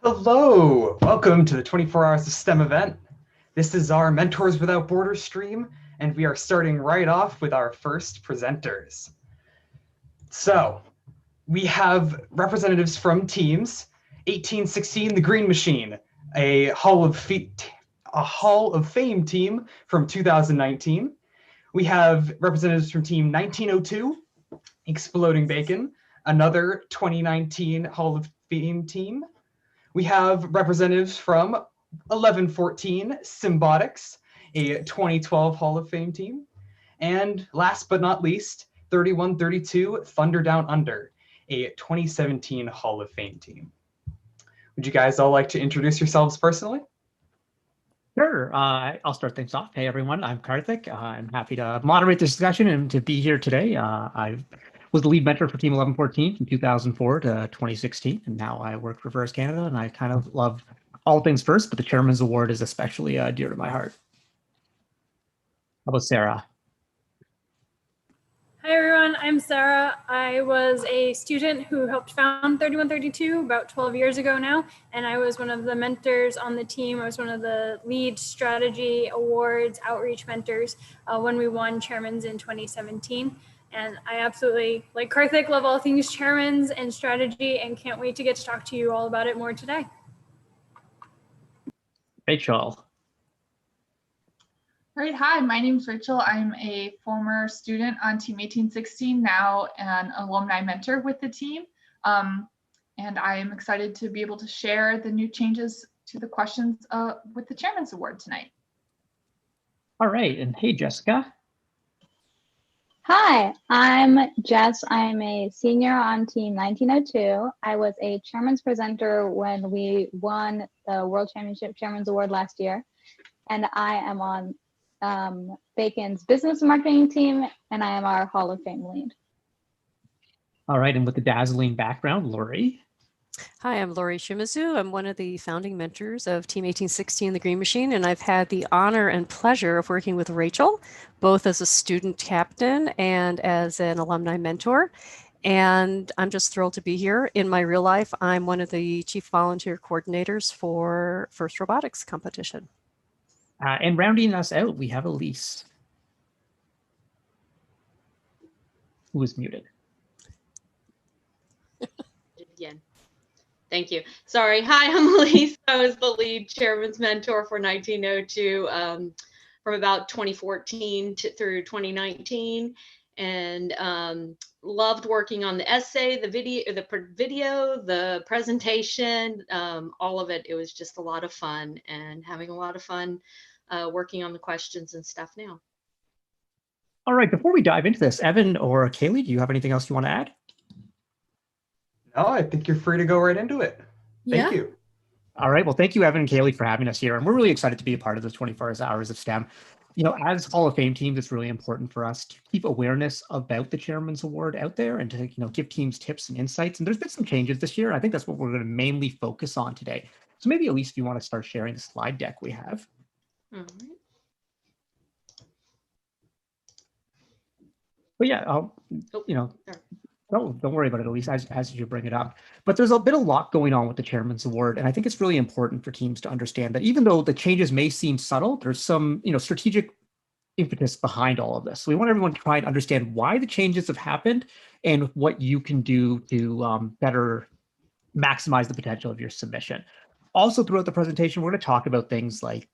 Hello, welcome to the 24 Hours of STEM event. This is our Mentors Without Borders stream, and we are starting right off with our first presenters. So, we have representatives from teams 1816, the Green Machine, a Hall of Fame team from 2019. We have representatives from team 1902, Exploding Bacon, another 2019 Hall of Fame team. We have representatives from 1114 Symbotics, a 2012 Hall of Fame team. And last but not least, 3132 Thunder Down Under, a 2017 Hall of Fame team. Would you guys all like to introduce yourselves personally? Sure. I'll start things off. Hey, everyone. I'm Karthik. I'm happy to moderate this discussion and to be here today. I was the lead mentor for Team 1114 from 2004 to 2016, and now I work for Verse Canada, and I kind of love all things Verse, but the Chairman's Award is especially dear to my heart. How about Sarah? Hi everyone, I'm Sarah. I was a student who helped found 3132 about 12 years ago now, and I was one of the mentors on the team. I was one of the lead strategy awards outreach mentors when we won chairmans in 2017. And I absolutely, like Karthik, love all things chairmans and strategy and can't wait to get to talk to you all about it more today. Rachel. All right, hi, my name is Rachel. I'm a former student on Team 1816, now an alumni mentor with the team. And I am excited to be able to share the new changes to the questions with the Chairman's Award tonight. All right, and hey, Jessica. Hi, I'm Jess. I'm a senior on Team 1902. I was a Chairman's presenter when we won the World Championship Chairman's Award last year. And I am on Bacon's business marketing team, and I am our Hall of Fame lead. All right, and with the dazzling background, Lori. Hi, I'm Lori Shimizu. I'm one of the founding mentors of Team 1816, the Green Machine, and I've had the honor and pleasure of working with Rachel, both as a student captain and as an alumni mentor. And I'm just thrilled to be here. In my real life, I'm one of the chief volunteer coordinators for First Robotics competition. And rounding us out, we have Elise, who is muted. Again. Thank you. Sorry. Hi, I'm Elise. I was the lead chairman's mentor for 1902 from about 2014 through 2019, and loved working on the essay, the video, the presentation, all of it. It was just a lot of fun, and having a lot of fun working on the questions and stuff now. All right, before we dive into this, Evan or Kaylee, do you have anything else you want to add? No, I think you're free to go right into it. Thank you. All right, well, thank you, Evan and Kaylee, for having us here. And we're really excited to be a part of the 24 Hours of STEM. You know, as Hall of Fame teams, it's really important for us to keep awareness about the Chairman's Award out there and to, give teams tips and insights. And there's been some changes this year. I think that's what we're going to mainly focus on today. So maybe, Elise, if you want to start sharing the slide deck we have. All right. But yeah, don't worry about it, Elise, as you bring it up. But there's a lot going on with the Chairman's Award, and I think it's really important for teams to understand that even though the changes may seem subtle, there's some, strategic impetus behind all of this. So we want everyone to try and understand why the changes have happened and what you can do to better maximize the potential of your submission. Also, throughout the presentation, we're going to talk about things like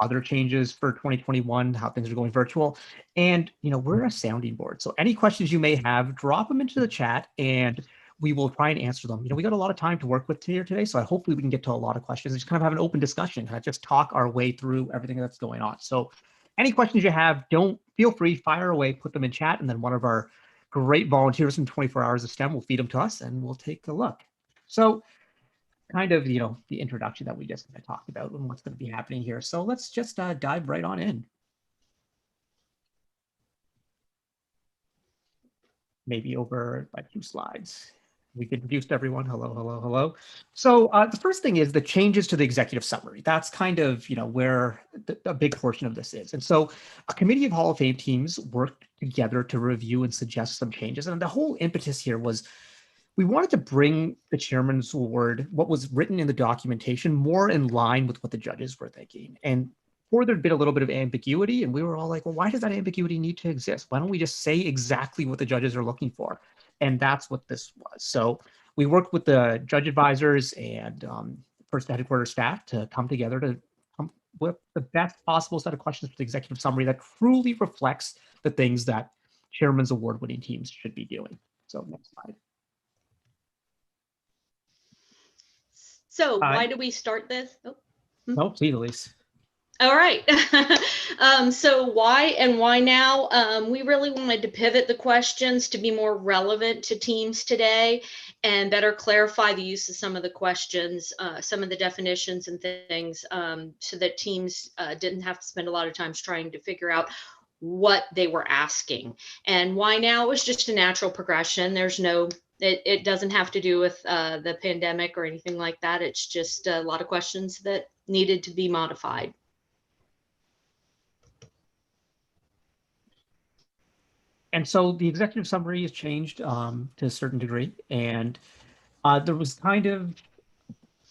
other changes for 2021, how things are going virtual. And, we're a sounding board. So any questions you may have, drop them into the chat and we will try and answer them. We got a lot of time to work with here today. So hopefully we can get to a lot of questions and just kind of have an open discussion, kind of just talk our way through everything that's going on. So any questions you have, feel free, fire away, put them in chat. And then one of our great volunteers from 24 Hours of STEM will feed them to us and we'll take a look. So kind of, the introduction that we just kind of talked about and what's going to be happening here. So let's just dive right on in. Maybe over by 2 slides. We've introduced everyone. Hello, hello, hello. So the first thing is the changes to the executive summary. That's kind of, where a big portion of this is. And so a committee of Hall of Fame teams worked together to review and suggest some changes. And the whole impetus here was we wanted to bring the Chairman's Award, what was written in the documentation, more in line with what the judges were thinking. And before there'd been a little bit of ambiguity, and we were all like, well, why does that ambiguity need to exist? Why don't we just say exactly what the judges are looking for? And that's what this was. So we worked with the judge advisors and first headquarters staff to come together to come with the best possible set of questions for the executive summary that truly reflects the things that Chairman's Award winning teams should be doing. So next slide. So why do we start this? Oh. No, please, Elise. All right. So why now? We really wanted to pivot the questions to be more relevant to teams today and better clarify the use of some of the questions, some of the definitions and things, so that teams didn't have to spend a lot of time trying to figure out what they were asking. And why now was just a natural progression. There's no, it doesn't have to do with the pandemic or anything like that. It's just a lot of questions that needed to be modified. And so the executive summary has changed to a certain degree, and there was kind of,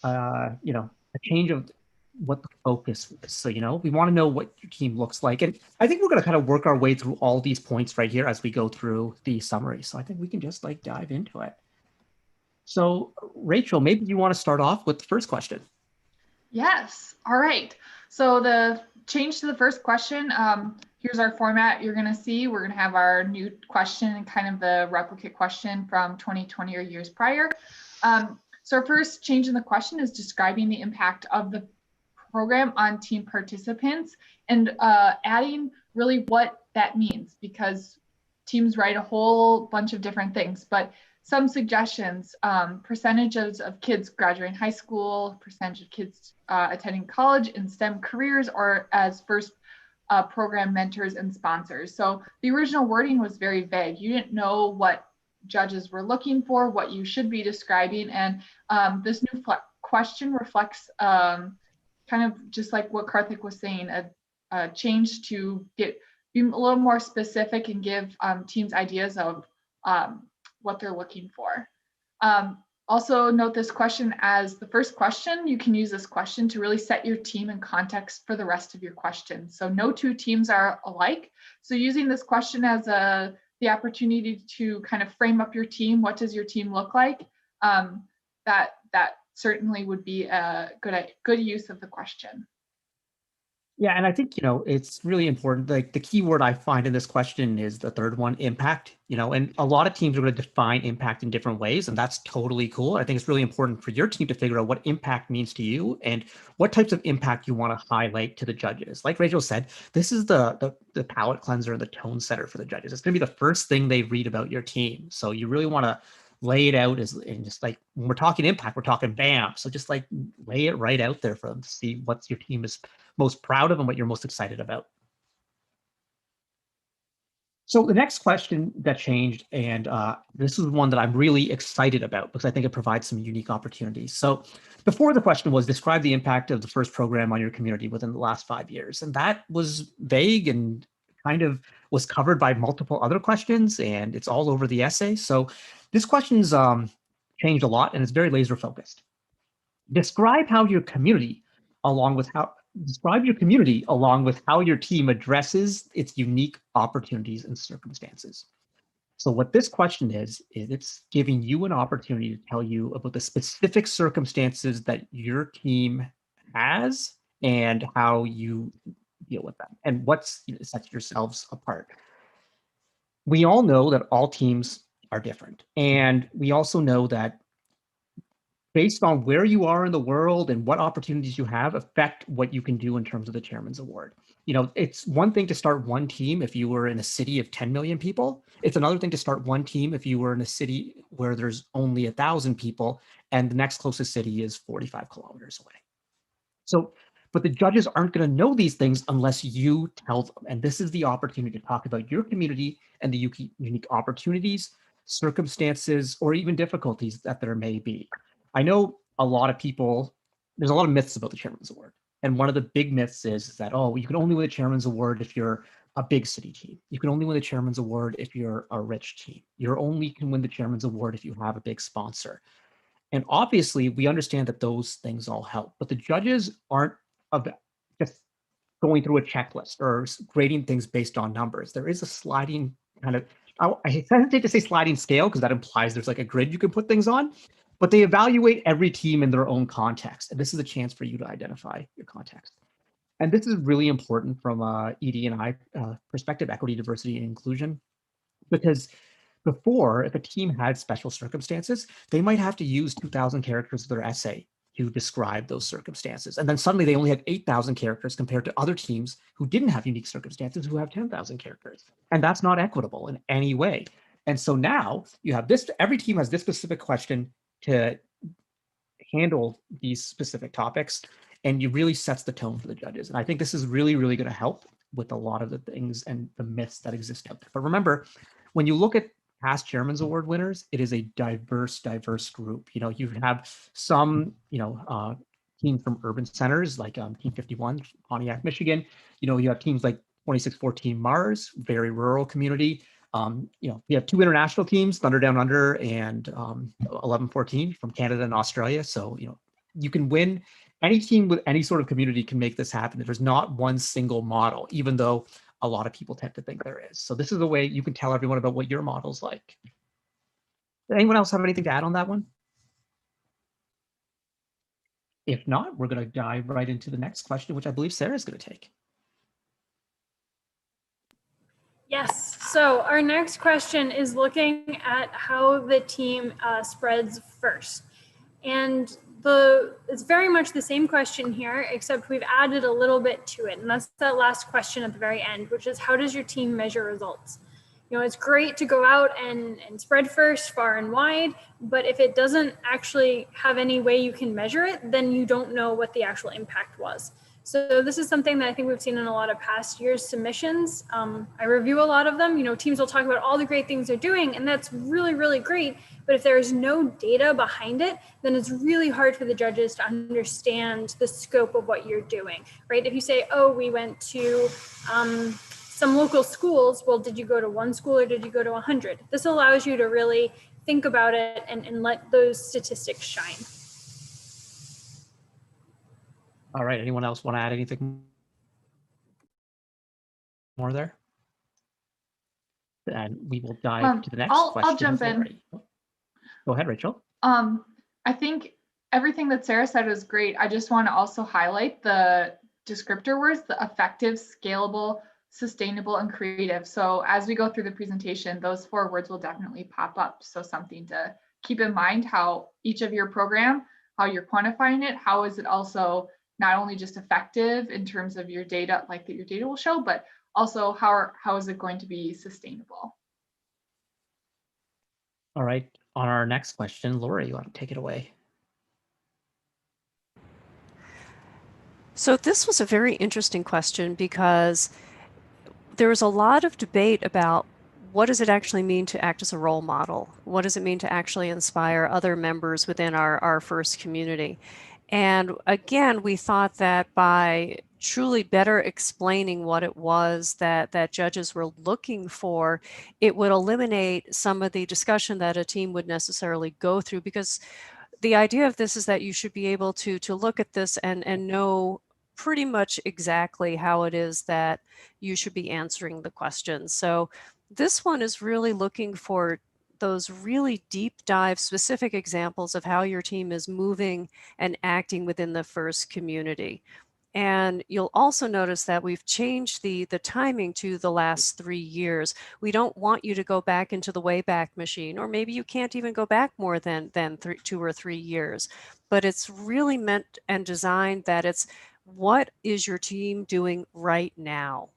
a change of what the focus was. So, we want to know what your team looks like. And I think we're going to kind of work our way through all these points right here as we go through the summary. So I think we can just dive into it. So Rachel, maybe you want to start off with the first question. Yes. All right. So the change to the first question, here's our format you're going to see. We're going to have our new question and kind of the replicate question from 2020 or years prior. So our first change in the question is describing the impact of the program on team participants and adding really what that means, because teams write a whole bunch of different things, but some suggestions, percentages of kids graduating high school, percentage of kids attending college in STEM careers or as first program mentors and sponsors. So the original wording was very vague. You didn't know what judges were looking for, what you should be describing. And this new question reflects kind of just like what Karthik was saying, a change to be a little more specific and give teams ideas of what they're looking for. Also note this question as the first question. You can use this question to really set your team in context for the rest of your questions. So no two teams are alike. So using this question as the opportunity to kind of frame up your team, what does your team look like? That certainly would be a good use of the question. Yeah, and I think, it's really important. Like the key word I find in this question is the third one, impact, and a lot of teams are going to define impact in different ways, and that's totally cool. I think it's really important for your team to figure out what impact means to you and what types of impact you want to highlight to the judges. Like Rachel said, this is the palate cleanser, the tone setter for the judges. It's going to be the first thing they read about your team. So you really want to lay it out as, and just like when we're talking impact, we're talking bam. So just lay it right out there for them to see what your team is most proud of and what you're most excited about. So the next question that changed, and this is one that I'm really excited about because I think it provides some unique opportunities. So before the question was describe the impact of the first program on your community within the last 5 years. And that was vague and kind of was covered by multiple other questions, and it's all over the essay. So this question's changed a lot and it's very laser focused. Describe your community along with how your team addresses its unique opportunities and circumstances. So what this question is it's giving you an opportunity to tell you about the specific circumstances that your team has and how you deal with them and what's sets yourselves apart. We all know that all teams are different. And we also know that based on where you are in the world and what opportunities you have affect what you can do in terms of the Chairman's Award. It's one thing to start one team if you were in a city of 10 million people. It's another thing to start one team if you were in a city where there's only 1,000 people and the next closest city is 45 kilometers away. So, but the judges aren't going to know these things unless you tell them. And this is the opportunity to talk about your community and the unique opportunities, circumstances, or even difficulties that there may be. I know a lot of people, there's a lot of myths about the Chairman's Award. And one of the big myths is that, oh, you can only win the Chairman's Award if you're a big city team. You can only win the chairman's award if you're a rich team. You only can win the chairman's award if you have a big sponsor. And obviously, we understand that those things all help, but the judges aren't just going through a checklist or grading things based on numbers. There is a sliding kind of, I hesitate to say sliding scale because that implies there's like a grid you can put things on, but they evaluate every team in their own context. And this is a chance for you to identify your context. And this is really important from ED&I perspective, equity, diversity, and inclusion, because before, if a team had special circumstances, they might have to use 2,000 characters of their essay to describe those circumstances. And then suddenly they only had 8,000 characters compared to other teams who didn't have unique circumstances who have 10,000 characters. And that's not equitable in any way. And so now you have this, every team has this specific question to handle these specific topics, and it really sets the tone for the judges. And I think this is really, really going to help with a lot of the things and the myths that exist out there. But remember, when you look at past Chairman's Award winners, it is a diverse group. You know, you have some, teams from urban centers like Team 51, Pontiac, Michigan. You know, you have teams like 2614 Mars, very rural community. We have 2 international teams, Thunder Down Under and 1114 from Canada and Australia. So, you can win. Any team with any sort of community can make this happen. There's not one single model, even though a lot of people tend to think there is. So this is the way you can tell everyone about what your model's like. Does anyone else have anything to add on that one? If not, we're going to dive right into the next question, which I believe Sarah's going to take. Yes, so our next question is looking at how the team spreads first. And it's very much the same question here, except we've added a little bit to it. And that's that last question at the very end, which is how does your team measure results? It's great to go out and spread first, far and wide, but if it doesn't actually have any way you can measure it, then you don't know what the actual impact was. So this is something that I think we've seen in a lot of past years' submissions. I review a lot of them. Teams will talk about all the great things they're doing, and that's really, really great. But if there's no data behind it, then it's really hard for the judges to understand the scope of what you're doing, right? If you say, oh, we went to some local schools, well, did you go to one school or did you go to 100? This allows you to really think about it and let those statistics shine. All right, anyone else want to add anything more there? And we will dive to the next question. I'll jump in. Go ahead, Rachel. I think everything that Sarah said was great. I just want to also highlight the descriptor words, the effective, scalable, sustainable, and creative. So as we go through the presentation, those 4 words will definitely pop up. So something to keep in mind, how each of your program, how you're quantifying it, how is it also not only just effective in terms of your data, like that your data will show, but also how is it going to be sustainable? All right, on our next question, Laura, you want to take it away? So this was a very interesting question because there was a lot of debate about what does it actually mean to act as a role model? What does it mean to actually inspire other members within our first community? And again, we thought that by truly better explaining what it was that judges were looking for, it would eliminate some of the discussion that a team would necessarily go through, because the idea of this is that you should be able to look at this and know pretty much exactly how it is that you should be answering the questions. So this one is really looking for those really deep dive specific examples of how your team is moving and acting within the first community. And you'll also notice that we've changed the timing to the last 3 years. We don't want you to go back into the Wayback Machine, or maybe you can't even go back more than 2 or 3 years. But it's really meant and designed that it's what is your team doing right now?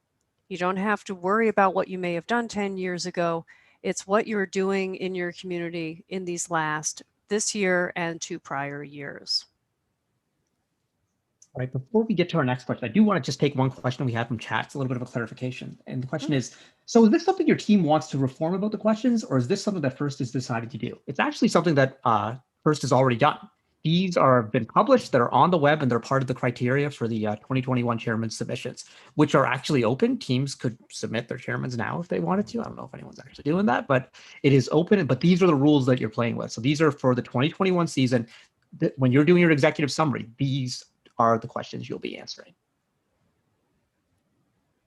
You don't have to worry about what you may have done 10 years ago. It's what you're doing in your community in this year and 2 prior years. All right, before we get to our next question, I do want to just take one question we had from chat. It's a little bit of a clarification. And the question is, so is this something your team wants to reform about the questions, or is this something that FIRST has decided to do? It's actually something that FIRST has already done. These are been published, that are on the web, and they're part of the criteria for the 2021 chairman submissions, which are actually open. Teams could submit their chairmans now if they wanted to. I don't know if anyone's actually doing that, but it is open. But these are the rules that you're playing with. So these are for the 2021 season. When you're doing your executive summary, these are the questions you'll be answering.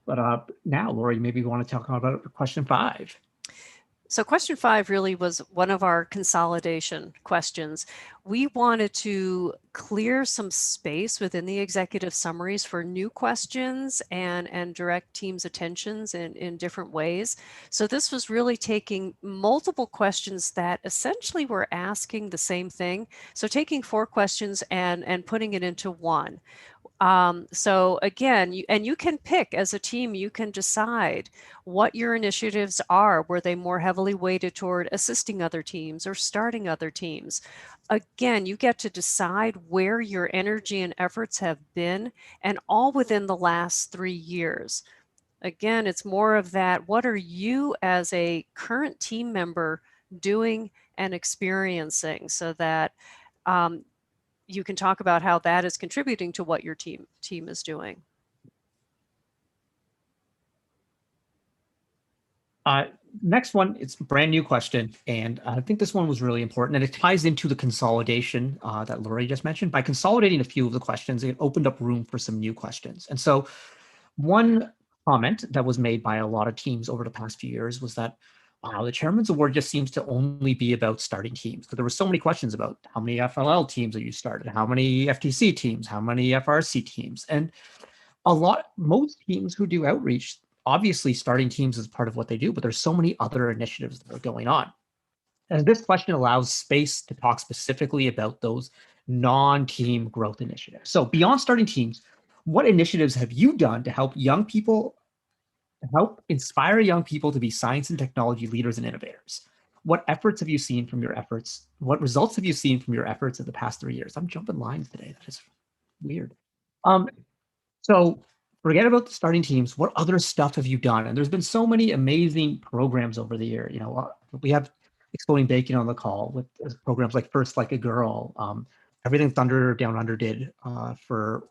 But now, Lori, maybe we want to talk about question 5. So question 5 really was one of our consolidation questions. We wanted to clear some space within the executive summaries for new questions and direct teams' attentions in different ways. So this was really taking multiple questions that essentially were asking the same thing. So taking 4 questions and putting it into one. So again, you can pick as a team, you can decide what your initiatives are. Were they more heavily weighted toward assisting other teams or starting other teams? Again, you get to decide where your energy and efforts have been, and all within the last 3 years. Again, it's more of that, what are you as a current team member doing and experiencing, so that you can talk about how that is contributing to what your team is doing. Next one, it's a brand new question, and I think this one was really important, and it ties into the consolidation that Lori just mentioned. By consolidating a few of the questions, it opened up room for some new questions. And so one comment that was made by a lot of teams over the past few years was that, wow, the Chairman's Award just seems to only be about starting teams. So there were so many questions about how many FLL teams that you started, how many FTC teams, how many FRC teams, and most teams who do outreach, obviously starting teams is part of what they do, but there's so many other initiatives that are going on. And this question allows space to talk specifically about those non-team growth initiatives. So beyond starting teams, what initiatives have you done to help inspire young people to be science and technology leaders and innovators? What efforts have you seen from your efforts? What results have you seen from your efforts in the past 3 years? I'm jumping lines today. That is weird. So forget about the starting teams. What other stuff have you done? And there's been so many amazing programs over the year. You know, we have Exploding Bacon on the call with programs like First Like a Girl, everything Thunder Down Under did for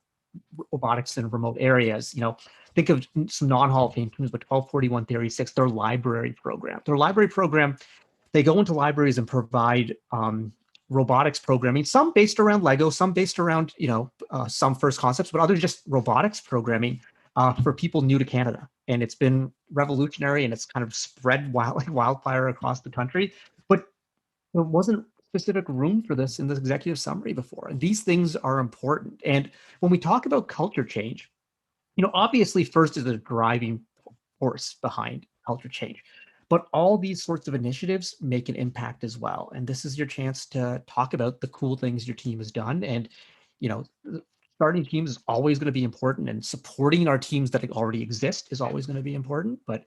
robotics in remote areas. You know, think of some non-Hall of Fame teams, but 1241-36, their library program. Their library program, they go into libraries and provide robotics programming, some based around Lego, some based around, some first concepts, but others just robotics programming for people new to Canada. And it's been revolutionary, and it's kind of spread like wildfire across the country. But there wasn't specific room for this in this executive summary before. And these things are important. And when we talk about culture change, obviously first is a driving force behind culture change. But all these sorts of initiatives make an impact as well. And this is your chance to talk about the cool things your team has done. And, starting teams is always going to be important, and supporting our teams that already exist is always going to be important. But,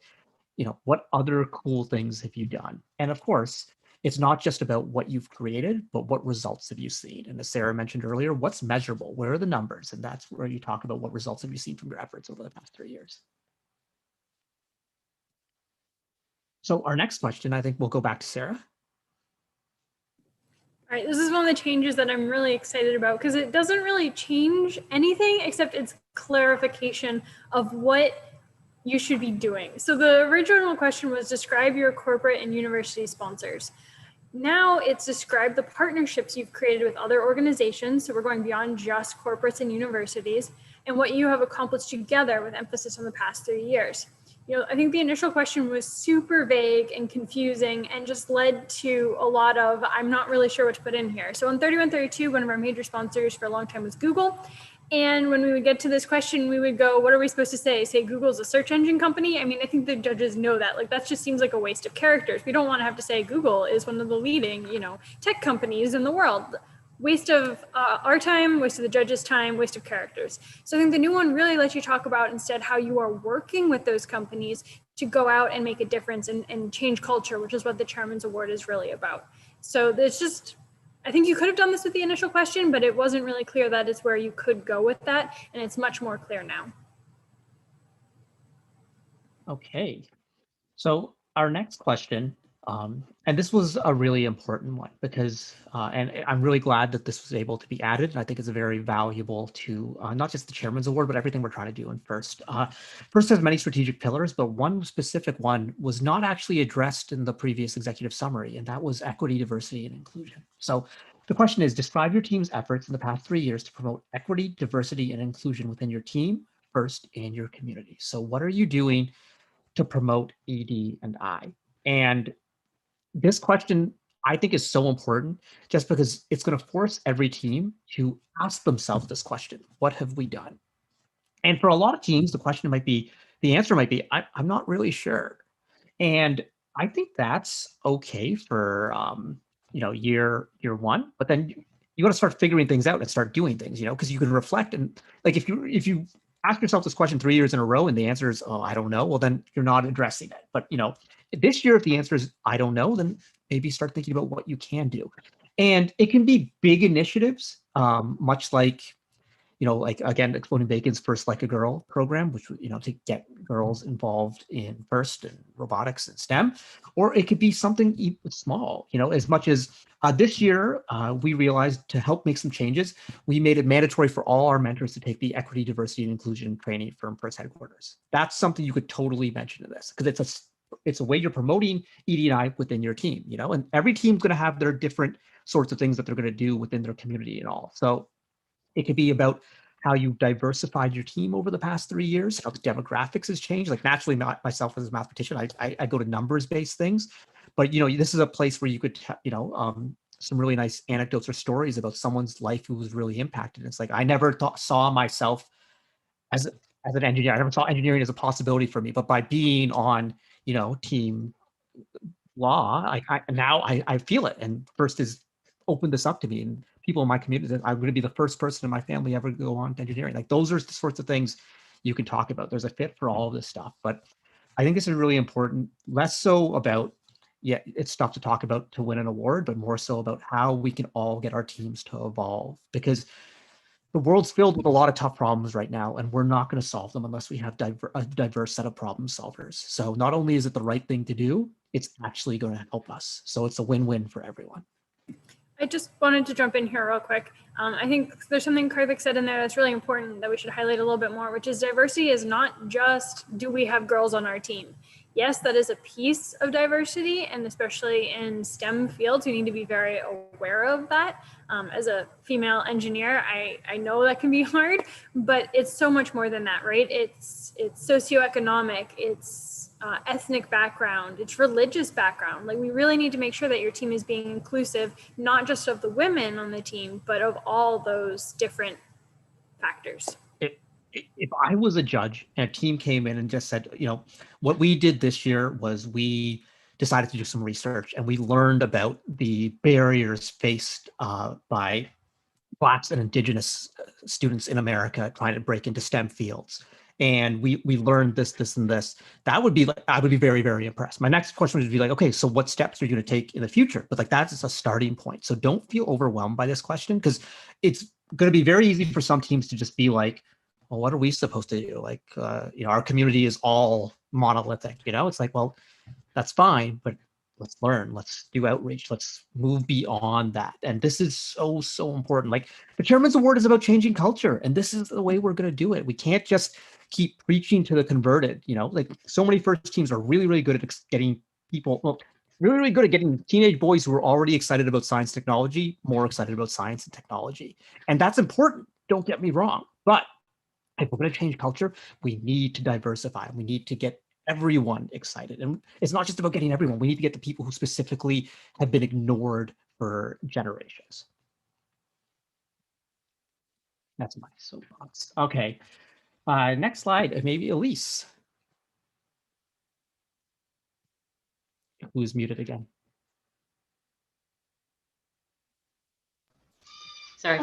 what other cool things have you done? And of course, it's not just about what you've created, but what results have you seen? And as Sarah mentioned earlier, what's measurable? Where are the numbers? And that's where you talk about what results have you seen from your efforts over the past 3 years. So our next question, I think we'll go back to Sarah. All right, this is one of the changes that I'm really excited about, because it doesn't really change anything except it's clarification of what you should be doing. So the original question was describe your corporate and university sponsors. Now it's describe the partnerships you've created with other organizations. So we're going beyond just corporates and universities, and what you have accomplished together with emphasis on the past 3 years. I think the initial question was super vague and confusing and just led to a lot of, I'm not really sure what to put in here. So in 3132, one of our major sponsors for a long time was Google. And when we would get to this question, we would go, what are we supposed to say? Say Google's a search engine company? I mean, I think the judges know that. Like, that just seems like a waste of characters. We don't want to have to say Google is one of the leading, tech companies in the world. Waste of our time, waste of the judges' time, waste of characters. So I think the new one really lets you talk about instead how you are working with those companies to go out and make a difference and change culture, which is what the Chairman's Award is really about. So it's just, I think you could have done this with the initial question, but it wasn't really clear that is where you could go with that. And it's much more clear now. Okay. So our next question And this was a really important one because, and I'm really glad that this was able to be added. And I think it's very valuable to not just the Chairman's Award, but everything we're trying to do in FIRST. FIRST has many strategic pillars, but one specific one was not actually addressed in the previous executive summary, and that was equity, diversity, and inclusion. So the question is, describe your team's efforts in the past 3 years to promote equity, diversity, and inclusion within your team, FIRST, and your community. So what are you doing to promote ED and I? And this question, I think, is so important just because it's going to force every team to ask themselves this question: what have we done? And for a lot of teams, the answer might be, I'm not really sure. And I think that's okay for year one, but then you got to start figuring things out and start doing things, because you can reflect. And like if you ask yourself this question 3 years in a row and the answer is, oh, I don't know, well, then you're not addressing it. But this year, if the answer is I don't know, then maybe start thinking about what you can do. And it can be big initiatives, much like like, again, Exploding Bacon's First Like a Girl program, which, to get girls involved in FIRST and robotics and STEM, or it could be something small, as much as this year, we realized to help make some changes, we made it mandatory for all our mentors to take the equity, diversity, and inclusion training from FIRST headquarters. That's something you could totally mention to this, because it's a way you're promoting ED&I within your team, and every team's going to have their different sorts of things that they're going to do within their community and all. So it could be about how you diversified your team over the past 3 years, how the demographics has changed. Like naturally, myself as a mathematician, I go to numbers-based things, but this is a place where you could, some really nice anecdotes or stories about someone's life who was really impacted. It's like I never saw myself as an engineer. I never saw engineering as a possibility for me, but by being on, team law, I feel it. And FIRST has opened this up to me, and people in my community that I'm going to be the first person in my family ever to go on to engineering. Like those are the sorts of things you can talk about. There's a fit for all of this stuff, but I think this is really important. Less so about, it's stuff to talk about to win an award, but more so about how we can all get our teams to evolve, because the world's filled with a lot of tough problems right now, and we're not going to solve them unless we have a diverse set of problem solvers. So not only is it the right thing to do, it's actually going to help us. So it's a win-win for everyone. I just wanted to jump in here real quick. I think there's something Karthik said in there that's really important that we should highlight a little bit more, which is diversity is not just, do we have girls on our team? Yes, that is a piece of diversity, and especially in STEM fields, we need to be very aware of that. As a female engineer, I know that can be hard, but it's so much more than that, right? It's socioeconomic, it's ethnic background, it's religious background. Like we really need to make sure that your team is being inclusive, not just of the women on the team, but of all those different factors. If I was a judge and a team came in and just said, what we did this year was we decided to do some research and we learned about the barriers faced by Blacks and Indigenous students in America trying to break into STEM fields. And we learned this, and this. That would be like, I would be very, very impressed. My next question would be like, okay, so what steps are you going to take in the future? But like, that's a starting point. So don't feel overwhelmed by this question, because it's going to be very easy for some teams to just be like, well, what are we supposed to do? Like, our community is all monolithic, it's like, well, that's fine, but let's learn, let's do outreach, let's move beyond that. And this is so important. Like the Chairman's Award is about changing culture, and this is the way we're going to do it. We can't just keep preaching to the converted. Like so many FIRST teams are really, really good at getting people, really, really good at getting teenage boys who are already excited about science technology more excited about science and technology. And that's important, don't get me wrong, but if we're going to change culture, we need to diversify. We need to get everyone excited. And it's not just about getting everyone. We need to get the people who specifically have been ignored for generations. That's my soapbox. Okay. Next slide, maybe Elise. Who's muted again? Sorry,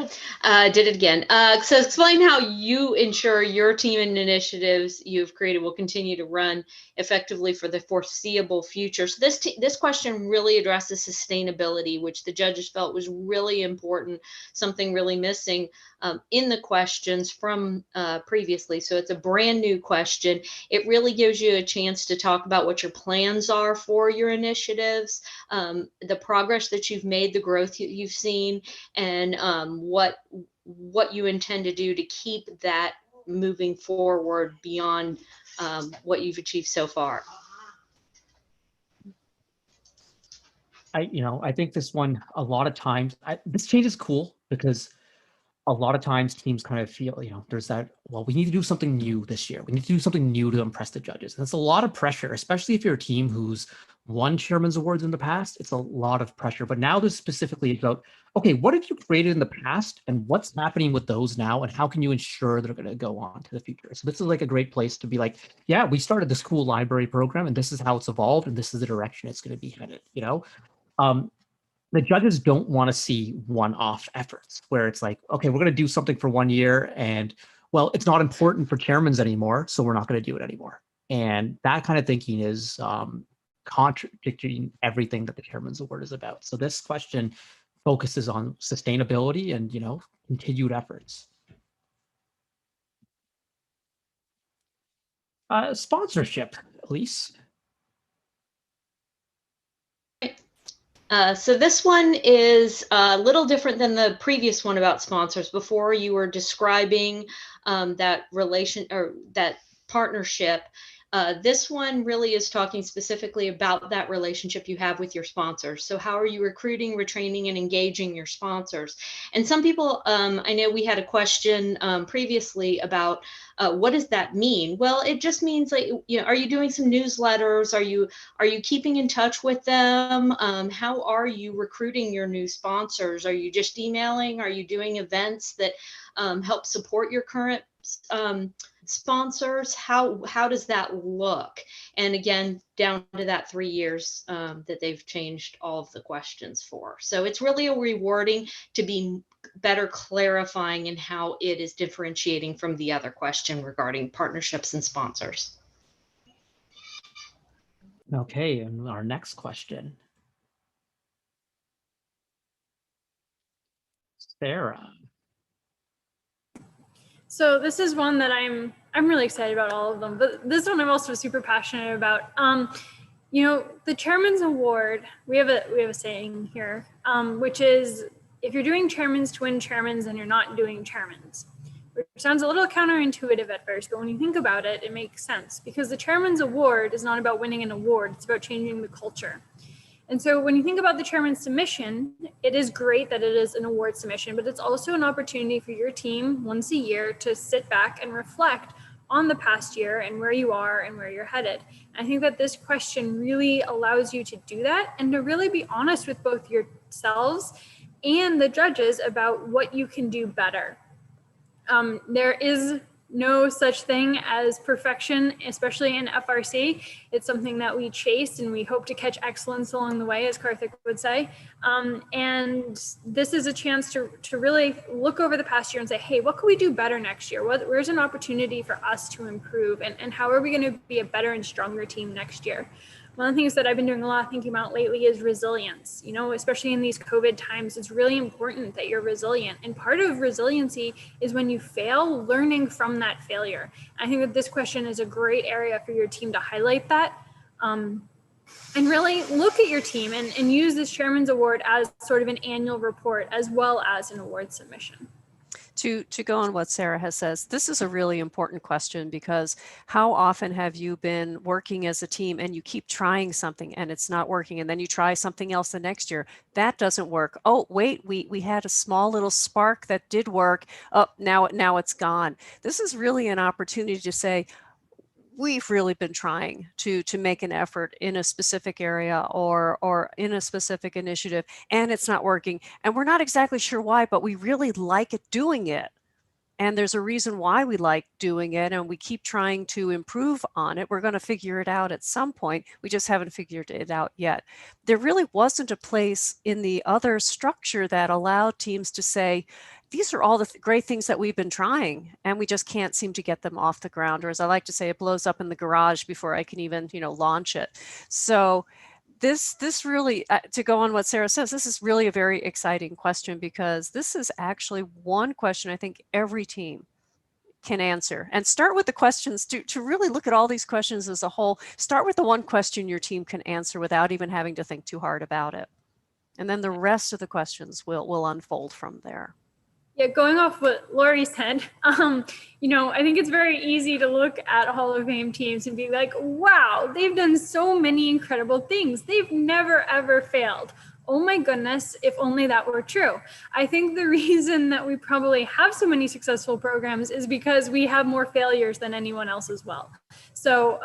did it again. So explain how you ensure your team and initiatives you've created will continue to run effectively for the foreseeable future. So this question really addresses sustainability, which the judges felt was really important, something really missing in the questions from previously. So it's a brand new question. It really gives you a chance to talk about what your plans are for your initiatives, the progress that you've made, the growth you've seen, and what you intend to do to keep that moving forward beyond what you've achieved so far. I think this one, a lot of times, this change is cool because a lot of times teams kind of feel, there's that, well, we need to do something new this year. We need to do something new to impress the judges. And it's a lot of pressure, especially if you're a team who's won chairman's awards in the past. It's a lot of pressure. But now this specifically is about, okay, what have you created in the past and what's happening with those now? And how can you ensure they're going to go on to the future? So this is like a great place to be like, yeah, we started this cool library program and this is how it's evolved and this is the direction it's going to be headed, the judges don't want to see one-off efforts where it's like, okay, we're going to do something for 1 year and, well, it's not important for chairmans anymore, so we're not going to do it anymore. And that kind of thinking is contradicting everything that the Chairman's Award is about. So this question focuses on sustainability and, continued efforts. Sponsorship, Elise. So this one is a little different than the previous one about sponsors. Before, you were describing that relation or that partnership. This one really is talking specifically about that relationship you have with your sponsors. So how are you recruiting, retraining, and engaging your sponsors? And some people, I know we had a question previously about what does that mean? Well, it just means like, are you doing some newsletters? Are you keeping in touch with them? How are you recruiting your new sponsors? Are you just emailing? Are you doing events that help support your current sponsors? How does that look? And again, down to that 3 years that they've changed all of the questions for. So it's really a rewarding to be better clarifying in how it is differentiating from the other question regarding partnerships and sponsors. Okay, and our next question. Sarah. So this is one that I'm really excited about all of them, but this one I'm also super passionate about. The Chairman's Award, we have a saying here, which is, if you're doing chairmans to win chairmans, then you're not doing chairmans. Which sounds a little counterintuitive at first, but when you think about it, it makes sense, because the Chairman's Award is not about winning an award, it's about changing the culture. And so when you think about the chairman's submission, it is great that it is an award submission, but it's also an opportunity for your team once a year to sit back and reflect on the past year and where you are and where you're headed. And I think that this question really allows you to do that and to really be honest with both yourselves and the judges about what you can do better. There is no such thing as perfection, especially in FRC. It's something that we chase and we hope to catch excellence along the way, as Karthik would say. And this is a chance to really look over the past year and say, hey, what can we do better next year? Where's an opportunity for us to improve? And how are we going to be a better and stronger team next year? One of the things that I've been doing a lot of thinking about lately is resilience. Especially in these COVID times, it's really important that you're resilient. And part of resiliency is when you fail, learning from that failure. I think that this question is a great area for your team to highlight that. And really look at your team and use this Chairman's Award as sort of an annual report as well as an award submission. To go on what Sarah has says, this is a really important question, because how often have you been working as a team and you keep trying something and it's not working, and then you try something else the next year, that doesn't work. Oh, wait, we had a small little spark that did work. Oh, now it's gone. This is really an opportunity to say, we've really been trying to make an effort in a specific area or in a specific initiative, and it's not working. And we're not exactly sure why, but we really like it doing it. And there's a reason why we like doing it, and we keep trying to improve on it. We're going to figure it out at some point. We just haven't figured it out yet. There really wasn't a place in the other structure that allowed teams to say, these are all the great things that we've been trying, and we just can't seem to get them off the ground. Or as I like to say, it blows up in the garage before I can even, launch it. So this really, to go on what Sarah says, this is really a very exciting question, because this is actually one question I think every team can answer. And start with the questions to really look at all these questions as a whole. Start with the one question your team can answer without even having to think too hard about it. And then the rest of the questions will unfold from there. Yeah, going off what Lori said, I think it's very easy to look at Hall of Fame teams and be like, wow, they've done so many incredible things. They've never, ever failed. Oh my goodness, if only that were true. I think the reason that we probably have so many successful programs is because we have more failures than anyone else as well. So,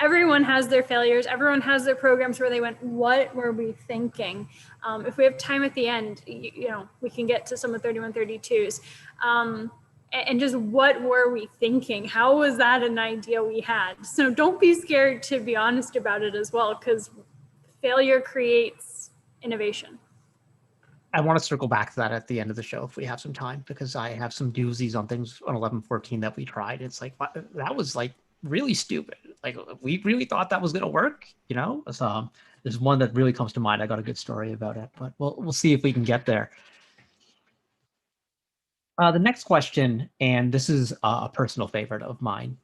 everyone has their failures. Everyone has their programs where they went, what were we thinking? If we have time at the end, we can get to some of 3132s. And just what were we thinking? How was that an idea we had? So don't be scared to be honest about it as well, because failure creates innovation. I want to circle back to that at the end of the show if we have some time, because I have some doozies on things on 1114 that we tried. It's like, that was like really stupid. Like, we really thought that was going to work, So there's one that really comes to mind. I got a good story about it, but we'll see if we can get there. The next question, and this is a personal favorite of mine.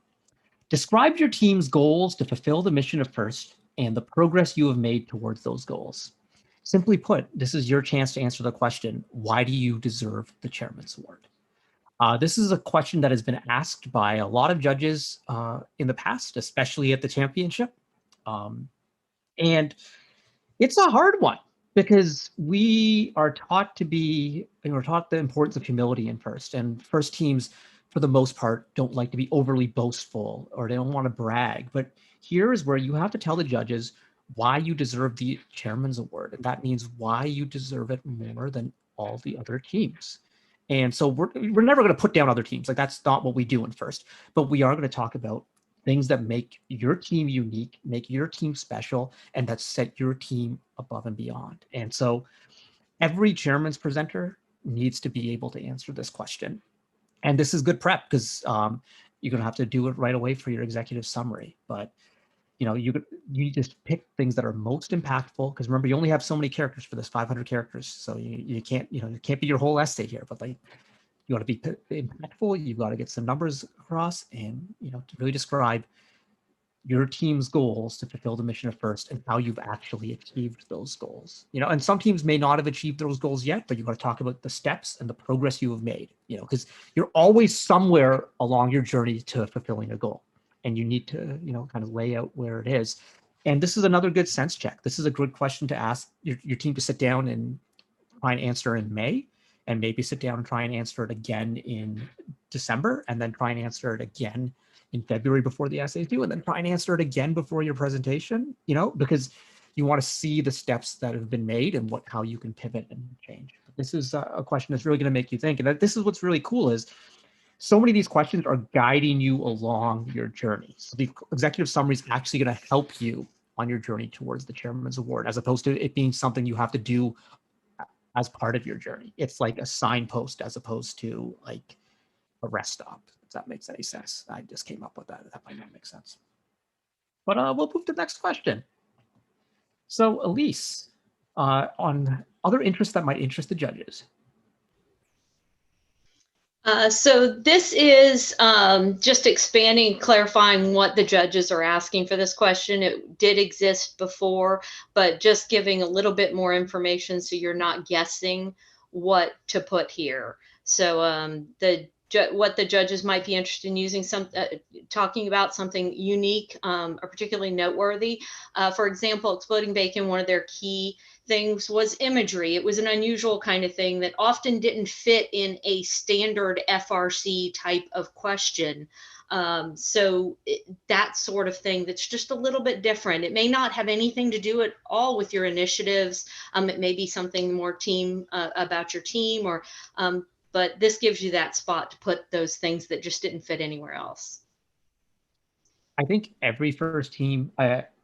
Describe your team's goals to fulfill the mission of FIRST and the progress you have made towards those goals. Simply put, this is your chance to answer the question, why do you deserve the Chairman's Award? This is a question that has been asked by a lot of judges in the past, especially at the championship. And it's a hard one, because we are taught we're taught the importance of humility in FIRST, and FIRST teams, for the most part, don't like to be overly boastful, or they don't want to brag. But here is where you have to tell the judges why you deserve the Chairman's Award. And that means why you deserve it more than all the other teams. And so we're never going to put down other teams. Like, that's not what we do in FIRST. But we are going to talk about things that make your team unique, make your team special, and that set your team above and beyond. And so every chairman's presenter needs to be able to answer this question. And this is good prep, because you're going to have to do it right away for your executive summary. But you just pick things that are most impactful, because remember, you only have so many characters for this, 500 characters. So you can't, it can't be your whole essay here, but like, you got to be impactful. You've got to get some numbers across, and to really describe your team's goals to fulfill the mission of FIRST and how you've actually achieved those goals. And some teams may not have achieved those goals yet, but you've got to talk about the steps and the progress you have made, because you're always somewhere along your journey to fulfilling a goal, and you need to, kind of lay out where it is. And this is another good sense check. This is a good question to ask your team to sit down and try and answer in May, and maybe sit down and try and answer it again in December, and then try and answer it again in February before the essays due, and then try and answer it again before your presentation, because you want to see the steps that have been made and how you can pivot and change. This is a question that's really going to make you think. And this is what's really cool, is so many of these questions are guiding you along your journey. So the executive summary is actually going to help you on your journey towards the Chairman's Award, as opposed to it being something you have to do as part of your journey. It's like a signpost as opposed to like a rest stop, if that makes any sense. I just came up with that. That might not make sense. But we'll move to the next question. So Elise, on other interests that might interest the judges. So this is just expanding, clarifying what the judges are asking for this question. It did exist before, but just giving a little bit more information so you're not guessing what to put here. So what the judges might be interested in using, talking about something unique or particularly noteworthy. For example, Exploding Bacon, one of their key things was imagery. It was an unusual kind of thing that often didn't fit in a standard FRC type of question. So that sort of thing that's just a little bit different. It may not have anything to do at all with your initiatives. It may be something more team about your team, or but this gives you that spot to put those things that just didn't fit anywhere else. I think every first team,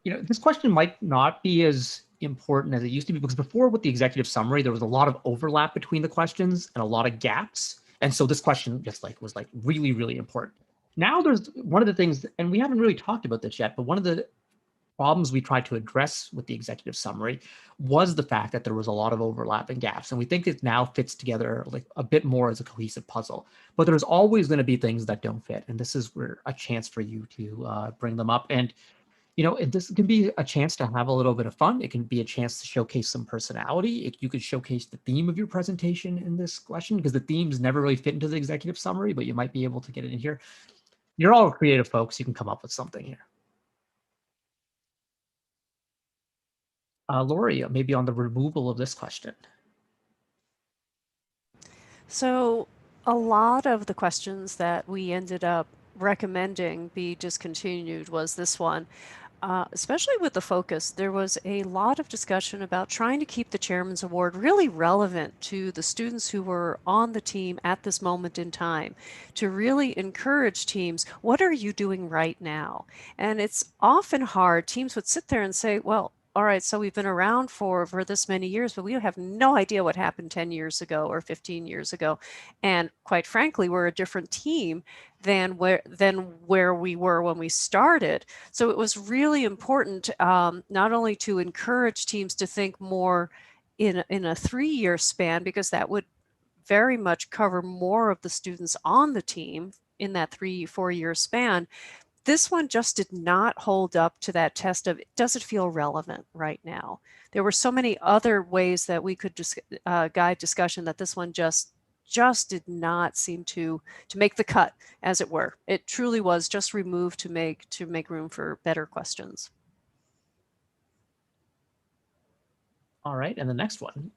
this question might not be as important as it used to be, because before with the executive summary, there was a lot of overlap between the questions and a lot of gaps. And so this question just was really, really important. Now there's one of the things, and we haven't really talked about this yet, but one of the problems we tried to address with the executive summary was the fact that there was a lot of overlap and gaps. And we think it now fits together like a bit more as a cohesive puzzle. But there's always going to be things that don't fit. And this is where a chance for you to bring them up. And, this can be a chance to have a little bit of fun. It can be a chance to showcase some personality. You could showcase the theme of your presentation in this question, because the themes never really fit into the executive summary, but you might be able to get it in here. You're all creative folks. You can come up with something here. Lori, maybe on the removal of this question. So a lot of the questions that we ended up recommending be discontinued was this one. Especially with the focus, there was a lot of discussion about trying to keep the Chairman's Award really relevant to the students who were on the team at this moment in time, to really encourage teams, what are you doing right now? And it's often hard. Teams would sit there and say, well, all right, so we've been around for this many years, but we have no idea what happened 10 years ago or 15 years ago. And quite frankly, we're a different team than where we were when we started. So it was really important not only to encourage teams to think more in a 3-year span, because that would very much cover more of the students on the team in that 3-4 year span. This one just did not hold up to that test of, does it feel relevant right now? There were so many other ways that we could guide discussion that this one just did not seem to make the cut, as it were. It truly was just removed to make room for better questions. All right, and the next one.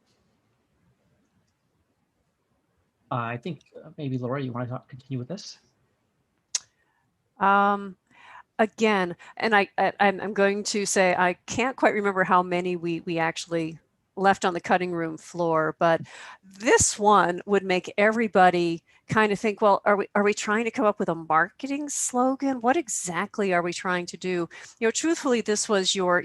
I think maybe Laura, you want to continue with this? Again, and I'm going to say I can't quite remember how many we actually left on the cutting room floor, but this one would make everybody kind of think, well, are we trying to come up with a marketing slogan? What exactly are we trying to do? Truthfully, this was your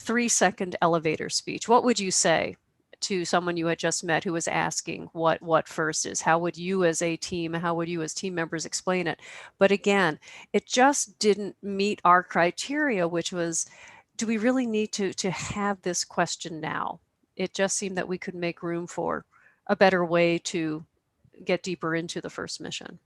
3-second elevator speech. What would you say to someone you had just met who was asking what FIRST is? How would you as a team, how would you as team members explain it? But again, it just didn't meet our criteria, which was, do we really need to have this question now? It just seemed that we could make room for a better way to get deeper into the FIRST mission.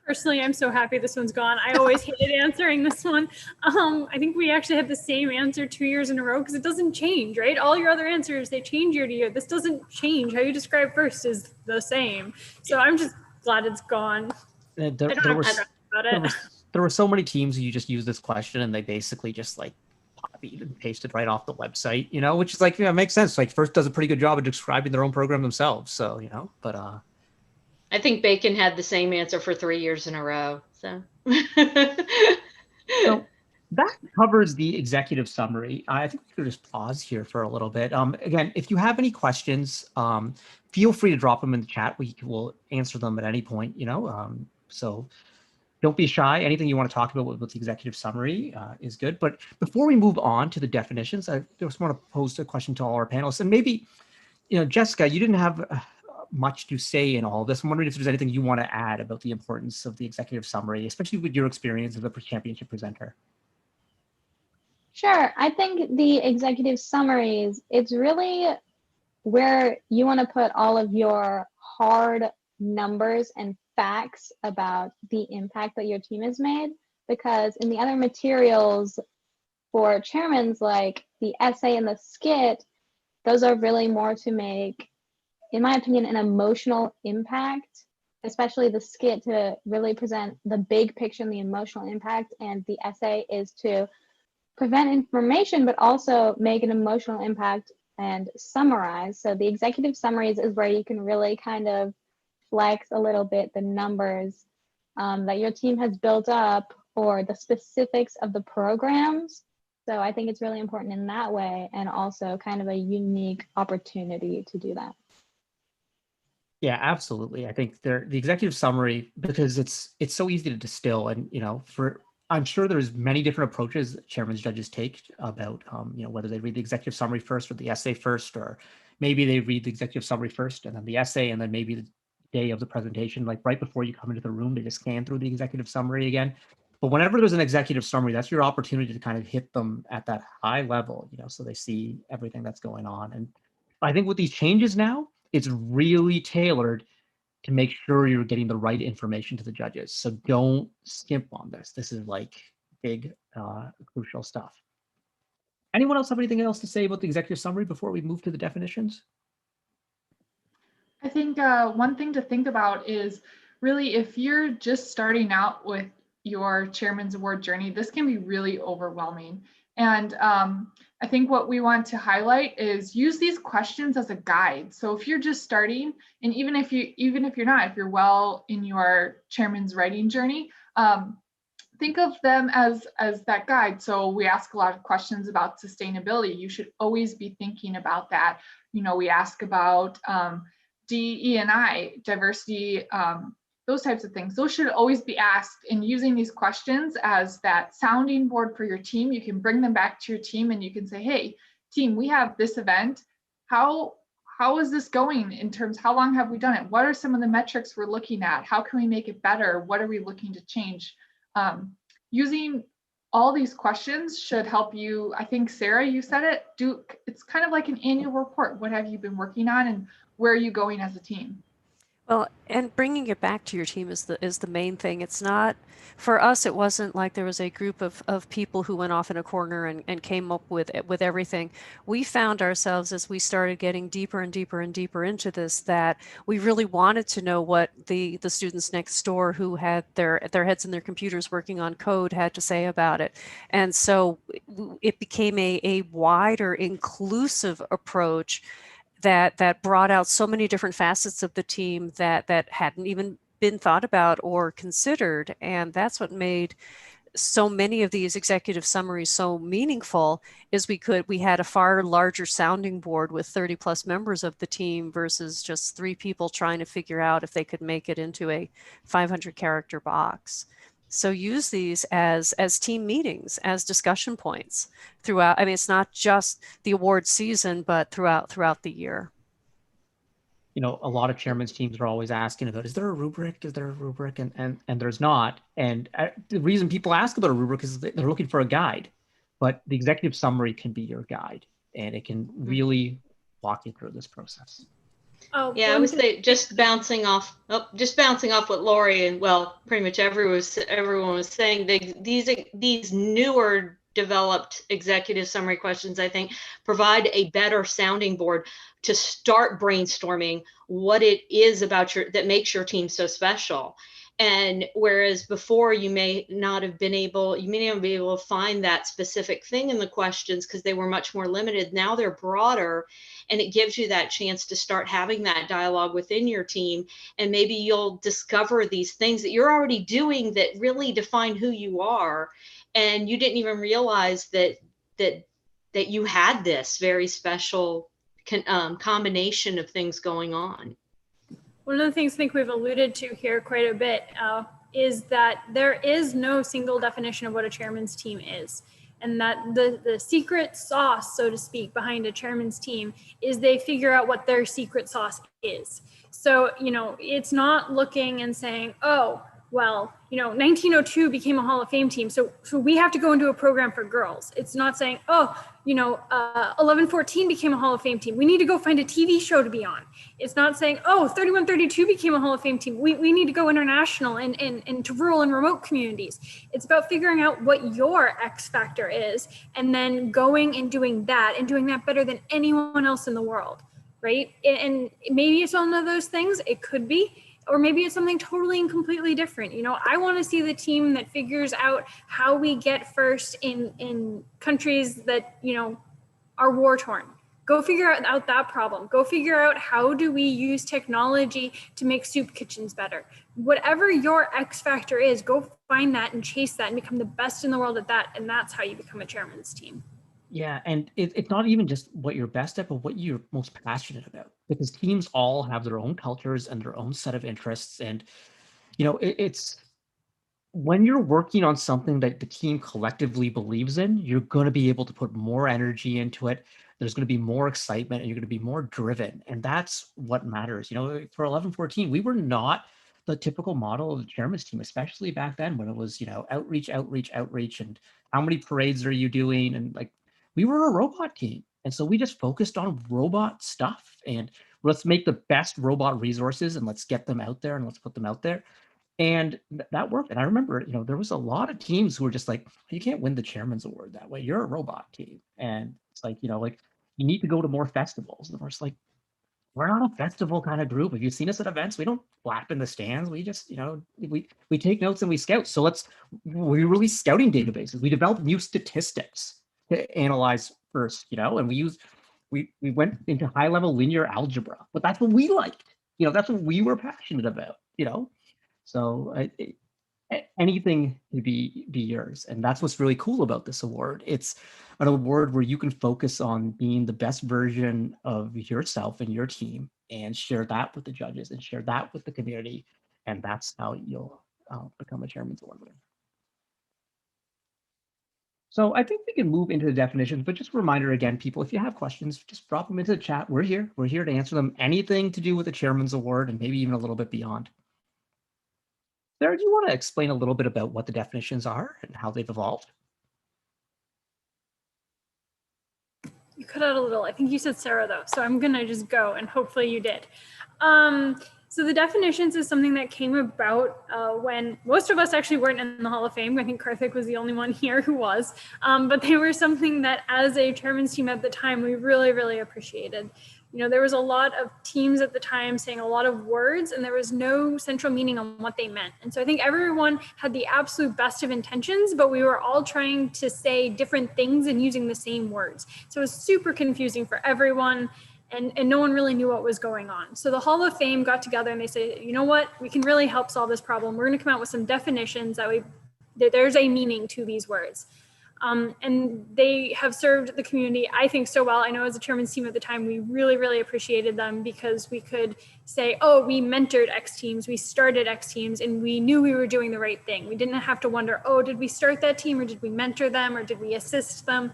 Personally, I'm so happy this one's gone. I always hated answering this one. I think we actually had the same answer 2 years in a row, because it doesn't change, right? All your other answers, they change year to year. This doesn't change. How you describe FIRST is the same. So I'm just glad it's gone. There were so many teams who just use this question and they basically just copied and pasted right off the website, which is it makes sense. FIRST does a pretty good job of describing their own program themselves. So, but I think Bacon had the same answer for 3 years in a row. So, so that covers the executive summary. I think we could just pause here for a little bit. Again, if you have any questions, feel free to drop them in the chat. We will answer them at any point, so don't be shy. Anything you want to talk about with the executive summary is good. But before we move on to the definitions, I just want to pose a question to all our panelists. And maybe, Jessica, you didn't have much to say in all of this. I'm wondering if there's anything you want to add about the importance of the executive summary, especially with your experience as a championship presenter. Sure. I think the executive summaries, it's really where you want to put all of your hard numbers and facts about the impact that your team has made, because in the other materials for chairmans, like the essay and the skit, those are really more to make, in my opinion, an emotional impact, especially the skit to really present the big picture and the emotional impact, and the essay is to prevent information but also make an emotional impact and summarize. So the executive summaries is where you can really kind of flex a little bit the numbers that your team has built up or the specifics of the programs. So I think it's really important in that way, and also kind of a unique opportunity to do that. Yeah, absolutely. I think the executive summary, because it's so easy to distill, and I'm sure there's many different approaches that chairman's judges take about whether they read the executive summary first or the essay first, or maybe they read the executive summary first and then the essay, and then maybe the day of the presentation, like right before you come into the room, they just scan through the executive summary again. But whenever there's an executive summary, that's your opportunity to kind of hit them at that high level, so they see everything that's going on. And I think with these changes now, it's really tailored to make sure you're getting the right information to the judges. So don't skimp on this. This is like big, crucial stuff. Anyone else have anything else to say about the executive summary before we move to the definitions? I think one thing to think about is really if you're just starting out with your Chairman's Award journey, this can be really overwhelming. And I think what we want to highlight is use these questions as a guide. So if you're just starting, and even if you're not, if you're well in your chairman's writing journey, think of them as that guide. So we ask a lot of questions about sustainability. You should always be thinking about that. We ask about DE&I, diversity, those types of things. Those should always be asked, and using these questions as that sounding board for your team. You can bring them back to your team and you can say, hey, team, we have this event. How is this going in terms, how long have we done it? What are some of the metrics we're looking at? How can we make it better? What are we looking to change? Using all these questions should help you. I think, Sarah, you said it, it's kind of like an annual report. What have you been working on and where are you going as a team? Well, and bringing it back to your team is the main thing. It's not, for us, it wasn't like there was a group of people who went off in a corner and came up with everything. We found ourselves, as we started getting deeper and deeper and deeper into this, that we really wanted to know what the students next door who had their heads in their computers working on code had to say about it. And so it became a wider, inclusive approach that brought out so many different facets of the team that hadn't even been thought about or considered. And that's what made so many of these executive summaries so meaningful, is we had a far larger sounding board with 30 plus members of the team versus just 3 people trying to figure out if they could make it into a 500 character box. So use these as team meetings, as discussion points throughout. I mean, it's not just the award season, but throughout the year. A lot of chairman's teams are always asking about, is there a rubric? Is there a rubric? And there's not. And the reason people ask about a rubric is they're looking for a guide, but the executive summary can be your guide, and it can really walk you through this process. Oh, yeah, I would say just bouncing off what Lori and pretty much everyone was saying. These newer developed executive summary questions, I think, provide a better sounding board to start brainstorming what it is about that makes your team so special. And whereas before you may not be able to find that specific thing in the questions because they were much more limited. Now they're broader, and it gives you that chance to start having that dialogue within your team. And maybe you'll discover these things that you're already doing that really define who you are. And you didn't even realize that you had this very special combination of things going on. One of the things I think we've alluded to here quite a bit is that there is no single definition of what a chairman's team is. And that the secret sauce, so to speak, behind a chairman's team is they figure out what their secret sauce is. So, it's not looking and saying, oh, well, 1902 became a Hall of Fame team, so we have to go into a program for girls. It's not saying, oh, 1114 became a Hall of Fame team. We need to go find a TV show to be on. It's not saying, oh, 3132 became a Hall of Fame team. We need to go international and to rural and remote communities. It's about figuring out what your X factor is and then going and doing that better than anyone else in the world, right? And maybe it's one of those things, it could be, or maybe it's something totally and completely different. I want to see the team that figures out how we get first in countries that, are war torn. Go figure out that problem. Go figure out how do we use technology to make soup kitchens better. Whatever your X factor is, go find that and chase that and become the best in the world at that. And that's how you become a chairman's team. Yeah, and it's not even just what you're best at, but what you're most passionate about. Because teams all have their own cultures and their own set of interests, and it's when you're working on something that the team collectively believes in, you're going to be able to put more energy into it. There's going to be more excitement and you're going to be more driven. And that's what matters. For 11-14, we were not the typical model of the chairman's team, especially back then when it was, outreach, outreach, outreach, and how many parades are you doing? And like, we were a robot team. And so we just focused on robot stuff and let's make the best robot resources and let's get them out there and let's put them out there. And that worked. And I remember, there was a lot of teams who were just like, you can't win the chairman's award that way. You're a robot team. And it's like, like you need to go to more festivals. And we're just like, we're not a festival kind of group. Have you seen us at events? We don't flap in the stands. We just, we take notes and we scout. So we release scouting databases. We develop new statistics to analyze first, and we went into high level linear algebra, but that's what we liked. That's what we were passionate about, So anything can be yours. And that's what's really cool about this award. It's an award where you can focus on being the best version of yourself and your team and share that with the judges and share that with the community. And that's how you'll become a chairman's award winner. So I think we can move into the definitions, but just a reminder again, people, if you have questions, just drop them into the chat. We're here. We're here to answer them. Anything to do with the chairman's award and maybe even a little bit beyond. Sarah, do you want to explain a little bit about what the definitions are and how they've evolved? You cut out a little. I think you said Sarah, though. So I'm going to just go, and hopefully you did. So the definitions is something that came about when most of us actually weren't in the Hall of Fame. I think Karthik was the only one here who was. But they were something that as a chairman's team at the time, we really, really appreciated. There was a lot of teams at the time saying a lot of words and there was no central meaning on what they meant. And so I think everyone had the absolute best of intentions, but we were all trying to say different things and using the same words. So it was super confusing for everyone and no one really knew what was going on. So the Hall of Fame got together and they said, you know what, we can really help solve this problem. We're going to come out with some definitions that there's a meaning to these words. And they have served the community, I think, so well. I know as a chairman's team at the time, we really, really appreciated them because we could say, oh, we mentored X teams, we started X teams, and we knew we were doing the right thing. We didn't have to wonder, oh, did we start that team or did we mentor them or did we assist them?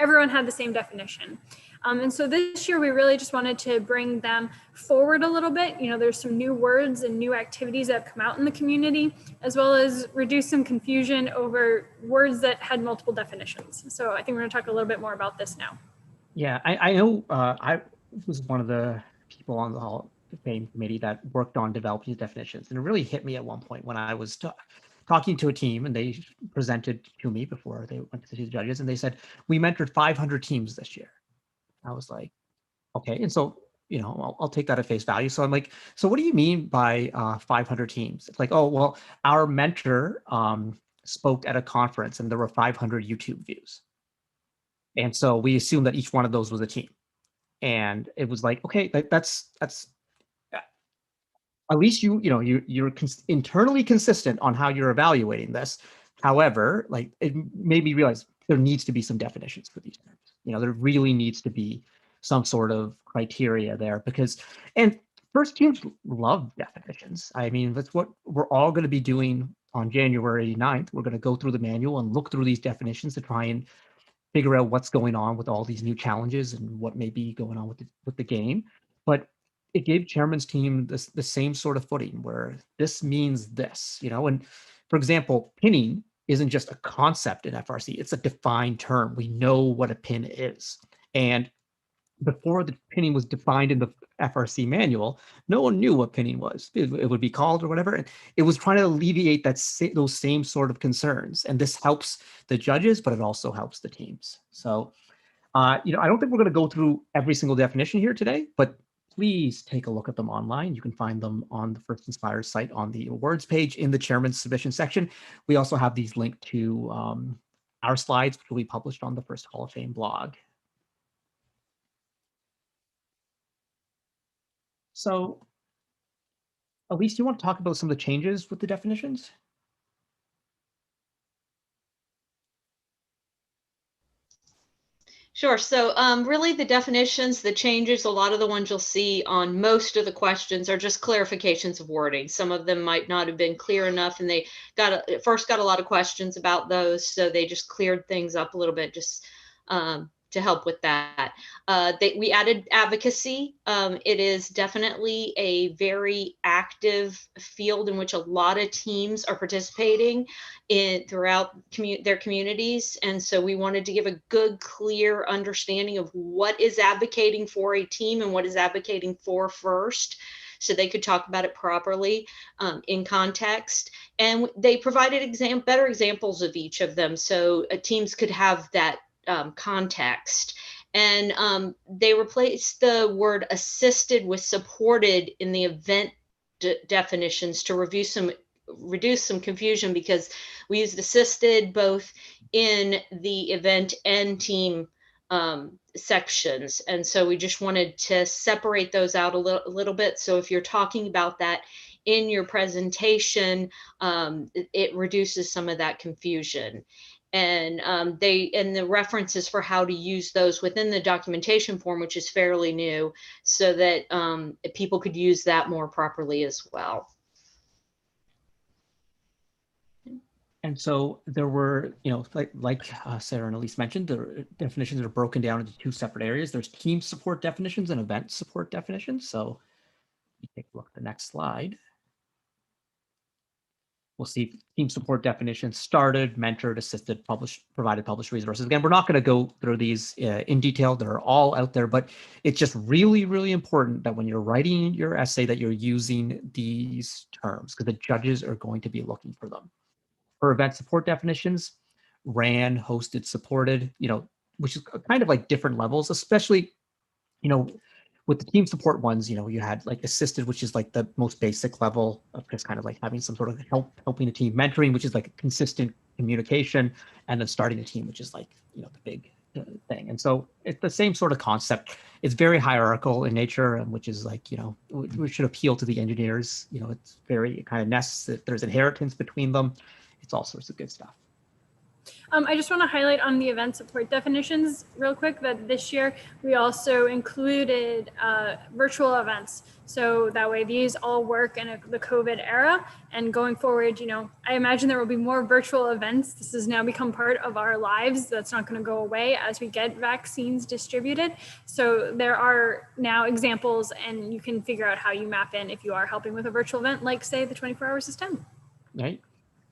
Everyone had the same definition. And so this year, we really just wanted to bring them forward a little bit. There's some new words and new activities that have come out in the community, as well as reduce some confusion over words that had multiple definitions. So I think we're going to talk a little bit more about this now. Yeah, I know I was one of the people on the Hall of Fame committee that worked on developing the definitions. And it really hit me at one point when I was talking to a team and they presented to me before they went to the judges and they said, we mentored 500 teams this year. I was like, okay. And so, I'll take that at face value. So I'm like, so what do you mean by 500 teams? It's like, oh, well, our mentor spoke at a conference and there were 500 YouTube views. And so we assumed that each one of those was a team. And it was like, okay, that's at least you're internally consistent on how you're evaluating this. However, like it made me realize there needs to be some definitions for these terms. There really needs to be some sort of criteria there and first teams love definitions. I mean, that's what we're all going to be doing on January 9th. We're going to go through the manual and look through these definitions to try and figure out what's going on with all these new challenges and what may be going on with the game. But it gave chairman's team the same sort of footing where this means this, and for example, pinning isn't just a concept in FRC, it's a defined term. We know what a pin is. And before the pinning was defined in the FRC manual, no one knew what pinning was. It would be called or whatever. And it was trying to alleviate those same sort of concerns. And this helps the judges, but it also helps the teams. So, I don't think we're going to go through every single definition here today, but please take a look at them online. You can find them on the First Inspire site on the awards page in the chairman's submission section. We also have these linked to our slides, which will be published on the First Hall of Fame blog. So, Elise, do you want to talk about some of the changes with the definitions? Sure. So really the definitions, the changes, a lot of the ones you'll see on most of the questions are just clarifications of wording. Some of them might not have been clear enough, and they first got a lot of questions about those. So they just cleared things up a little bit just to help with that. We added advocacy. It is definitely a very active field in which a lot of teams are participating throughout their communities. And so we wanted to give a good, clear understanding of what is advocating for a team and what is advocating for first, so they could talk about it properly in context. And they provided better examples of each of them, so teams could have that context. And they replaced the word assisted with supported in the event definitions to reduce some confusion, because we used assisted both in the event and team sections. And so we just wanted to separate those out a little bit. So if you're talking about that in your presentation, it reduces some of that confusion. And the references for how to use those within the documentation form, which is fairly new, so that people could use that more properly as well. And so there were, like Sarah and Elise mentioned, the definitions are broken down into two separate areas. There's team support definitions and event support definitions. So you take a look at the next slide. We'll see team support definitions: started, mentored, assisted, published, provided, published resources. Again, we're not going to go through these in detail. They're all out there, but it's just really, really important that when you're writing your essay that you're using these terms, because the judges are going to be looking for them. For event support definitions, ran, hosted, supported, which is kind of like different levels, especially, with the team support ones, you had like assisted, which is like the most basic level of just kind of like having some sort of helping a team, mentoring, which is like consistent communication, and then starting a team, which is like, the big thing. And so it's the same sort of concept. It's very hierarchical in nature, and which is like, we should appeal to the engineers. It's very kind of necessary. There's inheritance between them. It's all sorts of good stuff. I just want to highlight on the event support definitions real quick that this year we also included virtual events. So that way these all work in the COVID era, and going forward, I imagine there will be more virtual events. This has now become part of our lives. That's not going to go away as we get vaccines distributed. So there are now examples, and you can figure out how you map in if you are helping with a virtual event, like say the 24 hours of STEM. Right.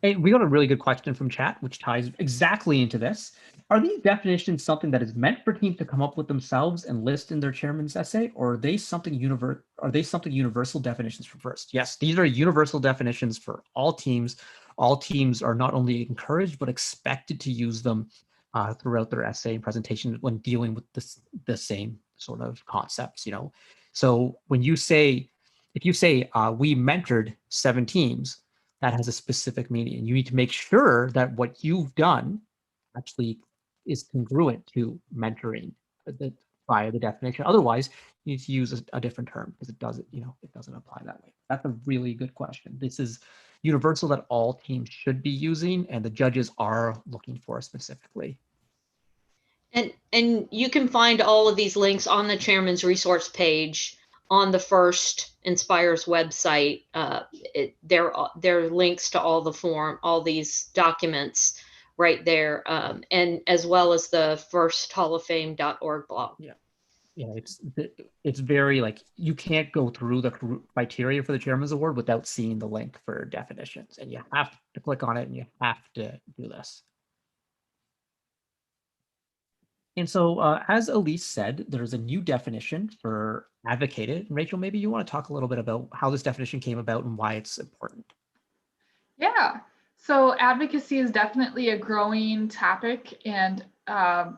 Hey, we got a really good question from chat, which ties exactly into this. Are these definitions something that is meant for teams to come up with themselves and list in their chairman's essay, or are they something universal definitions for first? Yes, these are universal definitions for all teams. All teams are not only encouraged but expected to use them throughout their essay and presentation when dealing with the same sort of concepts. So when you say, if you say we mentored 7 teams, that has a specific meaning, and you need to make sure that what you've done actually is congruent to mentoring via the definition. Otherwise, you need to use a different term, because it doesn't apply that way. That's a really good question. This is universal that all teams should be using, and the judges are looking for specifically. And you can find all of these links on the chairman's resource page on the First Inspires website. There are links to all these documents right there, and as well as the firsthallofame.org blog. Yeah, it's very like, you can't go through the criteria for the Chairman's Award without seeing the link for definitions, and you have to click on it, and you have to do this. And so, as Elise said, there's a new definition for advocated. Rachel, maybe you want to talk a little bit about how this definition came about and why it's important. Yeah, so advocacy is definitely a growing topic, and I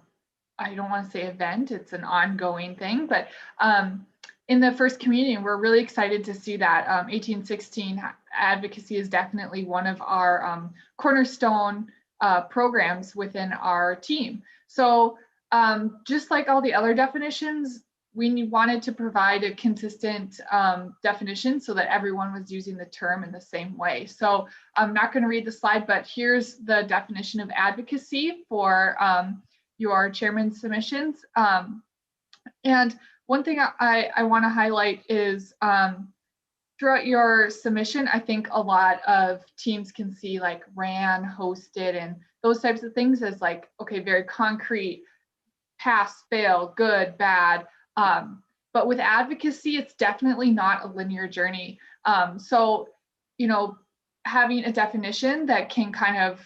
don't want to say event, it's an ongoing thing, but in the first community, we're really excited to see that 1816 advocacy is definitely one of our cornerstone programs within our team. So just like all the other definitions, we wanted to provide a consistent definition so that everyone was using the term in the same way. So I'm not going to read the slide, but here's the definition of advocacy for your chairman's submissions. And one thing I want to highlight is throughout your submission, I think a lot of teams can see like ran, hosted, and those types of things as like, okay, very concrete, pass, fail, good, bad. But with advocacy, it's definitely not a linear journey. So, having a definition that can kind of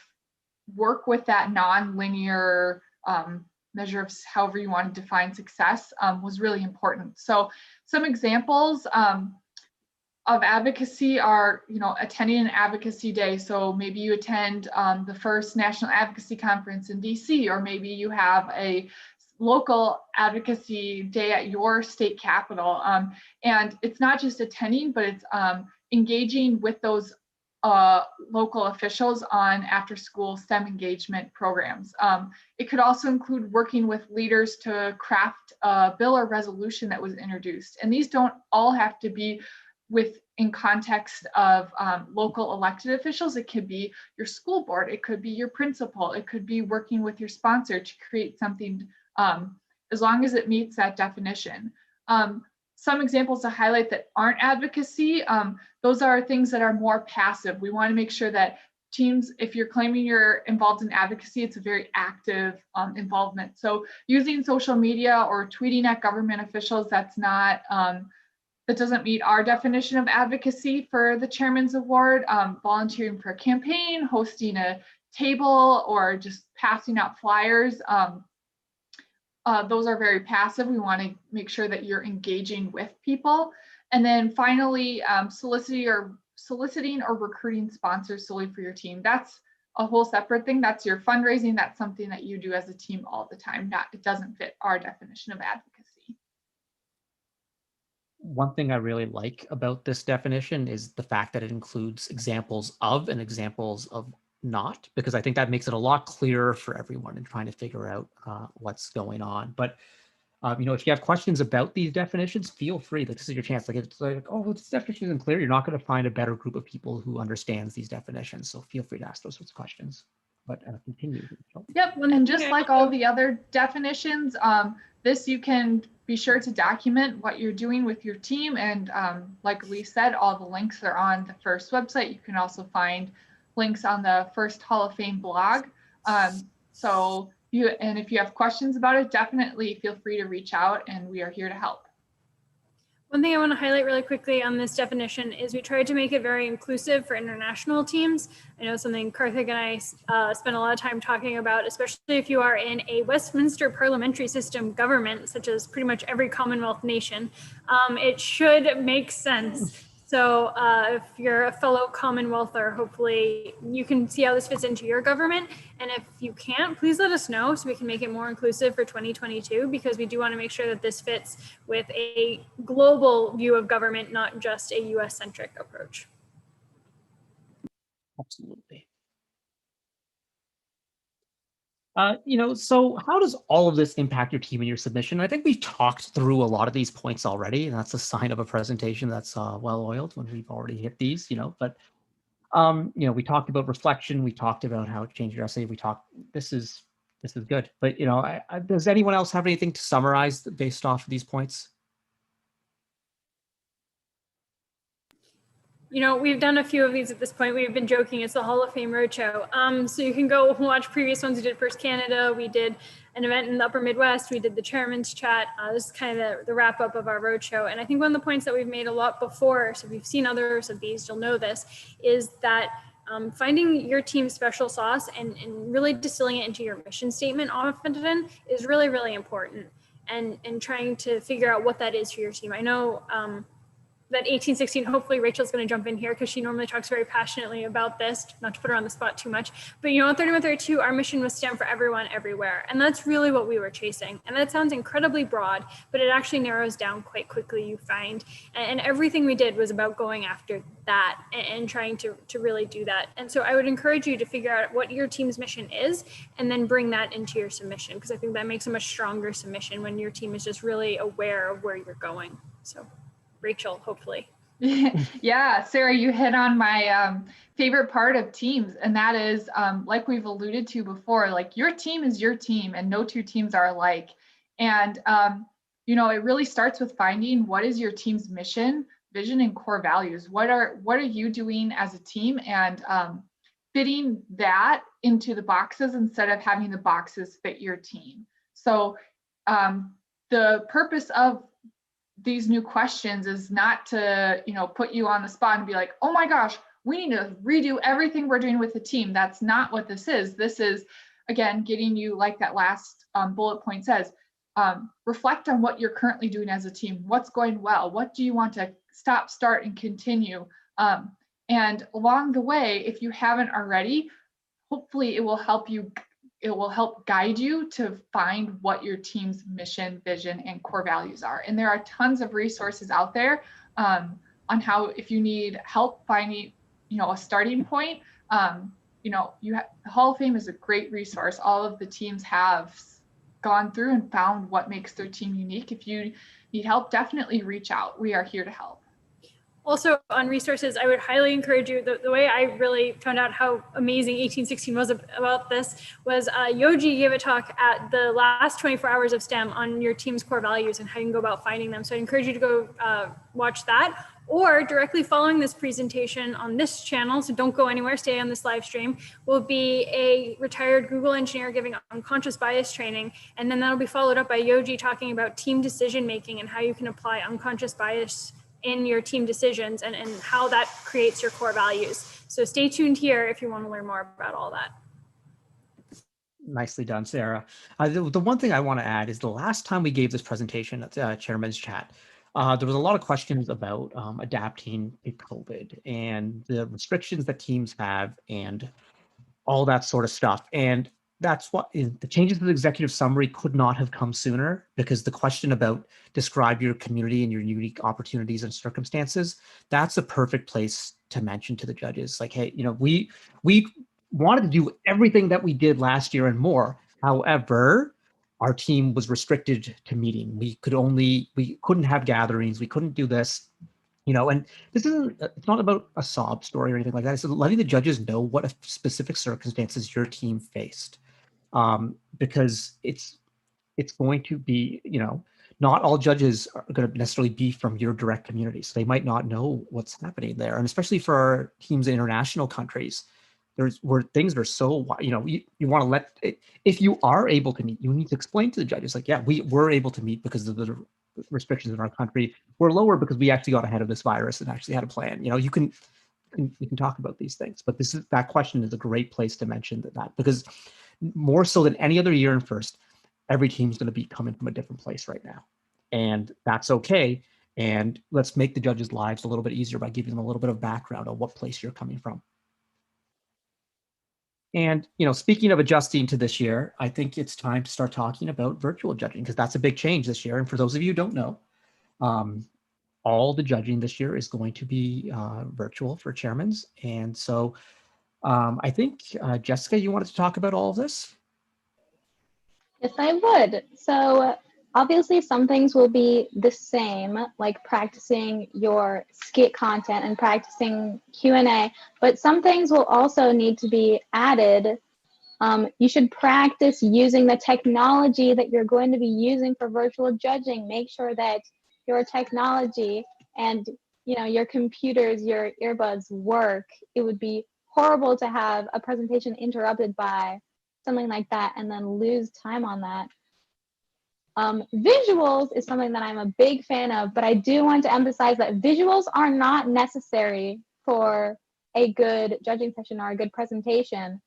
work with that non-linear measure of however you want to define success was really important. So some examples of advocacy are, attending an advocacy day. So maybe you attend the first National Advocacy Conference in DC, or maybe you have a local advocacy day at your state capital. And it's not just attending, but it's engaging with those local officials on after school STEM engagement programs. It could also include working with leaders to craft a bill or resolution that was introduced. And these don't all have to be in context of local elected officials. It could be your school board, it could be your principal, it could be working with your sponsor to create something as long as it meets that definition. Some examples to highlight that aren't advocacy, those are things that are more passive. We want to make sure that teams, if you're claiming you're involved in advocacy, it's a very active involvement. So using social media or tweeting at government officials, that's not, that doesn't meet our definition of advocacy for the Chairman's Award. Volunteering for a campaign, hosting a table, or just passing out flyers. Those are very passive. We want to make sure that you're engaging with people. And then finally, soliciting or recruiting sponsors solely for your team. That's a whole separate thing. That's your fundraising. That's something that you do as a team all the time. It doesn't fit our definition of advocacy. One thing I really like about this definition is the fact that it includes examples of and examples of not, because I think that makes it a lot clearer for everyone in trying to figure out what's going on. But if you have questions about these definitions, feel free. This is your chance. Like, it's like, oh, this definition isn't clear. You're not going to find a better group of people who understands these definitions. So feel free to ask those sorts of questions. But continue. Yep, and just like all the other definitions, this you can be sure to document what you're doing with your team. And like Lee said, all the links are on the FIRST website. You can also find links on the FIRST Hall of Fame blog. And if you have questions about it, definitely feel free to reach out, and we are here to help. One thing I want to highlight really quickly on this definition is we tried to make it very inclusive for international teams. I know something Karthik and I spent a lot of time talking about, especially if you are in a Westminster parliamentary system government, such as pretty much every Commonwealth nation. It should make sense. So if you're a fellow Commonwealther, hopefully you can see how this fits into your government. And if you can't, please let us know so we can make it more inclusive for 2022, because we do want to make sure that this fits with a global view of government, not just a US-centric approach. Absolutely. So how does all of this impact your team and your submission? I think we've talked through a lot of these points already, and that's a sign of a presentation that's well-oiled when we've already hit these, but, we talked about reflection. We talked about how it changed your essay. This is good. But, does anyone else have anything to summarize based off of these points? We've done a few of these at this point. We've been joking, it's the Hall of Fame Roadshow. So you can go watch previous ones. We did First Canada, we did an event in the Upper Midwest, we did the Chairman's Chat. This is kind of the wrap up of our roadshow. And I think one of the points that we've made a lot before, so if you've seen others of these, you'll know this, is that finding your team's special sauce and really distilling it into your mission statement often is really, really important. And trying to figure out what that is for your team. I know that 1816, hopefully Rachel's going to jump in here because she normally talks very passionately about this, not to put her on the spot too much. But on 3132, our mission was STEM for everyone, everywhere. And that's really what we were chasing. And that sounds incredibly broad, but it actually narrows down quite quickly, you find. And everything we did was about going after that and trying to really do that. And so I would encourage you to figure out what your team's mission is and then bring that into your submission, because I think that makes a much stronger submission when your team is just really aware of where you're going. So. Rachel, hopefully. Yeah, Sarah, you hit on my favorite part of teams, and that is, like we've alluded to before, like your team is your team and no two teams are alike. And, it really starts with finding what is your team's mission, vision, and core values. What are you doing as a team, and fitting that into the boxes instead of having the boxes fit your team. So the purpose of these new questions is not to, put you on the spot and be like, oh my gosh, we need to redo everything we're doing with the team. That's not what this is. This is, again, getting you, like that last bullet point says, reflect on what you're currently doing as a team. What's going well? What do you want to stop, start, and continue? And along the way, if you haven't already, hopefully it will help guide you to find what your team's mission, vision, and core values are. And there are tons of resources out there on how, if you need help finding, a starting point, the Hall of Fame is a great resource. All of the teams have gone through and found what makes their team unique. If you need help, definitely reach out. We are here to help. Also, on resources, I would highly encourage you. The way I really found out how amazing 1816 was about this was Yogi gave a talk at the last 24 hours of STEM on your team's core values and how you can go about finding them. So I encourage you to go watch that, or directly following this presentation on this channel, so don't go anywhere, stay on this live stream, will be a retired Google engineer giving unconscious bias training. And then that'll be followed up by Yogi talking about team decision making and how you can apply unconscious bias in your team decisions and how that creates your core values. So stay tuned here if you want to learn more about all that. Nicely done, Sarah. The one thing I want to add is the last time we gave this presentation at Chairman's Chat, there was a lot of questions about adapting to COVID and the restrictions that teams have and all that sort of stuff. And that's what the changes to the executive summary could not have come sooner, because the question about describe your community and your unique opportunities and circumstances, that's a perfect place to mention to the judges. Like, hey, we wanted to do everything that we did last year and more. However, our team was restricted to meeting. We couldn't have gatherings. We couldn't do this. And this it's not about a sob story or anything like that. It's letting the judges know what specific circumstances your team faced. Because it's going to be, not all judges are going to necessarily be from your direct community. So they might not know what's happening there. And especially for our teams in international countries, where things are so, you want to let, if you are able to meet, you need to explain to the judges, like, yeah, we were able to meet because of the restrictions in our country. We're lower because we actually got ahead of this virus and actually had a plan. You can talk about these things, but that question is a great place to mention that, because more so than any other year in first, every team's going to be coming from a different place right now, and that's okay. And let's make the judges' lives a little bit easier by giving them a little bit of background on what place you're coming from. And, speaking of adjusting to this year, I think it's time to start talking about virtual judging, because that's a big change this year. And for those of you who don't know, all the judging this year is going to be virtual for chairmans. And so I think, Jessica, you wanted to talk about all of this? Yes, I would. So obviously some things will be the same, like practicing your skit content and practicing Q&A, but some things will also need to be added. You should practice using the technology that you're going to be using for virtual judging. Make sure that your technology and your computers, your earbuds work. It would be horrible to have a presentation interrupted by something like that and then lose time on that. Visuals is something that I'm a big fan of, but I do want to emphasize that visuals are not necessary for a good judging session or a good presentation.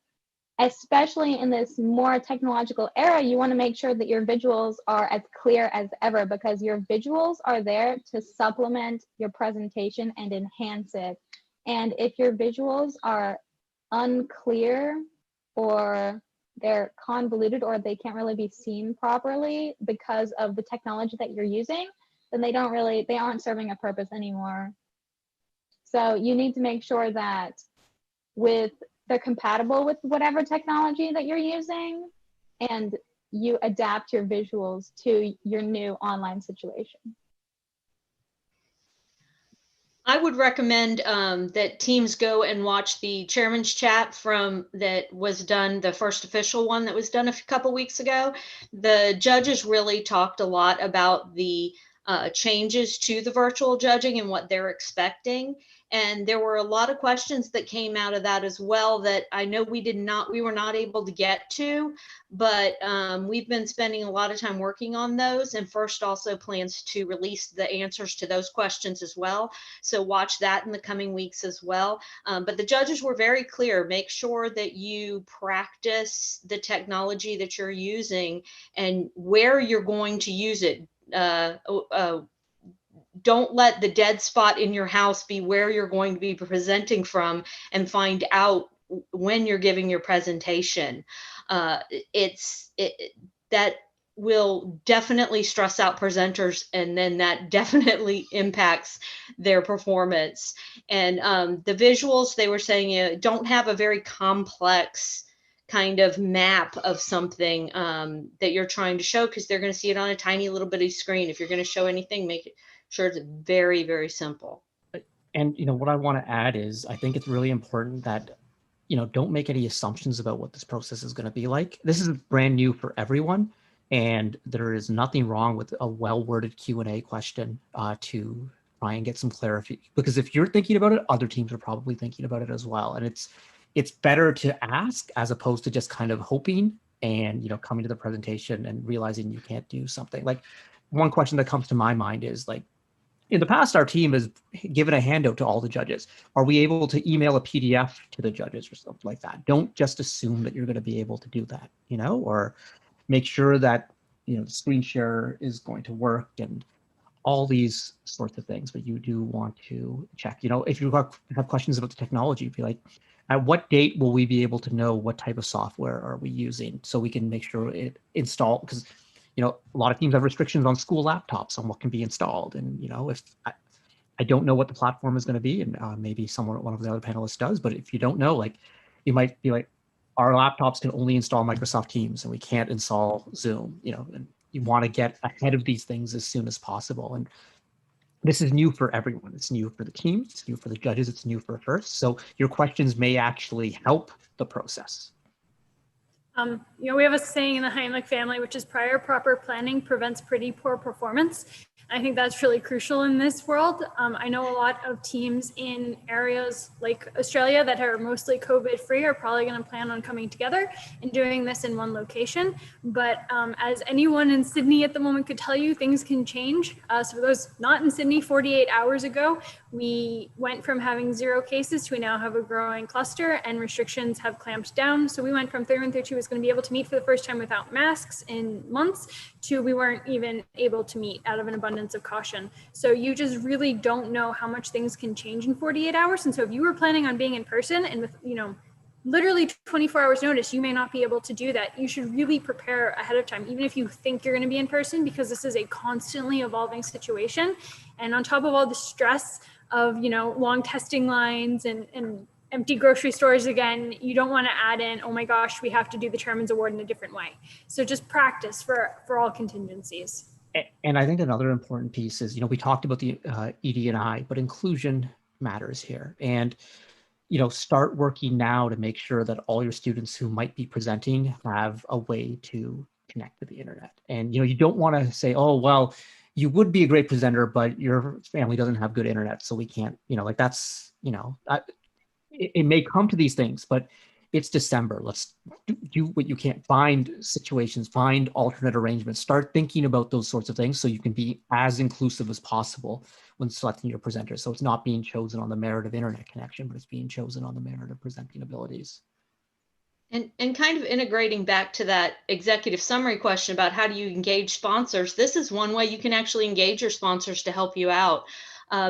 Especially in this more technological era, you want to make sure that your visuals are as clear as ever, because your visuals are there to supplement your presentation and enhance it. And if your visuals are unclear, or they're convoluted, or they can't really be seen properly because of the technology that you're using, then they aren't serving a purpose anymore. So you need to make sure that they're compatible with whatever technology that you're using, and you adapt your visuals to your new online situation. I would recommend that teams go and watch the chairman's chat that was done, the first official one that was done a couple weeks ago. The judges really talked a lot about the changes to the virtual judging and what they're expecting. And there were a lot of questions that came out of that as well that I know we were not able to get to, but we've been spending a lot of time working on those, and FIRST also plans to release the answers to those questions as well. So watch that in the coming weeks as well. But the judges were very clear, make sure that you practice the technology that you're using and where you're going to use it. Don't let the dead spot in your house be where you're going to be presenting from, and find out when you're giving your presentation. That will definitely stress out presenters, and then that definitely impacts their performance. And the visuals, they were saying, don't have a very complex kind of map of something that you're trying to show, because they're going to see it on a tiny little bitty screen. If you're going to show anything, make it sure it's very, very simple. And what I want to add is, I think it's really important that don't make any assumptions about what this process is going to be like. This is brand new for everyone, and there is nothing wrong with a well-worded Q&A question to try and get some clarity. Because if you're thinking about it, other teams are probably thinking about it as well. And it's better to ask as opposed to just kind of hoping and coming to the presentation and realizing you can't do something. Like, one question that comes to my mind is, like, in the past, our team has given a handout to all the judges. Are we able to email a PDF to the judges or something like that? Don't just assume that you're going to be able to do that, or make sure that, the screen share is going to work and all these sorts of things. But you do want to check, if you have questions about the technology, be like, at what date will we be able to know what type of software are we using, so we can make sure it install, because a lot of teams have restrictions on school laptops on what can be installed. And, if I don't know what the platform is going to be, and maybe one of the other panelists does, but if you don't know, like, you might be like, our laptops can only install Microsoft Teams and we can't install Zoom, and you want to get ahead of these things as soon as possible. And this is new for everyone. It's new for the teams, it's new for the judges, it's new for FIRST. So your questions may actually help the process. We have a saying in the Heimlich family, which is prior proper planning prevents pretty poor performance. I think that's really crucial in this world. I know a lot of teams in areas like Australia that are mostly COVID free are probably going to plan on coming together and doing this in one location. But as anyone in Sydney at the moment could tell you, things can change. So for those not in Sydney, 48 hours ago, we went from having 0 cases to we now have a growing cluster, and restrictions have clamped down. So we went from 3132 was going to be able to meet for the first time without masks in months to we weren't even able to meet out of an abundance of caution. So you just really don't know how much things can change in 48 hours. And so if you were planning on being in person and with, literally 24 hours notice, you may not be able to do that. You should really prepare ahead of time, even if you think you're going to be in person, because this is a constantly evolving situation. And on top of all the stress of, long testing lines and empty grocery stores again, you don't want to add in, oh my gosh, we have to do the chairman's award in a different way. So just practice for all contingencies. And I think another important piece is, we talked about the ED&I, but inclusion matters here. And, start working now to make sure that all your students who might be presenting have a way to connect to the internet. And, you don't want to say, oh, well, you would be a great presenter, but your family doesn't have good internet, so we can't, like, that's, it may come to these things, but it's December. Let's do what you can. Find situations, find alternate arrangements, start thinking about those sorts of things so you can be as inclusive as possible when selecting your presenter. So it's not being chosen on the merit of internet connection, but it's being chosen on the merit of presenting abilities. And kind of integrating back to that executive summary question about how do you engage sponsors, this is one way you can actually engage your sponsors to help you out.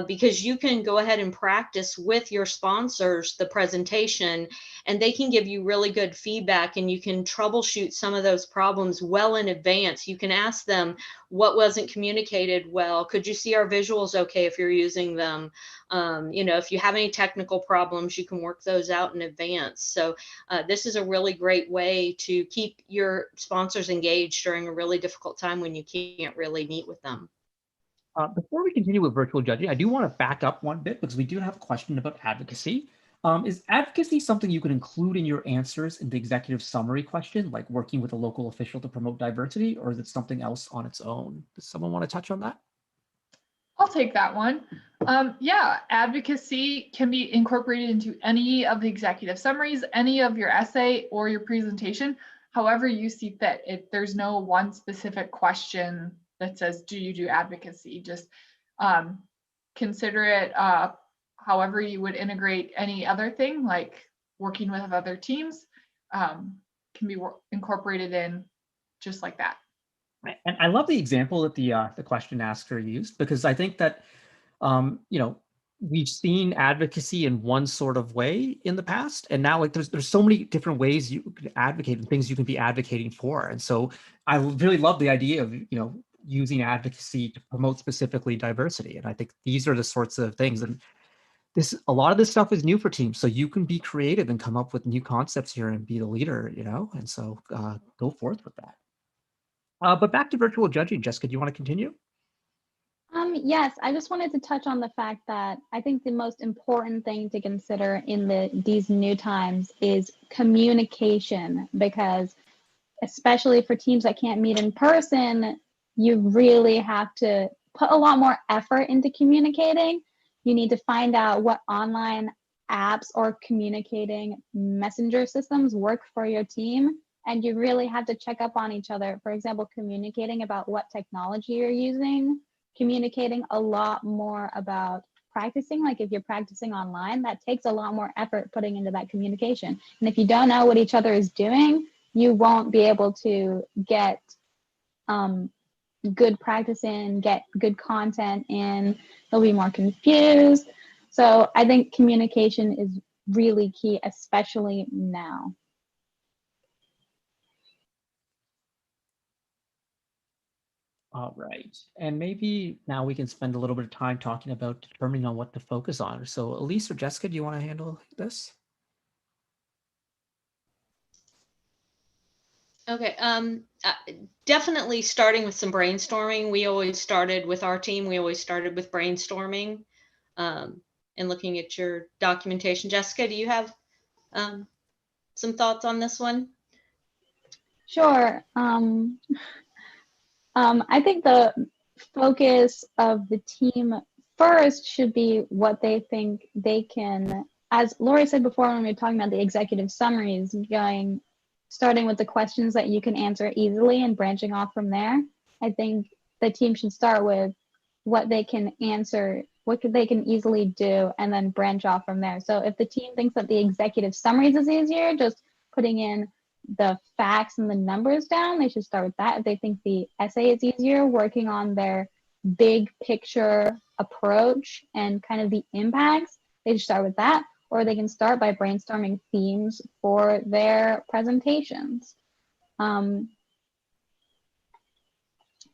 Because you can go ahead and practice with your sponsors the presentation, and they can give you really good feedback, and you can troubleshoot some of those problems well in advance. You can ask them what wasn't communicated well. Could you see our visuals okay if you're using them? If you have any technical problems, you can work those out in advance. So this is a really great way to keep your sponsors engaged during a really difficult time when you can't really meet with them. Before we continue with virtual judging, I do want to back up one bit because we do have a question about advocacy. Is advocacy something you can include in your answers in the executive summary question, like working with a local official to promote diversity, or is it something else on its own? Does someone want to touch on that? I'll take that one. Yeah, advocacy can be incorporated into any of the executive summaries, any of your essay or your presentation, however you see fit. There's no one specific question that says, do you do advocacy? Just consider it however you would integrate any other thing, like working with other teams, can be incorporated in just like that. And I love the example that the question asker used, because I think that, we've seen advocacy in one sort of way in the past, and now like there's so many different ways you can advocate and things you can be advocating for. And so I really love the idea of, using advocacy to promote specifically diversity. And I think these are the sorts of things. And a lot of this stuff is new for teams, so you can be creative and come up with new concepts here and be the leader, and so go forth with that. But back to virtual judging, Jessica, do you want to continue? Yes, I just wanted to touch on the fact that I think the most important thing to consider in these new times is communication, because especially for teams that can't meet in person, you really have to put a lot more effort into communicating. You need to find out what online apps or communicating messenger systems work for your team. And you really have to check up on each other. For example, communicating about what technology you're using, communicating a lot more about practicing. Like if you're practicing online, that takes a lot more effort putting into that communication. And if you don't know what each other is doing, you won't be able to get good practice in, get good content in. You'll be more confused. So I think communication is really key, especially now. All right, and maybe now we can spend a little bit of time talking about determining on what to focus on. So Elise or Jessica, do you want to handle this? Okay, definitely starting with some brainstorming. We always started with our team, we always started with brainstorming and looking at your documentation. Jessica, do you have some thoughts on this one? Sure. I think the focus of the team first should be what they think they can, as Lori said before when we were talking about the executive summaries, starting with the questions that you can answer easily and branching off from there. I think the team should start with what they can answer, what they can easily do, and then branch off from there. So if the team thinks that the executive summaries is easier, just putting in the facts and the numbers down, they should start with that. If they think the essay is easier, working on their big picture approach and kind of the impacts, they should start with that. Or they can start by brainstorming themes for their presentations. So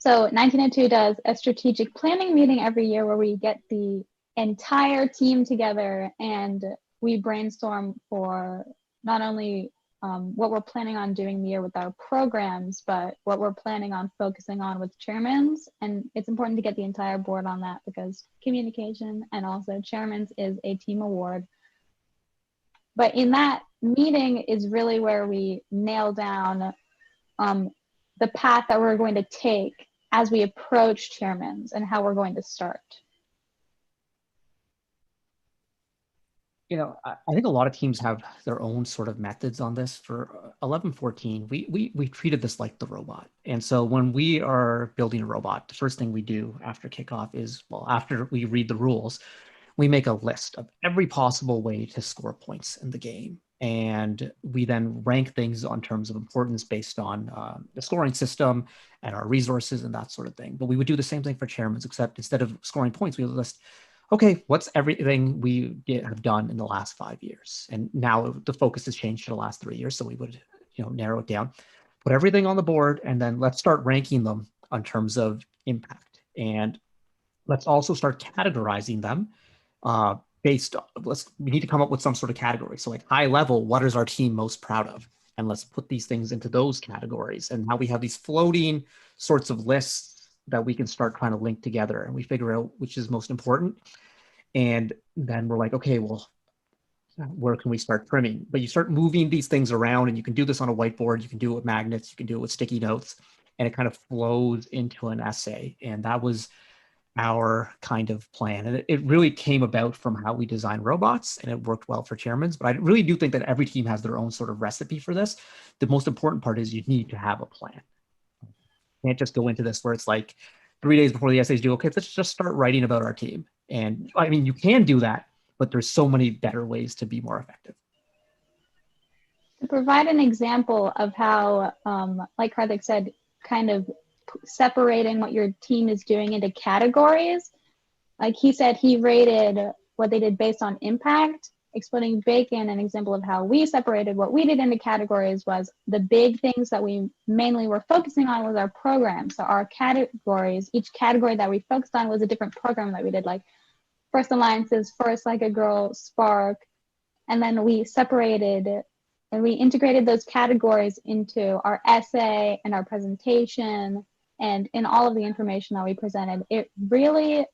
1902 does a strategic planning meeting every year where we get the entire team together and we brainstorm for not only what we're planning on doing the year with our programs, but what we're planning on focusing on with chairmans. And it's important to get the entire board on that because communication and also chairmans is a team award. But in that meeting is really where we nail down the path that we're going to take as we approach chairmans and how we're going to start. I think a lot of teams have their own sort of methods on this. For 1114, we treated this like the robot. And so when we are building a robot, the first thing we do after kickoff is, well, after we read the rules, we make a list of every possible way to score points in the game. And we then rank things on terms of importance based on the scoring system and our resources and that sort of thing. But we would do the same thing for chairmans, except instead of scoring points, we would list, okay, what's everything we have done in the last 5 years? And now the focus has changed to the last 3 years. So we would, narrow it down, put everything on the board, and then let's start ranking them on terms of impact. And let's also start categorizing them based on, we need to come up with some sort of category. So like high level, what is our team most proud of? And let's put these things into those categories. And now we have these floating sorts of lists that we can start trying to link together, and we figure out which is most important. And then we're like, okay, well, where can we start trimming? But you start moving these things around, and you can do this on a whiteboard. You can do it with magnets. You can do it with sticky notes, and it kind of flows into an essay. And that was our kind of plan. And it really came about from how we design robots, and it worked well for chairmans. But I really do think that every team has their own sort of recipe for this. The most important part is you need to have a plan. You can't just go into this where it's like 3 days before the essays due, okay, let's just start writing about our team. And I mean, you can do that, but there's so many better ways to be more effective. To provide an example of how, like Karthik said, kind of separating what your team is doing into categories. Like he said, he rated what they did based on impact. Exploding Bacon, an example of how we separated what we did into categories was the big things that we mainly were focusing on was our program. So our categories, each category that we focused on was a different program that we did, like First Alliances, First Like a Girl, Spark. And then we separated and we integrated those categories into our essay and our presentation and in all of the information that we presented. It really,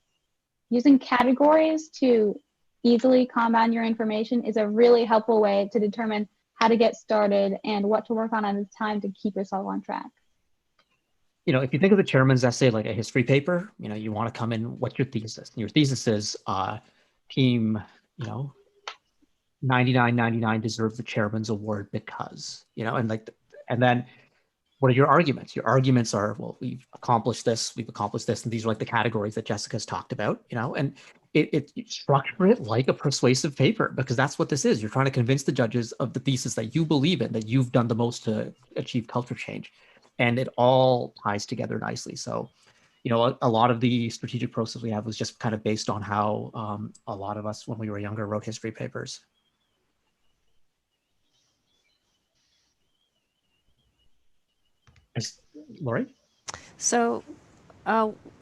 using categories to easily compound your information is a really helpful way to determine how to get started and what to work on at the time to keep yourself on track. You know, if you think of the chairman's essay like a history paper, you know, you want to come in, what's your thesis? And your thesis is team, you know, 99 deserve the chairman's award because, you know, and like, and then what are your arguments? Your arguments are, well, we've accomplished this, and these are like the categories that Jessica's talked about, you know, and you structure it like a persuasive paper because that's what this is. You're trying to convince the judges of the thesis that you believe in, that you've done the most to achieve culture change. And it all ties together nicely. So, you know, a lot of the strategic process we have was just kind of based on how a lot of us, when we were younger, wrote history papers. Lori? So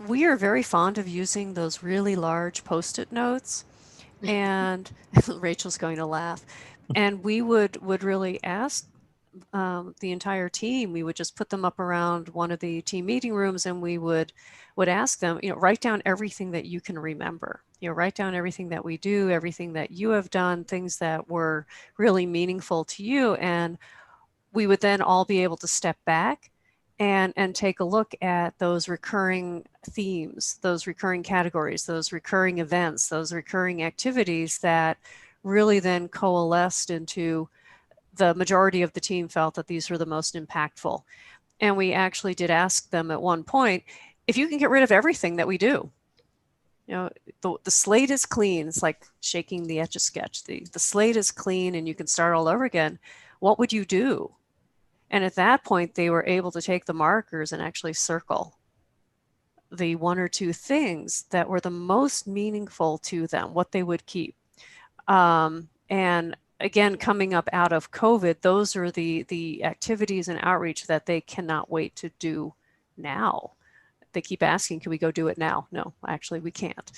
we are very fond of using those really large Post-it notes, and Rachel's going to laugh. And we would really ask the entire team, we would just put them up around one of the team meeting rooms, and we would ask them, you know, write down everything that you can remember. You know, write down everything that we do, everything that you have done, things that were really meaningful to you. And we would then all be able to step back and take a look at those recurring themes, those recurring categories, those recurring events, those recurring activities that really then coalesced into the majority of the team felt that these were the most impactful. And we actually did ask them at one point, if you can get rid of everything that we do, you know, the slate is clean. It's like shaking the Etch-a-Sketch. The slate is clean and you can start all over again. What would you do? And at that point, they were able to take the markers and actually circle the one or two things that were the most meaningful to them, what they would keep. And again, coming up out of COVID, those are the activities and outreach that they cannot wait to do now. They keep asking, can we go do it now? No, actually we can't.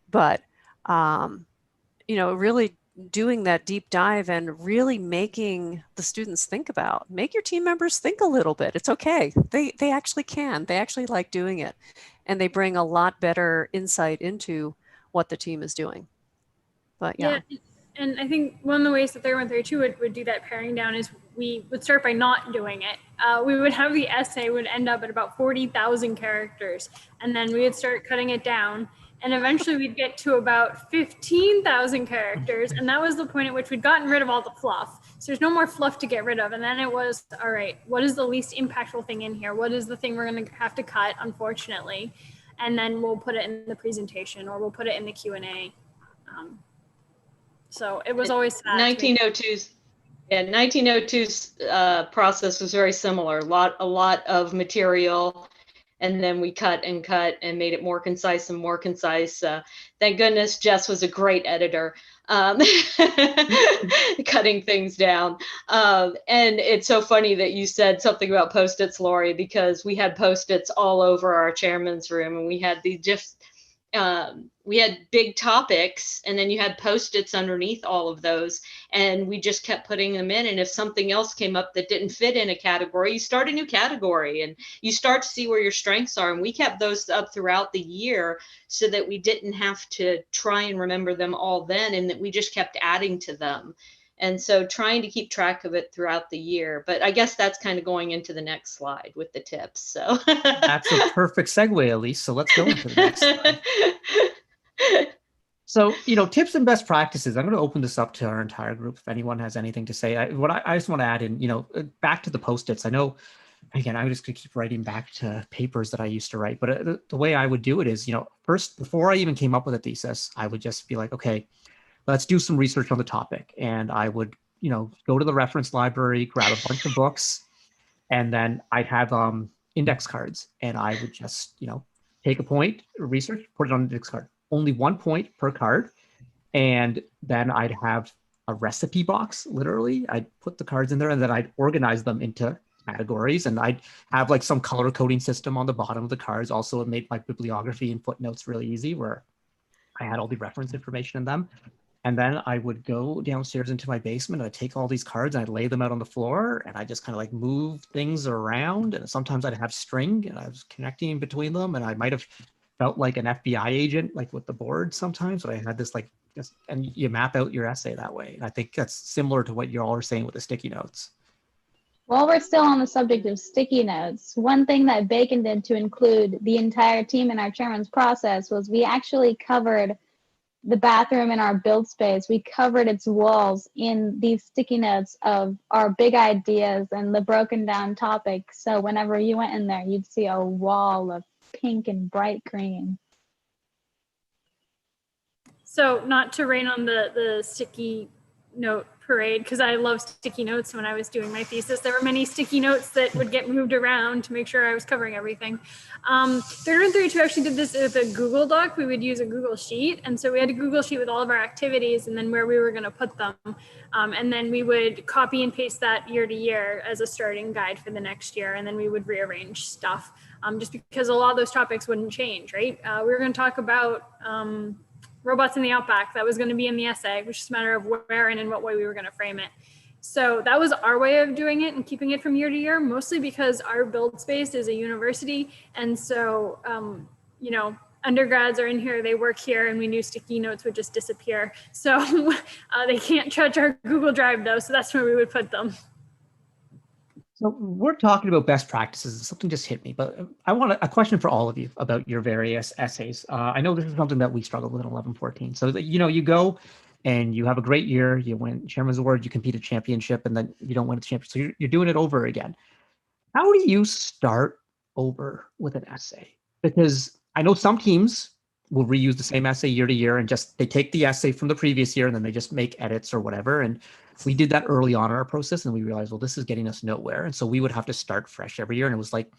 But, you know, really doing that deep dive and really making the students think about, make your team members think a little bit. It's okay. They actually can. They actually like doing it. And they bring a lot better insight into what the team is doing. But yeah. And I think one of the ways that 3132 would do that paring down is we would start by not doing it. We would have the essay would end up at about 40,000 characters, and then we would start cutting it down. And eventually we'd get to about 15,000 characters. And that was the point at which we'd gotten rid of all the fluff. So there's no more fluff to get rid of. And then it was, all right, what is the least impactful thing in here? What is the thing we're going to have to cut, unfortunately? And then we'll put it in the presentation or we'll put it in the Q&A. So it was always sad. 1902's process was very similar. A lot of material, and then we cut and made it more concise and more concise. Thank goodness Jess was a great editor, cutting things down. And it's so funny that you said something about Post-its, Lori, because we had Post-its all over our chairman's room, and we had we had big topics, and then you had Post-its underneath all of those, and we just kept putting them in. And if something else came up that didn't fit in a category, you start a new category and you start to see where your strengths are. And we kept those up throughout the year so that we didn't have to try and remember them all then, and that we just kept adding to them. And so trying to keep track of it throughout the year. But I guess that's kind of going into the next slide with the tips. So That's a perfect segue, Elise. So let's go into the next slide. So, tips and best practices. I'm going to open this up to our entire group if anyone has anything to say. I just want to add in, back to the Post-its. I know, again, I just could keep writing back to papers that I used to write. But the way I would do it is, first, before I even came up with a thesis, I would just be like, okay, let's do some research on the topic. And I would, go to the reference library, grab a bunch of books, and then I'd have index cards. And I would just, take a point, research, put it on an index card. Only 1 point per card. And then I'd have a recipe box, literally. I'd put the cards in there, and then I'd organize them into categories. And I'd have like some color coding system on the bottom of the cards. Also, it made my bibliography and footnotes really easy, where I had all the reference information in them. And then I would go downstairs into my basement, and I'd take all these cards and I'd lay them out on the floor, and I just kind of like move things around. And sometimes I'd have string and I was connecting between them, and I might have felt like an FBI agent, like with the board sometimes, but I had this and you map out your essay that way. And I think that's similar to what you all are saying with the sticky notes. While we're still on the subject of sticky notes, one thing that Bacon did to include the entire team in our chairman's process was we actually covered the bathroom in our build space. We covered its walls in these sticky notes of our big ideas and the broken down topics. So whenever you went in there, you'd see a wall of pink and bright green. So not to rain on the sticky note parade, because I love sticky notes. When I was doing my thesis, there were many sticky notes that would get moved around to make sure I was covering everything. 3132 actually did this with a Google Doc. We would use a Google Sheet. And so we had a Google Sheet with all of our activities and then where we were going to put them. And then we would copy and paste that year to year as a starting guide for the next year. And then we would rearrange stuff just because a lot of those topics wouldn't change, right? We were going to talk about robots in the outback. That was going to be in the essay, which is a matter of where and in what way we were going to frame it. So that was our way of doing it and keeping it from year to year, mostly because our build space is a university. And so, undergrads are in here, they work here, and we knew sticky notes would just disappear. So they can't touch our Google Drive though. So that's where we would put them. So we're talking about best practices. Something just hit me, but I want a question for all of you about your various essays. I know this is something that we struggle with in 11-14. So that, you go and you have a great year, you win Chairman's Award, you compete at championship, and then you don't win the championship. So you're doing it over again. How do you start over with an essay? Because I know some teams will reuse the same essay year to year and they take the essay from the previous year and then they just make edits or whatever. And we did that early on in our process, and we realized, well, this is getting us nowhere. And so we would have to start fresh every year. And it was like,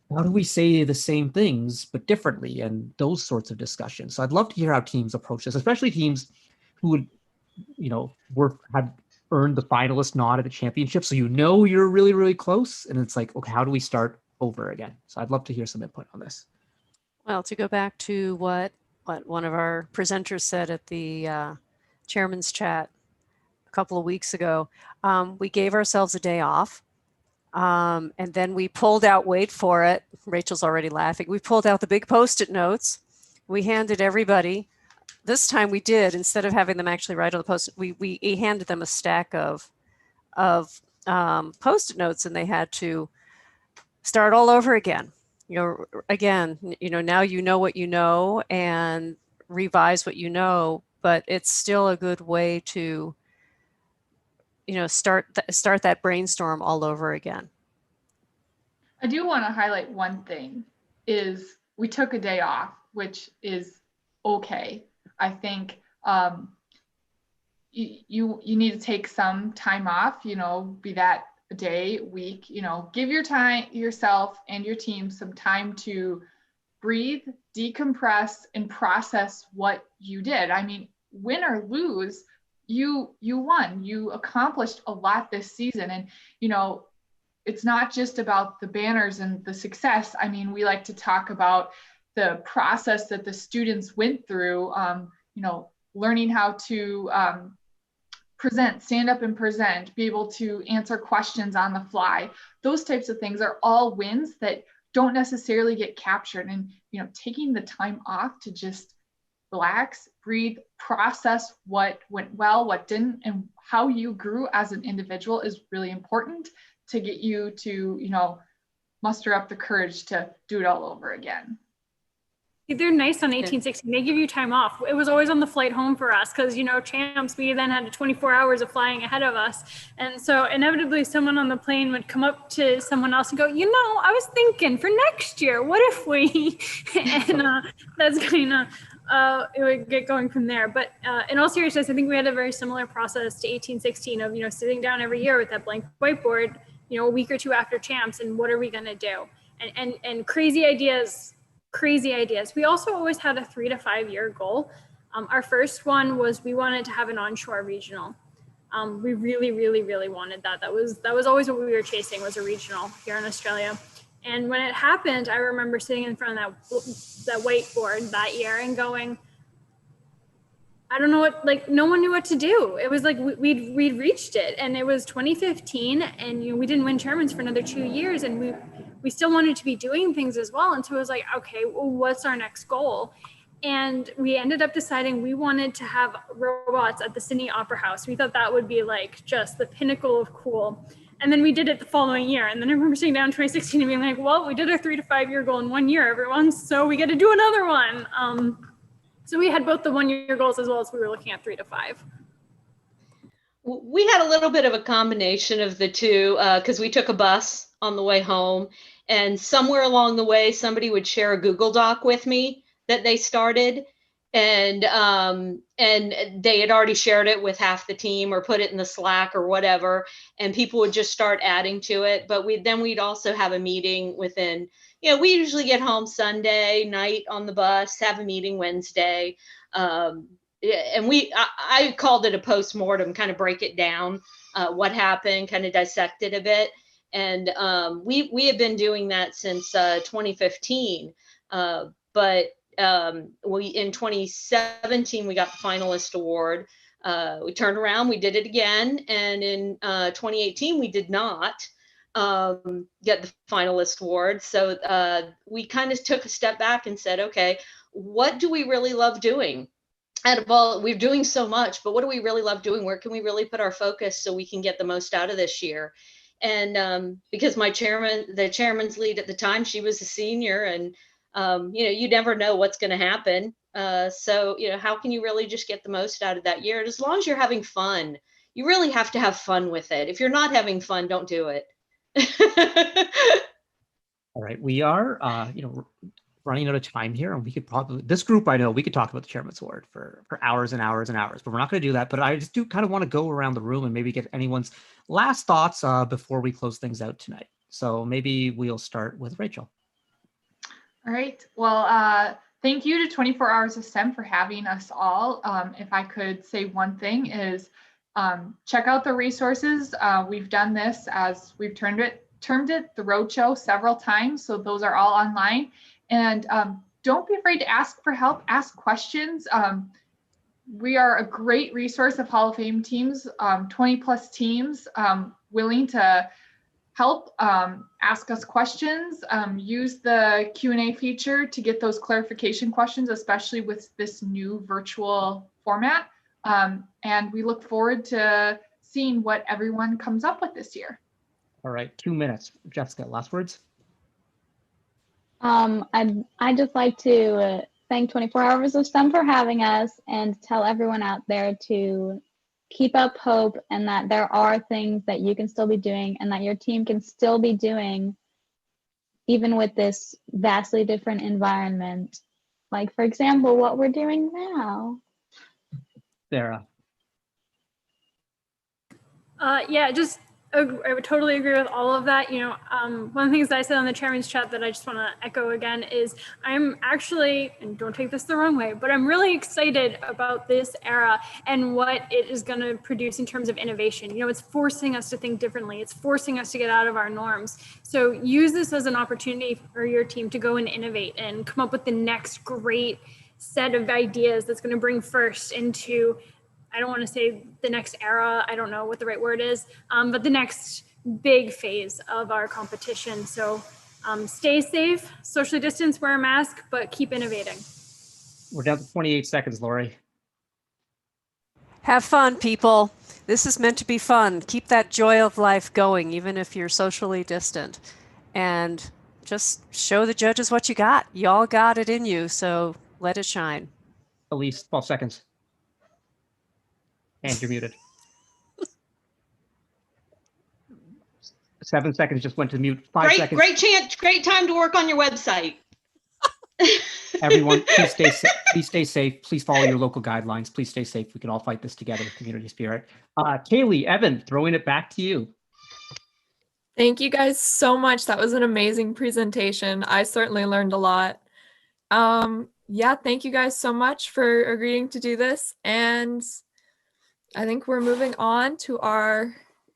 how do we say the same things but differently, and those sorts of discussions? So I'd love to hear how teams approach this, especially teams who would, have earned the finalist nod at a championship. So you're really, really close. And it's like, okay, how do we start over again? So I'd love to hear some input on this. Well, to go back to what one of our presenters said at the chairman's chat a couple of weeks ago, we gave ourselves a day off. And then we pulled out, wait for it, Rachel's already laughing. We pulled out the big Post-it notes. We handed everybody, this time we did, instead of having them actually write on the Post-it, we handed them a stack of Post-it notes, and they had to start all over again. Now you know what you know and revise what you know, but it's still a good way to, start that brainstorm all over again. I do want to highlight one thing is we took a day off, which is okay. I think you need to take some time off, be that a day, week, give yourself and your team some time to breathe, decompress, and process what you did. I mean, win or lose, you won. You accomplished a lot this season. And, it's not just about the banners and the success. I mean, we like to talk about the process that the students went through, learning how to present, stand up and present, be able to answer questions on the fly. Those types of things are all wins that don't necessarily get captured. And, taking the time off to just relax, breathe, process what went well, what didn't, and how you grew as an individual is really important to get you to, muster up the courage to do it all over again. They're nice on 1816. They give you time off. It was always on the flight home for us because, champs, we then had 24 hours of flying ahead of us. And so inevitably someone on the plane would come up to someone else and go, I was thinking for next year, what if we, and that's kind of, it would get going from there. But in all seriousness, I think we had a very similar process to 1816 of, sitting down every year with that blank whiteboard, a week or two after champs, and what are we going to do? And crazy ideas. We also always had a 3 to 5 year goal. Our first one was we wanted to have an onshore regional. We really, really, really wanted that. That was always what we were chasing, was a regional here in Australia. And when it happened, I remember sitting in front of that whiteboard that year and going, I don't know what, no one knew what to do. It was like we'd reached it, and it was 2015, and we didn't win Chairman's for another 2 years, and we still wanted to be doing things as well. And so it was like, okay, well, what's our next goal? And we ended up deciding we wanted to have robots at the Sydney Opera House. We thought that would be just the pinnacle of cool. And then we did it the following year. And then I remember sitting down in 2016 and being like, well, we did our 3 to 5 year goal in 1 year, everyone. So we got to do another one. So we had both the 1 year goals as well as we were looking at 3 to 5. We had a little bit of a combination of the two because we took a bus on the way home, and somewhere along the way, somebody would share a Google Doc with me that they started, and they had already shared it with half the team or put it in the Slack or whatever, and people would just start adding to it. But we'd also have a meeting within, we usually get home Sunday night on the bus, have a meeting Wednesday. And I called it a post-mortem, kind of break it down, what happened, kind of dissect it a bit. And we have been doing that since 2015. But in 2017, we got the finalist award. We turned around, we did it again. And in 2018, we did not get the finalist award. So we kind of took a step back and said, okay, what do we really love doing? Out of all, we're doing so much, but what do we really love doing? Where can we really put our focus so we can get the most out of this year? And because the chairman's lead at the time, she was a senior, and you never know what's going to happen. So how can you really just get the most out of that year? And as long as you're having fun, you really have to have fun with it. If you're not having fun, don't do it. All right, we are running out of time here, and we could probably, this group, I know we could talk about the Chairman's Award for hours and hours and hours, but we're not going to do that. But I just do kind of want to go around the room and maybe get anyone's last thoughts before we close things out tonight. So maybe we'll start with Rachel. All right. Well, thank you to 24 Hours of STEM for having us all. If I could say one thing is check out the resources. We've done this as we've termed it the Roadshow several times. So those are all online. And don't be afraid to ask for help, ask questions. We are a great resource of Hall of Fame teams, 20 plus teams willing to help, ask us questions, use the Q&A feature to get those clarification questions, especially with this new virtual format. And we look forward to seeing what everyone comes up with this year. All right, 2 minutes. Jessica, last words? I'd just like to thank 24 Hours of STEM for having us, and tell everyone out there to keep up hope, and that there are things that you can still be doing and that your team can still be doing, even with this vastly different environment. Like, for example, what we're doing now. Sarah. Yeah, just I would totally agree with all of that. One of the things that I said on the chairman's chat that I just want to echo again is I'm actually, and don't take this the wrong way, but I'm really excited about this era and what it is going to produce in terms of innovation. It's forcing us to think differently. It's forcing us to get out of our norms. So use this as an opportunity for your team to go and innovate and come up with the next great set of ideas that's going to bring first into, I don't want to say the next era, I don't know what the right word is, but the next big phase of our competition. So stay safe, socially distance, wear a mask, but keep innovating. We're down to 28 seconds, Lori. Have fun, people. This is meant to be fun. Keep that joy of life going, even if you're socially distant. And just show the judges what you got. Y'all got it in you, so let it shine. Elise, 12 seconds. And you're muted. 7 seconds just went to mute. 5 seconds. Great time to work on your website. Everyone, please stay safe. Please stay safe. Please follow your local guidelines. Please stay safe. We can all fight this together with community spirit. Kaylee, Evan, throwing it back to you. Thank you guys so much. That was an amazing presentation. I certainly learned a lot. Yeah, thank you guys so much for agreeing to do this. And I think we're moving on to our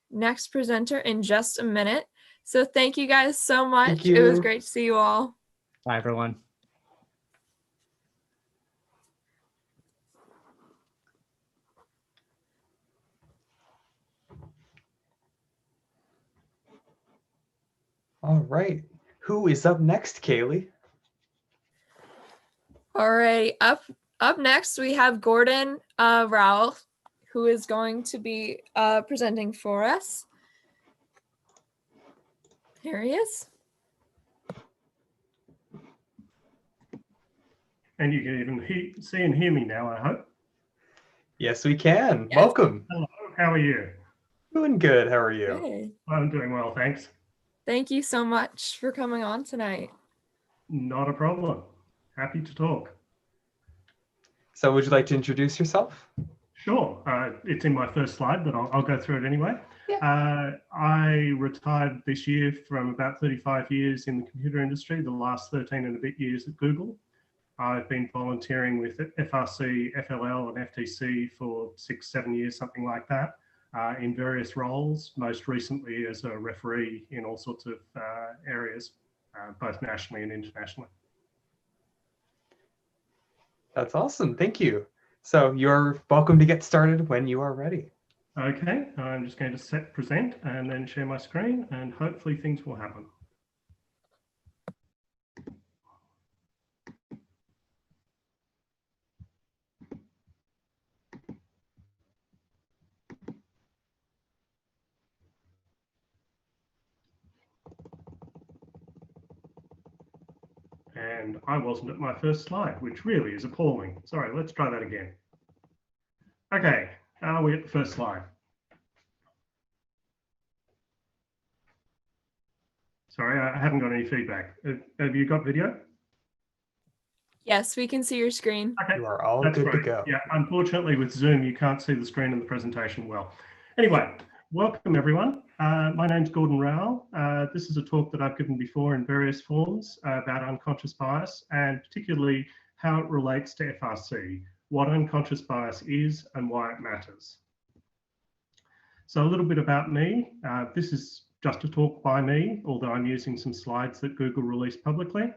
next presenter in just a minute. So thank you guys so much. It was great to see you all. Bye, everyone. All right. Who is up next, Kaylee? All right. Up next, we have Gordon Rowell, who is going to be presenting for us. Here he is. And you can even see and hear me now, I hope. Yes, we can. Yes. Welcome. Hello, how are you? Doing good. How are you? Hey. I'm doing well, thanks. Thank you so much for coming on tonight. Not a problem. Happy to talk. So would you like to introduce yourself? Sure. It's in my first slide, but I'll go through it anyway. Yeah. I retired this year from about 35 years in the computer industry, the last 13 and a bit years at Google. I've been volunteering with FRC, FLL, and FTC for 6-7 years, something like that, in various roles, most recently as a referee in all sorts of areas, both nationally and internationally. That's awesome. Thank you. So you're welcome to get started when you are ready. Okay, I'm just going to present and then share my screen, and hopefully things will happen. And I wasn't at my first slide, which really is appalling. Sorry, let's try that again. Okay, are we at the first slide? Sorry, I haven't got any feedback. Have you got video? Yes, we can see your screen. Okay, You are all that's good great. to go. Yeah, unfortunately with Zoom, you can't see the screen and the presentation well. Anyway, welcome everyone. My name's Gordon Rowell. This is a talk that I've given before in various forms about unconscious bias, and particularly how it relates to FRC, what unconscious bias is and why it matters. So a little bit about me. This is just a talk by me, although I'm using some slides that Google released publicly.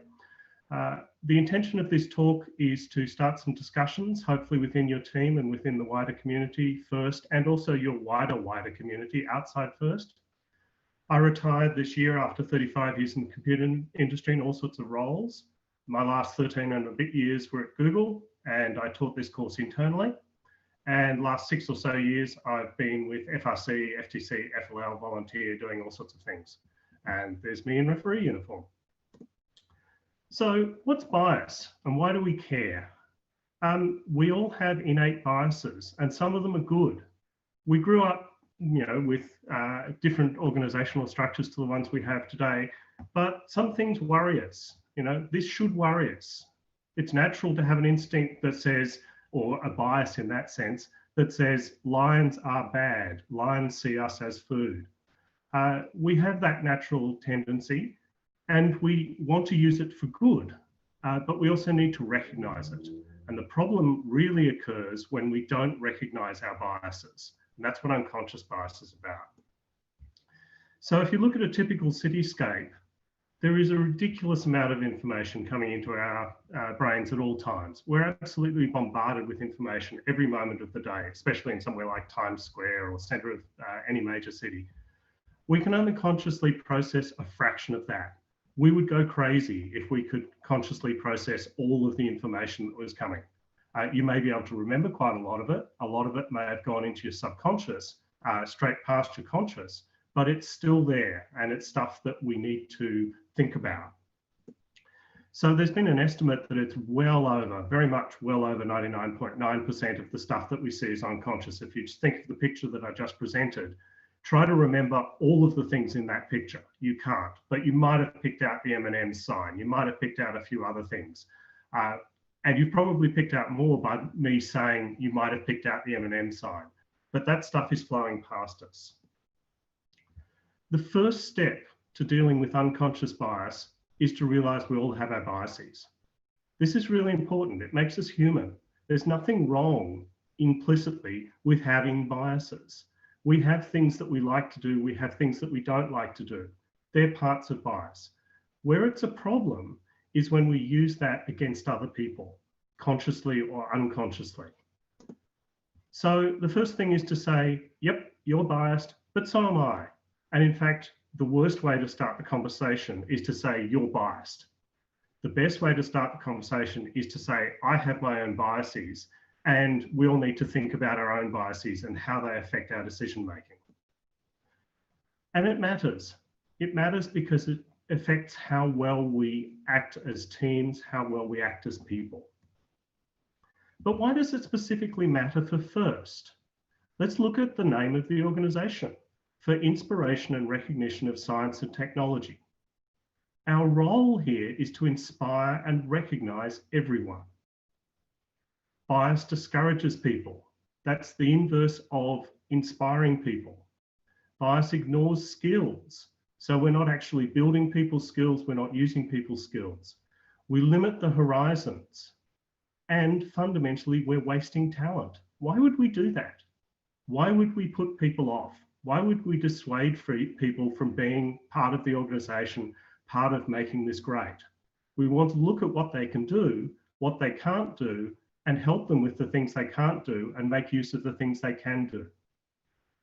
The intention of this talk is to start some discussions, hopefully within your team and within the wider community first, and also your wider community outside first. I retired this year after 35 years in the computer industry in all sorts of roles. My last 13 and a bit years were at Google, and I taught this course internally. And last 6 or so years, I've been with FRC, FTC, FLL, volunteer, doing all sorts of things. And there's me in referee uniform. So what's bias and why do we care? We all have innate biases and some of them are good. We grew up, with different organizational structures to the ones we have today, but some things worry us. This should worry us. It's natural to have an instinct that says, or a bias in that sense, that says lions are bad, lions see us as food. We have that natural tendency and we want to use it for good, but we also need to recognize it. And the problem really occurs when we don't recognize our biases. And that's what unconscious bias is about. So if you look at a typical cityscape, there is a ridiculous amount of information coming into our brains at all times. We're absolutely bombarded with information every moment of the day, especially in somewhere like Times Square or center of any major city. We can only consciously process a fraction of that. We would go crazy if we could consciously process all of the information that was coming. You may be able to remember quite a lot of it. A lot of it may have gone into your subconscious, straight past your conscious, but it's still there and it's stuff that we need to think about. So there's been an estimate that it's well over, very much well over 99.9% of the stuff that we see is unconscious. If you just think of the picture that I just presented, try to remember all of the things in that picture. You can't, but you might have picked out the M&M sign. You might have picked out a few other things. And you've probably picked out more by me saying you might have picked out the M&M sign, but that stuff is flowing past us. The first step to dealing with unconscious bias is to realize we all have our biases. This is really important. It makes us human. There's nothing wrong implicitly with having biases. We have things that we like to do. We have things that we don't like to do. They're parts of bias. Where it's a problem is when we use that against other people, consciously or unconsciously. So the first thing is to say, yep, you're biased, but so am I. And in fact, the worst way to start the conversation is to say you're biased. The best way to start the conversation is to say, I have my own biases, and we all need to think about our own biases and how they affect our decision making. And it matters. It matters because it affects how well we act as teams, how well we act as people. But why does it specifically matter for FIRST? Let's look at the name of the organization, for inspiration and recognition of science and technology. Our role here is to inspire and recognize everyone. Bias discourages people. That's the inverse of inspiring people. Bias ignores skills. So we're not actually building people's skills, we're not using people's skills. We limit the horizons. And fundamentally, we're wasting talent. Why would we do that? Why would we put people off? Why would we dissuade people from being part of the organization, part of making this great? We want to look at what they can do, what they can't do, and help them with the things they can't do and make use of the things they can do.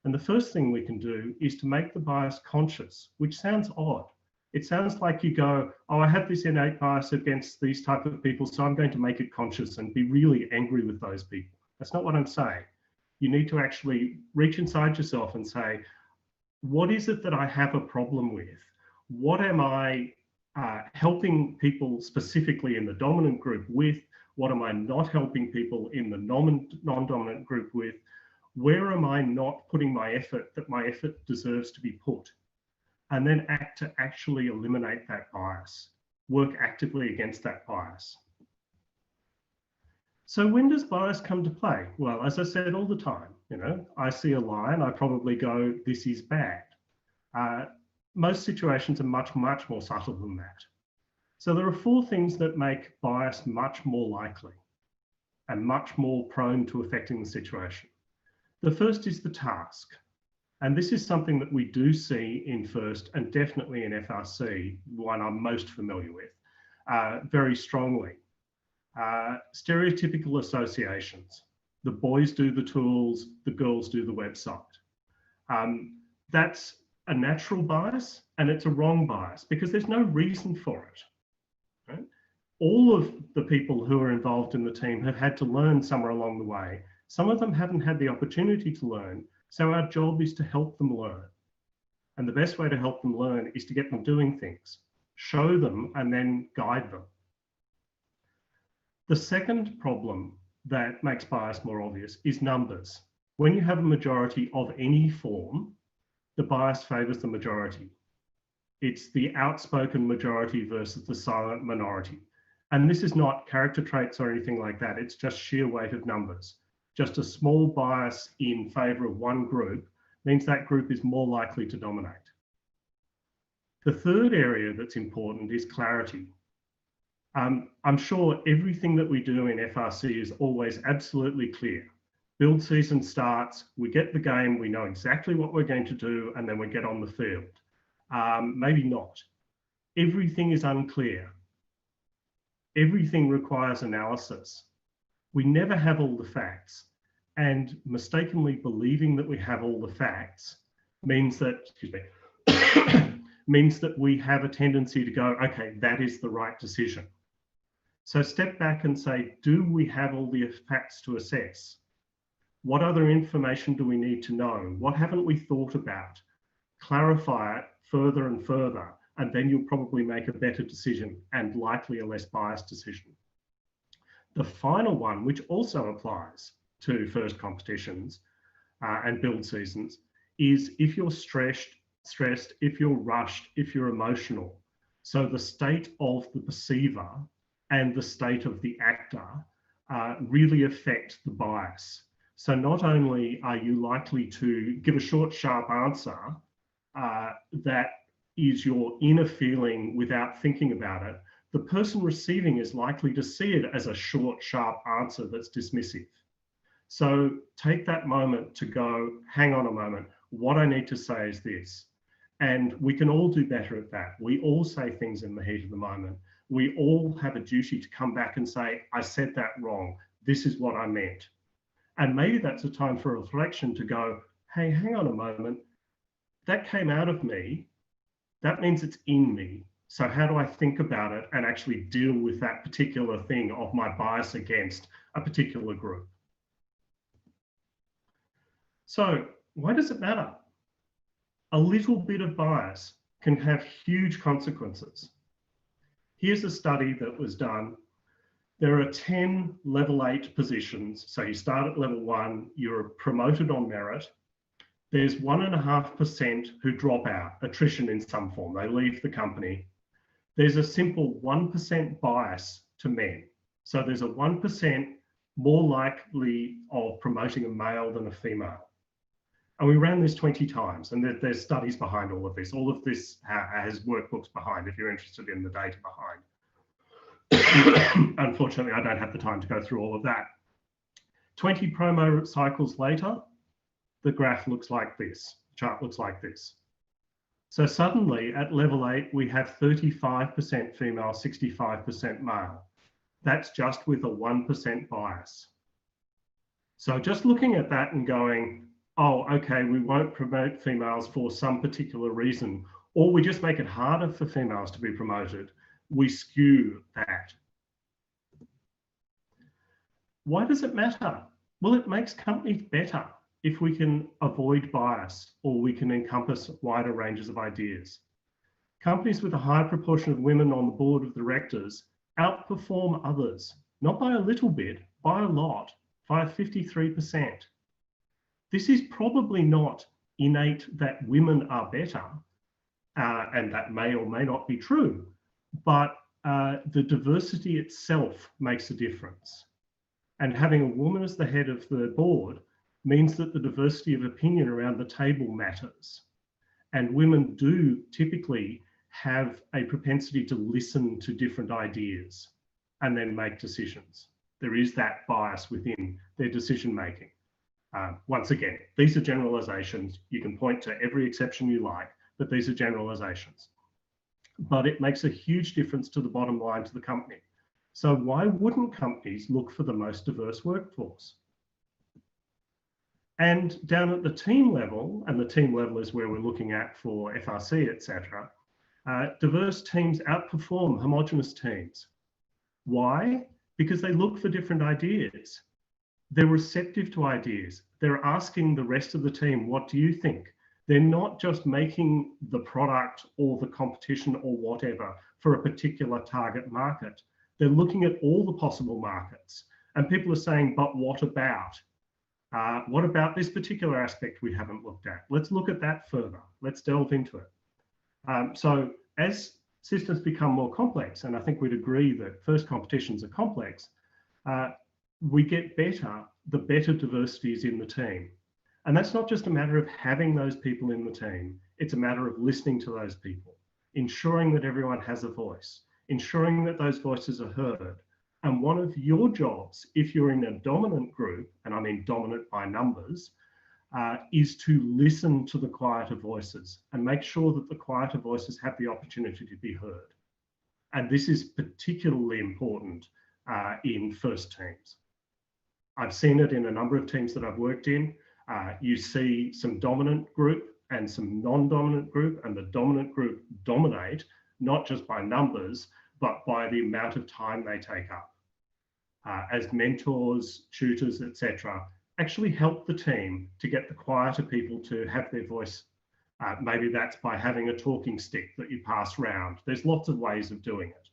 And the first thing we can do is to make the bias conscious, which sounds odd. It sounds like you go, oh, I have this innate bias against these type of people, so I'm going to make it conscious and be really angry with those people. That's not what I'm saying. You need to actually reach inside yourself and say, what is it that I have a problem with? What am I helping people specifically in the dominant group with? What am I not helping people in the non-dominant group with? Where am I not putting my effort that my effort deserves to be put? And then act to actually eliminate that bias, work actively against that bias. So when does bias come to play? Well, as I said all the time, I see a lion, I probably go, this is bad. Most situations are much, much more subtle than that. So there are 4 things that make bias much more likely and much more prone to affecting the situation. The first is the task. And this is something that we do see in FIRST and definitely in FRC, one I'm most familiar with, very strongly. Stereotypical associations. The boys do the tools, the girls do the website. That's a natural bias and it's a wrong bias because there's no reason for it. Right? All of the people who are involved in the team have had to learn somewhere along the way. Some of them haven't had the opportunity to learn, so our job is to help them learn. And the best way to help them learn is to get them doing things, show them and then guide them. The second problem that makes bias more obvious is numbers. When you have a majority of any form, the bias favors the majority. It's the outspoken majority versus the silent minority. And this is not character traits or anything like that. It's just sheer weight of numbers. Just a small bias in favor of one group means that group is more likely to dominate. The third area that's important is clarity. I'm sure everything that we do in FRC is always absolutely clear. Build season starts, we get the game, we know exactly what we're going to do, and then we get on the field. Maybe not. Everything is unclear. Everything requires analysis. We never have all the facts, and mistakenly believing that we have all the facts means that, excuse me, means that we have a tendency to go, okay, that is the right decision. So step back and say, do we have all the facts to assess? What other information do we need to know? What haven't we thought about? Clarify it further and further, and then you'll probably make a better decision and likely a less biased decision. The final one, which also applies to first competitions and build seasons, is if you're stressed, if you're rushed, if you're emotional. So the state of the perceiver and the state of the actor really affect the bias. So not only are you likely to give a short, sharp answer that is your inner feeling without thinking about it, the person receiving is likely to see it as a short, sharp answer that's dismissive. So take that moment to go, hang on a moment, what I need to say is this. And we can all do better at that. We all say things in the heat of the moment. We all have a duty to come back and say, I said that wrong. This is what I meant. And maybe that's a time for reflection to go, hey, hang on a moment. That came out of me. That means it's in me. So how do I think about it and actually deal with that particular thing of my bias against a particular group? So why does it matter? A little bit of bias can have huge consequences. Here's a study that was done. There are 10 level 8 positions. So you start at level 1, you're promoted on merit. There's 1.5% who drop out, attrition in some form. They leave the company. There's a simple 1% bias to men. So there's a 1% more likely of promoting a male than a female. And we ran this 20 times, and there's studies behind all of this. All of this has workbooks behind if you're interested in the data behind. Unfortunately, I don't have the time to go through all of that. 20 promo cycles later, the graph looks like this, the chart looks like this. So suddenly at level 8, we have 35% female, 65% male. That's just with a 1% bias. So just looking at that and going, oh, okay, we won't promote females for some particular reason, or we just make it harder for females to be promoted, we skew that. Why does it matter? Well, it makes companies better if we can avoid bias or we can encompass wider ranges of ideas. Companies with a high proportion of women on the board of directors outperform others, not by a little bit, by a lot, by 53%. This is probably not innate that women are better, and that may or may not be true, but the diversity itself makes a difference. And having a woman as the head of the board means that the diversity of opinion around the table matters. And women do typically have a propensity to listen to different ideas and then make decisions. There is that bias within their decision making. Once again, these are generalizations. You can point to every exception you like, but these are generalizations. But it makes a huge difference to the bottom line to the company. So why wouldn't companies look for the most diverse workforce? And down at the team level, and the team level is where we're looking at for FRC, etc., diverse teams outperform homogenous teams. Why? Because they look for different ideas. They're receptive to ideas. They're asking the rest of the team, what do you think? They're not just making the product or the competition or whatever for a particular target market. They're looking at all the possible markets. And people are saying, but what about? What about this particular aspect we haven't looked at? Let's look at that further. Let's delve into it. So as systems become more complex, and I think we'd agree that first competitions are complex, we get better, the better diversity is in the team. And that's not just a matter of having those people in the team, it's a matter of listening to those people. ensuring that everyone has a voice, ensuring that those voices are heard. And one of your jobs, if you're in a dominant group, and I mean dominant by numbers, is to listen to the quieter voices and make sure that the quieter voices have the opportunity to be heard. And this is particularly important in first teams. I've seen it in a number of teams that I've worked in. You see some dominant group and some non-dominant group, and the dominant group dominate, not just by numbers, but by the amount of time they take up. As mentors, tutors, etc., actually help the team to get the quieter people to have their voice. Maybe that's by having a talking stick that you pass around. There's lots of ways of doing it.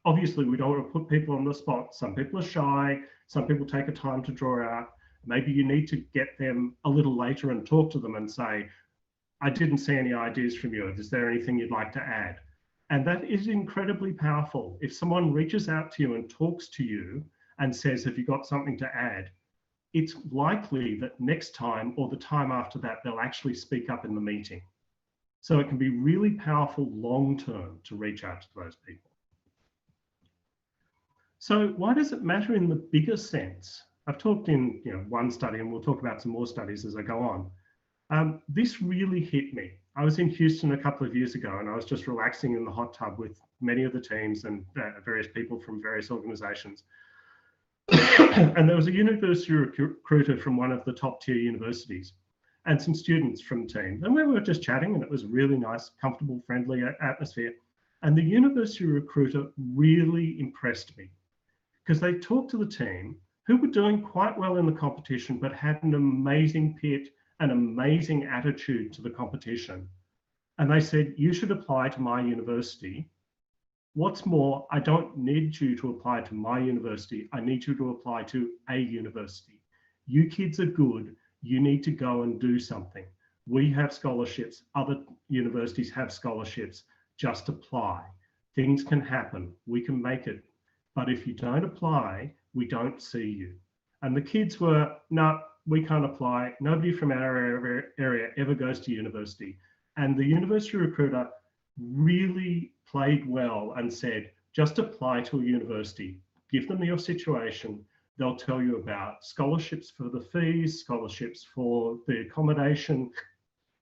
Obviously, we don't want to put people on the spot. Some people are shy. Some people take a time to draw out. Maybe you need to get them a little later and talk to them and say, I didn't see any ideas from you. Is there anything you'd like to add? And that is incredibly powerful. If someone reaches out to you and talks to you and says, have you got something to add? It's likely that next time or the time after that, they'll actually speak up in the meeting. So it can be really powerful long-term to reach out to those people. So why does it matter in the bigger sense? I've talked in one study, and we'll talk about some more studies as I go on. This really hit me. I was in Houston a couple of years ago, and I was just relaxing in the hot tub with many of the teams and various people from various organizations. And there was a university recruiter from one of the top tier universities and some students from the team. And we were just chatting, and it was a really nice, comfortable, friendly atmosphere. And the university recruiter really impressed me because they talked to the team who were doing quite well in the competition, but had an amazing pit, an amazing attitude to the competition. And they said, you should apply to my university. What's more, I don't need you to apply to my university. I need you to apply to a university. You kids are good. You need to go and do something. We have scholarships. Other universities have scholarships. Just apply. Things can happen. We can make it. But if you don't apply, we don't see you. And the kids were, no, we can't apply. Nobody from our area ever goes to university. And the university recruiter really played well and said, just apply to a university. Give them your situation. They'll tell you about scholarships for the fees, scholarships for the accommodation,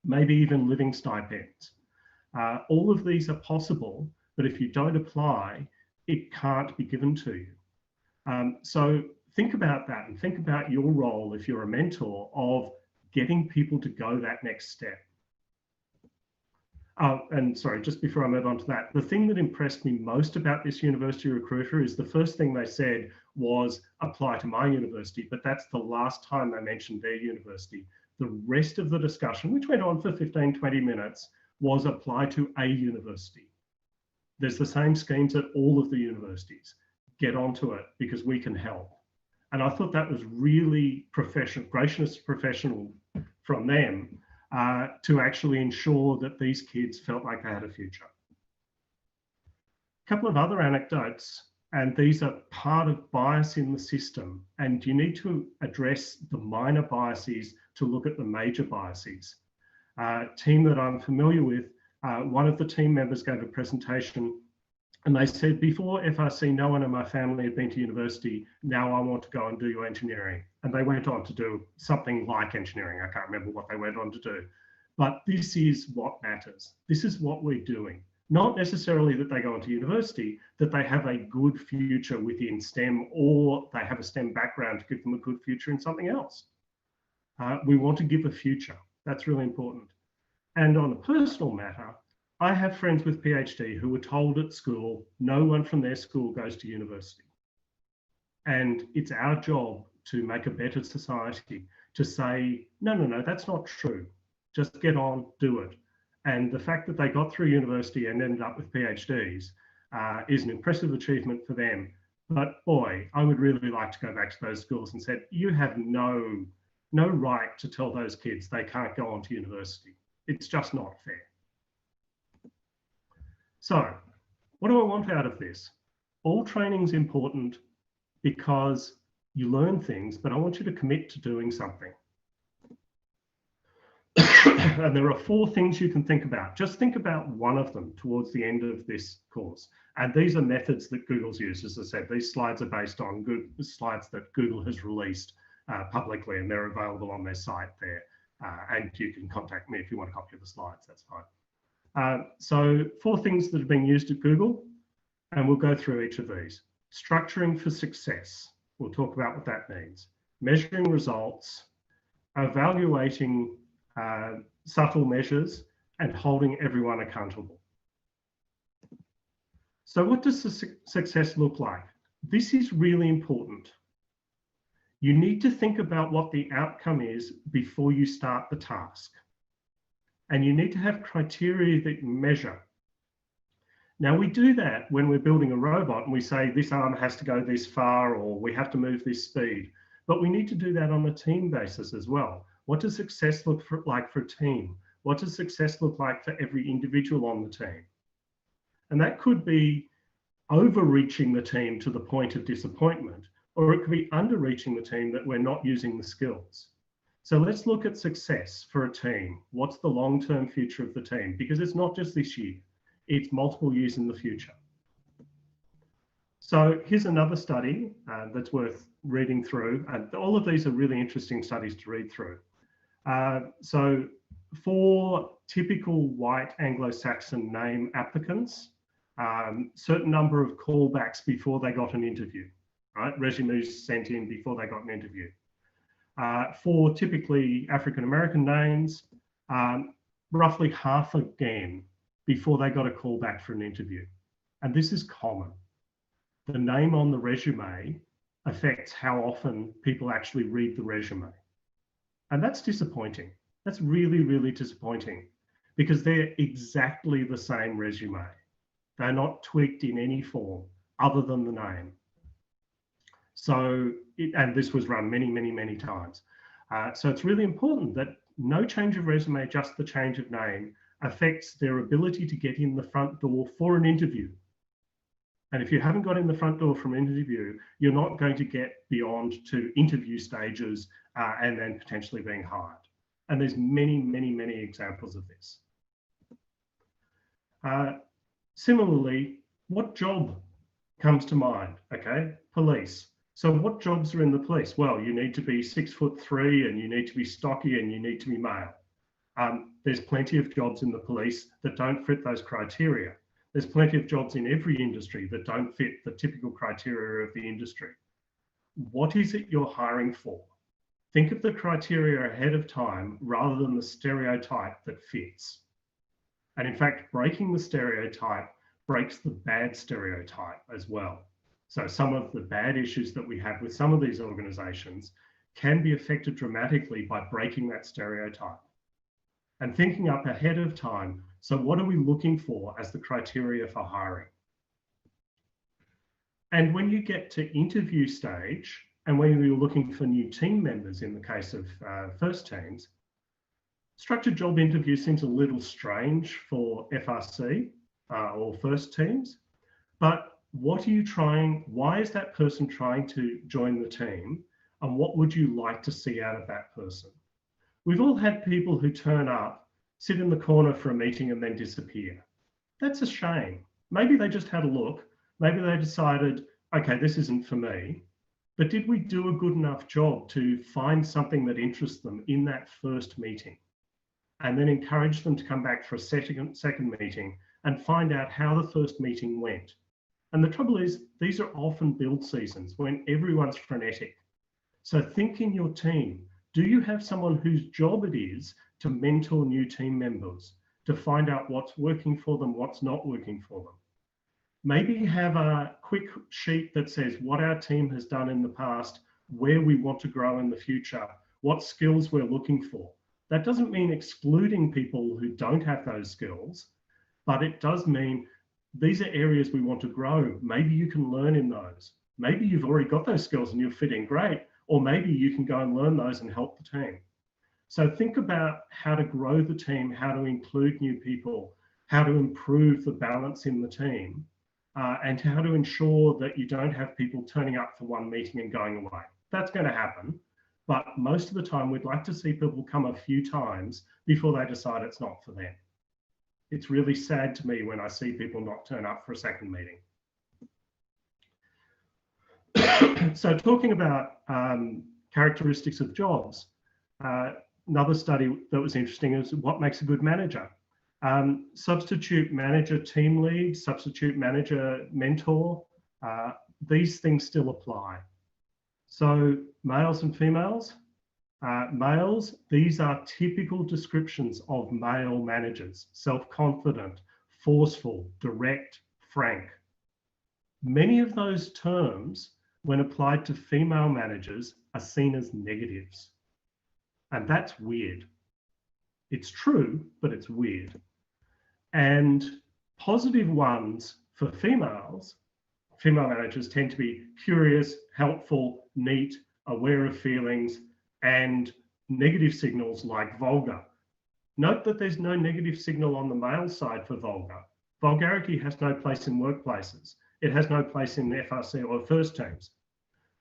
maybe even living stipends. All of these are possible, but if you don't apply, it can't be given to you. So think about that and think about your role if you're a mentor of getting people to go that next step. And sorry, just before I move on to that, the thing that impressed me most about this university recruiter is the first thing they said was apply to my university, but that's the last time they mentioned their university. The rest of the discussion, which went on for 15, 20 minutes, was apply to a university. There's the same schemes at all of the universities. Get onto it because we can help. And I thought that was really professional, gracious professional from them to actually ensure that these kids felt like they had a future. A couple of other anecdotes, and these are part of bias in the system, and you need to address the minor biases to look at the major biases. Team that I'm familiar with, one of the team members gave a presentation and they said, before FRC, no one in my family had been to university. Now I want to go and do engineering. And they went on to do something like engineering. I can't remember what they went on to do. But this is what matters. This is what we're doing. Not necessarily that they go into university, that they have a good future within STEM or they have a STEM background to give them a good future in something else. We want to give a future. That's really important. And on a personal matter, I have friends with PhD who were told at school, no one from their school goes to university. And it's our job to make a better society, to say, no, no, no, that's not true. Just get on, do it. And the fact that they got through university and ended up with PhDs is an impressive achievement for them. But boy, I would really like to go back to those schools and say, you have no right to tell those kids they can't go on to university. It's just not fair. So what do I want out of this? All training is important because you learn things, but I want you to commit to doing something. and there are 4 things you can think about. Just think about one of them towards the end of this course. And these are methods that Google's used. As I said, these slides are based on slides that Google has released publicly, and they're available on their site there. And you can contact me if you want a copy of the slides, that's fine. So 4 things that are being used at Google, and we'll go through each of these. Structuring for success. We'll talk about what that means. Measuring results, evaluating subtle measures, and holding everyone accountable. So what does success look like? This is really important. You need to think about what the outcome is before you start the task. And you need to have criteria that you measure. Now we do that when we're building a robot and we say this arm has to go this far or we have to move this speed. But we need to do that on a team basis as well. What does success look like for a team? What does success look like for every individual on the team? And that could be overreaching the team to the point of disappointment, or it could be underreaching the team that we're not using the skills. So let's look at success for a team. What's the long-term future of the team? Because it's not just this year, it's multiple years in the future. So here's another study that's worth reading through. And all of these are really interesting studies to read through. So for typical white Anglo-Saxon name applicants, certain number of callbacks before they got an interview, right? Resumes sent in before they got an interview. For typically African-American names, roughly half again before they got a call back for an interview. And this is common. The name on the resume affects how often people actually read the resume. And that's disappointing. That's really, really disappointing because they're exactly the same resume. They're not tweaked in any form other than the name. So, and this was run many, many, many times. So it's really important that no change of resume, just the change of name, affects their ability to get in the front door for an interview. And if you haven't got in the front door from an interview, you're not going to get beyond to interview stages and then potentially being hired. And there's many, many, many examples of this. Similarly, what job comes to mind? Okay, police. So what jobs are in the police? Well, you need to be 6'3" and you need to be stocky and you need to be male. There's plenty of jobs in the police that don't fit those criteria. There's plenty of jobs in every industry that don't fit the typical criteria of the industry. What is it you're hiring for? Think of the criteria ahead of time rather than the stereotype that fits. And in fact, breaking the stereotype breaks the bad stereotype as well. So some of the bad issues that we have with some of these organizations can be affected dramatically by breaking that stereotype. And thinking up ahead of time, so what are we looking for as the criteria for hiring? And when you get to interview stage, and when you're looking for new team members in the case of first teams, structured job interview seems a little strange for FRC or first teams, but what are you trying, why is that person trying to join the team? And what would you like to see out of that person? We've all had people who turn up, sit in the corner for a meeting and then disappear. That's a shame. Maybe they just had a look. Maybe they decided, okay, this isn't for me. But did we do a good enough job to find something that interests them in that first meeting? And then encourage them to come back for a second meeting and find out how the first meeting went. And the trouble is, these are often build seasons when everyone's frenetic. So think in your team, do you have someone whose job it is to mentor new team members, to find out what's working for them, what's not working for them? Maybe have a quick sheet that says what our team has done in the past, where we want to grow in the future, what skills we're looking for. That doesn't mean excluding people who don't have those skills, but it does mean these are areas we want to grow. Maybe you can learn in those. Maybe you've already got those skills and you'll fit in great, or maybe you can go and learn those and help the team. So think about how to grow the team, how to include new people, how to improve the balance in the team, and how to ensure that you don't have people turning up for one meeting and going away. That's going to happen, but most of the time we'd like to see people come a few times before they decide it's not for them. It's really sad to me when I see people not turn up for a second meeting. So talking about characteristics of jobs, another study that was interesting is what makes a good manager. Substitute manager team lead, substitute manager mentor, these things still apply. So males and females, males, these are typical descriptions of male managers: self-confident, forceful, direct, frank. Many of those terms, when applied to female managers, are seen as negatives. And that's weird. It's true, but it's weird. And positive ones for females, female managers tend to be curious, helpful, neat, aware of feelings, and negative signals like vulgar. Note that there's no negative signal on the male side for vulgar. Vulgarity has no place in workplaces. It has no place in FRC or first teams.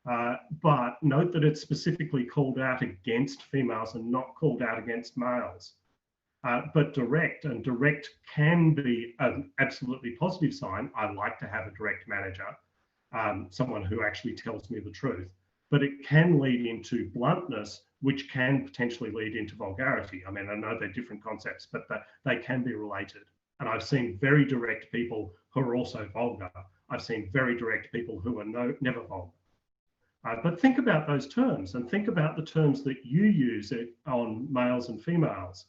But note that it's specifically called out against females and not called out against males. But direct, and direct can be an absolutely positive sign. I like to have a direct manager, someone who actually tells me the truth. But it can lead into bluntness, which can potentially lead into vulgarity. I mean, I know they're different concepts, but they can be related. And I've seen very direct people who are also vulgar. I've seen very direct people who are never vulgar. But think about those terms, and think about the terms that you use on males and females,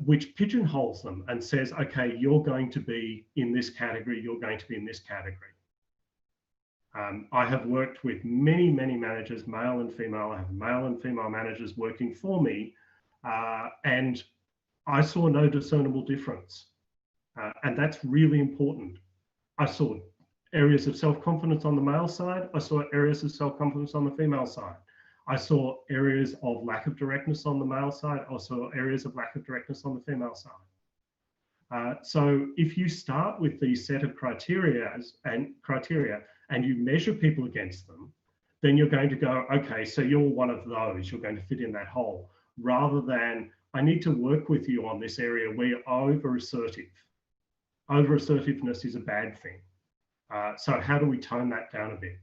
which pigeonholes them and says, okay, you're going to be in this category, you're going to be in this category. I have worked with many, many managers, male and female. I have male and female managers working for me, and I saw no discernible difference. And that's really important. I saw areas of self-confidence on the male side. I saw areas of self-confidence on the female side. I saw areas of lack of directness on the male side. I saw areas of lack of directness on the female side. So if you start with these set of criteria and you measure people against them, then you're going to go, okay, so you're one of those, you're going to fit in that hole, rather than I need to work with you on this area where you're over-assertive. Over-assertiveness is a bad thing. So how do we tone that down a bit?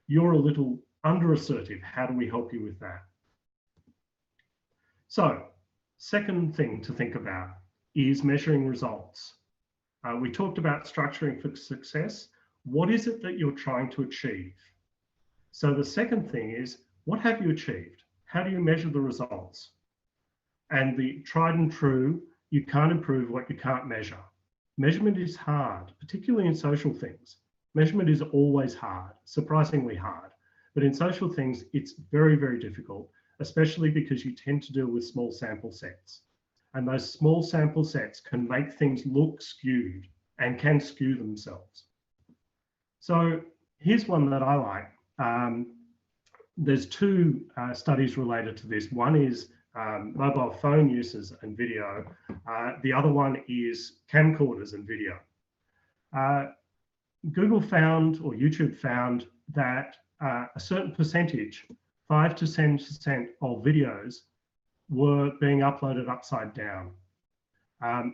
You're a little under-assertive. How do we help you with that? So, second thing to think about is measuring results. We talked about structuring for success. What is it that you're trying to achieve? So the second thing is, what have you achieved? How do you measure the results? And the tried and true, you can't improve what you can't measure. Measurement is hard, particularly in social things. Measurement is always hard, surprisingly hard. But in social things, it's very, very difficult, especially because you tend to deal with small sample sets. And those small sample sets can make things look skewed and can skew themselves. So here's one that I like. There's two studies related to this. One is mobile phone uses and video. The other one is camcorders and video. Google found, or YouTube found, that a certain percentage, 5 to 10% of videos were being uploaded upside down.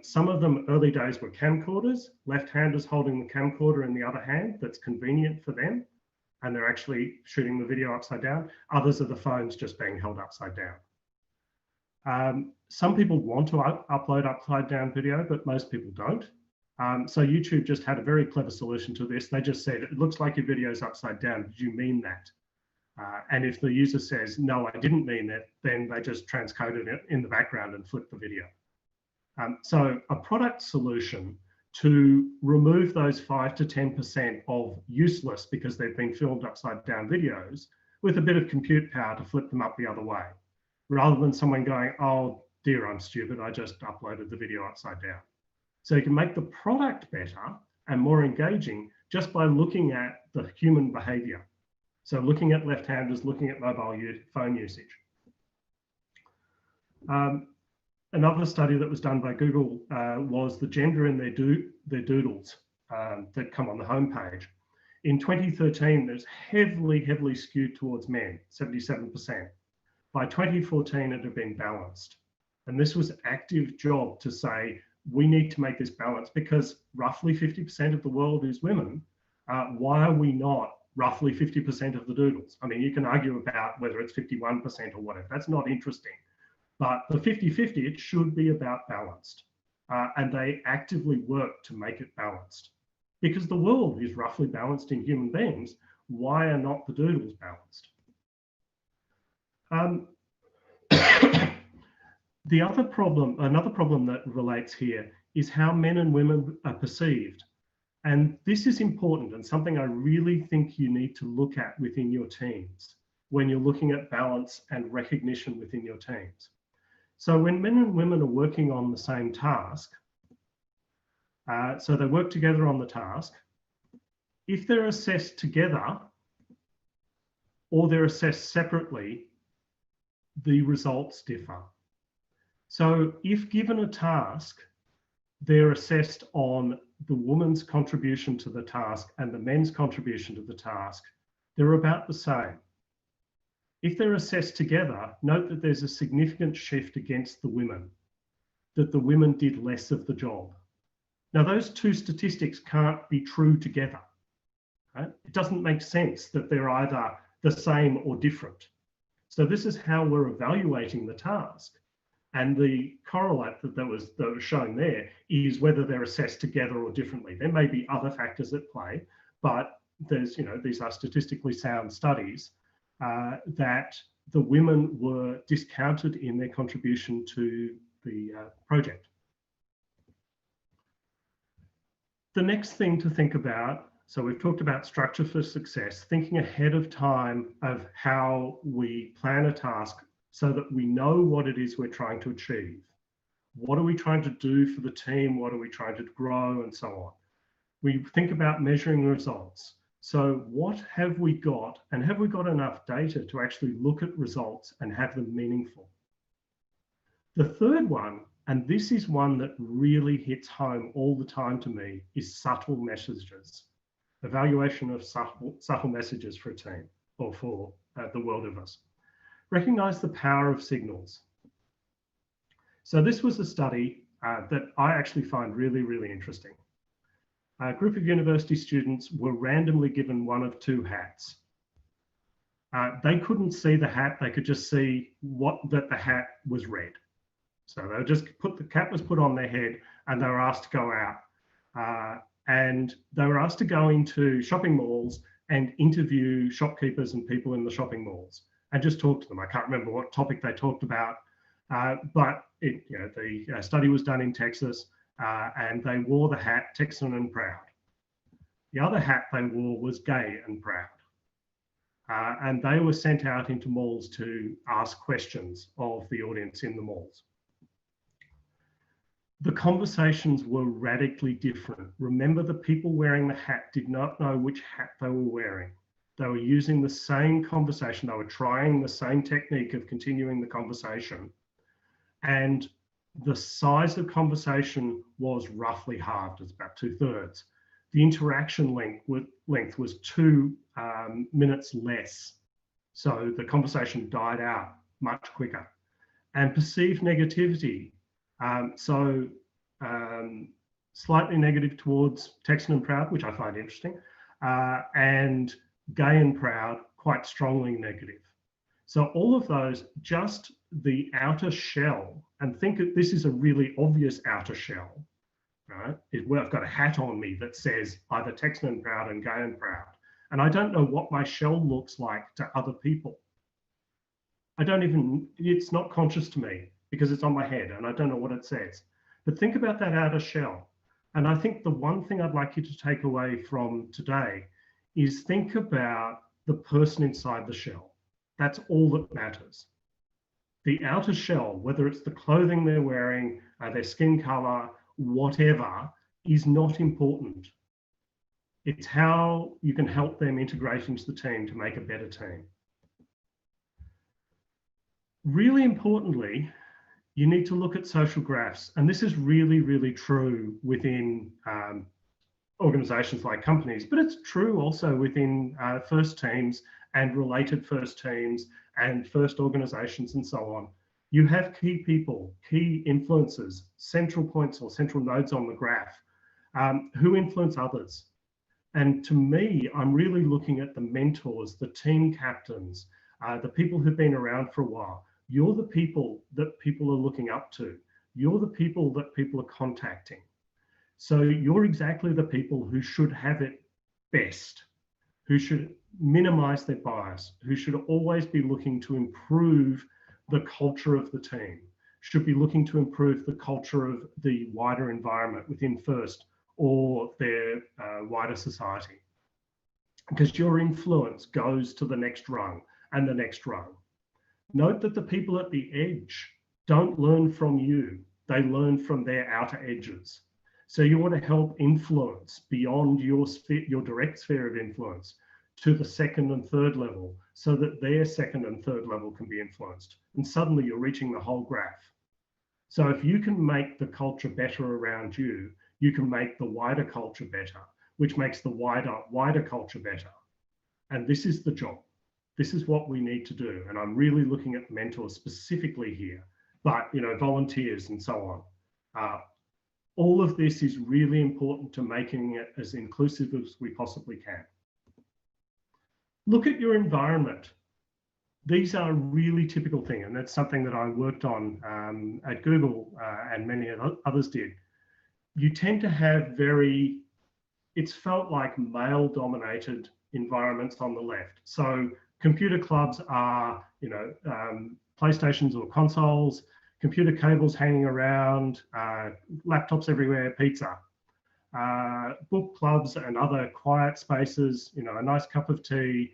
Some of them early days were camcorders, left-handers holding the camcorder in the other hand, that's convenient for them, and they're actually shooting the video upside down. Others are the phones just being held upside down. Some people want to upload upside down video, but most people don't. So YouTube just had a very clever solution to this. They just said, it looks like your video's upside down. Did you mean that? And if the user says, no, I didn't mean that, then they just transcoded it in the background and flipped the video. So a product solution to remove those 5 to 10% of useless, because they've been filmed upside down videos, with a bit of compute power to flip them up the other way, rather than someone going, oh dear, I'm stupid, I just uploaded the video upside down. So you can make the product better and more engaging just by looking at the human behavior. So looking at left-handers, looking at mobile phone usage. Another study that was done by Google was the gender in their doodles that come on the homepage. In 2013, there's heavily skewed towards men, 77%. By 2014, it had been balanced. And this was an active job to say, we need to make this balance because roughly 50% of the world is women. Why are we not roughly 50% of the doodles? I mean, you can argue about whether it's 51% or whatever. That's not interesting. But the 50-50, it should be about balanced. And they actively work to make it balanced. Because the world is roughly balanced in human beings, why are not the doodles balanced? The other problem, another problem that relates here is how men and women are perceived. And this is important and something I really think you need to look at within your teams when you're looking at balance and recognition within your teams. So when men and women are working on the same task, so they work together on the task, if they're assessed together or they're assessed separately, the results differ. So if given a task, they're assessed on the woman's contribution to the task and the men's contribution to the task, they're about the same. If they're assessed together, note that there's a significant shift against the women, that the women did less of the job. Now, those two statistics can't be true together. Right? It doesn't make sense that they're either the same or different. So this is how we're evaluating the task. And the correlate that was shown there is whether they're assessed together or differently. There may be other factors at play, but there's, these are statistically sound studies that the women were discounted in their contribution to the project. The next thing to think about, so we've talked about structure for success, thinking ahead of time of how we plan a task so that we know what it is we're trying to achieve. What are we trying to do for the team? What are we trying to grow and so on? We think about measuring results. So what have we got, and have we got enough data to actually look at results and have them meaningful? The third one, and this is one that really hits home all the time to me, is subtle messages. Evaluation of subtle messages for a team or for the world of us. Recognize the power of signals. So this was a study that I actually find really, really interesting. A group of university students were randomly given one of two hats. They couldn't see the hat, they could just see that the hat was red. So they were just the cap was put on their head and they were asked to go out. And they were asked to go into shopping malls and interview shopkeepers and people in the shopping malls and just talk to them. I can't remember what topic they talked about, but the study was done in Texas and they wore the hat Texan and proud. The other hat they wore was gay and proud. And they were sent out into malls to ask questions of the audience in the malls. The conversations were radically different. Remember, the people wearing the hat did not know which hat they were wearing. They were using the same conversation. They were trying the same technique of continuing the conversation. And the size of conversation was roughly halved. It's about 2/3. The interaction length was 2 minutes less. So the conversation died out much quicker. And perceived negativity. Slightly negative towards Texan and proud, which I find interesting, and gay and proud, quite strongly negative. So all of those, just the outer shell, and think that this is a really obvious outer shell, right? Well, I've got a hat on me that says either Texan and proud and gay and proud, and I don't know what my shell looks like to other people. It's not conscious to me because it's on my head and I don't know what it says. But think about that outer shell. And I think the one thing I'd like you to take away from today is think about the person inside the shell. That's all that matters. The outer shell, whether it's the clothing they're wearing, their skin color, whatever, is not important. It's how you can help them integrate into the team to make a better team. Really importantly, you need to look at social graphs. And this is really, really true within organizations like companies, but it's true also within first teams and related first teams and first organizations and so on, you have key people, key influencers, central points or central nodes on the graph who influence others. And to me, I'm really looking at the mentors, the team captains, the people who've been around for a while. You're the people that people are looking up to. You're the people that people are contacting. So you're exactly the people who should have it best, who should minimize their bias, who should always be looking to improve the culture of the team, should be looking to improve the culture of the wider environment within FIRST or their wider society. Because your influence goes to the next rung and the next rung. Note that the people at the edge don't learn from you, they learn from their outer edges. So you want to help influence beyond your direct sphere of influence to the second and third level so that their second and third level can be influenced. And suddenly you're reaching the whole graph. So if you can make the culture better around you, you can make the wider culture better, which makes the wider culture better. And this is the job. This is what we need to do. And I'm really looking at mentors specifically here, but volunteers and so on. All of this is really important to making it as inclusive as we possibly can. Look at your environment. These are a really typical thing, and that's something that I worked on at Google and many others did. You tend to have it's felt like male-dominated environments on the left. So computer clubs are, PlayStations or consoles, computer cables hanging around, laptops everywhere, pizza. Book clubs and other quiet spaces, a nice cup of tea,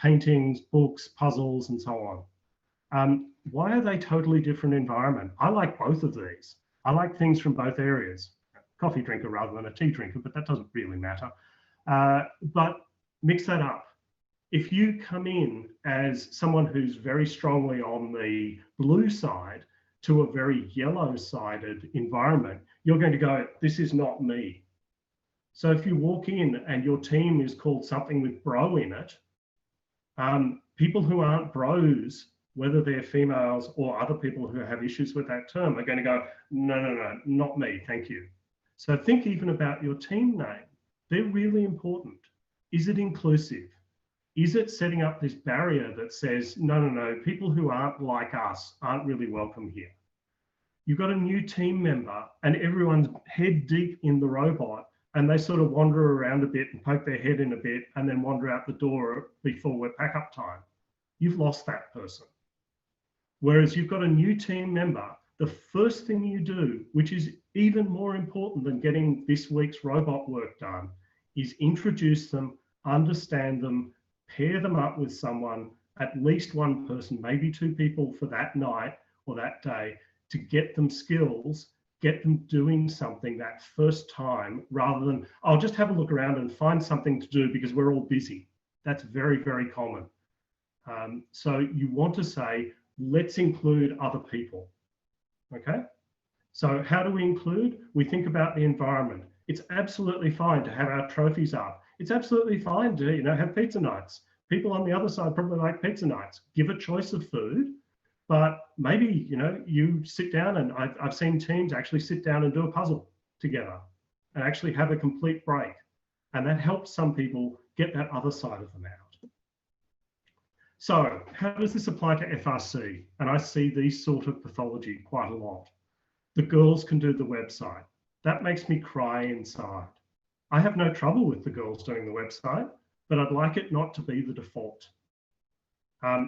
paintings, books, puzzles, and so on. Why are they totally different environment? I like both of these. I like things from both areas. Coffee drinker rather than a tea drinker, but that doesn't really matter. But mix that up. If you come in as someone who's very strongly on the blue side to a very yellow-sided environment, you're going to go, this is not me. So if you walk in and your team is called something with bro in it, people who aren't bros, whether they're females or other people who have issues with that term, are going to go, no, not me, thank you. So think even about your team name. They're really important. Is it inclusive? Is it setting up this barrier that says, no, people who aren't like us aren't really welcome here? You've got a new team member and everyone's head deep in the robot and they sort of wander around a bit and poke their head in a bit and then wander out the door before we're pack up time. You've lost that person. Whereas you've got a new team member, the first thing you do, which is even more important than getting this week's robot work done, is introduce them, understand them, pair them up with someone, at least one person, maybe two people for that night or that day, to get them skills, get them doing something that first time, rather than, I'll just have a look around and find something to do because we're all busy. That's very, very common. So you want to say, let's include other people, okay? So how do we include? We think about the environment. It's absolutely fine to have our trophies up. It's absolutely fine to, have pizza nights. People on the other side probably like pizza nights. Give a choice of food, but maybe, you sit down, and I've seen teams actually sit down and do a puzzle together and actually have a complete break. And that helps some people get that other side of them out. So how does this apply to FRC? And I see these sort of pathology quite a lot. The girls can do the website. That makes me cry inside. I have no trouble with the girls doing the website, but I'd like it not to be the default.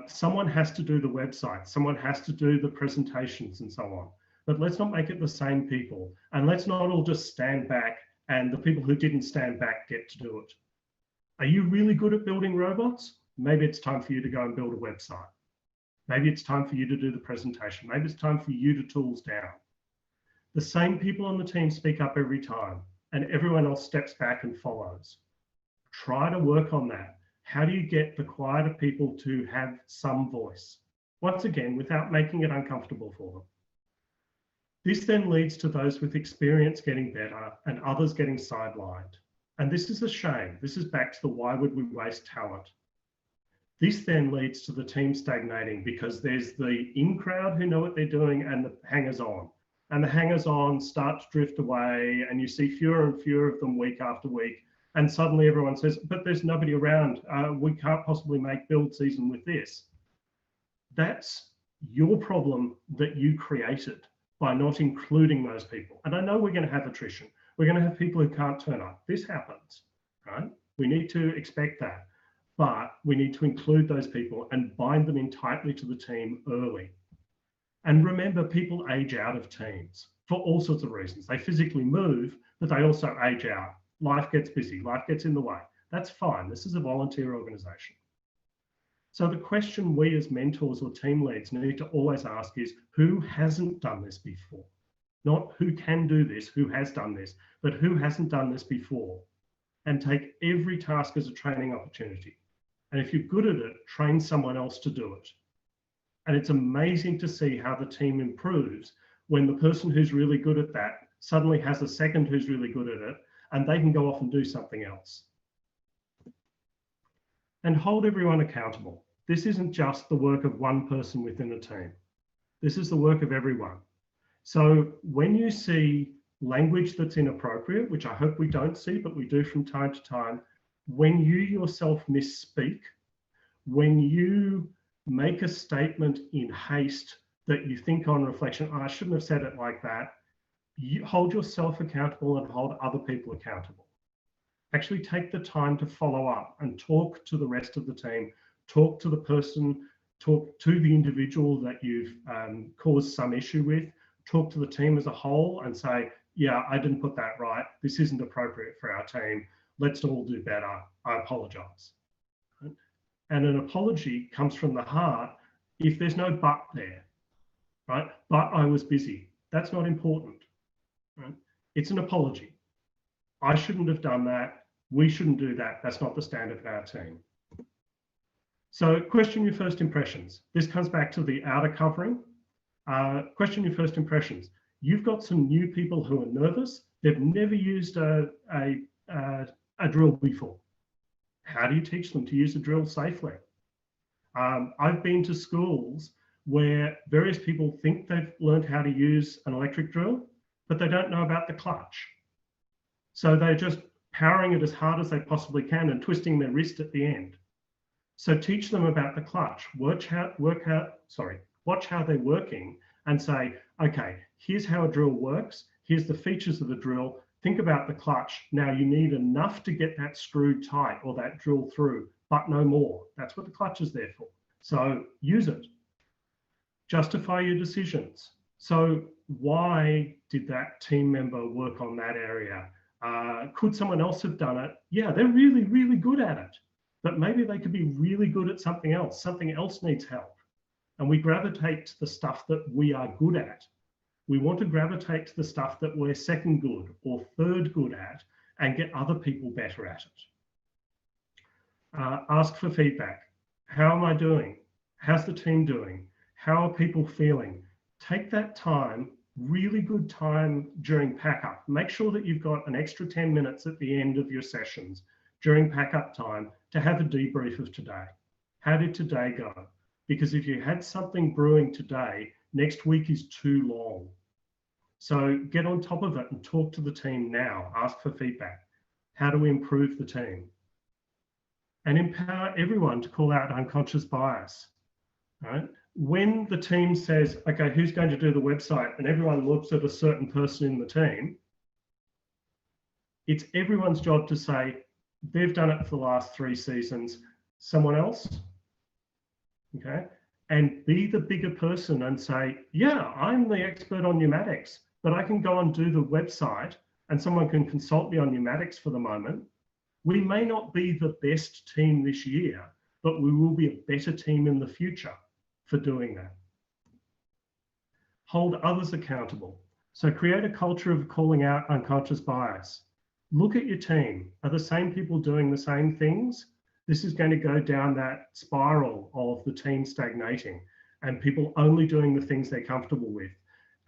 Someone has to do the website. Someone has to do the presentations and so on. But let's not make it the same people. And let's not all just stand back and the people who didn't stand back get to do it. Are you really good at building robots? Maybe it's time for you to go and build a website. Maybe it's time for you to do the presentation. Maybe it's time for you to tools down. The same people on the team speak up every time and everyone else steps back and follows. Try to work on that. How do you get the quieter people to have some voice? Once again, without making it uncomfortable for them. This then leads to those with experience getting better and others getting sidelined. And this is a shame. This is back to the why would we waste talent? This then leads to the team stagnating because there's the in crowd who know what they're doing and the hangers on. And the hangers on start to drift away, and you see fewer and fewer of them week after week. And suddenly everyone says, but there's nobody around. We can't possibly make build season with this. That's your problem that you created by not including those people. And I know we're going to have attrition. We're going to have people who can't turn up. This happens, right? We need to expect that. But we need to include those people and bind them in tightly to the team early. And remember, people age out of teams for all sorts of reasons. They physically move, but they also age out. Life gets busy, life gets in the way. That's fine. This is a volunteer organization. So the question we as mentors or team leads need to always ask is, who hasn't done this before? Not who can do this, who has done this, but who hasn't done this before? And take every task as a training opportunity. And if you're good at it, train someone else to do it. And it's amazing to see how the team improves when the person who's really good at that suddenly has a second who's really good at it, and they can go off and do something else. And hold everyone accountable. This isn't just the work of one person within a team. This is the work of everyone. So when you see language that's inappropriate, which I hope we don't see, but we do from time to time, when you yourself misspeak, when you make a statement in haste that you think on reflection, oh, I shouldn't have said it like that, you hold yourself accountable and hold other people accountable. Actually take the time to follow up and talk to the rest of the team, talk to the person, talk to the individual that you've caused some issue with, talk to the team as a whole and say, yeah, I didn't put that right. This isn't appropriate for our team. Let's all do better. I apologize. And an apology comes from the heart if there's no but there, right? But I was busy. That's not important, right? It's an apology. I shouldn't have done that. We shouldn't do that. That's not the standard of our team. So question your first impressions. This comes back to the outer covering. Question your first impressions. You've got some new people who are nervous. They've never used a drill before. How do you teach them to use a drill safely? I've been to schools where various people think they've learned how to use an electric drill, but they don't know about the clutch. So they're just powering it as hard as they possibly can and twisting their wrist at the end. So teach them about the clutch. Watch how they're working and say, okay, here's how a drill works. Here's the features of the drill. Think about the clutch. Now you need enough to get that screw tight or that drill through, but no more. That's what the clutch is there for. So use it. Justify your decisions. So why did that team member work on that area? Could someone else have done it? Yeah, they're really, really good at it, but maybe they could be really good at something else. Something else needs help. And we gravitate to the stuff that we are good at. We want to gravitate to the stuff that we're second good or third good at and get other people better at it. Ask for feedback. How am I doing? How's the team doing? How are people feeling? Take that time, really good time during pack up. Make sure that you've got an extra 10 minutes at the end of your sessions during pack up time to have a debrief of today. How did today go? Because if you had something brewing today, next week is too long. So get on top of it and talk to the team now. Ask for feedback. How do we improve the team? And empower everyone to call out unconscious bias. Right? When the team says, okay, who's going to do the website? And everyone looks at a certain person in the team, it's everyone's job to say, they've done it for the last 3 seasons. Someone else? Okay. And be the bigger person and say, yeah, I'm the expert on pneumatics, but I can go and do the website and someone can consult me on pneumatics for the moment. We may not be the best team this year, but we will be a better team in the future for doing that. Hold others accountable. So create a culture of calling out unconscious bias. Look at your team. Are the same people doing the same things? This is going to go down that spiral of the team stagnating and people only doing the things they're comfortable with.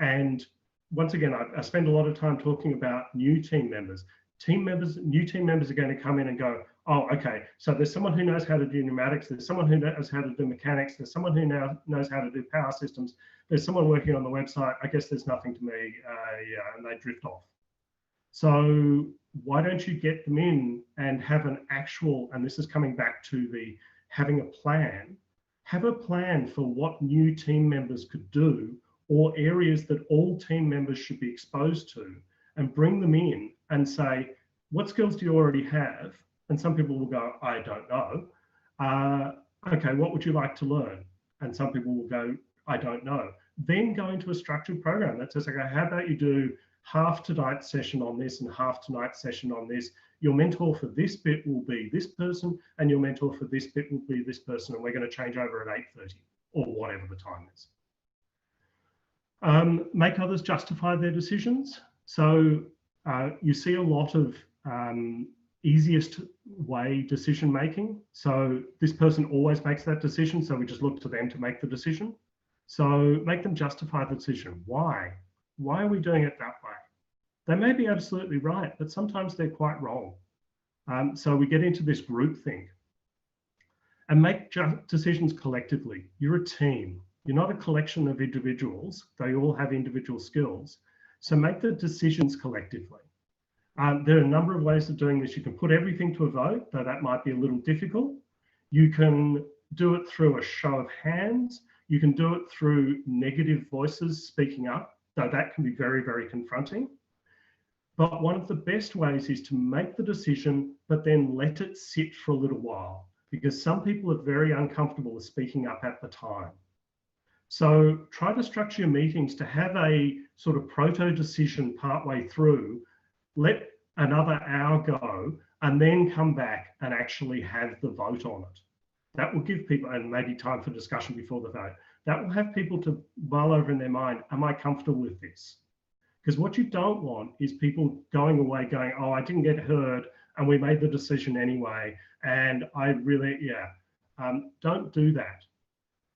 And once again, I spend a lot of time talking about new team members. new team members are going to come in and go, oh, okay, so there's someone who knows how to do pneumatics, there's someone who knows how to do mechanics, there's someone who now knows how to do power systems, there's someone working on the website, I guess there's nothing to me, and they drift off. So why don't you get them in and have an actual, and this is coming back to the having a plan, have a plan for what new team members could do or areas that all team members should be exposed to, and bring them in and say, what skills do you already have? And some people will go, I don't know. Okay, what would you like to learn? And some people will go, I don't know. Then go into a structured program that says, okay, how about you do half tonight session on this and half tonight session on this. Your mentor for this bit will be this person, and your mentor for this bit will be this person, and we're going to change over at 8:30 or whatever the time is. Make others justify their decisions. So you see a lot of easiest way decision making. So this person always makes that decision, so we just look to them to make the decision. So make them justify the decision. Why? Why are we doing it that way? They may be absolutely right, but sometimes they're quite wrong. So we get into this group thing and make decisions collectively. You're a team. You're not a collection of individuals. They all have individual skills. So make the decisions collectively. There are a number of ways of doing this. You can put everything to a vote, though that might be a little difficult. You can do it through a show of hands. You can do it through negative voices speaking up, though that can be very, very confronting. But one of the best ways is to make the decision, but then let it sit for a little while, because some people are very uncomfortable with speaking up at the time. So try to structure your meetings to have a sort of proto decision partway through, let another hour go, and then come back and actually have the vote on it. That will give people, and maybe time for discussion before the vote, that will have people to mull over in their mind, am I comfortable with this? Because what you don't want is people going away going, oh, I didn't get heard and we made the decision anyway. And I really, don't do that.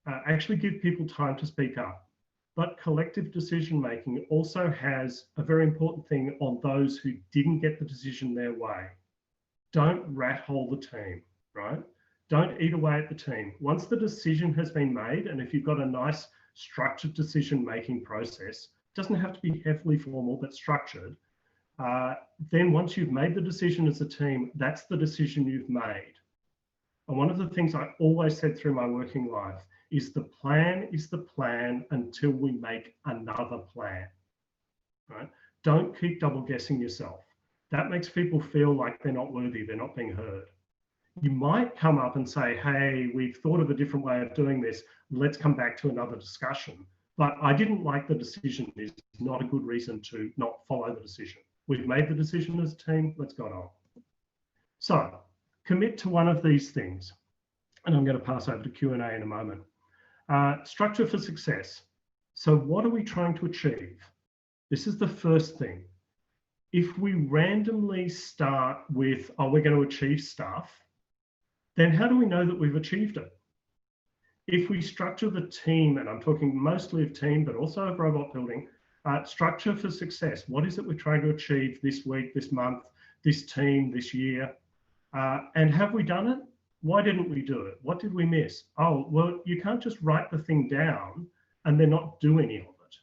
Actually give people time to speak up. But collective decision making also has a very important thing on those who didn't get the decision their way. Don't rat hole the team, right? Don't eat away at the team. Once the decision has been made, and if you've got a nice structured decision making process, it doesn't have to be heavily formal, but structured. Then once you've made the decision as a team, that's the decision you've made. And one of the things I always said through my working life is the plan until we make another plan, right? Don't keep double guessing yourself. That makes people feel like they're not worthy, they're not being heard. You might come up and say, hey, we've thought of a different way of doing this. Let's come back to another discussion. But I didn't like the decision is not a good reason to not follow the decision. We've made the decision as a team, let's go on. So commit to one of these things. And I'm going to pass over to Q&A in a moment. Structure for success. So what are we trying to achieve? This is the first thing. If we randomly start with, oh, we're going to achieve stuff, then how do we know that we've achieved it? If we structure the team, and I'm talking mostly of team, but also of robot building, structure for success. What is it we're trying to achieve this week, this month, this team, this year? And have we done it? Why didn't we do it? What did we miss? Oh, well, you can't just write the thing down and then not do any of it.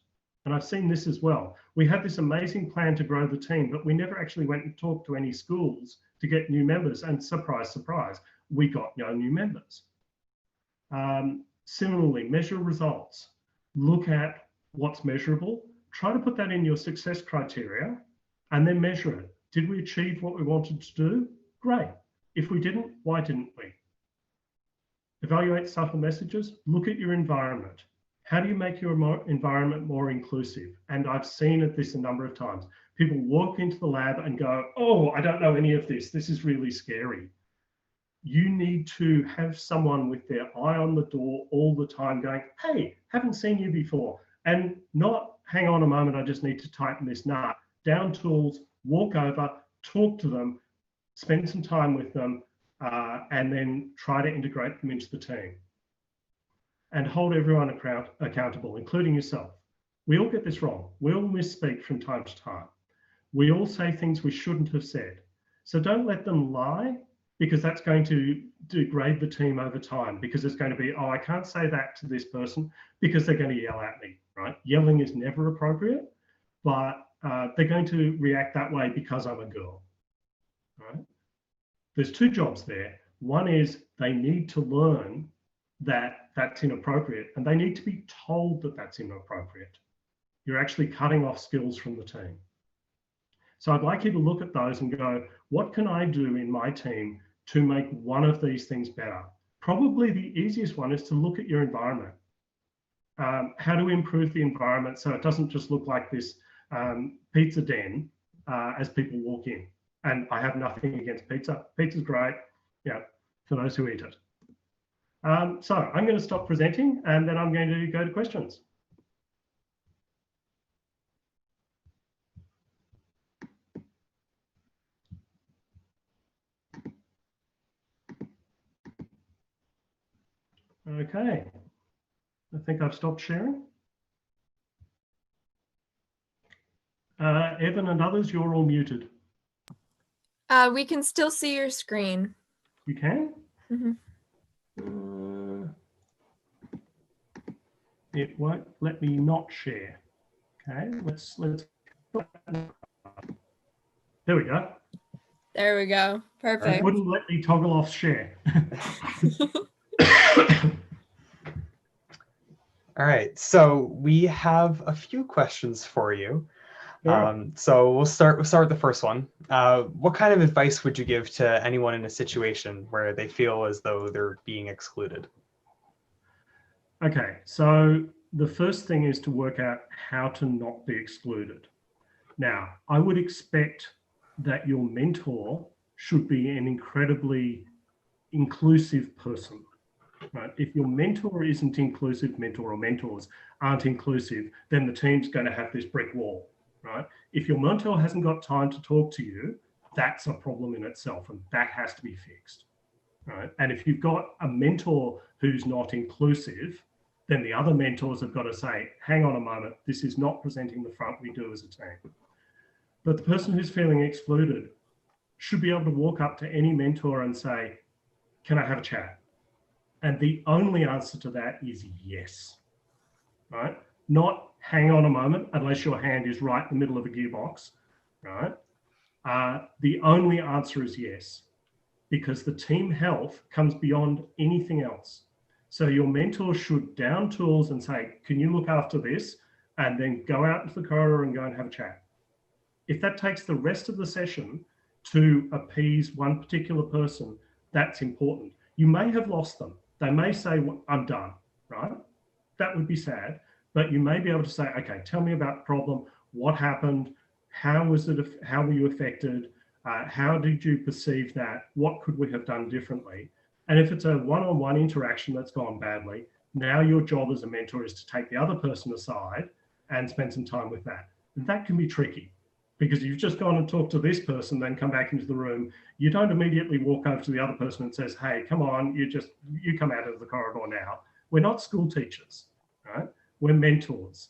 And I've seen this as well. We had this amazing plan to grow the team, but we never actually went and talked to any schools to get new members. And surprise, surprise, we got no new members. Similarly, measure results. Look at what's measurable. Try to put that in your success criteria and then measure it. Did we achieve what we wanted to do? Great. If we didn't, why didn't we? Evaluate subtle messages. Look at your environment. How do you make your environment more inclusive? And I've seen this a number of times. People walk into the lab and go, oh, I don't know any of this. This is really scary. You need to have someone with their eye on the door all the time going, hey, haven't seen you before. And not, hang on a moment, I just need to tighten this knot. Down tools, walk over, talk to them, spend some time with them, and then try to integrate them into the team. And hold everyone accountable, including yourself. We all get this wrong. We all misspeak from time to time. We all say things we shouldn't have said. So don't let them lie, because that's going to degrade the team over time, because it's going to be, oh, I can't say that to this person because they're going to yell at me, right? Yelling is never appropriate, but they're going to react that way because I'm a girl, right? There's two jobs there. One is they need to learn that that's inappropriate, and they need to be told that that's inappropriate. You're actually cutting off skills from the team. So I'd like you to look at those and go, what can I do in my team to make one of these things better? Probably the easiest one is to look at your environment. How to improve the environment so it doesn't just look like this pizza den as people walk in. And I have nothing against pizza. Pizza's great, yeah, for those who eat it. So I'm going to stop presenting, and then I'm going to go to questions. Okay, I think I've stopped sharing. Evan and others, you're all muted. We can still see your screen. You can? Mm-hmm. It won't let me not share. Okay, let's. There we go. There we go. Perfect. It wouldn't let me toggle off share. All right, so we have a few questions for you. Yeah. So we'll start with the first one. What kind of advice would you give to anyone in a situation where they feel as though they're being excluded? Okay, so the first thing is to work out how to not be excluded. Now, I would expect that your mentor should be an incredibly inclusive person. Right? If your mentor isn't inclusive, mentor or mentors aren't inclusive, then the team's going to have this brick wall, right? If your mentor hasn't got time to talk to you, that's a problem in itself, and that has to be fixed, right? And if you've got a mentor who's not inclusive, then the other mentors have got to say, hang on a moment, this is not presenting the front we do as a team. But the person who's feeling excluded should be able to walk up to any mentor and say, can I have a chat? And the only answer to that is yes, right? Not hang on a moment, unless your hand is right in the middle of a gearbox, right? The only answer is yes, because the team health comes beyond anything else. So your mentor should down tools and say, can you look after this? And then go out into the corridor and go and have a chat. If that takes the rest of the session to appease one particular person, that's important. You may have lost them. They may say, well, I'm done, right? That would be sad, but you may be able to say, okay, tell me about the problem. What happened? How was it? How were you affected? How did you perceive that? What could we have done differently? And if it's a one-on-one interaction that's gone badly, now your job as a mentor is to take the other person aside and spend some time with that. And that can be tricky, because you've just gone and talked to this person, then come back into the room. You don't immediately walk over to the other person and says, hey, come on, you come out of the corridor now. We're not school teachers, right? We're mentors.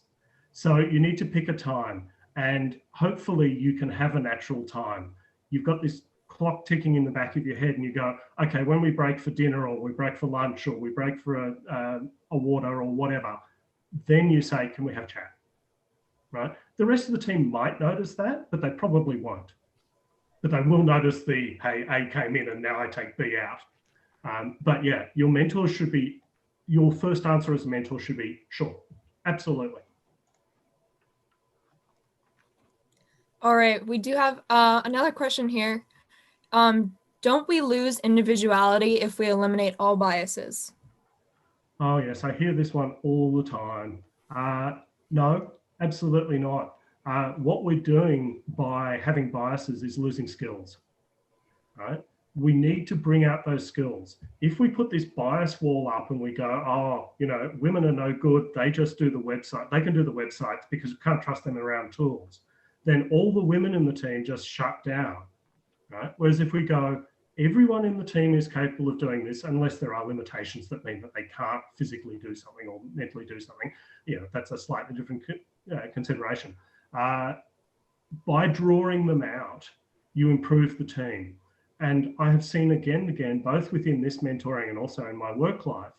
So you need to pick a time, and hopefully you can have a natural time. You've got this clock ticking in the back of your head, and you go, okay, when we break for dinner, or we break for lunch, or we break for a water or whatever, then you say, can we have chat? Right? The rest of the team might notice that, but they probably won't. But they will notice the, hey, A came in and now I take B out. But yeah, your mentor should be, your first answer as a mentor should be, sure, absolutely. All right, we do have another question here. Don't we lose individuality if we eliminate all biases? Oh yes, I hear this one all the time. No, absolutely not. What we're doing by having biases is losing skills, right? We need to bring out those skills. If we put this bias wall up and we go, oh, you know, women are no good, they just do the website, they can do the websites because we can't trust them around tools, then all the women in the team just shut down, right? Whereas if we go, everyone in the team is capable of doing this, unless there are limitations that mean that they can't physically do something or mentally do something, you know, that's a slightly different consideration. by drawing them out, you improve the team. And I have seen again and again, both within this mentoring and also in my work life,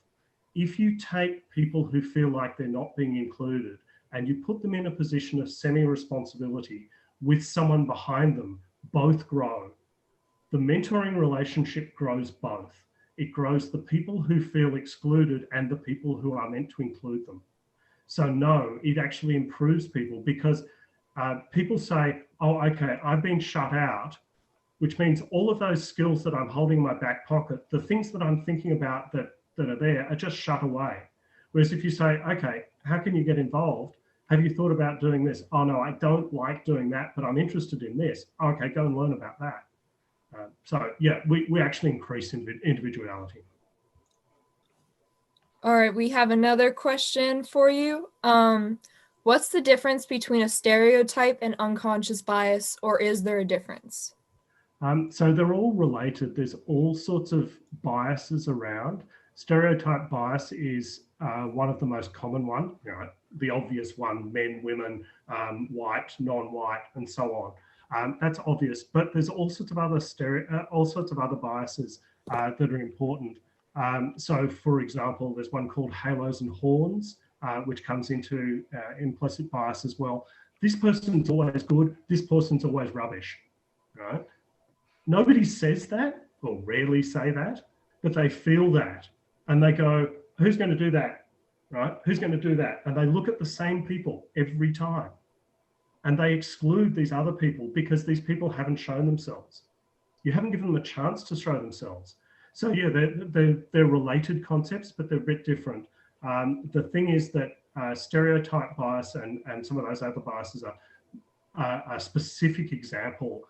if you take people who feel like they're not being included and you put them in a position of semi-responsibility with someone behind them, both grow. The mentoring relationship grows both. It grows the people who feel excluded and the people who are meant to include them. So no, it actually improves people, because people say, oh, okay, I've been shut out, which means all of those skills that I'm holding in my back pocket, the things that I'm thinking about that are there are just shut away. Whereas if you say, okay, how can you get involved? Have you thought about doing this? Oh no, I don't like doing that, but I'm interested in this. Okay, go and learn about that. So yeah, we actually increase individuality. All right, we have another question for you. What's the difference between a stereotype and unconscious bias, or is there a difference? So they're all related. There's all sorts of biases around. Stereotype bias is one of the most common one, you know, the obvious one: men, women, white, non-white, and so on. That's obvious, but there's all sorts of other biases that are important. So, for example, there's one called halos and horns, which comes into implicit bias as well. This person's always good. This person's always rubbish. Right? Nobody says that, or rarely say that, but they feel that, and they go, "Who's going to do that? Right? Who's going to do that?" And they look at the same people every time, and they exclude these other people because these people haven't shown themselves. You haven't given them a chance to show themselves. So yeah, they're related concepts, but they're a bit different. The thing is that stereotype bias and some of those other biases are a specific example,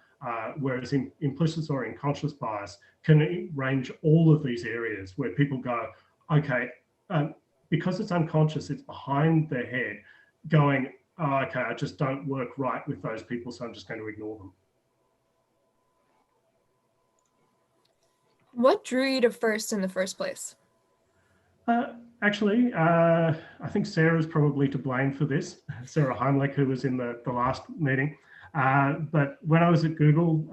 whereas implicit or unconscious bias can range all of these areas where people go, okay, because it's unconscious, it's behind their head, going, oh, okay, I just don't work right with those people, so I'm just going to ignore them. What drew you to FIRST in the first place? Actually, I think Sarah's probably to blame for this. Sarah Heimlich, who was in the last meeting. But when I was at Google,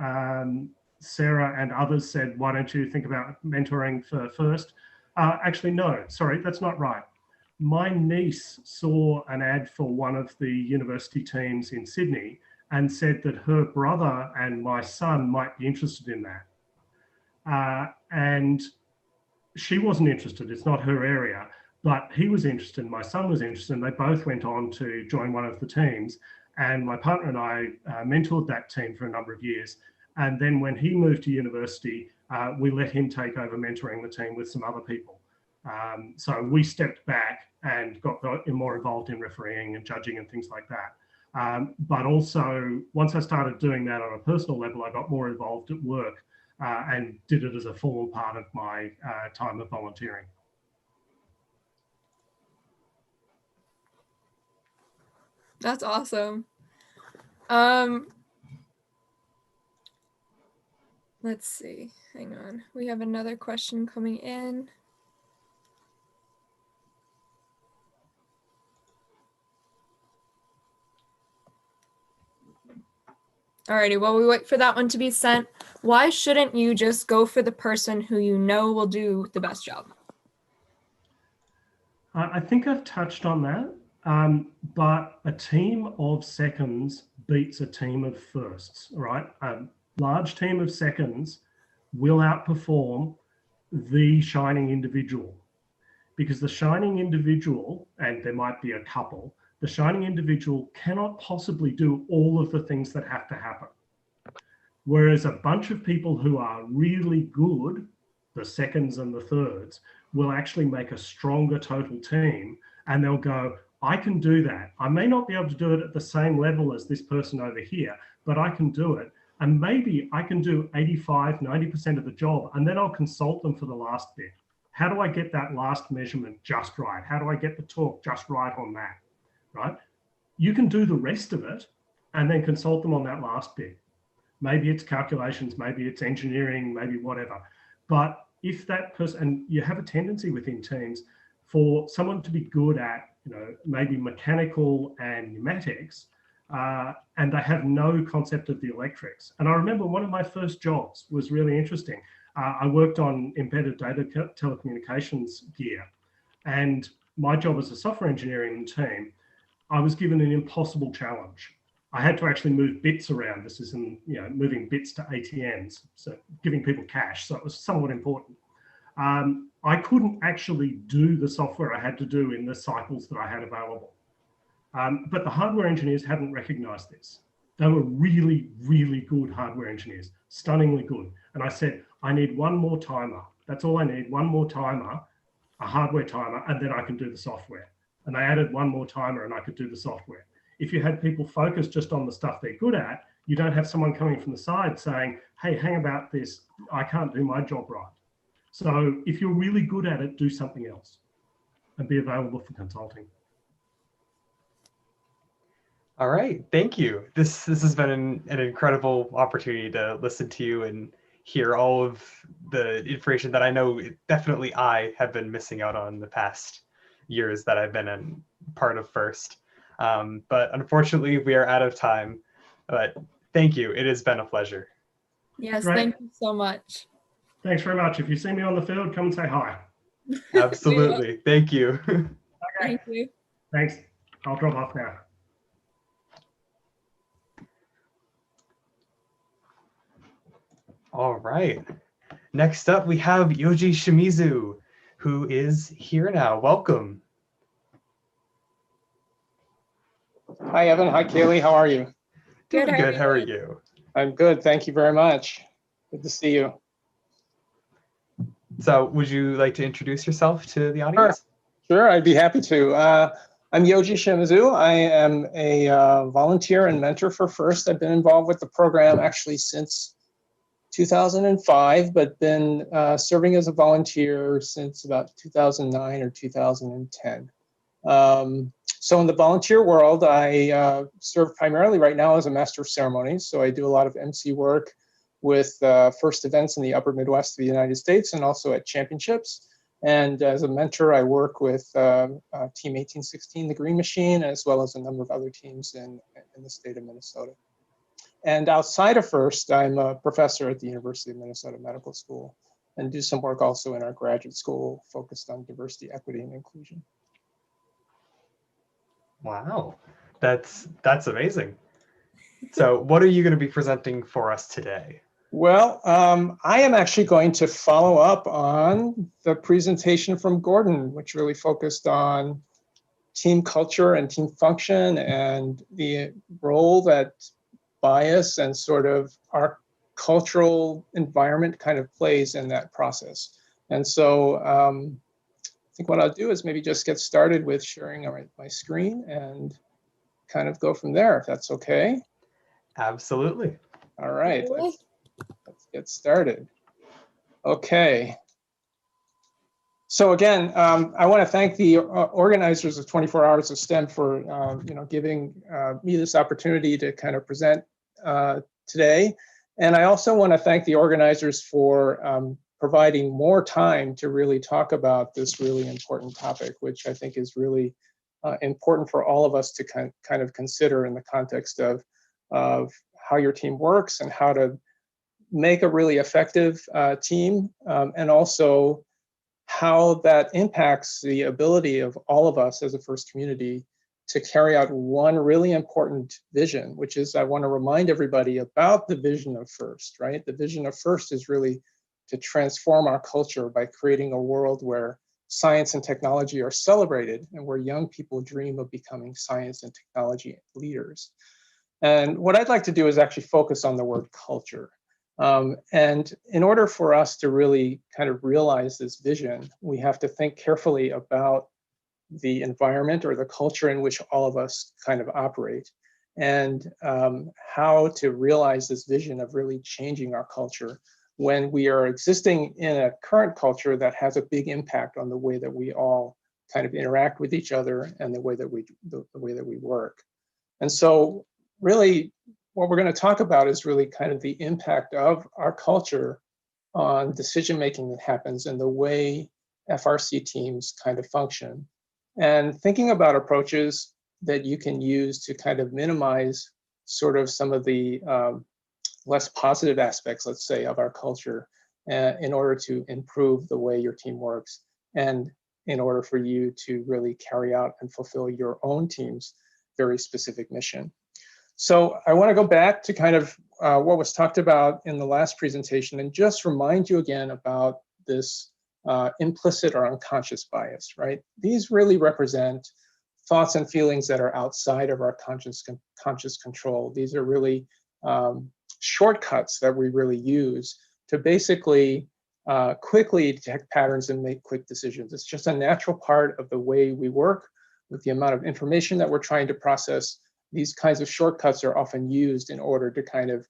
Sarah and others said, why don't you think about mentoring for FIRST? Actually, no, sorry, that's not right. My niece saw an ad for one of the university teams in Sydney and said that her brother and my son might be interested in that. And she wasn't interested, it's not her area, but he was interested, my son was interested, and they both went on to join one of the teams. And my partner and I mentored that team for a number of years. And then when he moved to university, we let him take over mentoring the team with some other people. So we stepped back and got more involved in refereeing and judging and things like that. But also, once I started doing that on a personal level, I got more involved at work and did it as a formal part of my time of volunteering. That's awesome. Let's see, hang on. We have another question coming in. Alrighty, while we wait for that one to be sent, why shouldn't you just go for the person who you know will do the best job? I think I've touched on that, but a team of seconds beats a team of firsts, right? A large team of seconds will outperform the shining individual, because the shining individual, and there might be a couple, the shining individual cannot possibly do all of the things that have to happen. Whereas a bunch of people who are really good, the seconds and the thirds, will actually make a stronger total team, and they'll go, I can do that. I may not be able to do it at the same level as this person over here, but I can do it. And maybe I can do 85, 90% of the job, and then I'll consult them for the last bit. How do I get that last measurement just right? How do I get the torque just right on that? Right? You can do the rest of it and then consult them on that last bit. Maybe it's calculations, maybe it's engineering, maybe whatever. But if that person, and you have a tendency within teams for someone to be good at, maybe mechanical and pneumatics, and they have no concept of the electrics. And I remember one of my first jobs was really interesting. I worked on embedded data telecommunications gear, and my job as a software engineer in the team, I was given an impossible challenge. I had to actually move bits around. This is moving bits to ATMs, so giving people cash. So it was somewhat important. I couldn't actually do the software I had to do in the cycles that I had available. But the hardware engineers hadn't recognized this. They were really, really good hardware engineers, stunningly good. And I said, I need one more timer. That's all I need, one more timer, a hardware timer, and then I can do the software. And they added one more timer and I could do the software. If you had people focus just on the stuff they're good at, you don't have someone coming from the side saying, hey, hang about this, I can't do my job right. So if you're really good at it, do something else and be available for consulting. All right, thank you. This has been an incredible opportunity to listen to you and hear all of the information that I know definitely I have been missing out on the past years that I've been in part of FIRST. But unfortunately, we are out of time. But thank you. It has been a pleasure. Yes, Great. thank you so much. Thanks very much. If you see me on the field, come and say hi. Absolutely. Thank you. Okay. Thank you. Thanks. I'll drop off now. All right. Next up, we have Yoji Shimizu, who is here now. Welcome. Hi, Evan. Hi, Kaylee. How are you? Doing Good, good. how How are are you you? I'm good. Thank you very much. Good to see you. So would you like to introduce yourself to the audience? Sure, I'd be happy to. I'm Yoji Shimizu. I am a volunteer and mentor for FIRST. I've been involved with the program actually since 2005, but been serving as a volunteer since about 2009 or 2010. So in the volunteer world, I serve primarily right now as a master of ceremonies. So I do a lot of MC work with FIRST events in the upper Midwest of the United States and also at championships. And as a mentor, I work with Team 1816, the Green Machine, as well as a number of other teams in the state of Minnesota. And outside of FIRST, I'm a professor at the University of Minnesota Medical School and do some work also in our graduate school focused on diversity, equity, and inclusion. Wow, that's amazing. So what are you going to be presenting for us today? Well, I am actually going to follow up on the presentation from Gordon, which really focused on team culture and team function and the role that bias and sort of our cultural environment kind of plays in that process. And so I think what I'll do is maybe just get started with sharing my screen and kind of go from there, if that's okay. Absolutely. All right, let's get started. Okay. So again, I want to thank the organizers of 24 Hours of STEM for giving me this opportunity to kind of present today. And I also want to thank the organizers for providing more time to really talk about this really important topic, which I think is really important for all of us to kind of consider in the context of how your team works and how to make a really effective team, and also how that impacts the ability of all of us as a FIRST community to carry out one really important vision, which is I want to remind everybody about the vision of FIRST, right? The vision of FIRST is really to transform our culture by creating a world where science and technology are celebrated and where young people dream of becoming science and technology leaders. And what I'd like to do is actually focus on the word culture. And in order for us to really kind of realize this vision, we have to think carefully about the environment or the culture in which all of us kind of operate, and how to realize this vision of really changing our culture when we are existing in a current culture that has a big impact on the way that we all kind of interact with each other and the way that we work. And so really what we're going to talk about is really kind of the impact of our culture on decision making that happens and the way FRC teams kind of function. And thinking about approaches that you can use to kind of minimize sort of some of the less positive aspects, let's say, of our culture in order to improve the way your team works and in order for you to really carry out and fulfill your own team's very specific mission. So I want to go back to kind of what was talked about in the last presentation and just remind you again about this implicit or unconscious bias, right? These really represent thoughts and feelings that are outside of our conscious control. These are really shortcuts that we really use to basically quickly detect patterns and make quick decisions. It's just a natural part of the way we work with the amount of information that we're trying to process. These kinds of shortcuts are often used in order to kind of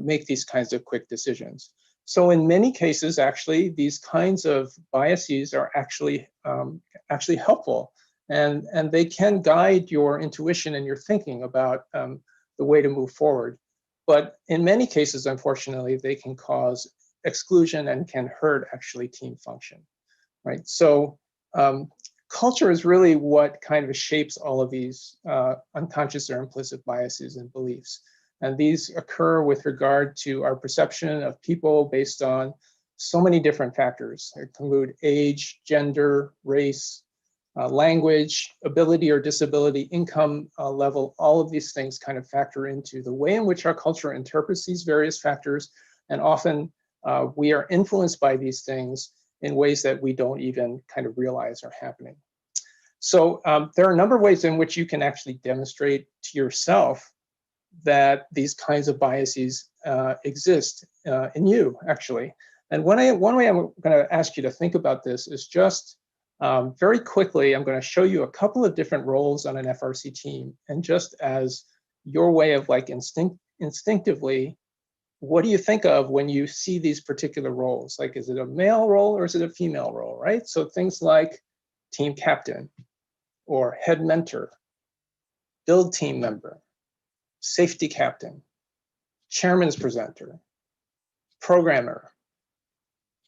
make these kinds of quick decisions. So in many cases, actually, these kinds of biases are actually helpful, and they can guide your intuition and your thinking about the way to move forward. But in many cases, unfortunately, they can cause exclusion and can hurt actually team function, right? So culture is really what kind of shapes all of these unconscious or implicit biases and beliefs. And these occur with regard to our perception of people based on so many different factors. They include age, gender, race, language, ability or disability, income level. All of these things kind of factor into the way in which our culture interprets these various factors. And often we are influenced by these things in ways that we don't even kind of realize are happening. So there are a number of ways in which you can actually demonstrate to yourself that these kinds of biases exist in you, actually. And one way I'm going to ask you to think about this is just very quickly, I'm going to show you a couple of different roles on an FRC team. And just as your way of like instinctively, what do you think of when you see these particular roles? Like, is it a male role or is it a female role, right? So things like team captain or head mentor, build team member, safety captain, chairman's presenter, programmer,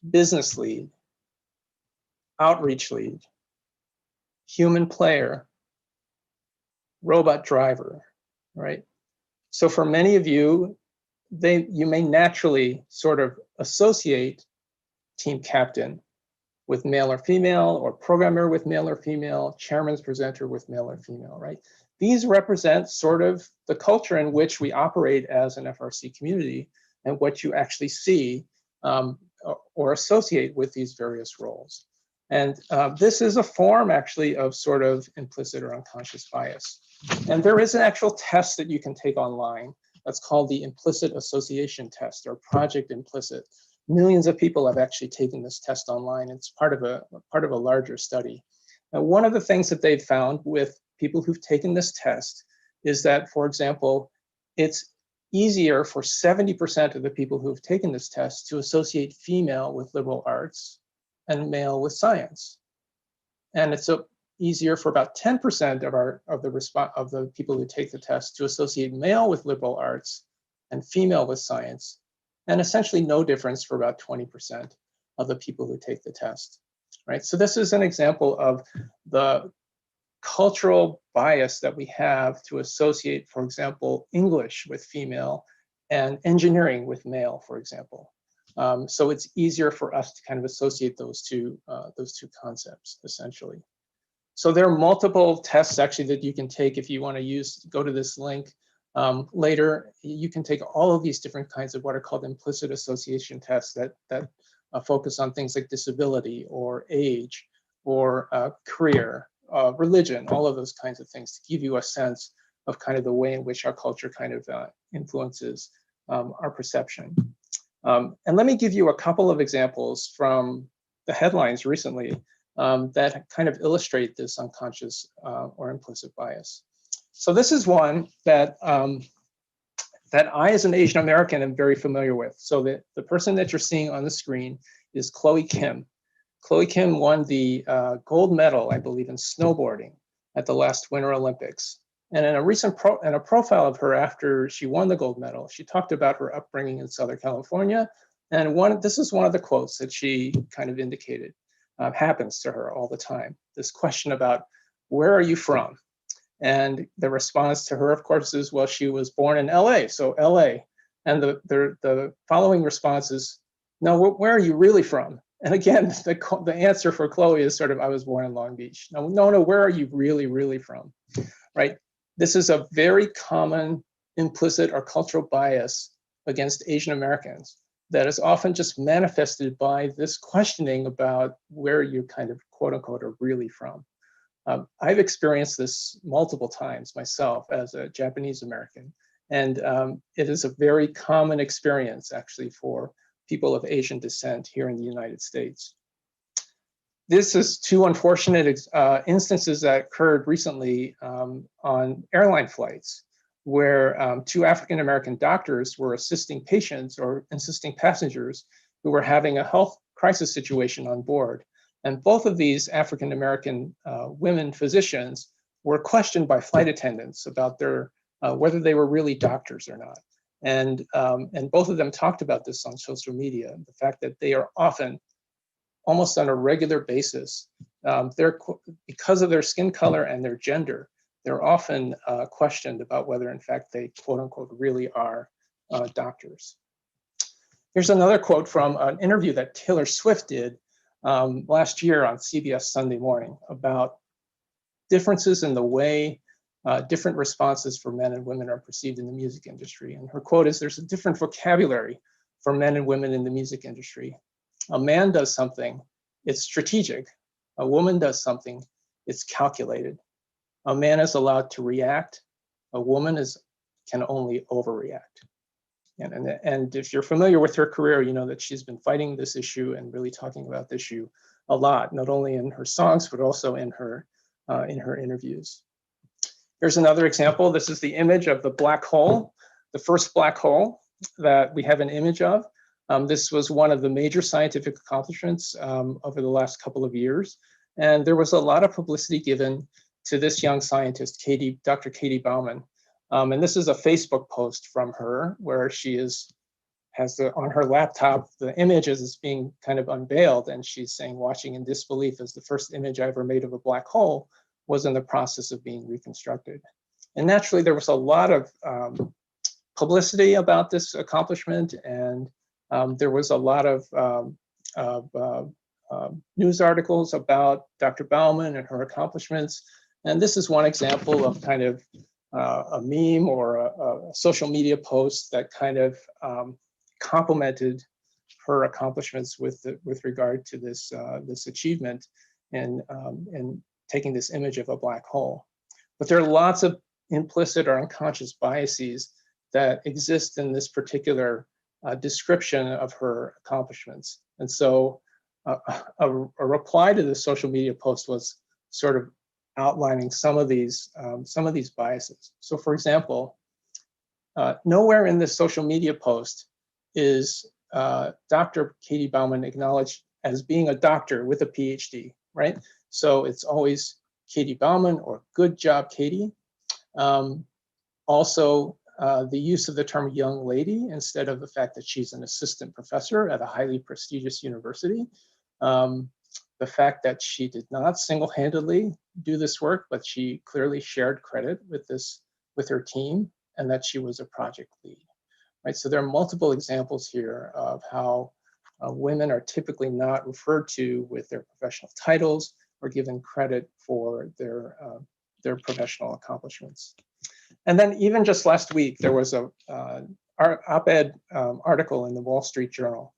business lead, outreach lead, human player, robot driver, right? So for many of you, you may naturally sort of associate team captain with male or female, or programmer with male or female, chairman's presenter with male or female, right? These represent sort of the culture in which we operate as an FRC community and what you actually see or associate with these various roles. And this is a form actually of sort of implicit or unconscious bias. And there is an actual test that you can take online that's called the implicit association test, or Project Implicit. Millions of people have actually taken this test online. It's part of a larger study. And one of the things that they've found with people who've taken this test is that, for example, it's easier for 70% of the people who've taken this test to associate female with liberal arts and male with science. And it's easier for about 10% of the people who take the test to associate male with liberal arts and female with science, and essentially no difference for about 20% of the people who take the test, right? So this is an example of the cultural bias that we have to associate, for example, English with female and engineering with male, for example. So it's easier for us to kind of associate those two concepts, essentially. So there are multiple tests actually that you can take if you want to go to this link later. You can take all of these different kinds of what are called implicit association tests that focus on things like disability or age or career, religion, all of those kinds of things to give you a sense of kind of the way in which our culture kind of influences our perception. And let me give you a couple of examples from the headlines recently that kind of illustrate this unconscious or implicit bias. So this is one that that I, as an Asian American, am very familiar with. So the person that you're seeing on the screen is Chloe Kim. Chloe Kim won the gold medal, I believe, in snowboarding at the last Winter Olympics. And in a recent profile of her after she won the gold medal, she talked about her upbringing in Southern California. And this is one of the quotes that she kind of indicated happens to her all the time. This question about, where are you from? And the response to her, of course, is, well, she was born in LA, so LA. And the following response is, no, where are you really from? And again, the answer for Chloe is sort of, I was born in Long Beach. No, where are you really from, right? This is a very common implicit or cultural bias against Asian Americans that is often just manifested by this questioning about where you kind of quote unquote are really from. I've experienced this multiple times myself as a Japanese American, and it is a very common experience actually for people of Asian descent here in the United States. This is two unfortunate instances that occurred recently on airline flights, where two African American doctors were assisting patients or assisting passengers who were having a health crisis situation on board. And both of these African American women physicians were questioned by flight attendants about their whether they were really doctors or not. And both of them talked about this on social media, the fact that they are often, almost on a regular basis, because of their skin color and their gender, they're often questioned about whether in fact they quote unquote really are doctors. Here's another quote from an interview that Taylor Swift did last year on CBS Sunday Morning about differences in the way different responses for men and women are perceived in the music industry. And her quote is, there's a different vocabulary for men and women in the music industry. A man does something, it's strategic. A woman does something, it's calculated. A man is allowed to react. A woman can only overreact. And if you're familiar with her career, you know that she's been fighting this issue and really talking about this issue a lot, not only in her songs, but also in her interviews. Here's another example. This is the image of the black hole, the first black hole that we have an image of. This was one of the major scientific accomplishments over the last couple of years. And there was a lot of publicity given to this young scientist, Dr. Katie Bauman. And this is a Facebook post from her where she has on her laptop, the image is being kind of unveiled, and she's saying, watching in disbelief as the first image I ever made of a black hole was in the process of being reconstructed. And naturally, there was a lot of publicity about this accomplishment, and there was a lot of news articles about Dr. Bauman and her accomplishments. And this is one example of kind of a meme or a social media post that kind of complemented her accomplishments with regard to this achievement and taking this image of a black hole. But there are lots of implicit or unconscious biases that exist in this particular description of her accomplishments. And so a reply to the social media post was sort of outlining some of these biases. So for example, nowhere in this social media post is Dr. Katie Bauman acknowledged as being a doctor with a PhD, right? So it's always Katie Bauman or good job, Katie. Also, the use of the term young lady instead of the fact that she's an assistant professor at a highly prestigious university. The fact that she did not single-handedly do this work, but she clearly shared credit with her team, and that she was a project lead. Right, so there are multiple examples here of how women are typically not referred to with their professional titles or given credit for their professional accomplishments. And then even just last week, there was a op-ed article in the Wall Street Journal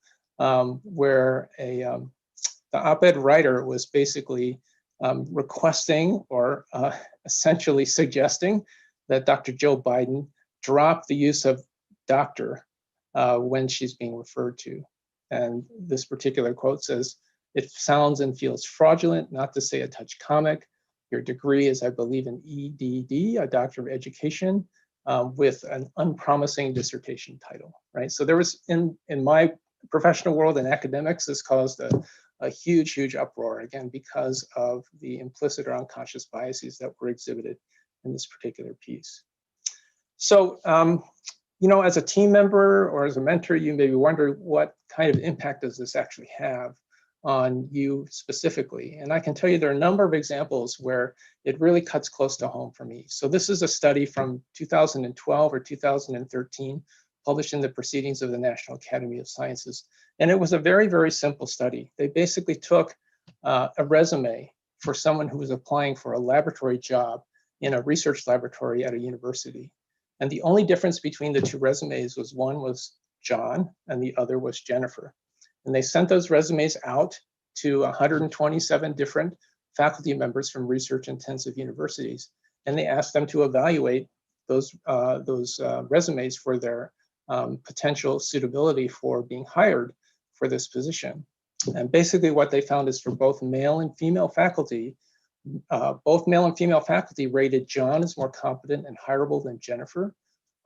where the op-ed writer was basically requesting or essentially suggesting that Dr. Joe Biden drop the use of doctor when she's being referred to. And this particular quote says, "It sounds and feels fraudulent, not to say a touch comic. Your degree is, I believe, an EDD, a Doctor of Education, with an unpromising dissertation title," right? So there was, in my professional world in academics, this caused a huge, huge uproar, again, because of the implicit or unconscious biases that were exhibited in this particular piece. So, you know, as a team member or as a mentor, you may be wondering what kind of impact does this actually have on you specifically. And I can tell you there are a number of examples where it really cuts close to home for me. So this is a study from 2012 or 2013, published in the Proceedings of the National Academy of Sciences. And it was a very, very simple study. They basically took a resume for someone who was applying for a laboratory job in a research laboratory at a university. And the only difference between the two resumes was one was John and the other was Jennifer. And they sent those resumes out to 127 different faculty members from research-intensive universities. And they asked them to evaluate those resumes for their potential suitability for being hired for this position. And basically what they found is for both male and female faculty, both male and female faculty rated John as more competent and hireable than Jennifer,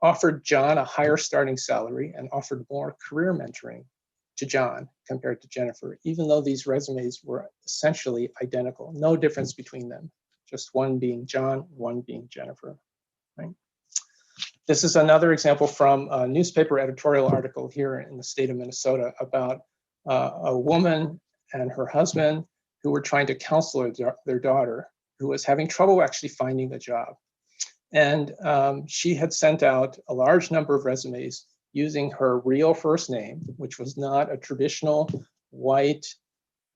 offered John a higher starting salary, and offered more career mentoring to John compared to Jennifer, even though these resumes were essentially identical, no difference between them, just one being John, one being Jennifer, right? This is another example from a newspaper editorial article here in the state of Minnesota about a woman and her husband who were trying to counsel their daughter, who was having trouble actually finding a job. And she had sent out a large number of resumes using her real first name, which was not a traditional white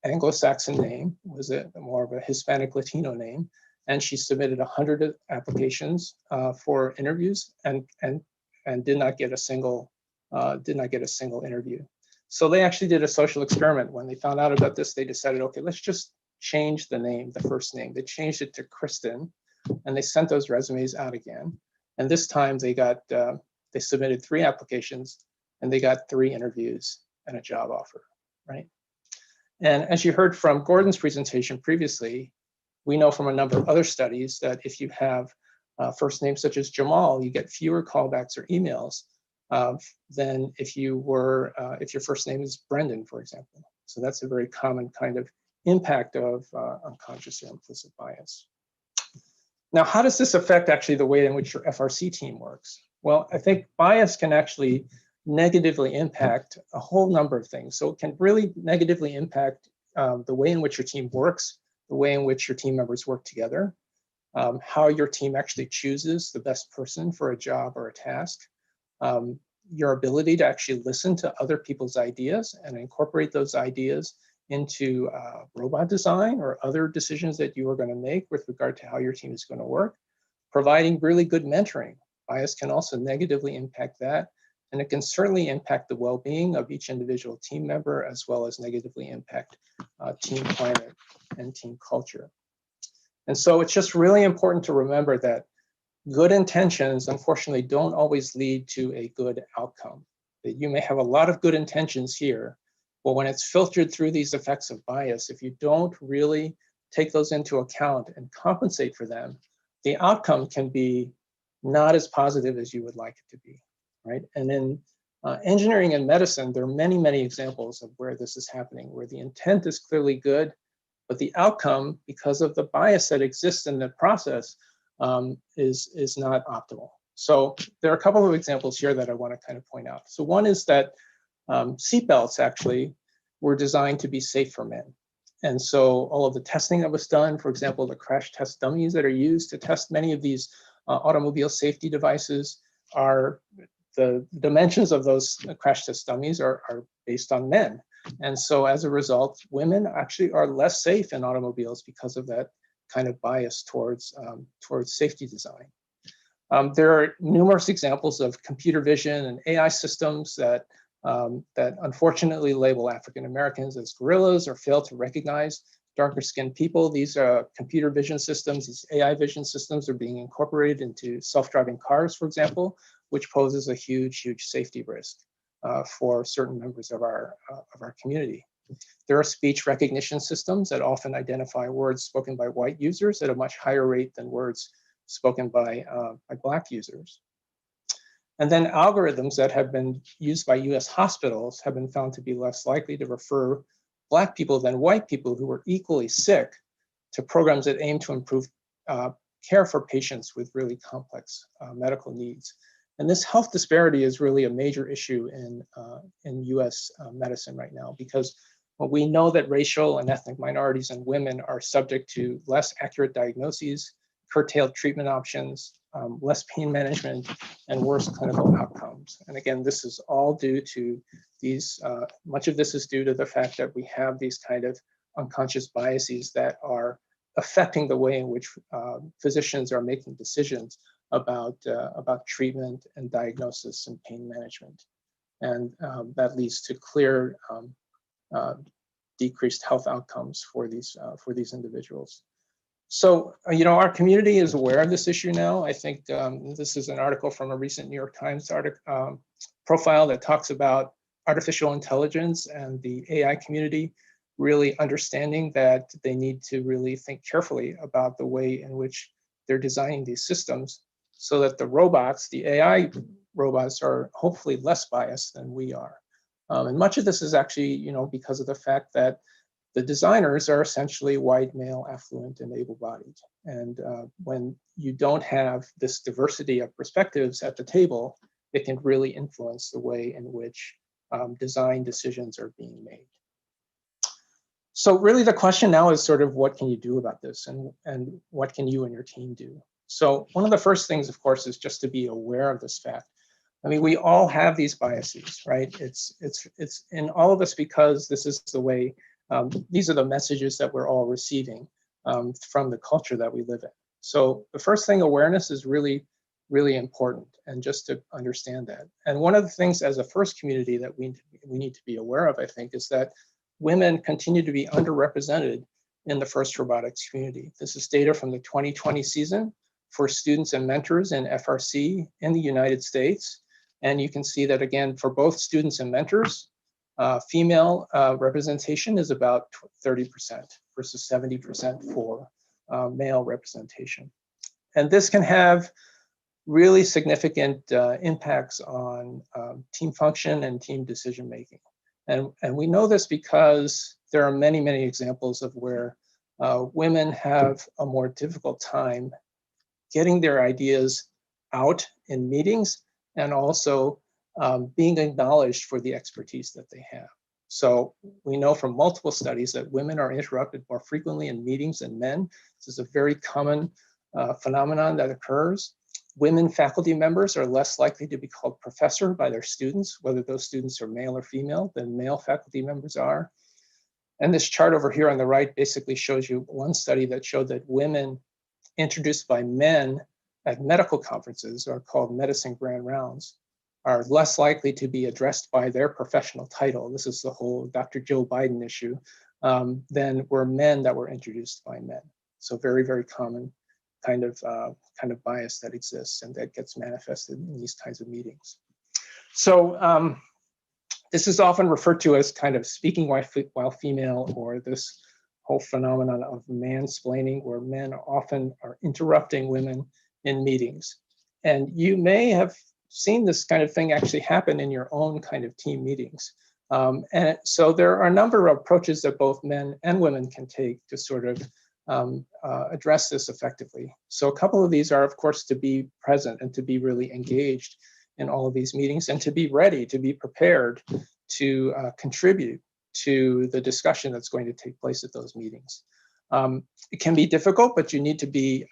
Anglo-Saxon name, it was more of a Hispanic Latino name. And she submitted 100 applications for interviews and did not get a single interview. So they actually did a social experiment. When they found out about this, they decided, okay, let's just change the name, the first name. They changed it to Kristen, and they sent those resumes out again. And this time they submitted 3 applications, and they got 3 interviews and a job offer, right? And as you heard from Gordon's presentation previously, we know from a number of other studies that if you have first names such as Jamal, you get fewer callbacks or emails than if your first name is Brendan, for example. So that's a very common kind of impact of unconscious or implicit bias. Now, how does this affect actually the way in which your FRC team works? Well, I think bias can actually negatively impact a whole number of things. So it can really negatively impact the way in which your team works, the way in which your team members work together, how your team actually chooses the best person for a job or a task, your ability to actually listen to other people's ideas and incorporate those ideas into robot design or other decisions that you are going to make with regard to how your team is going to work, providing really good mentoring. Bias can also negatively impact that, and it can certainly impact the well-being of each individual team member, as well as negatively impact team climate and team culture. And so it's just really important to remember that good intentions, unfortunately, don't always lead to a good outcome. That you may have a lot of good intentions here, but when it's filtered through these effects of bias, if you don't really take those into account and compensate for them, the outcome can be not as positive as you would like it to be, right? And in engineering and medicine, there are many, many examples of where this is happening, where the intent is clearly good, but the outcome, because of the bias that exists in the process, is not optimal. So there are a couple of examples here that I want to kind of point out. So one is that seatbelts actually were designed to be safe for men. And so all of the testing that was done, for example, the crash test dummies that are used to test many of these automobile safety devices, are the dimensions of those crash test dummies are based on men. And so as a result, women actually are less safe in automobiles because of that kind of bias towards safety design. There are numerous examples of computer vision and AI systems that unfortunately label African Americans as gorillas or fail to recognize darker skinned people. These computer vision systems, these AI vision systems are being incorporated into self-driving cars, for example, which poses a huge, huge safety risk for certain members of our community. There are speech recognition systems that often identify words spoken by white users at a much higher rate than words spoken by Black users. And then algorithms that have been used by US hospitals have been found to be less likely to refer Black people than white people who are equally sick to programs that aim to improve care for patients with really complex medical needs. And this health disparity is really a major issue in US medicine right now, because Well, we know that racial and ethnic minorities and women are subject to less accurate diagnoses, curtailed treatment options, less pain management, and worse clinical outcomes. And again, this is all due to these, much of this is due to the fact that we have these kind of unconscious biases that are affecting the way in which physicians are making decisions about treatment and diagnosis and pain management. And that leads to clear decreased health outcomes for these individuals. So, our community is aware of this issue now. I think this is an article from a recent New York Times profile that talks about artificial intelligence and the AI community really understanding that they need to really think carefully about the way in which they're designing these systems so that the robots, the AI robots, are hopefully less biased than we are. And much of this is actually, because of the fact that the designers are essentially white, male, affluent, and able-bodied. And when you don't have this diversity of perspectives at the table, it can really influence the way in which design decisions are being made. So really the question now is sort of what can you do about this, and what can you and your team do? So one of the first things, of course, is just to be aware of this fact. I mean, we all have these biases, right? It's in all of us because this is the way, these are the messages that we're all receiving from the culture that we live in. So the first thing, awareness, is really, really important, and just to understand that. And one of the things as a first community that we need to be aware of, I think, is that women continue to be underrepresented in the FIRST robotics community. This is data from the 2020 season for students and mentors in FRC in the United States. And you can see that, again, for both students and mentors, female representation is about 30% versus 70% for male representation. And this can have really significant impacts on team function and team decision making. And we know this because there are many, many examples of where women have a more difficult time getting their ideas out in meetings, and also being acknowledged for the expertise that they have. So we know from multiple studies that women are interrupted more frequently in meetings than men. This is a very common phenomenon that occurs. Women faculty members are less likely to be called professor by their students, whether those students are male or female, than male faculty members are. And this chart over here on the right basically shows you one study that showed that women introduced by men at medical conferences, or called medicine grand rounds, are less likely to be addressed by their professional title. This is the whole Dr. Joe Biden issue, than were men that were introduced by men. So very, very common kind of bias that exists and that gets manifested in these kinds of meetings. So this is often referred to as kind of speaking while female, or this whole phenomenon of mansplaining, where men often are interrupting women in meetings. And you may have seen this kind of thing actually happen in your own kind of team meetings. And so there are a number of approaches that both men and women can take to sort of address this effectively. So a couple of these are, of course, to be present and to be really engaged in all of these meetings, and to be ready, to be prepared to contribute to the discussion that's going to take place at those meetings. It can be difficult, but you need to be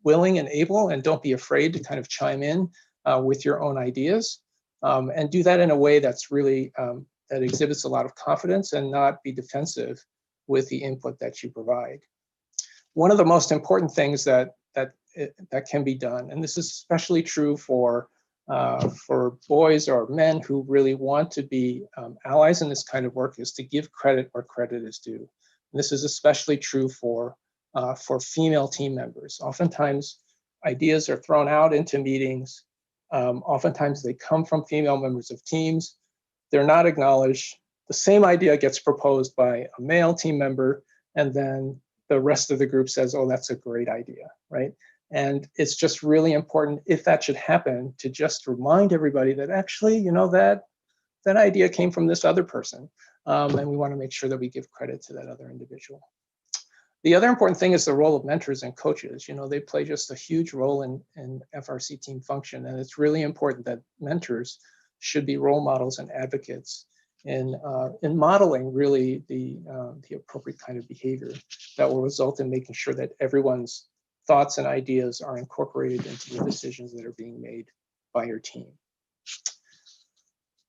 willing and able, and don't be afraid to kind of chime in with your own ideas, and do that in a way that's really, that exhibits a lot of confidence, and not be defensive with the input that you provide. One of the most important things that can be done, and this is especially true for boys or men who really want to be allies in this kind of work, is to give credit where credit is due. And this is especially true for female team members. Oftentimes, ideas are thrown out into meetings. Oftentimes, they come from female members of teams. They're not acknowledged. The same idea gets proposed by a male team member, and then the rest of the group says, oh, that's a great idea, right? And it's just really important, if that should happen, to just remind everybody that actually, you know, that idea came from this other person. And we want to make sure that we give credit to that other individual. The other important thing is the role of mentors and coaches. You know, they play just a huge role in FRC team function. And it's really important that mentors should be role models and advocates in modeling really the appropriate kind of behavior that will result in making sure that everyone's thoughts and ideas are incorporated into the decisions that are being made by your team.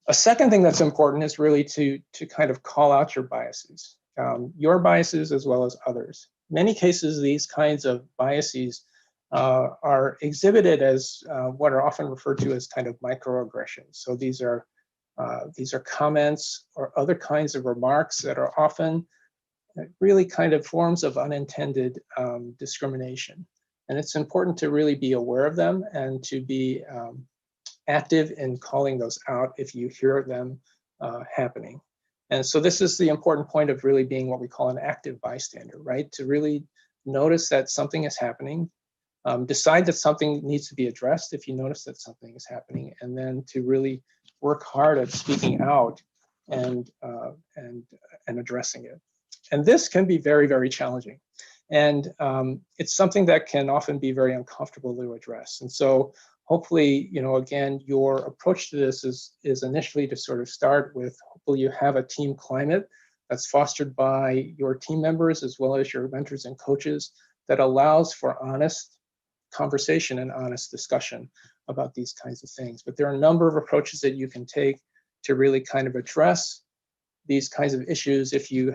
A second thing that's important is really to kind of call out your biases as well as others. In many cases, these kinds of biases are exhibited as what are often referred to as kind of microaggressions. So these are comments or other kinds of remarks that are often really kind of forms of unintended discrimination. And it's important to really be aware of them and to be active in calling those out if you hear them happening. And so this is the important point of really being what we call an active bystander, right? To really notice that something is happening, decide that something needs to be addressed if you notice that something is happening, and then to really work hard at speaking out and addressing it. And this can be very, very challenging. And it's something that can often be very uncomfortable to address. And so hopefully, again, your approach to this is initially to sort of start with, hopefully you have a team climate that's fostered by your team members as well as your mentors and coaches that allows for honest conversation and honest discussion about these kinds of things. But there are a number of approaches that you can take to really kind of address these kinds of issues if you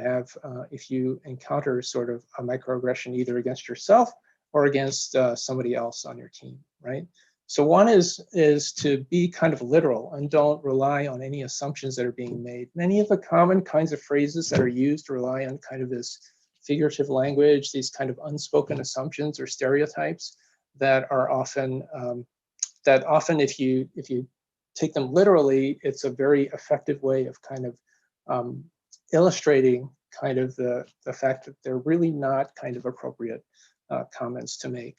encounter sort of a microaggression either against yourself or against somebody else on your team, right? So one is to be kind of literal and don't rely on any assumptions that are being made. Many of the common kinds of phrases that are used rely on kind of this figurative language, these kind of unspoken assumptions or stereotypes that are often if you take them literally, it's a very effective way of kind of illustrating kind of the fact that they're really not kind of appropriate comments to make.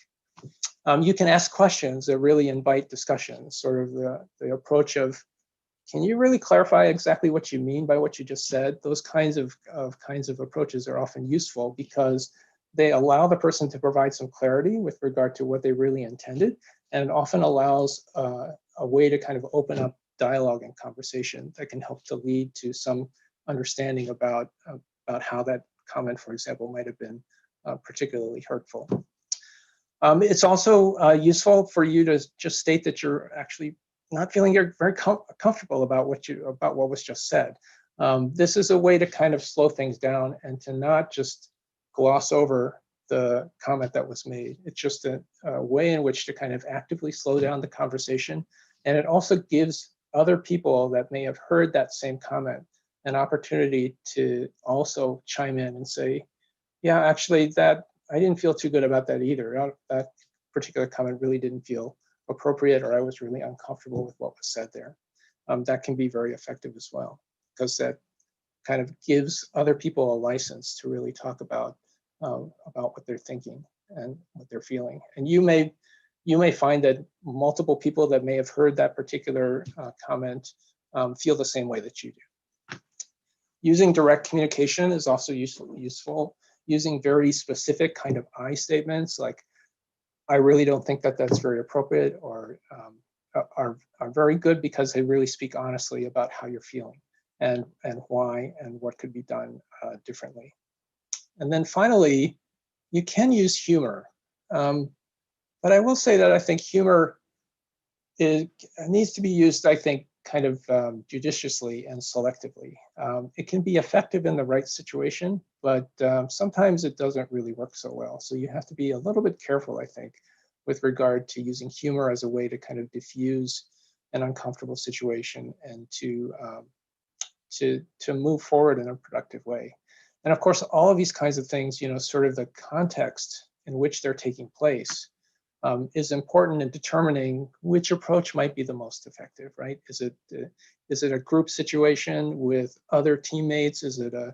You can ask questions that really invite discussion, sort of the approach of, can you really clarify exactly what you mean by what you just said? Those kinds of approaches are often useful because they allow the person to provide some clarity with regard to what they really intended, and often allows a way to kind of open up dialogue and conversation that can help to lead to some understanding about how that comment, for example, might have been particularly hurtful. It's also useful for you to just state that you're actually not feeling very comfortable about what was just said. This is a way to kind of slow things down and to not just gloss over the comment that was made. It's just a way in which to kind of actively slow down the conversation. And it also gives other people that may have heard that same comment an opportunity to also chime in and say, yeah, actually I didn't feel too good about that either. That particular comment really didn't feel appropriate, or I was really uncomfortable with what was said there. That can be very effective as well, because that kind of gives other people a license to really talk about what they're thinking and what they're feeling. And you may find that multiple people that may have heard that particular comment feel the same way that you do. Using direct communication is also useful. Using very specific kind of I statements like, I really don't think that that's very appropriate, or are very good because they really speak honestly about how you're feeling and why and what could be done differently. And then finally, you can use humor. But I will say that I think humor needs to be used, I think, kind of judiciously and selectively. It can be effective in the right situation, but sometimes it doesn't really work so well. So you have to be a little bit careful, I think, with regard to using humor as a way to kind of diffuse an uncomfortable situation and to move forward in a productive way. And of course, all of these kinds of things, sort of the context in which they're taking place is important in determining which approach might be the most effective, right? Is it a group situation with other teammates? Is it a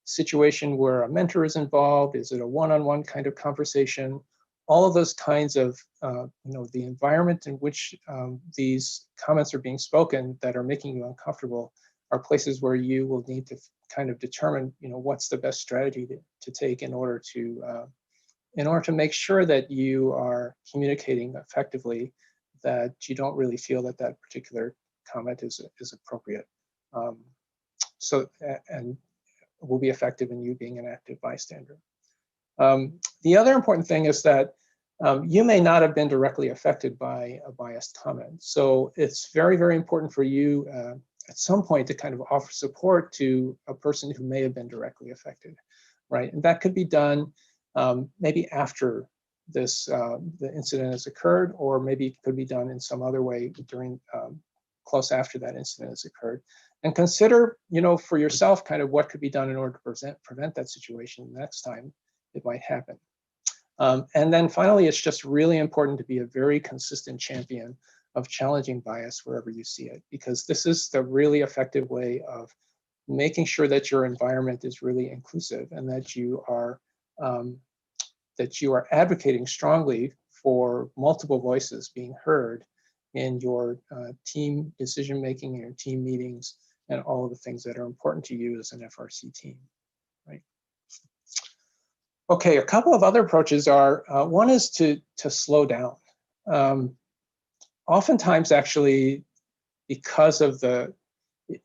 situation where a mentor is involved? Is it a one-on-one kind of conversation? All of those kinds of, the environment in which these comments are being spoken that are making you uncomfortable are places where you will need to kind of determine, what's the best strategy to take in order to make sure that you are communicating effectively, that you don't really feel that particular comment is appropriate. and will be effective in you being an active bystander. The other important thing is that you may not have been directly affected by a biased comment. So it's very, very important for you at some point to kind of offer support to a person who may have been directly affected, right? And that could be done maybe after the incident has occurred, or maybe it could be done in some other way during close after that incident has occurred. And consider, for yourself, kind of what could be done in order to prevent that situation the next time it might happen. And then finally, it's just really important to be a very consistent champion of challenging bias wherever you see it, because this is the really effective way of making sure that your environment is really inclusive and that you are advocating strongly for multiple voices being heard in your team decision making, in your team meetings, and all of the things that are important to you as an FRC team, right? Okay, a couple of other approaches are, one is to slow down. Oftentimes, actually, because of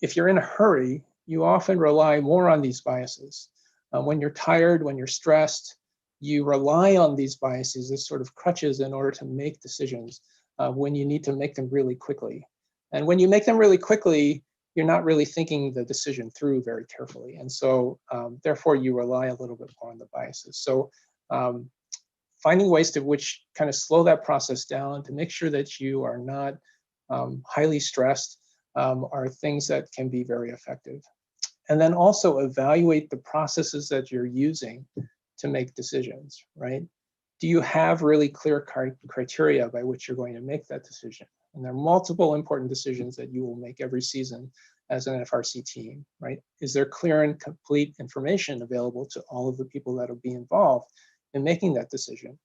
if you're in a hurry, you often rely more on these biases. When you're tired, when you're stressed, you rely on these biases as sort of crutches in order to make decisions when you need to make them really quickly. And when you make them really quickly, you're not really thinking the decision through very carefully. And so therefore you rely a little bit more on the biases. So finding ways to which kind of slow that process down to make sure that you are not highly stressed are things that can be very effective. And then also evaluate the processes that you're using to make decisions, right? Do you have really clear criteria by which you're going to make that decision? And there are multiple important decisions that you will make every season as an FRC team, right? Is there clear and complete information available to all of the people that will be involved in making that decision?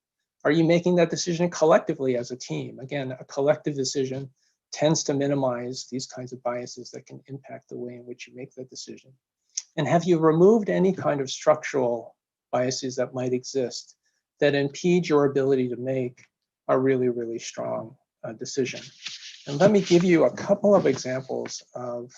Are you making that decision collectively as a team? Again, a collective decision tends to minimize these kinds of biases that can impact the way in which you make that decision. And have you removed any kind of structural biases that might exist that impede your ability to make a really, really strong decision? And let me give you a couple of examples of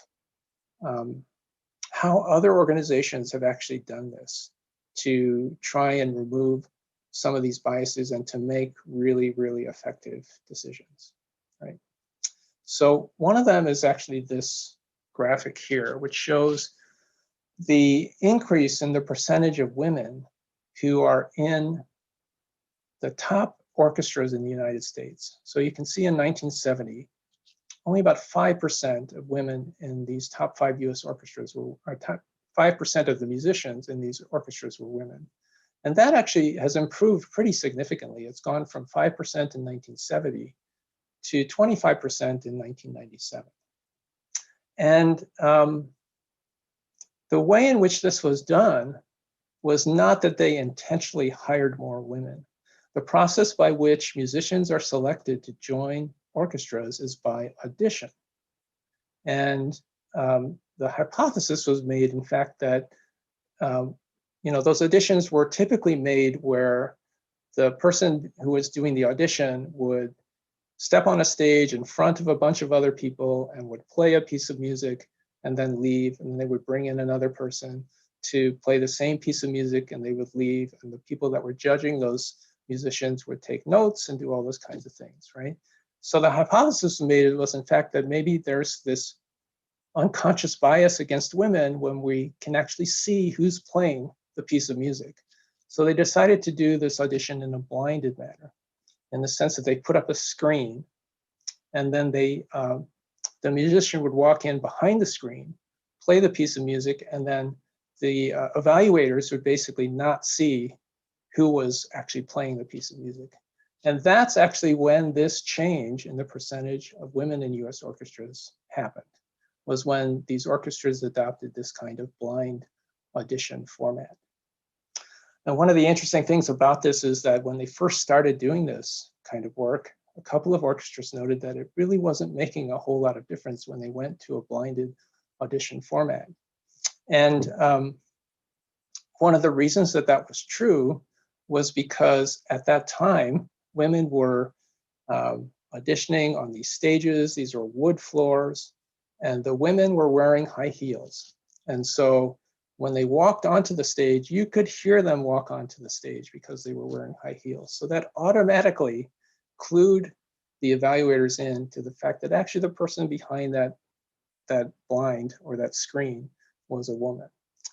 how other organizations have actually done this to try and remove some of these biases and to make really, really effective decisions, right? So one of them is actually this graphic here, which shows the increase in the percentage of women who are in the top orchestras in the United States. So you can see in 1970, only about 5% of women in these top 5 US orchestras were, or top 5% of the musicians in these orchestras were women. And that actually has improved pretty significantly. It's gone from 5% in 1970 to 25% in 1997. And the way in which this was done was not that they intentionally hired more women. The process by which musicians are selected to join orchestras is by audition. And the hypothesis was made, in fact, that those auditions were typically made where the person who was doing the audition would step on a stage in front of a bunch of other people and would play a piece of music and then leave, and they would bring in another person to play the same piece of music and they would leave, and the people that were judging those musicians would take notes and do all those kinds of things, right? So the hypothesis made was, in fact, that maybe there's this unconscious bias against women when we can actually see who's playing the piece of music. So they decided to do this audition in a blinded manner, in the sense that they put up a screen, and then the musician would walk in behind the screen, play the piece of music, and then the evaluators would basically not see who was actually playing the piece of music. And that's actually when this change in the percentage of women in US orchestras happened, was when these orchestras adopted this kind of blind audition format. And one of the interesting things about this is that when they first started doing this kind of work, a couple of orchestras noted that it really wasn't making a whole lot of difference when they went to a blinded audition format. And one of the reasons that that was true was because at that time, women were auditioning on these stages. These were wood floors, and the women were wearing high heels. And so when they walked onto the stage, you could hear them walk onto the stage because they were wearing high heels. So that automatically clued the evaluators in to the fact that actually the person behind that blind or that screen was a woman.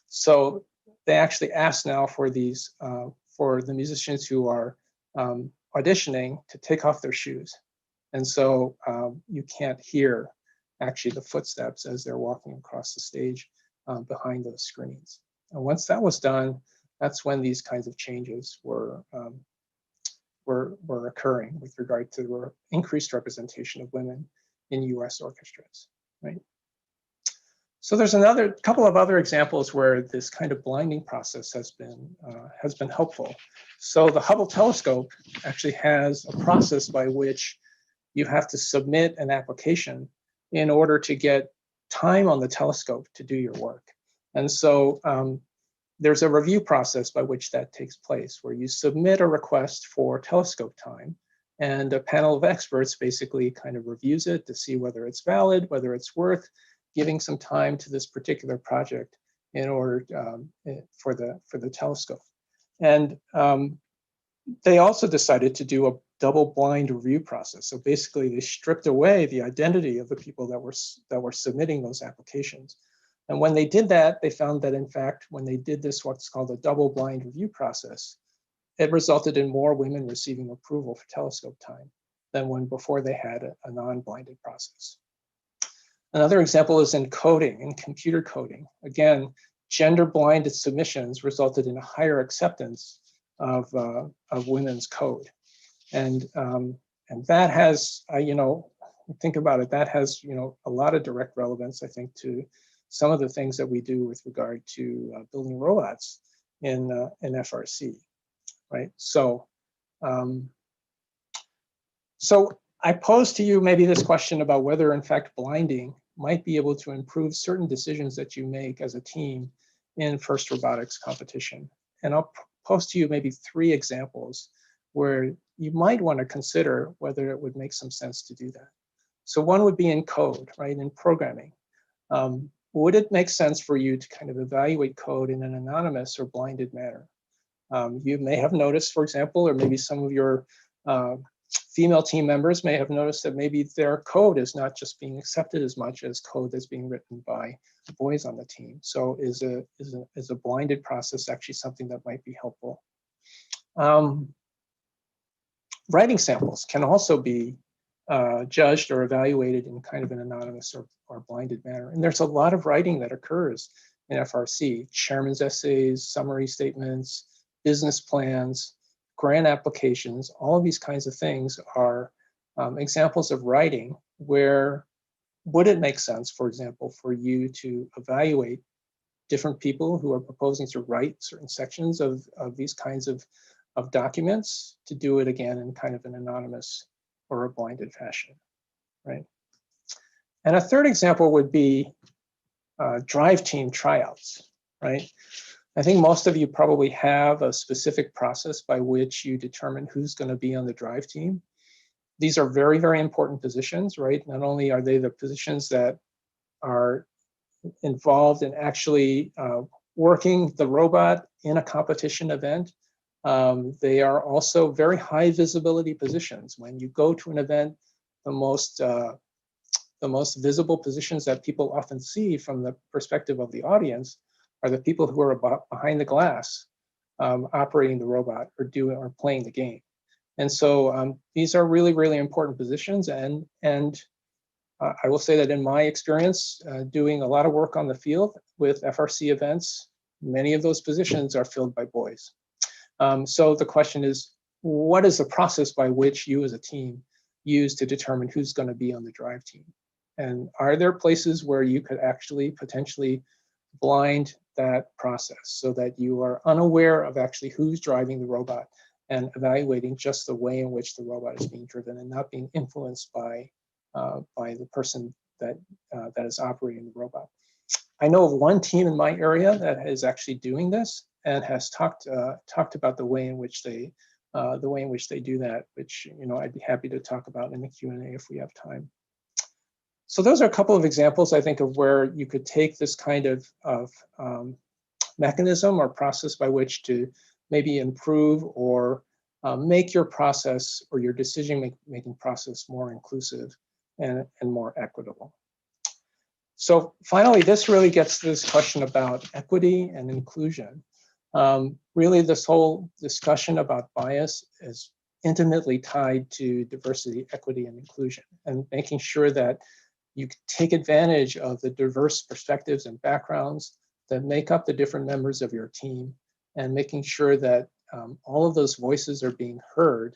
So they actually asked now for these, for the musicians who are auditioning to take off their shoes. And so you can't hear actually the footsteps as they're walking across the stage behind those screens. And once that was done, that's when these kinds of changes were occurring with regard to the increased representation of women in US orchestras, right? So there's another couple of other examples where this kind of blinding process has been helpful. So the Hubble telescope actually has a process by which you have to submit an application in order to get time on the telescope to do your work. And so there's a review process by which that takes place, where you submit a request for telescope time, and a panel of experts basically kind of reviews it to see whether it's valid, whether it's worth giving some time to this particular project in order for the telescope. And they also decided to do a double-blind review process. So basically, they stripped away the identity of the people that were submitting those applications. And when they did that, they found that in fact, when they did this, what's called a double-blind review process, it resulted in more women receiving approval for telescope time than when before they had a non-blinded process. Another example is in coding, in computer coding. Again, gender-blinded submissions resulted in a higher acceptance of women's code. And that has, think about it, that has, a lot of direct relevance, I think, to some of the things that we do with regard to building robots in FRC, right? So, so I pose to you maybe this question about whether, in fact, blinding might be able to improve certain decisions that you make as a team in FIRST robotics competition. And I'll pose to you maybe 3 examples where you might want to consider whether it would make some sense to do that. So one would be in code, right, in programming. Would it make sense for you to kind of evaluate code in an anonymous or blinded manner? You may have noticed, for example, or maybe some of your female team members may have noticed that maybe their code is not just being accepted as much as code that's being written by boys on the team. So is a blinded process actually something that might be helpful? Writing samples can also be judged or evaluated in kind of an anonymous or blinded manner. And there's a lot of writing that occurs in FRC: chairman's essays, summary statements, business plans, grant applications. All of these kinds of things are examples of writing where would it make sense, for example, for you to evaluate different people who are proposing to write certain sections of these kinds of documents, to do it again in kind of an anonymous or a blinded fashion, right? And a third example would be drive team tryouts, right? I think most of you probably have a specific process by which you determine who's going to be on the drive team. These are very, very important positions, right? Not only are they the positions that are involved in actually working the robot in a competition event, they are also very high visibility positions. When you go to an event, the most visible positions that people often see from the perspective of the audience are the people who are behind the glass operating the robot or playing the game. And so these are really, really important positions. And I will say that in my experience, doing a lot of work on the field with FRC events, many of those positions are filled by boys. So the question is, what is the process by which you as a team use to determine who's going to be on the drive team? And are there places where you could actually potentially blind that process so that you are unaware of actually who's driving the robot and evaluating just the way in which the robot is being driven and not being influenced by the person that is operating the robot? I know of one team in my area that is actually doing this and has talked about the way in which they do that, which I'd be happy to talk about in the Q&A if we have time. So those are a couple of examples, I think, of where you could take this kind of mechanism or process by which to maybe improve or make your process or your decision-making process more inclusive and more equitable. So finally, this really gets to this question about equity and inclusion. Really, this whole discussion about bias is intimately tied to diversity, equity, and inclusion, and making sure that you take advantage of the diverse perspectives and backgrounds that make up the different members of your team, and making sure that all of those voices are being heard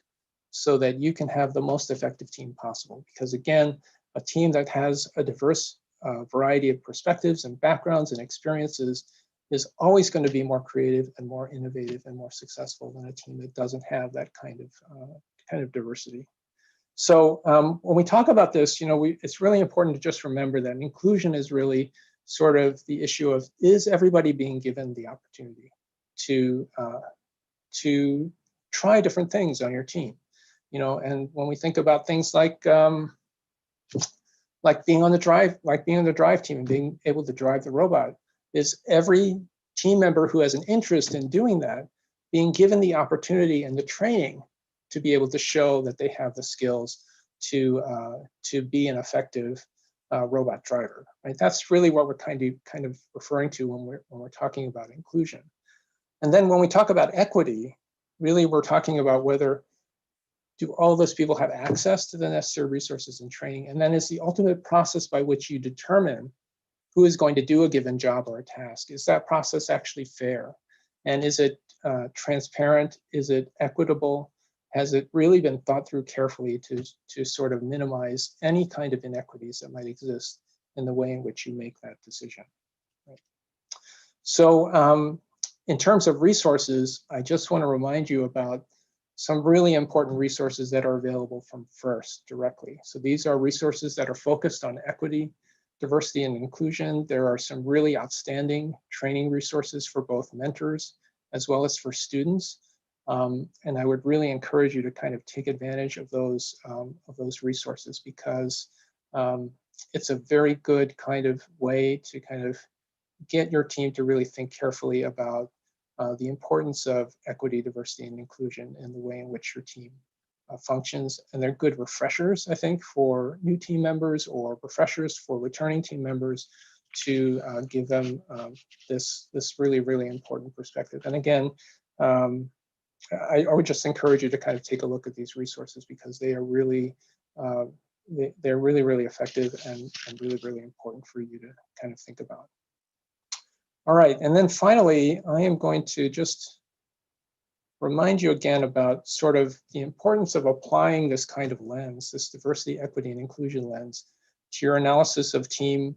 so that you can have the most effective team possible. Because again, a team that has a diverse variety of perspectives and backgrounds and experiences is always going to be more creative and more innovative and more successful than a team that doesn't have that kind of diversity. So when we talk about this, it's really important to just remember that inclusion is really sort of the issue of, is everybody being given the opportunity to try different things on your team? And when we think about things like being on the drive team and being able to drive the robot, is every team member who has an interest in doing that being given the opportunity and the training to be able to show that they have the skills to be an effective robot driver, right? That's really what we're kind of referring to when we're talking about inclusion. And then when we talk about equity, really we're talking about whether do all those people have access to the necessary resources and training, and then is the ultimate process by which you determine who is going to do a given job or a task. Is that process actually fair? And is it transparent? Is it equitable? Has it really been thought through carefully to sort of minimize any kind of inequities that might exist in the way in which you make that decision? Right. So in terms of resources, I just want to remind you about some really important resources that are available from FIRST directly. So these are resources that are focused on equity, diversity, and inclusion. There are some really outstanding training resources for both mentors as well as for students. And I would really encourage you to kind of take advantage of those resources, because it's a very good kind of way to kind of get your team to really think carefully about the importance of equity, diversity, and inclusion in the way in which your team functions. And they're good refreshers, I think, for new team members or refreshers for returning team members to give them this really, really important perspective. And again, I would just encourage you to kind of take a look at these resources, because they are really, they're really, really effective and really, really important for you to kind of think about. All right, and then finally, I am going to just remind you again about sort of the importance of applying this kind of lens, this diversity, equity, and inclusion lens, to your analysis of team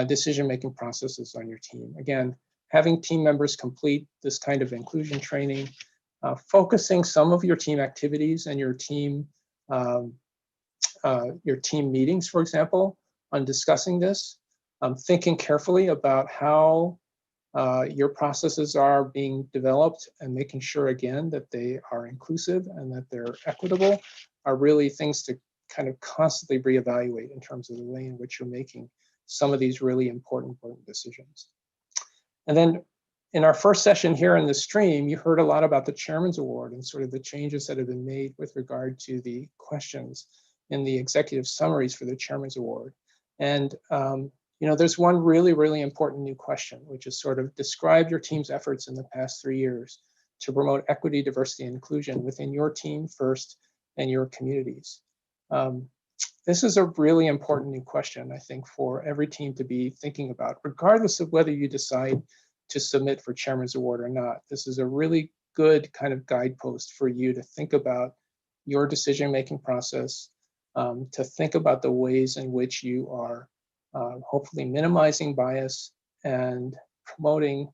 decision-making processes on your team. Again, having team members complete this kind of inclusion training, focusing some of your team activities and your team meetings, for example, on discussing this, thinking carefully about how your processes are being developed, and making sure, again, that they are inclusive and that they're equitable, are really things to kind of constantly reevaluate in terms of the way in which you're making some of these really important decisions. And then in our first session here in the stream, you heard a lot about the Chairman's Award and sort of the changes that have been made with regard to the questions in the executive summaries for the Chairman's Award. And there's one really, really important new question, which is sort of describe your team's efforts in the past 3 years to promote equity, diversity, and inclusion within your team first and your communities. This is a really important new question, I think, for every team to be thinking about, regardless of whether you decide to submit for Chairman's Award or not. This is a really good kind of guidepost for you to think about your decision-making process, to think about the ways in which you are hopefully minimizing bias and promoting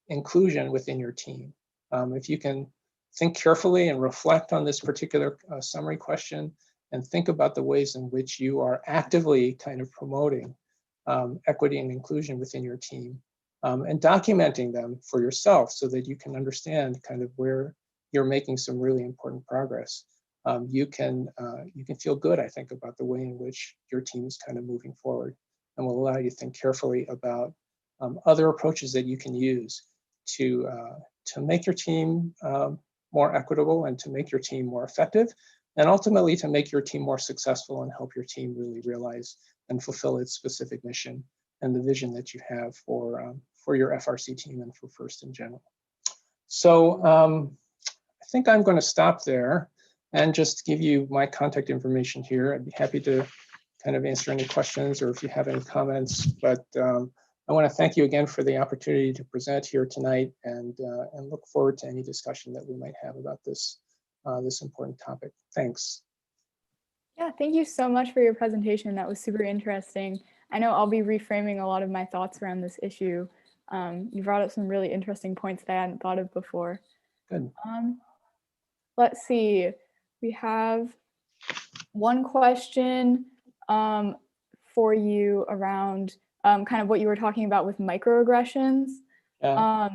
inclusion within your team. If you can think carefully and reflect on this particular summary question, and think about the ways in which you are actively kind of promoting equity and inclusion within your team, and documenting them for yourself so that you can understand kind of where you're making some really important progress. you can feel good, I think, about the way in which your team is kind of moving forward, and will allow you to think carefully about other approaches that you can use to make your team more equitable and to make your team more effective, and ultimately to make your team more successful and help your team really realize and fulfill its specific mission and the vision that you have for your FRC team and for FIRST in general. So I think I'm going to stop there and just give you my contact information here. I'd be happy to kind of answer any questions or if you have any comments, but I want to thank you again for the opportunity to present here tonight, and look forward to any discussion that we might have about this important topic. Thanks. Yeah, thank you so much for your presentation. That was super interesting. I know I'll be reframing a lot of my thoughts around this issue. You brought up some really interesting points that I hadn't thought of before. Good. Let's see. We have one question for you around kind of what you were talking about with microaggressions. Yeah.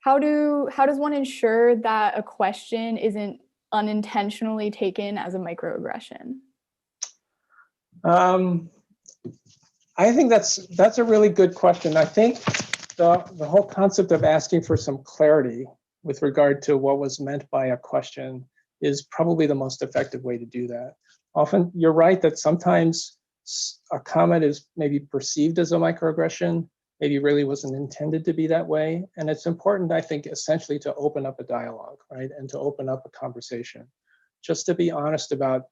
How does one ensure that a question isn't unintentionally taken as a microaggression? I think that's a really good question. I think the whole concept of asking for some clarity with regard to what was meant by a question is probably the most effective way to do that. Often, you're right that sometimes a comment is maybe perceived as a microaggression, maybe really wasn't intended to be that way. And it's important, I think, essentially to open up a dialogue, right? And to open up a conversation. Just to be honest about,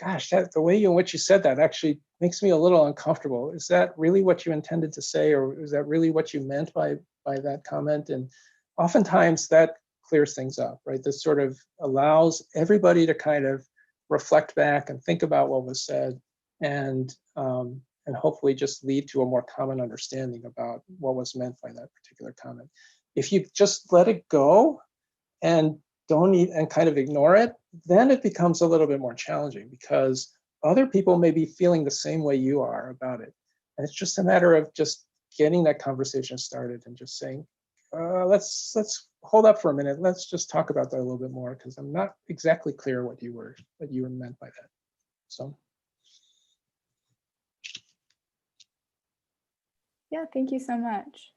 gosh, the way in which you said that actually makes me a little uncomfortable. Is that really what you intended to say? Or is that really what you meant by that comment? And oftentimes that clears things up, right? This sort of allows everybody to kind of reflect back and think about what was said, and hopefully just lead to a more common understanding about what was meant by that particular comment. If you just let it go and and kind of ignore it, then it becomes a little bit more challenging because other people may be feeling the same way you are about it. And it's just a matter of just getting that conversation started and just saying, let's hold up for a minute. Let's just talk about that a little bit more, because I'm not exactly clear what you were meant by that. So. Yeah, thank you so much.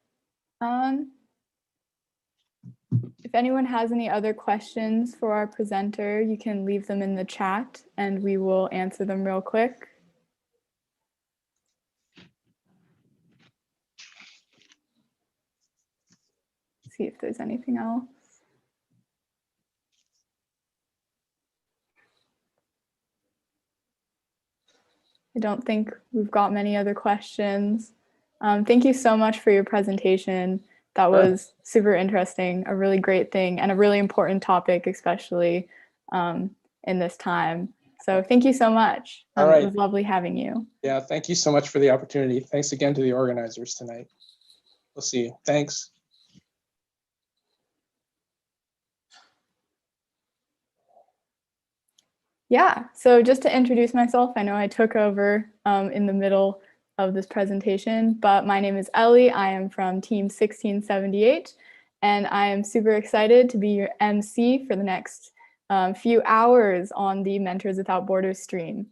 If anyone has any other questions for our presenter, you can leave them in the chat and we will answer them real quick. See if there's anything else. I don't think we've got many other questions. Thank you so much for your presentation. That was super interesting, a really great thing, and a really important topic, especially in this time. So thank you so much. All right. It was lovely having you. Yeah, thank you so much for the opportunity. Thanks again to the organizers tonight. We'll see you. Thanks. Yeah, so just to introduce myself, I know I took over in the middle of this presentation, but my name is Ellie. I am from Team 1678, and I am super excited to be your MC for the next few hours on the Mentors Without Borders stream.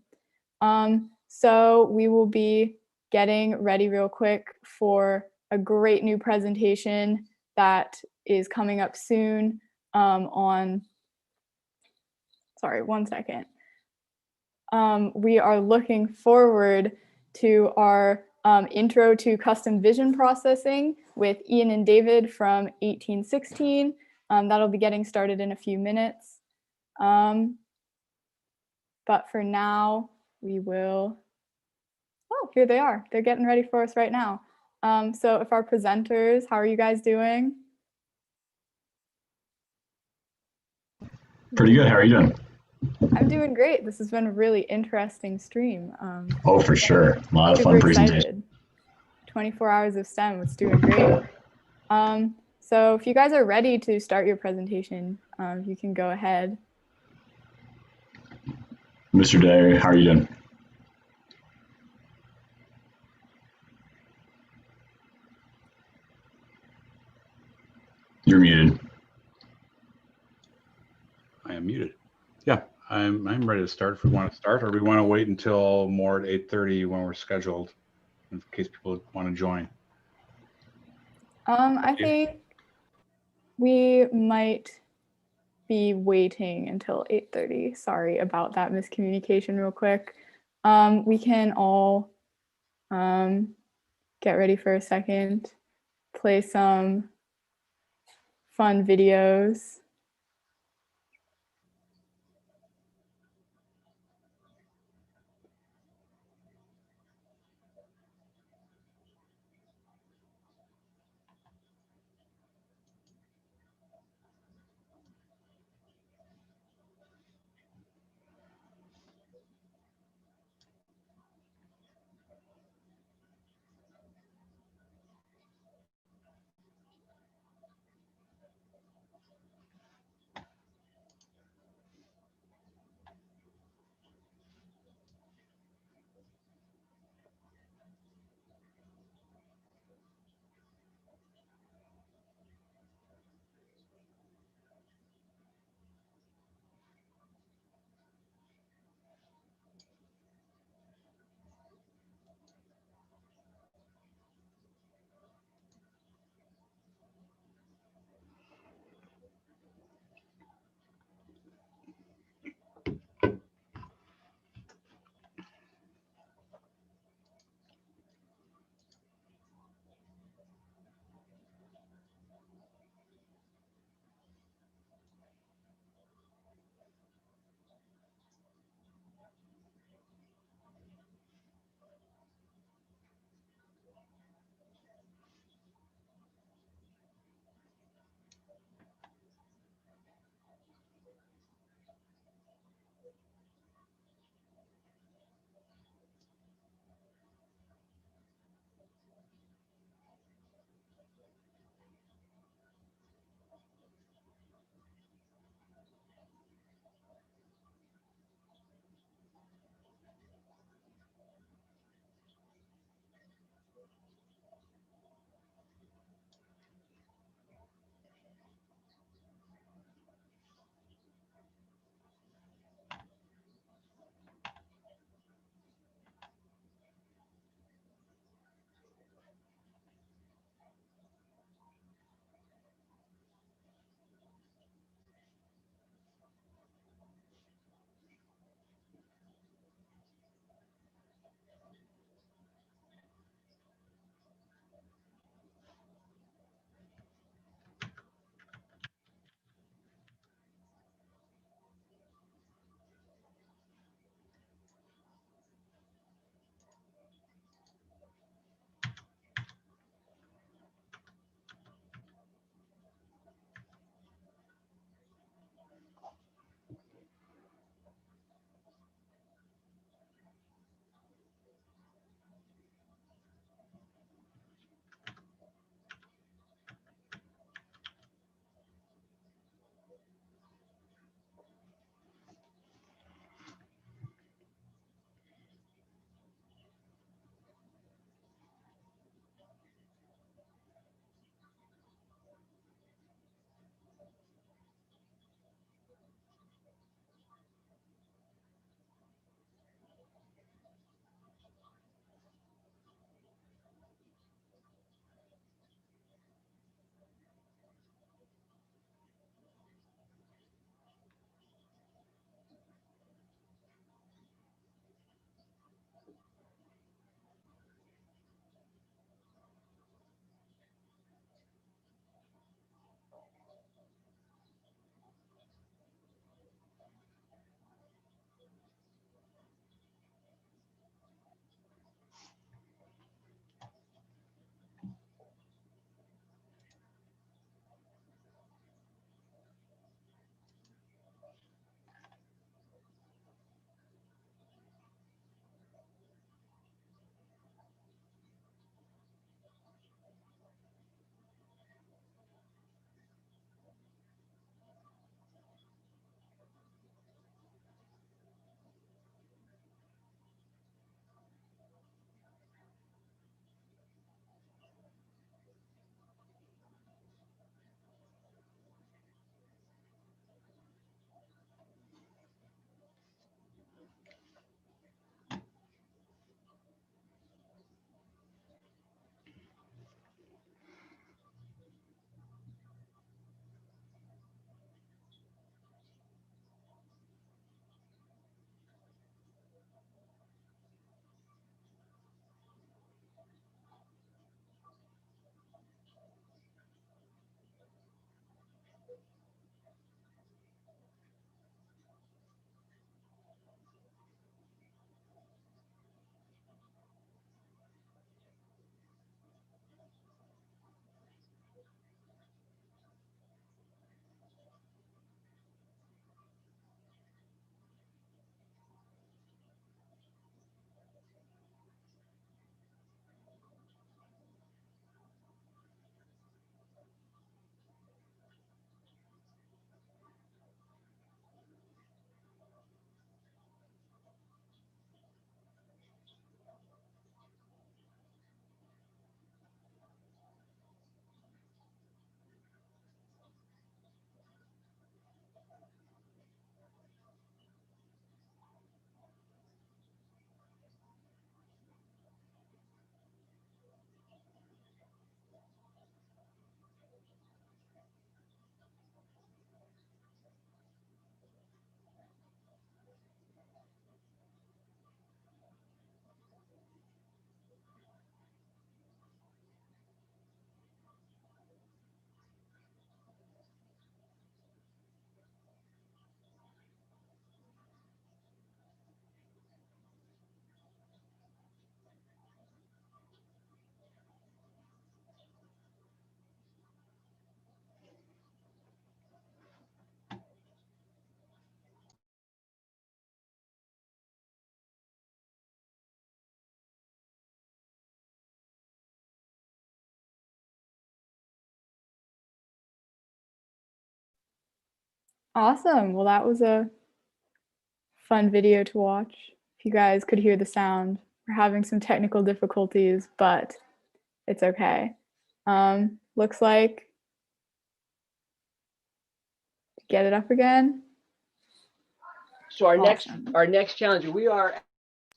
So we will be getting ready real quick for a great new presentation that is coming up soon sorry, one second. We are looking forward to our intro to custom vision processing with Ian and David from 1816. That'll be getting started in a few minutes. But for now, we will, oh, here they are. They're getting ready for us right now. So if our presenters, how are you guys doing? Pretty good. How are you doing? I'm doing great. This has been a really interesting stream. Oh, for sure. A lot of fun presentation. 24 hours of STEM. It's doing great. So if you guys are ready to start your presentation, you can go ahead. Mr. Day, how are you doing? You're muted. I am muted. I'm ready to start if we want to start, or we want to wait until more at 8:30 when we're scheduled, in case people want to join. I think we might be waiting until 8:30. Sorry about that miscommunication real quick. We can all get ready for a second, play some fun videos. Awesome. Well, that was a fun video to watch. If you guys could hear the sound, we're having some technical difficulties, but it's okay. Looks like, get it up again. So our Awesome. next challenge, we are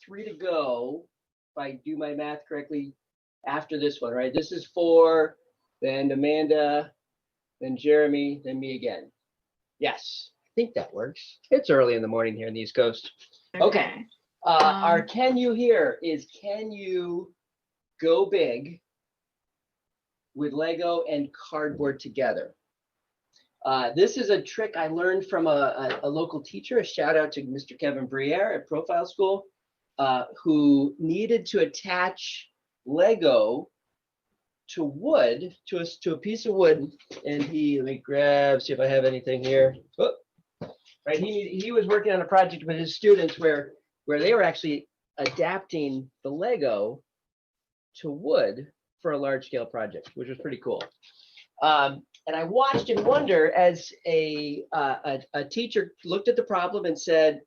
3 to go, if I do my math correctly, after this one, right? This is 4, then Amanda, then Jeremy, then me again. Yes, I think that works. It's early in the morning here in the East Coast. Okay. Our can you here is, can you go big with Lego and cardboard together? This is a trick I learned from a local teacher. A shout out to Mr. Kevin Briere at Profile School, who needed to attach Lego to wood, to a piece of wood. And let me grab, see if I have anything here. Oh, right, he was working on a project with his students where they were actually adapting the Lego to wood for a large scale project, which was pretty cool. And I watched and wonder as a teacher looked at the problem and said,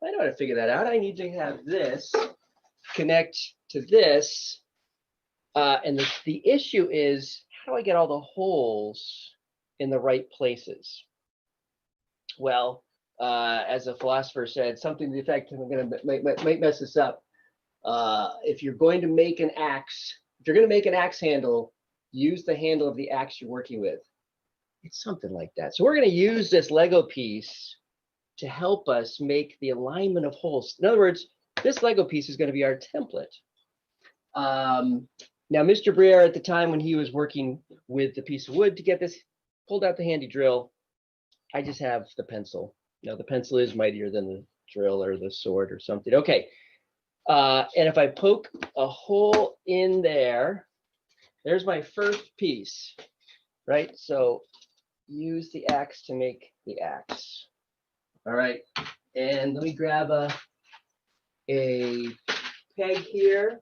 I know how to figure that out. I need to have this connect to this. And the issue is, how do I get all the holes in the right places? Well, as a philosopher said, something to the effect, I'm going to might mess this up. If you're going to make an axe, handle, use the handle of the axe you're working with. It's something like that. So we're going to use this Lego piece to help us make the alignment of holes. In other words, this Lego piece is going to be our template. Now, Mr. Briere, at the time when he was working with the piece of wood to get this, pulled out the handy drill. I just have the pencil. Now, the pencil is mightier than the drill or the sword or something. Okay. And if I poke a hole in there, there's my first piece, right? So use the axe to make the axe. All right. And let me grab a peg here.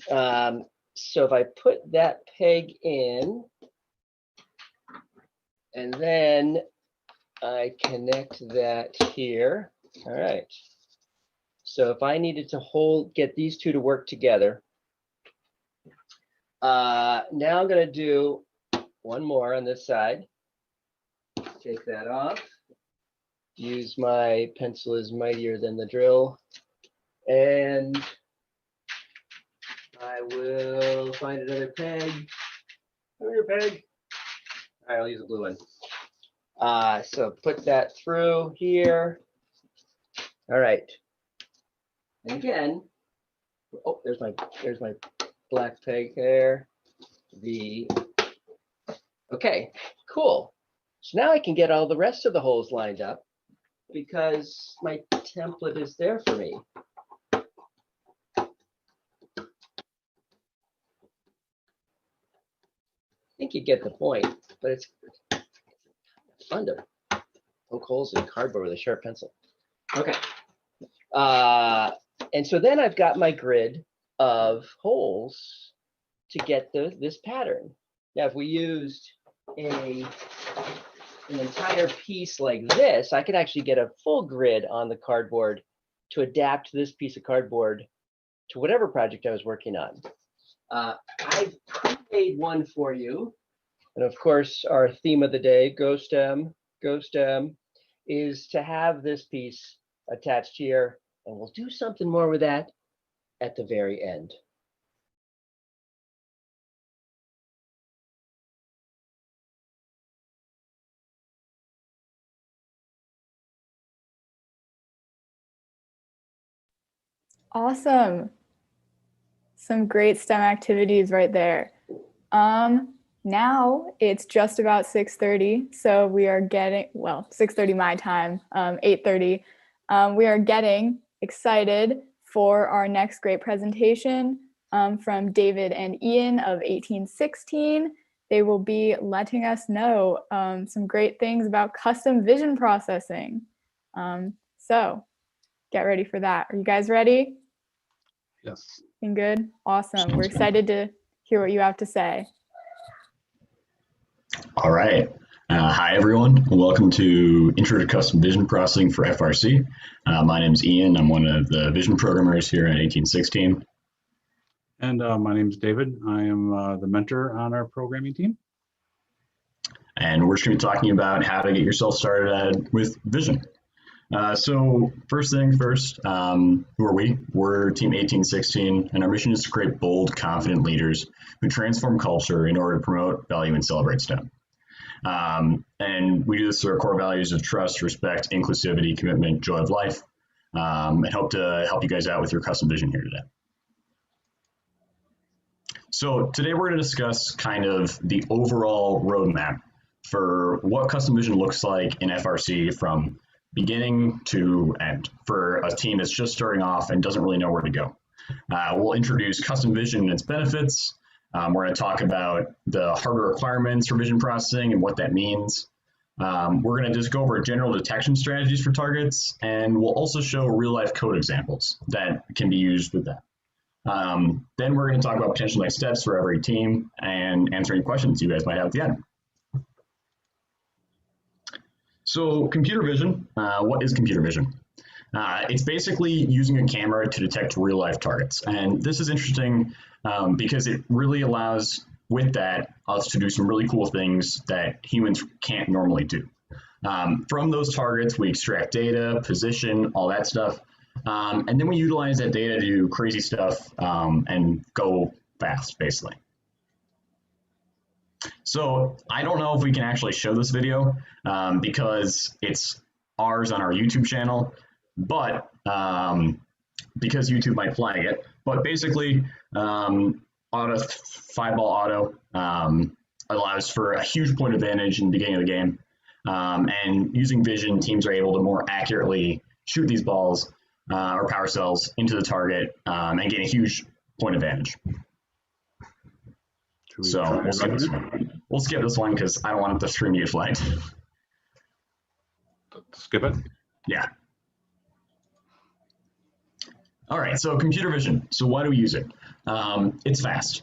So if I put that peg in, and then I connect that here. All right. So if I needed to get these two to work together, now I'm going to do one more on this side. Take that off. Use my pencil is mightier than the drill. And I will find another peg. Another peg. All right, I'll use a blue one. So put that through here. All right. And again, oh, there's my black peg there. Okay, cool. So now I can get all the rest of the holes lined up because my template is there for me. I think you get the point, but it's fun to poke holes in cardboard with a sharp pencil. Okay. And so then I've got my grid of holes to get this pattern. Now, if we used an entire piece like this, I could actually get a full grid on the cardboard to adapt this piece of cardboard to whatever project I was working on. I've made one for you. And of course, our theme of the day, Go STEM, is to have this piece attached here. And we'll do something more with that at the very end. Awesome. Some great STEM activities right there. Now it's just about 6:30, so we are getting, well, 6:30 my time, 8:30. We are getting excited for our next great presentation from David and Ian of 1816. They will be letting us know some great things about custom vision processing. So get ready for that. Are you guys ready? Yes. Looking good? Awesome. We're excited to hear what you have to say. All right. Hi, everyone. Welcome to Intro to Custom Vision Processing for FRC. My name is Ian. I'm one of the vision programmers here at 1816. And my name is David. I am the mentor on our programming team. And we're just going to be talking about how to get yourself started with vision. So first thing first, who are we? We're Team 1816, and our mission is to create bold, confident leaders who transform culture in order to promote, value, and celebrate STEM. And we do this through our core values of trust, respect, inclusivity, commitment, joy of life, and hope to help you guys out with your custom vision here today. So today we're going to discuss kind of the overall roadmap for what custom vision looks like in FRC from beginning to end for a team that's just starting off and doesn't really know where to go. We'll introduce custom vision and its benefits. We're going to talk about the hardware requirements for vision processing and what that means. We're going to just go over general detection strategies for targets, and we'll also show real-life code examples that can be used with that. Then we're going to talk about potential next steps for every team and answer any questions you guys might have at the end. So computer vision, what is computer vision? It's basically using a camera to detect real-life targets. And this is interesting because it really allows, with that, us to do some really cool things that humans can't normally do. From those targets, we extract data, position, all that stuff. And then we utilize that data to do crazy stuff and go fast, basically. So I don't know if we can actually show this video because it's ours on our YouTube channel, but because YouTube might flag it. But basically, five-ball auto allows for a huge point advantage in the beginning of the game. And using vision, teams are able to more accurately shoot these balls or power cells into the target and gain a huge point advantage. So we'll skip this one. We'll skip this one because I don't want the stream to get flagged. Skip it? Yeah. All right, so computer vision. So why do we use it? It's fast.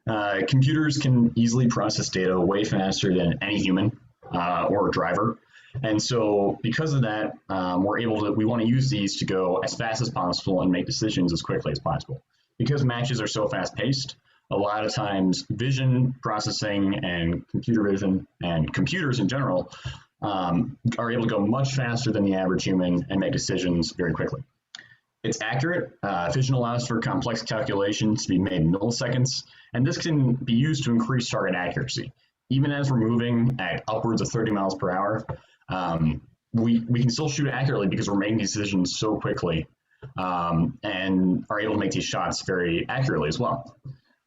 Computers can easily process data way faster than any human or driver. And so because of that, we want to use these to go as fast as possible and make decisions as quickly as possible. Because matches are so fast paced, a lot of times vision processing and computer vision and computers in general are able to go much faster than the average human and make decisions very quickly. It's accurate. Vision allows for complex calculations to be made in milliseconds, and this can be used to increase target accuracy. Even as we're moving at upwards of 30 miles per hour, we can still shoot accurately because we're making decisions so quickly and are able to make these shots very accurately as well.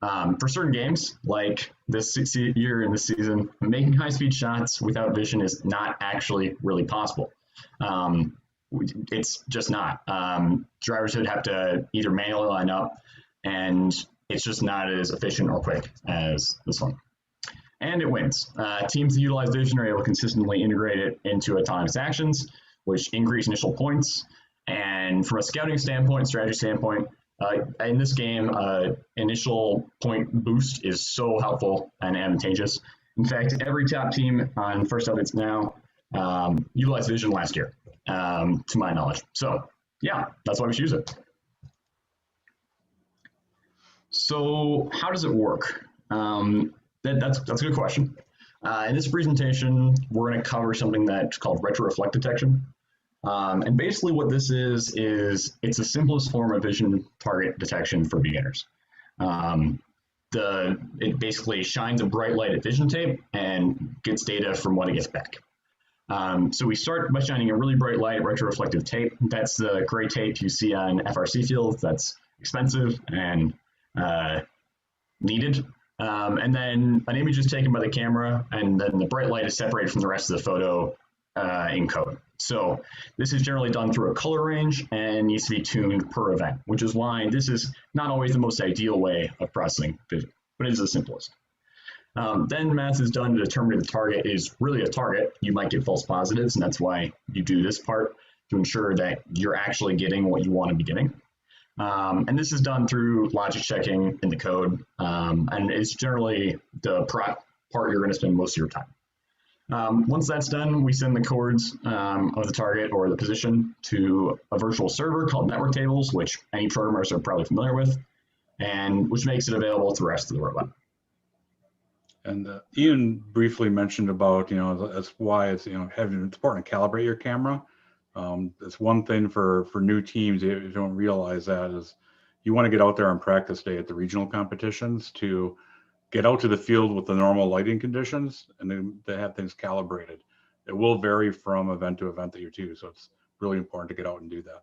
For certain games, like this year in this season, making high-speed shots without vision is not actually really possible. It's just not. Drivers would have to either manually line up, and it's just not as efficient or quick as this one. And it wins. Teams that utilize vision are able to consistently integrate it into autonomous actions, which increase initial points. And from a scouting standpoint, strategy standpoint, in this game, initial point boost is so helpful and advantageous. In fact, every top team on first updates now utilized vision last year, to my knowledge. So yeah, that's why we should use it. So how does it work? That's a good question. In this presentation, we're going to cover something that's called retroreflect detection. And basically what this is it's the simplest form of vision target detection for beginners. It basically shines a bright light at vision tape and gets data from what it gets back. So we start by shining a really bright light at retroreflective tape. That's the gray tape you see on FRC fields. That's expensive and needed. And then an image is taken by the camera, and then the bright light is separated from the rest of the photo in code. So this is generally done through a color range and needs to be tuned per event, which is why this is not always the most ideal way of processing vision, but it is the simplest. Then math is done to determine if the target is really a target. You might get false positives, and that's why you do this part to ensure that you're actually getting what you want to be getting. And this is done through logic checking in the code, and it's generally the part you're going to spend most of your time. Once that's done, we send the coords of the target or the position to a virtual server called network tables, which any programmers are probably familiar with, and which makes it available to the rest of the robot. And Ian briefly mentioned about, that's why it's, it's important to calibrate your camera. It's one thing for new teams, if you don't realize that, is you want to get out there on practice day at the regional competitions to get out to the field with the normal lighting conditions and then to have things calibrated. It will vary from event to event that you're to, so it's really important to get out and do that.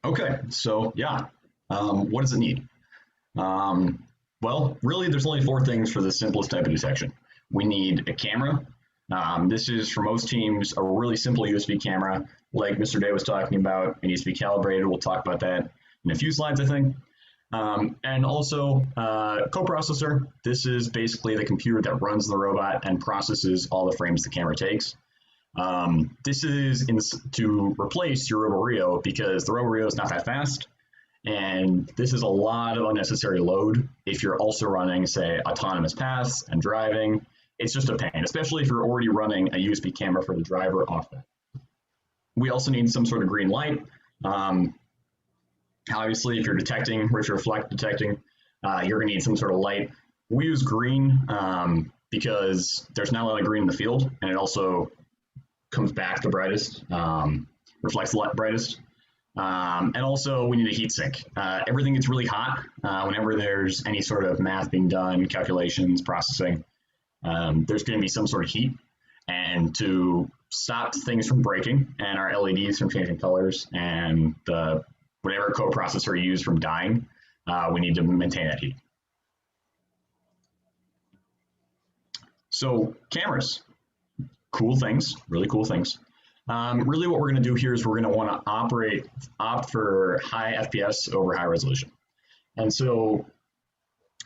Okay, so yeah, what does it need? Well, really, there's only 4 things for the simplest type of detection. We need a camera. This is, for most teams, a really simple USB camera, like Mr. Day was talking about. It needs to be calibrated. We'll talk about that in a few slides, I think. And also, coprocessor. This is basically the computer that runs the robot and processes all the frames the camera takes. This is to replace your RoboRio because the RoboRio is not that fast. And this is a lot of unnecessary load if you're also running, say, autonomous paths and driving. It's just a pain, especially if you're already running a USB camera for the driver off that. We also need some sort of green light. Obviously, if you're detecting, rich reflect detecting, you're gonna need some sort of light. We use green because there's not a lot of green in the field, and it also comes back the brightest, reflects the brightest. And also we need a heat sink. Everything gets really hot whenever there's any sort of math being done, calculations, processing. There's going to be some sort of heat, and to stop things from breaking and our LEDs from changing colors and the whatever coprocessor you use from dying, we need to maintain that heat. So cameras, cool things, really cool things. Really what we're going to do here is we're going to want to opt for high FPS over high resolution. And so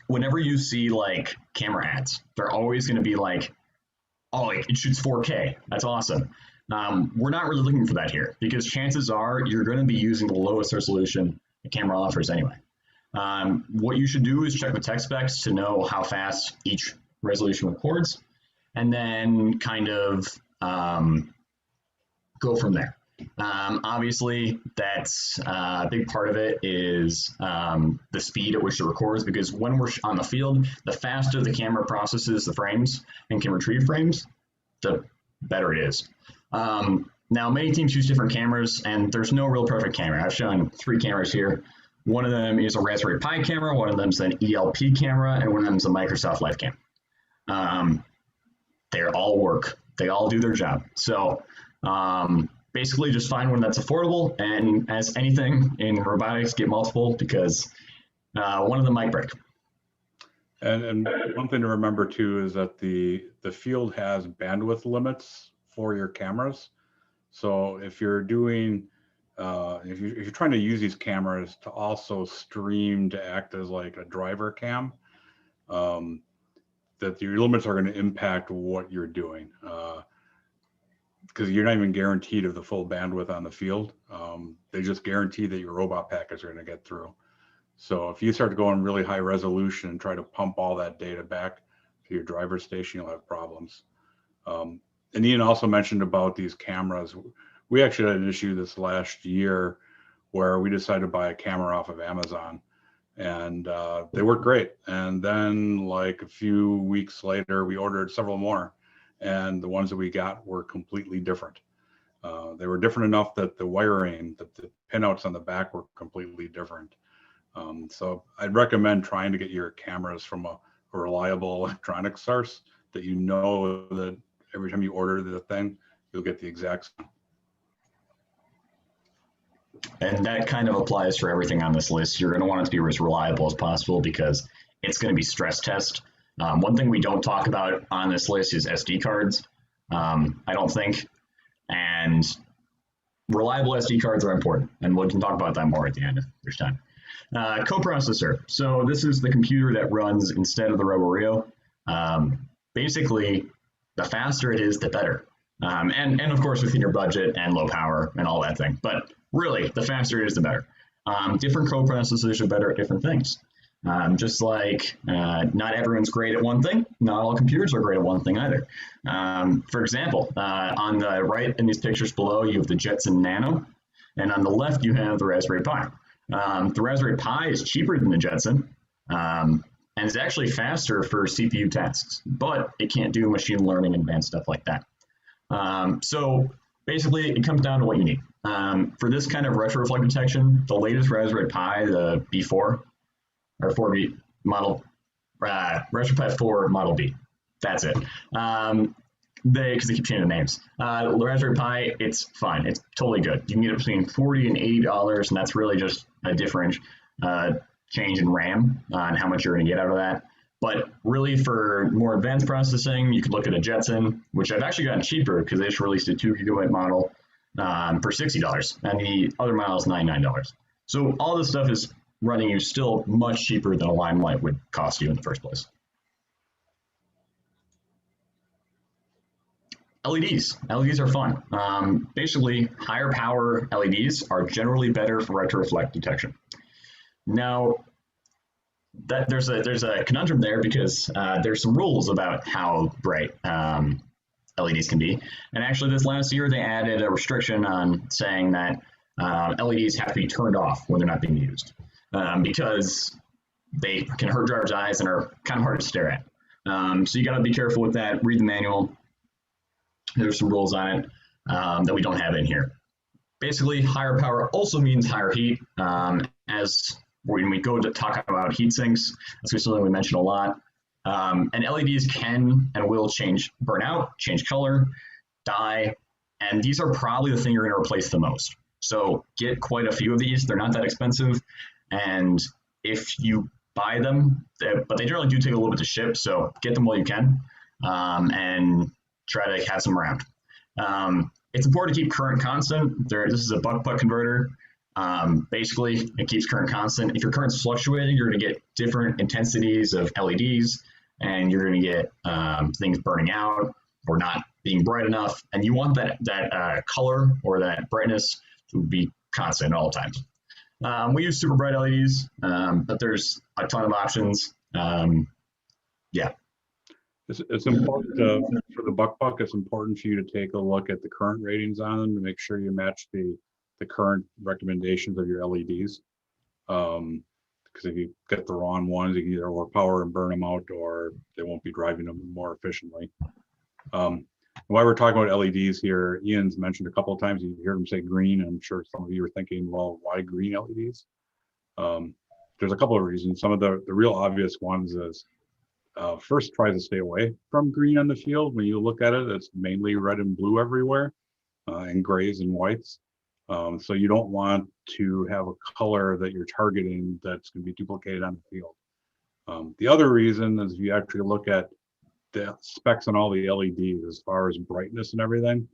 whenever you see like camera ads, they're always going to be like, oh, it shoots 4K. That's awesome. We're not really looking for that here because chances are you're going to be using the lowest resolution the camera offers anyway. What you should do is check the tech specs to know how fast each resolution records, and then kind of go from there. Obviously, that's a big part of it is the speed at which it records, because when we're on the field, the faster the camera processes the frames and can retrieve frames, the better it is. Now, many teams use different cameras, and there's no real perfect camera. I've shown 3 cameras here. One of them is a Raspberry Pi camera, one of them is an ELP camera, and one of them is a Microsoft LifeCam. They all work. They all do their job. So basically just find one that's affordable, and as anything in robotics, get multiple because one of them might break. And one thing to remember too is that the field has bandwidth limits for your cameras. So if you're doing, if you're trying to use these cameras to also stream to act as like a driver cam, that your limits are going to impact what you're doing. Because you're not even guaranteed of the full bandwidth on the field. They just guarantee that your robot packets are going to get through. So if you start to go in really high resolution and try to pump all that data back to your driver station, you'll have problems. And Ian also mentioned about these cameras. We actually had an issue this last year where we decided to buy a camera off of Amazon, and they worked great. And then like a few weeks later, we ordered several more, and the ones that we got were completely different. They were different enough that the wiring, the pinouts on the back were completely different. So I'd recommend trying to get your cameras from a reliable electronics source that you know that every time you order the thing, you'll get the exact same. And that kind of applies for everything on this list. You're going to want it to be as reliable as possible because it's going to be stress test. One thing we don't talk about on this list is SD cards, I don't think. And reliable SD cards are important, and we can talk about that more at the end if there's time. Coprocessor. So this is the computer that runs instead of the RoboRio. Basically, the faster it is, the better. And of course, within your budget and low power and all that thing. But really, the faster it is, the better. Different coprocessors are better at different things. Just like not everyone's great at one thing, not all computers are great at one thing either. For example, on the right in these pictures below, you have the Jetson Nano, and on the left you have the Raspberry Pi. The Raspberry Pi is cheaper than the Jetson, and is actually faster for CPU tasks, but it can't do machine learning and advanced stuff like that. So basically, it comes down to what you need. For this kind of retroflect detection, the latest Raspberry Pi, the B4, or 4B model, Raspberry Pi 4 Model B. That's it. Because they keep changing the names. The Raspberry Pi, it's fine. It's totally good. You can get it between $40 and $80, and that's really just a different change in RAM on how much you're going to get out of that. But really, for more advanced processing, you could look at a Jetson, which I've actually gotten cheaper because they just released a 2 gigabyte model for $60, and the other model is $99. So all this stuff is running you still much cheaper than a Limelight would cost you in the first place. LEDs. LEDs are fun. Basically, higher power LEDs are generally better for retroreflect detection. Now, there's a conundrum there because there's some rules about how bright LEDs can be. And actually, this last year, they added a restriction on saying that LEDs have to be turned off when they're not being used because they can hurt driver's eyes and are kind of hard to stare at. So you got to be careful with that. Read the manual. There's some rules on it that we don't have in here. Basically, higher power also means higher heat. As when we go to talk about heat sinks, that's something we mention a lot. And LEDs can and will burn out, change color, die, and these are probably the thing you're going to replace the most. So get quite a few of these. They're not that expensive, and if you buy them, but they generally do take a little bit to ship, so get them while you can, and try to have some around. It's important to keep current constant. This is a buck converter. Basically, it keeps current constant. If your current's fluctuating, you're going to get different intensities of LEDs, and you're going to get things burning out or not being bright enough. And you want that color or that brightness to be constant at all times. We use super bright LEDs, but there's a ton of options. Yeah. It's important for the buck. It's important for you to take a look at the current ratings on them to make sure you match the current recommendations of your LEDs. Because if you get the wrong ones, you can either overpower and burn them out, or they won't be driving them more efficiently. While we're talking about LEDs here, Ian's mentioned a couple of times, you heard him say green. I'm sure some of you are thinking, well, why green LEDs? There's a couple of reasons. Some of the real obvious ones is, first, try to stay away from green on the field. When you look at it, it's mainly red and blue everywhere, and grays and whites. So you don't want to have a color that you're targeting that's going to be duplicated on the field. The other reason is if you actually look at the specs on all the LEDs as far as brightness and everything,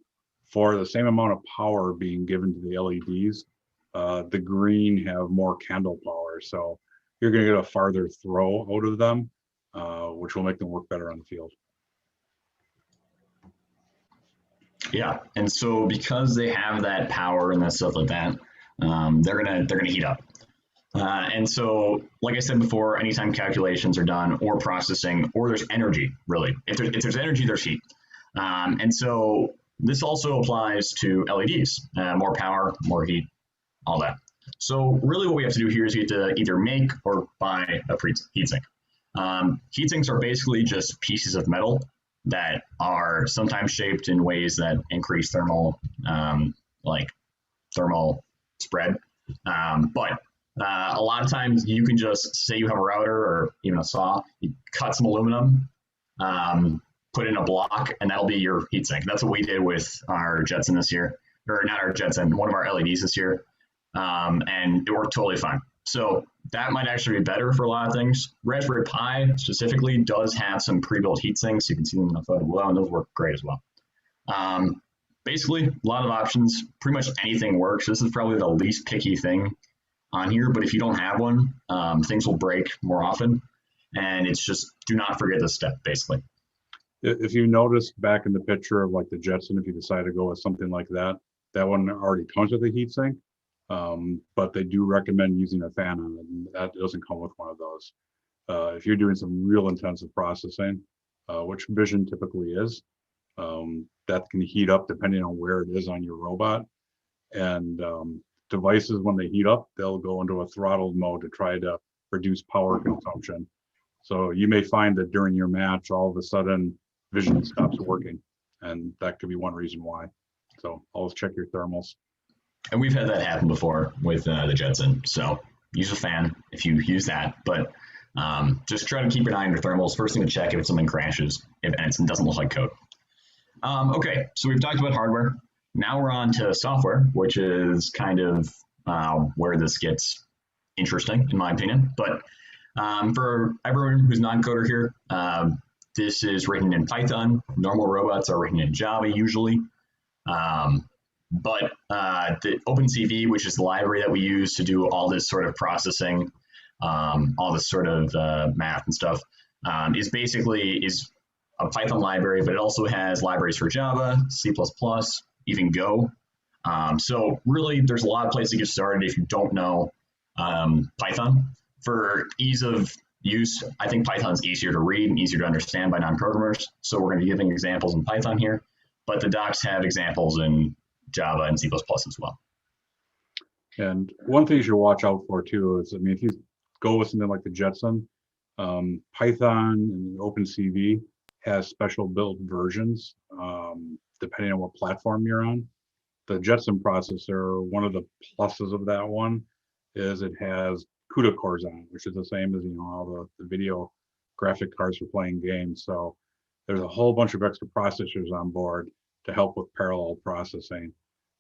for the same amount of power being given to the LEDs, the green have more candle power. So you're going to get a farther throw out of them, which will make them work better on the field. Yeah, and so because they have that power and that stuff like that, they're gonna heat up. And so, like I said before, anytime calculations are done or processing, or there's energy, really, if there's energy, there's heat. And so this also applies to LEDs, more power, more heat, all that. So really what we have to do here is we have to either make or buy a heatsink. Heatsinks are basically just pieces of metal that are sometimes shaped in ways that increase thermal, thermal spread. But a lot of times you can just say you have a router or even a saw, you cut some aluminum, put in a block, and that'll be your heatsink. That's what we did with our Jetson this year, or not our Jetson, one of our LEDs this year. And it worked totally fine. So that might actually be better for a lot of things. Raspberry Pi specifically does have some pre-built heat sinks. You can see them in the photo below, and those work great as well. Basically, a lot of options. Pretty much anything works. This is probably the least picky thing on here, but if you don't have one, things will break more often. And it's just, do not forget this step, basically. If you noticed back in the picture of like the Jetson, if you decide to go with something like that, that one already comes with a heat sink. but they do recommend using a fan on it, and that doesn't come with one of those. If you're doing some real intensive processing, which Vision typically is, that can heat up depending on where it is on your robot. And devices, when they heat up, they'll go into a throttled mode to try to reduce power consumption. So you may find that during your match, all of a sudden, Vision stops working, and that could be one reason why. So always check your thermals. And we've had that happen before with the Jetson. So use a fan if you use that, but just try to keep an eye on your thermals. First thing to check if something crashes and it doesn't look like code. Okay, so we've talked about hardware. Now we're on to software, which is kind of where this gets interesting, in my opinion. But for everyone who's non-coder here, this is written in Python. Normal robots are written in Java usually. But the OpenCV, which is the library that we use to do all this sort of processing, all this sort of math and stuff, is a Python library, but it also has libraries for Java, C++, even Go. So really, there's a lot of places to get started if you don't know Python. For ease of use, I think Python's easier to read and easier to understand by non-programmers. So we're going to be giving examples in Python here, but the docs have examples in Java and C++ as well. And one thing you should watch out for too is, I mean, if you go with something like the Jetson, Python and OpenCV has special built versions depending on what platform you're on. The Jetson processor, one of the pluses of that one is it has CUDA cores on it, which is the same as, you know, all the video graphic cards for playing games. So there's a whole bunch of extra processors on board to help with parallel processing.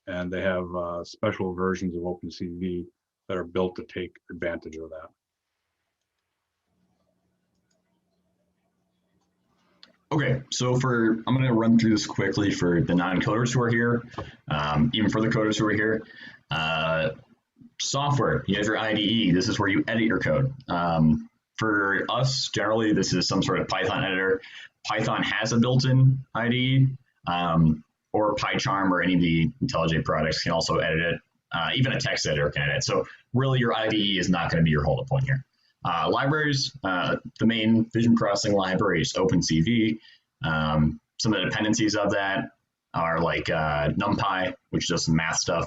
And they have special versions of OpenCV that are built to take advantage of that. Okay, so I'm going to run through this quickly for the non-coders who are here, even for the coders who are here. Software, you have your IDE. This is where you edit your code. For us, generally, this is some sort of Python editor. Python has a built-in IDE, or PyCharm or any of the IntelliJ products can also edit it. Even a text editor can edit. So really, your IDE is not going to be your hold-up point here. Libraries, the main vision processing library is OpenCV. Some of the dependencies of that are like NumPy, which does some math stuff,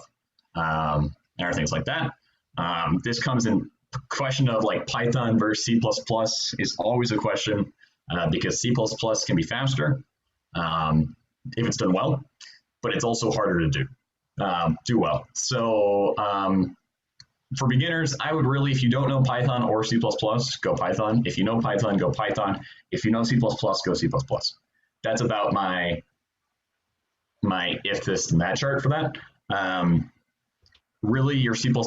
and other things like that. This comes in question of like Python versus C++ is always a question because C++ can be faster if it's done well, but it's also harder to do well. So for beginners, I would really, if you don't know Python or C++, go Python. If you know Python, go Python. If you know C++, go C++. That's about my if this and that chart for that. Really, your C++, a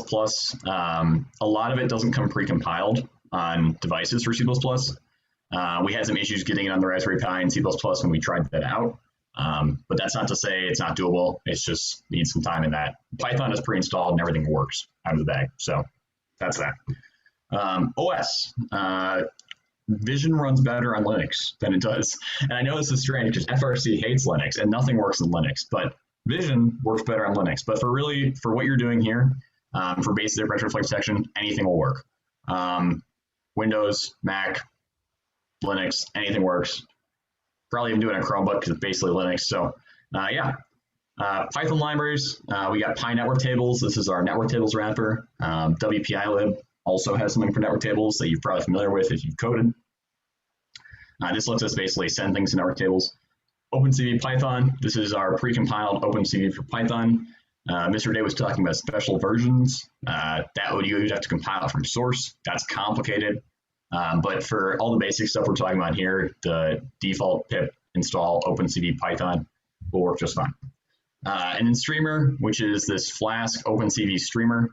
lot of it doesn't come pre-compiled on devices for C++. We had some issues getting it on the Raspberry Pi in C++ when we tried that out. But that's not to say it's not doable. It's just needs some time in that. Python is pre-installed and everything works out of the bag. So that's that. OS. Vision runs better on Linux than it does. And I know this is strange because FRC hates Linux and nothing works in Linux, but Vision works better on Linux. But for what you're doing here, for basic differential reflex detection, anything will work. Windows, Mac, Linux, anything works. Probably even do it on Chromebook because it's basically Linux. So yeah, Python libraries. We got PyNetwork tables. This is our network tables wrapper. WPILib also has something for network tables that you're probably familiar with if you've coded. This lets us basically send things to network tables. OpenCV Python. This is our pre-compiled OpenCV for Python. Mr. Day was talking about special versions. That you'd have to compile from source. That's complicated. But for all the basic stuff we're talking about here, the default pip install OpenCV Python will work just fine. And then Streamer, which is this Flask OpenCV streamer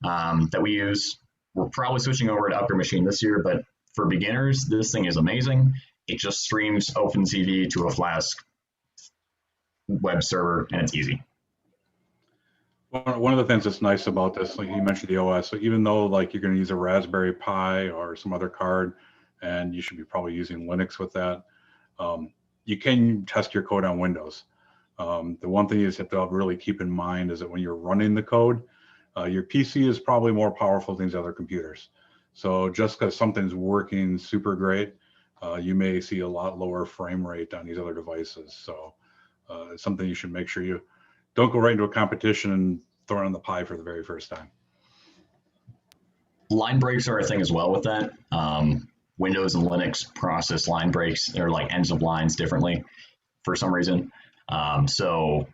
that we use. We're probably switching over to Upgrade Machine this year, but for beginners, this thing is amazing. It just streams OpenCV to a Flask web server, and it's easy. One of the things that's nice about this, like you mentioned the OS, so even though like you're going to use a Raspberry Pi or some other card, and you should be probably using Linux with that, you can test your code on Windows. The one thing you have to really keep in mind is that when you're running the code, Your PC is probably more powerful than these other computers. So just because something's working super great, you may see a lot lower frame rate on these other devices. So it's something you should make sure you don't go right into a competition and throw it on the pie for the very first time. Line breaks are a thing as well with that. Windows and Linux process line breaks or like ends of lines differently for some reason. So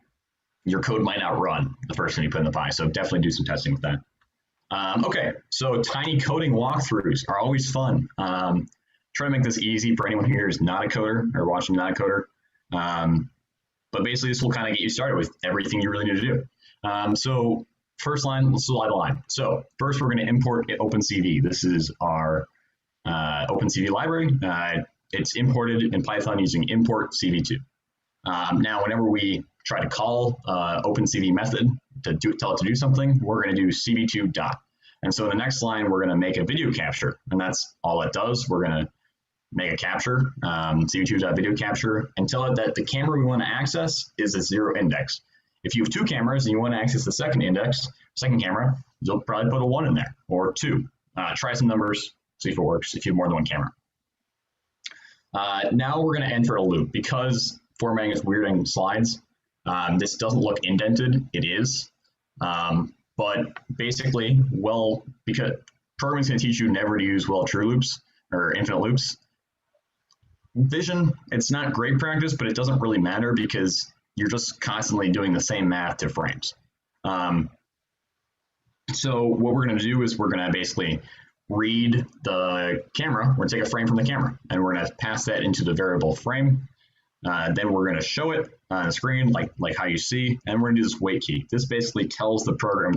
your code might not run the first thing you put in the pie. So definitely do some testing with that. Okay, so tiny coding walkthroughs are always fun. Try to make this easy for anyone here who's not a coder or watching not a coder. But basically this will kind of get you started with everything you really need to do. So first line, let's slide the line. So first we're going to import OpenCV. This is our OpenCV library. It's imported in Python using import CV2. Now, whenever we try to call OpenCV method to tell it to do something, we're going to do CV2 dot. And so in the next line, we're going to make a video capture, and that's all it does. We're going to make a capture, CV2 dot video capture, and tell it that the camera we want to access is a 0 index. If you have 2 cameras and you want to access the second camera, you'll probably put a 1 in there or 2. Try some numbers, see if it works if you have more than 1 camera. Now we're going to enter a loop because formatting is weird in slides. This doesn't look indented. It is. But basically, because programming's going to teach you never to use true loops or infinite loops. Vision, it's not great practice, but it doesn't really matter because you're just constantly doing the same math to frames. So what we're going to do is we're going to basically read the camera. We're going to take a frame from the camera, and we're going to pass that into the variable frame. Then we're going to show it on the screen like how you see, and we're going to do this wait key. This basically tells the program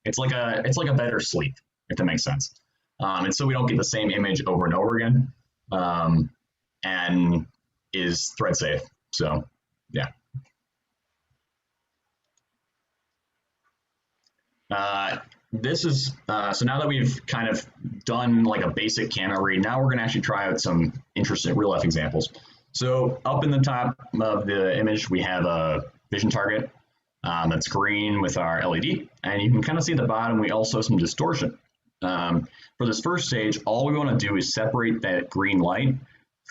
it's like a better sleep, if that makes sense. And so we don't get the same image over and over again, and is thread safe. So yeah. This is so now that we've kind of done like a basic camera read, now we're going to actually try out some interesting real life examples. So up in the top of the image, we have a vision target that's green with our LED, and you can kind of see at the bottom, we also have some distortion. For this first stage, all we want to do is separate that green light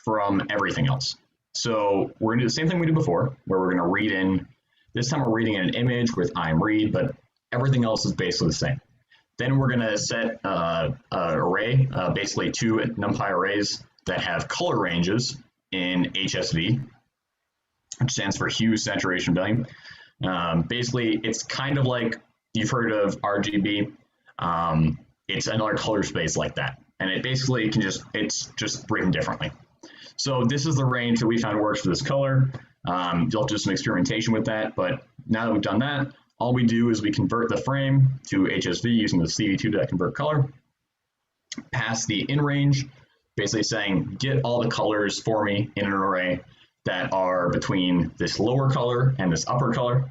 from everything else. So we're going to do the same thing we did before, where we're going to read in, this time we're reading in an image with imread, but everything else is basically the same. Then we're going to set an array, basically 2 NumPy arrays that have color ranges in HSV, which stands for hue saturation value. Basically, it's kind of like you've heard of RGB. It's another color space like that, and it basically it's just written differently. So this is the range that we found works for this color. You'll have to do some experimentation with that, but now that we've done that, all we do is we convert the frame to HSV using the CV2.convert color, pass the in range, basically saying get all the colors for me in an array that are between this lower color and this upper color,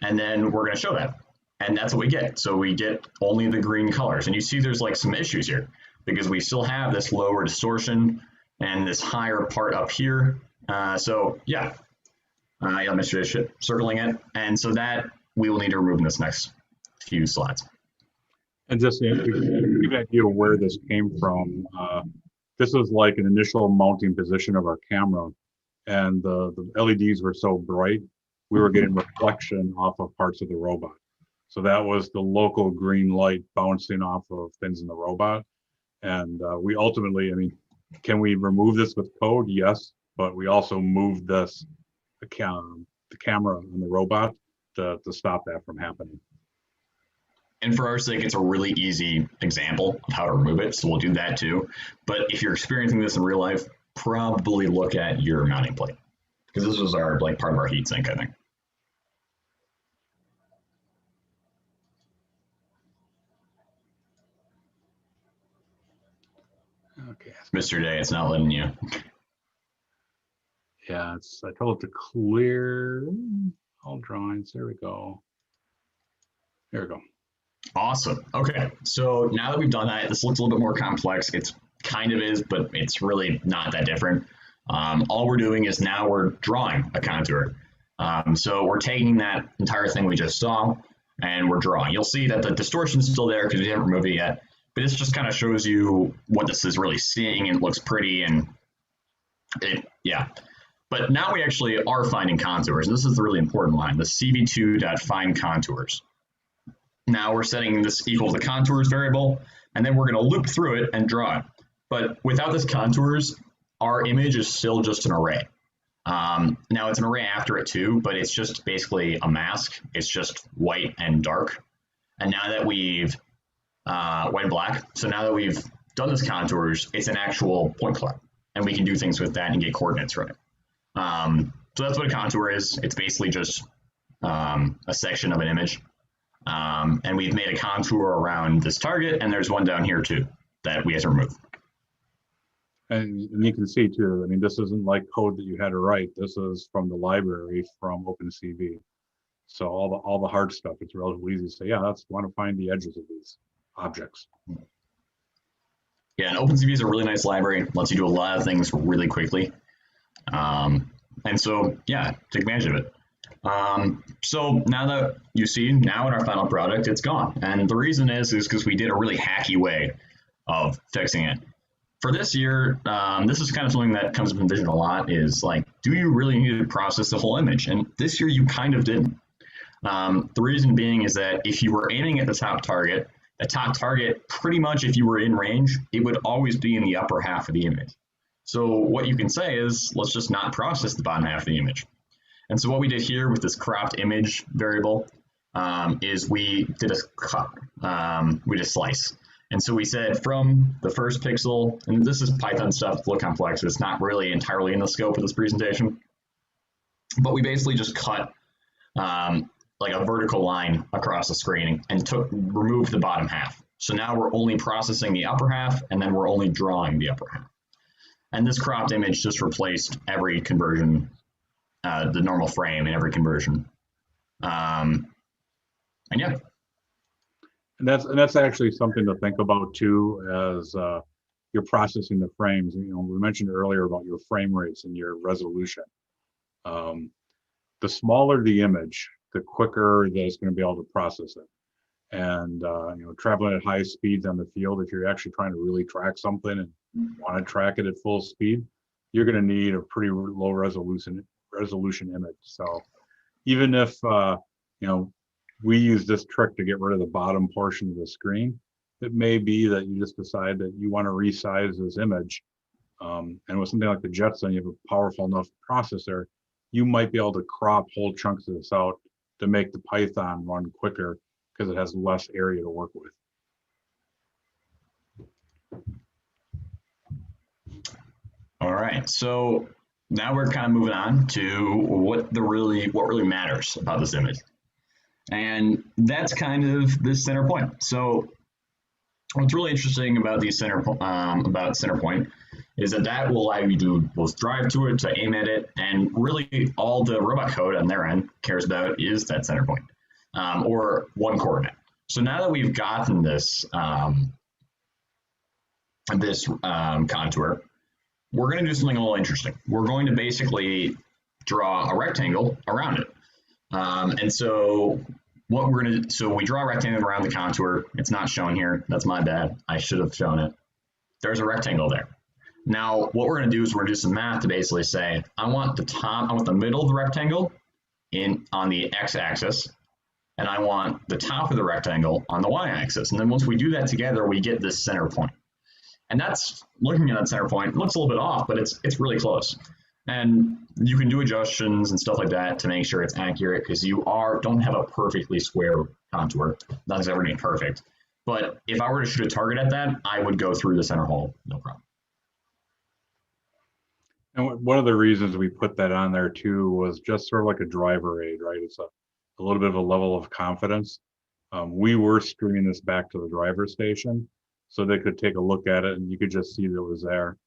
and then we're going to show that. And that's what we get. So we get only the green colors. And you see there's like some issues here because we still have this lower distortion and this higher part up here. So yeah, Mr. circling it. And so that we will need to remove in this next few slides. And just to give you an idea of where this came from, this was like an initial mounting position of our camera, and the LEDs were so bright, we were getting reflection off of parts of the robot. So that was the local green light bouncing off of things in the robot. And we ultimately, I mean, can we remove this with code? Yes, but we also moved the camera on the robot to stop that from happening. And for our sake, it's a really easy example of how to remove it, so we'll do that too. But if you're experiencing this in real life, probably look at your mounting plate, because this was our part of our heatsink, I think. Okay. Mr. Day, it's not letting you. Yeah, I told it to clear all drawings. There we go. There we go. Awesome. Okay, so now that we've done that, this looks a little bit more complex. It's kind of is, but it's really not that different. All we're doing is now we're drawing a contour. So we're taking that entire thing we just saw, and we're drawing. You'll see that the distortion is still there because we haven't removed it yet, but this just kind of shows you what this is really seeing, and it looks pretty, and yeah. But now we actually are finding contours. This is the really important line, the cv2.find contours. Now we're setting this equal to the contours variable, and then we're going to loop through it and draw it. But without this contours, our image is still just an array. Now it's an array after it too, but it's just basically a mask. It's just white and dark. And now that we've white and black, so now that we've done this contours, it's an actual point cloud, and we can do things with that and get coordinates from it. So that's what a contour is. It's basically just a section of an image. And we've made a contour around this target, and there's one down here too that we have to remove. And you can see too, I mean, this isn't like code that you had to write. This is from the library from OpenCV. So all the hard stuff, it's relatively easy to say, yeah, that's want to find the edges of these objects. Yeah, and OpenCV is a really nice library. Lets you do a lot of things really quickly. And so, yeah, take advantage of it. So now that you see, now in our final product, it's gone. And the reason is because we did a really hacky way of fixing it. For this year, this is kind of something that comes up in Vision a lot, is like, do you really need to process the whole image? And this year you kind of didn't. The reason being is that if you were aiming at the top target, pretty much if you were in range, it would always be in the upper half of the image. So what you can say is, let's just not process the bottom half of the image. And so what we did here with this cropped image variable is we did a cut, we did a slice. And so we said from the first pixel, and this is Python stuff, it's a little complex, so it's not really entirely in the scope of this presentation, but we basically just cut like a vertical line across the screen and removed the bottom half. So now we're only processing the upper half, and then we're only drawing the upper half. And this cropped image just replaced every conversion, the normal frame in every conversion. And yeah. And that's actually something to think about too, as you're processing the frames. You know, we mentioned earlier about your frame rates and your resolution. The smaller the image, the quicker that it's going to be able to process it. And you know, traveling at high speeds on the field, if you're actually trying to really track something and want to track it at full speed, you're going to need a pretty low resolution image. So even if you know, we use this trick to get rid of the bottom portion of the screen, it may be that you just decide that you want to resize this image. And with something like the Jetson, you have a powerful enough processor, you might be able to crop whole chunks of this out to make the Python run quicker because it has less area to work with. All right, so now we're kind of moving on to what really matters about this image. And that's kind of this center point. So what's really interesting about these center point is that will allow you to both drive to it, to aim at it, and really all the robot code on their end cares about is that center point, or one coordinate. So now that we've gotten this contour, we're going to do something a little interesting. We're going to basically draw a rectangle around it. And so what we're going to, so we draw a rectangle around the contour. It's not shown here. That's my bad. I should have shown it. There's a rectangle there. Now, what we're going to do is we're going to do some math to basically say, I want the middle of the rectangle on the x-axis, and I want the top of the rectangle on the y-axis. And then once we do that together, we get this center point. And that's, looking at that center point, it looks a little bit off, but it's really close. And you can do adjustments and stuff like that to make sure it's accurate, because you don't have a perfectly square contour. Nothing's ever going to be perfect. But if I were to shoot a target at that, I would go through the center hole, no problem. And one of the reasons we put that on there too was just sort of like a driver aid, right? It's a little bit of a level of confidence. We were streaming this back to the driver station so they could take a look at it and you could just see that it was there.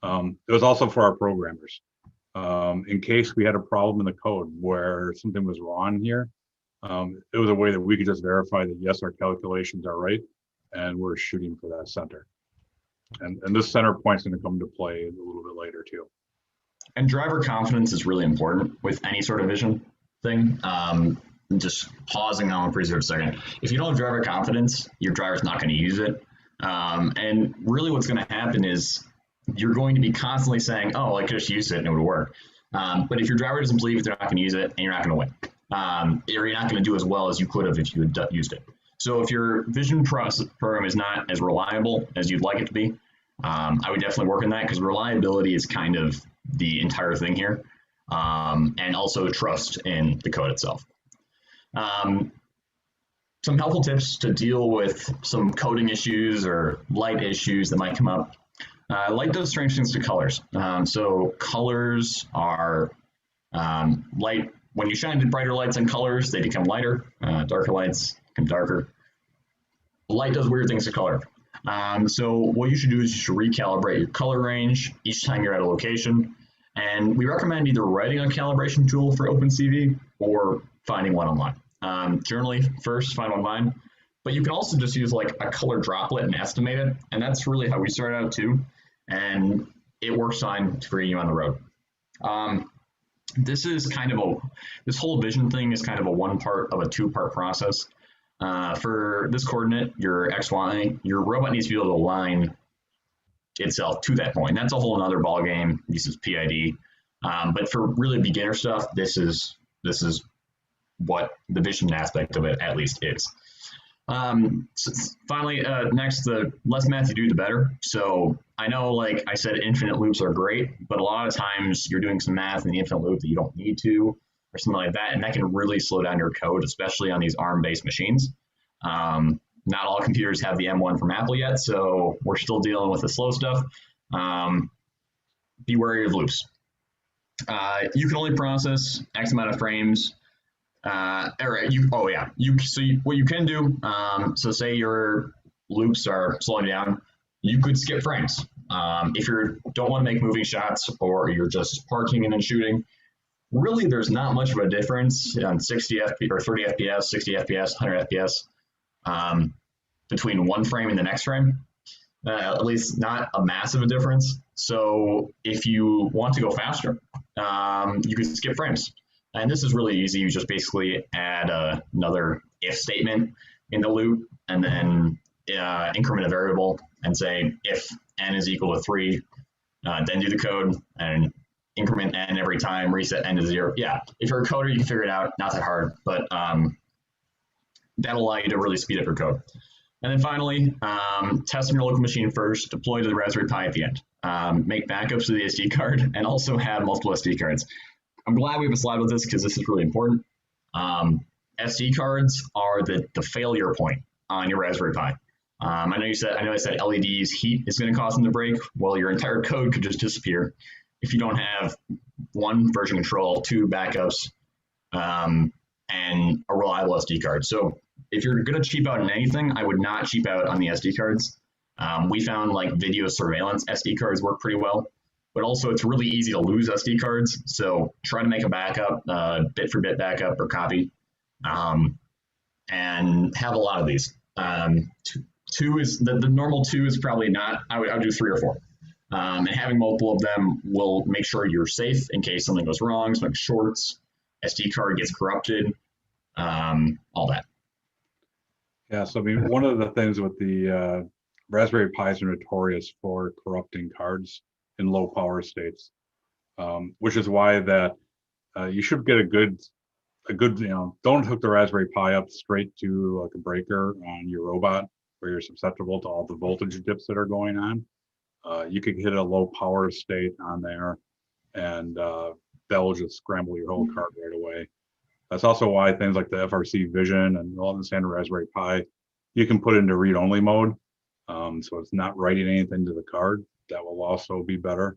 It was also for our programmers. In case we had a problem in the code where something was wrong here, it was a way that we could just verify that yes, our calculations are right and we're shooting for that center. And this center point's going to come into play a little bit later too. And driver confidence is really important with any sort of vision thing. just pausing on the preset for a second. If you don't have driver confidence, your driver's not going to use it. And really what's going to happen is you're going to be constantly saying, oh, I could just use it and it would work. But if your driver doesn't believe it, they're not going to use it and you're not going to win. Or you're not going to do as well as you could have if you had used it. So if your vision program is not as reliable as you'd like it to be, I would definitely work on that, because reliability is kind of the entire thing here. And also trust in the code itself. Some helpful tips to deal with some coding issues or light issues that might come up. Light does strange things to colors. So colors are light. When you shine brighter lights on colors, they become lighter. Darker lights become darker. Light does weird things to color. So what you should do is you should recalibrate your color range each time you're at a location. And we recommend either writing a calibration tool for OpenCV or finding one online. Generally, first find online, but you can also just use like a color droplet and estimate it. And that's really how we started out too. And it works fine for you on the road. This is kind of this whole vision thing is kind of a a two-part process. For this coordinate, your XY, your robot needs to be able to align itself to that point. That's a whole another ball game. This is PID. But for really beginner stuff, this is what the vision aspect of it at least is. So finally, next, the less math you do, the better. So I know, like I said, infinite loops are great, but a lot of times you're doing some math in the infinite loop that you don't need to, or something like that, and that can really slow down your code, especially on these ARM-based machines. Not all computers have the M1 from Apple yet, so we're still dealing with the slow stuff. Be wary of loops. You can only process X amount of frames. What you can do, so say your loops are slowing down, you could skip frames. If you don't want to make moving shots, or you're just parking and then shooting, really there's not much of a difference on 60 FPS or 30 FPS, 60 FPS, 100 FPS between one frame and the next frame. At least not a massive difference. So if you want to go faster, you can skip frames. And this is really easy. You just basically add another if statement in the loop, and then increment a variable and say if n is equal to 3, then do the code and increment n every time, reset n to 0. Yeah, if you're a coder, you can figure it out. Not that hard, but that'll allow you to really speed up your code. And then finally, test on your local machine first, deploy to the Raspberry Pi at the end. Make backups to the SD card, and also have multiple SD cards. I'm glad we have a slide with this because this is really important. SD cards are the failure point on your Raspberry Pi. I know I said LEDs, heat is going to cause them to break. Well, your entire code could just disappear if you don't have 1, version control, 2, backups, and a reliable SD card. So if you're going to cheap out on anything, I would not cheap out on the SD cards. We found like video surveillance SD cards work pretty well. But also it's really easy to lose SD cards. So try to make a backup, bit for bit backup or copy, and have a lot of these. Two is the normal 2 is probably not, I would do 3 or 4. And having multiple of them will make sure you're safe in case something goes wrong, something shorts, SD card gets corrupted, all that. Yeah, so I mean, one of the things with the Raspberry Pis are notorious for corrupting cards in low power states, which is why that you should get a good, don't hook the Raspberry Pi up straight to like a breaker on your robot where you're susceptible to all the voltage dips that are going on. You could hit a low power state on there, and that'll just scramble your whole card right away. That's also why things like the FRC Vision and all the standard Raspberry Pi, you can put into read-only mode, so it's not writing anything to the card. That will also be better.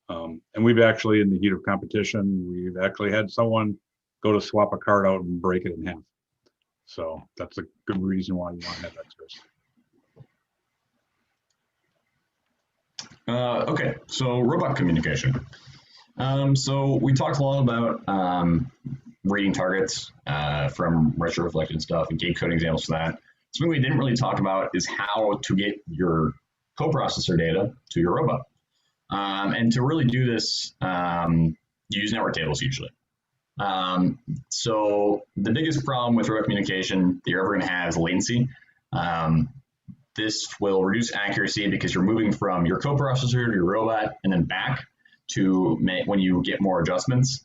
And we've actually, in the heat of competition, we've actually had someone go to swap a card out and break it in half. So that's a good reason why you want to have extras. Okay, so robot communication. So we talked a lot about reading targets from retroreflected stuff and gate code examples for that. Something we didn't really talk about is how to get your coprocessor data to your robot. And to really do this, you use network tables usually. So the biggest problem with robot communication that you're ever going to have is latency. This will reduce accuracy because you're moving from your coprocessor to your robot and then back to when you get more adjustments.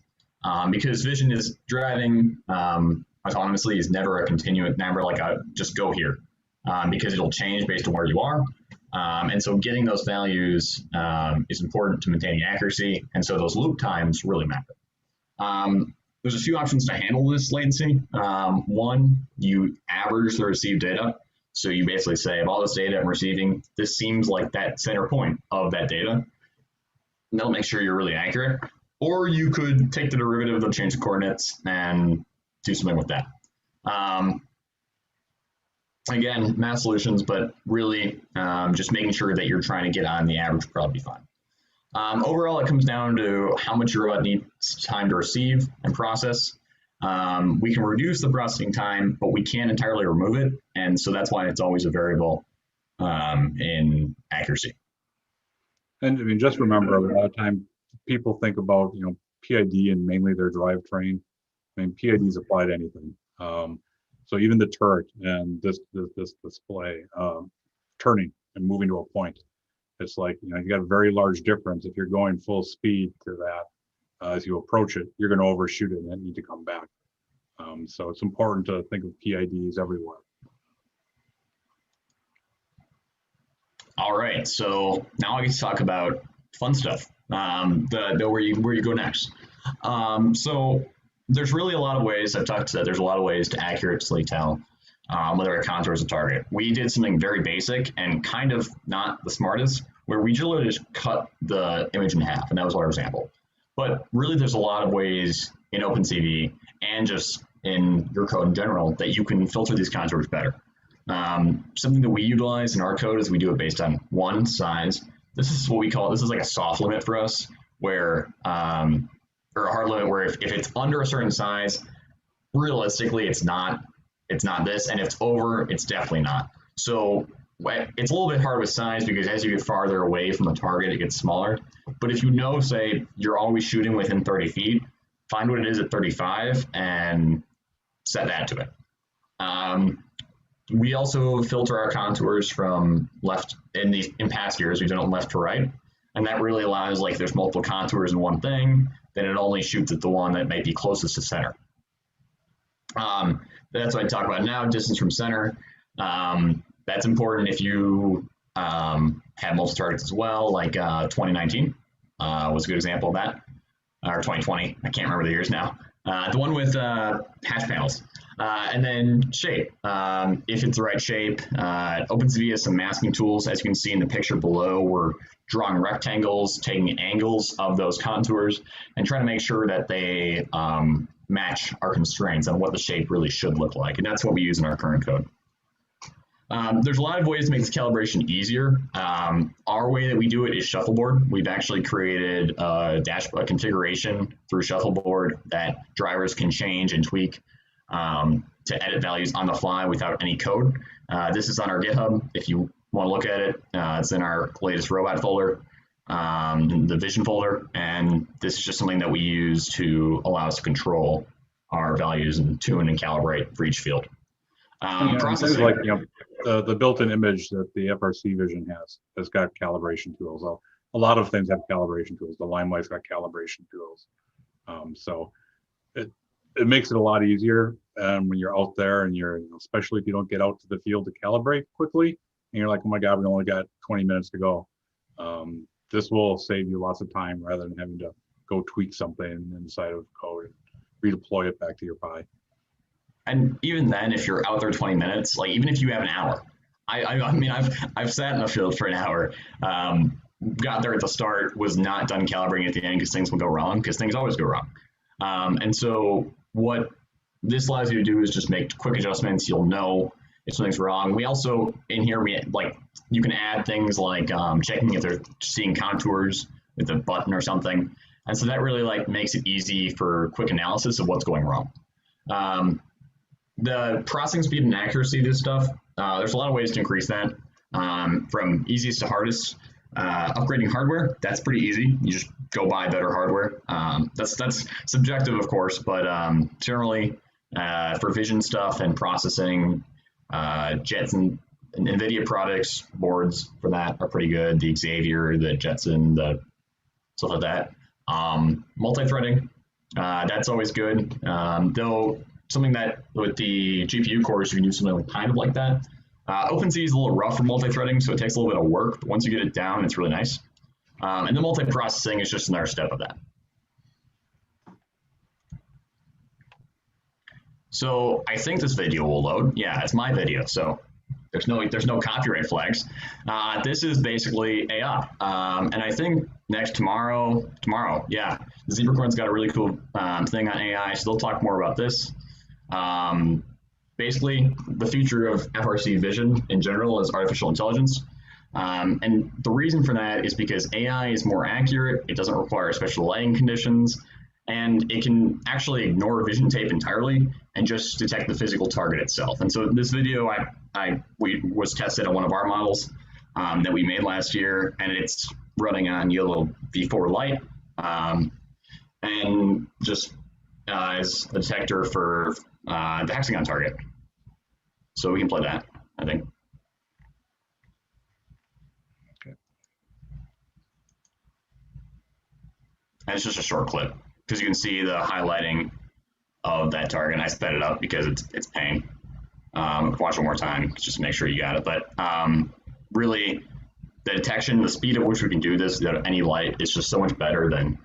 Because vision is driving autonomously is never a continuous, never like a just go here, because it'll change based on where you are. And so getting those values is important to maintaining accuracy. And so those loop times really matter. There's a few options to handle this latency. One, you average the received data. So you basically say, of all this data I'm receiving, this seems like that center point of that data. And that'll make sure you're really accurate. Or you could take the derivative, they'll change the coordinates and do something with that. Again, math solutions, but really just making sure that you're trying to get on the average will probably be fine. Overall, it comes down to how much your robot needs time to receive and process. We can reduce the processing time, but we can't entirely remove it. And so that's why it's always a variable in accuracy. And I mean, just remember, a lot of time people think about, PID and mainly their drivetrain. I mean, PIDs apply to anything. So even the turret and this display turning and moving to a point, it's like, you got a very large difference. If you're going full speed to that, as you approach it, you're going to overshoot it and need to come back. So it's important to think of PIDs everywhere. All right, so now I get to talk about fun stuff. Where you go next. So there's really a lot of ways, I've talked to, there's a lot of ways to accurately tell whether a contour is a target. We did something very basic and kind of not the smartest, where we literally just cut the image in half, and that was our example. But really, there's a lot of ways in OpenCV and just in your code in general that you can filter these contours better. Something that we utilize in our code is we do it based on one, size. This is what we call, this is like a soft limit for us, where, or a hard limit where if it's under a certain size, realistically, it's not this, and if it's over, it's definitely not. So it's a little bit hard with size because as you get farther away from the target, it gets smaller. But if you know, say, you're always shooting within 30 feet, find what it is at 35 and set that to it. We also filter our contours from left, in past years, we've done it left to right. And that really allows, like, there's multiple contours in one thing, then it only shoots at the one that might be closest to center. That's what I talk about now, distance from center. That's important if you have multiple targets as well, like 2019 was a good example of that, or 2020, I can't remember the years now. The one with hatch panels. And then shape, if it's the right shape. OpenCV has some masking tools. As you can see in the picture below, we're drawing rectangles, taking angles of those contours, and trying to make sure that they match our constraints on what the shape really should look like. And that's what we use in our current code. There's a lot of ways to make this calibration easier. Our way that we do it is shuffleboard. We've actually created a configuration through shuffleboard that drivers can change and tweak to edit values on the fly without any code. This is on our GitHub. If you want to look at it, it's in our latest robot folder, the vision folder, and this is just something that we use to allow us to control our values and tune and calibrate for each field. Things like, the built-in image that the FRC Vision has got calibration tools. A lot of things have calibration tools. The Limelight's got calibration tools. So it makes it a lot easier when you're out there and you're, especially if you don't get out to the field to calibrate quickly and you're like, oh my God, we only got 20 minutes to go. This will save you lots of time rather than having to go tweak something inside of code and redeploy it back to your Pi. And even then, if you're out there 20 minutes, like even if you have an hour, I mean, I've sat in the field for an hour, got there at the start, was not done calibrating at the end because things will go wrong, because things always go wrong. And so what this allows you to do is just make quick adjustments. You'll know if something's wrong. We also, in here, you can add things like checking if they're seeing contours with a button or something. And so that really makes it easy for quick analysis of what's going wrong. The processing speed and accuracy of this stuff, there's a lot of ways to increase that, from easiest to hardest. Upgrading hardware, that's pretty easy. You just go buy better hardware. That's subjective, of course, but generally for vision stuff and processing, Jetson and NVIDIA products, boards for that are pretty good. The Xavier, the Jetson, the stuff like that. Multi-threading, that's always good. Though something that with the GPU cores, you can use something kind of like that. OpenSea is a little rough for multi-threading, so it takes a little bit of work, but once you get it down, it's really nice. And the multi-processing is just another step of that. So I think this video will load. Yeah, it's my video, so there's no copyright flags. This is basically AI, and I think tomorrow, yeah, Zebracorn's got a really cool thing on AI, so they'll talk more about this. Basically, the future of FRC vision in general is artificial intelligence. And the reason for that is because AI is more accurate, it doesn't require special lighting conditions, and it can actually ignore vision tape entirely and just detect the physical target itself. And so this video was tested on one of our models that we made last year, and it's running on yellow V4 light, and just as a detector for the hexagon target. So we can play that, I think. Okay. And it's just a short clip because you can see the highlighting of that target. And I sped it up because it's pain. Watch one more time just to make sure you got it. But really, the detection, the speed at which we can do this without any light is just so much better than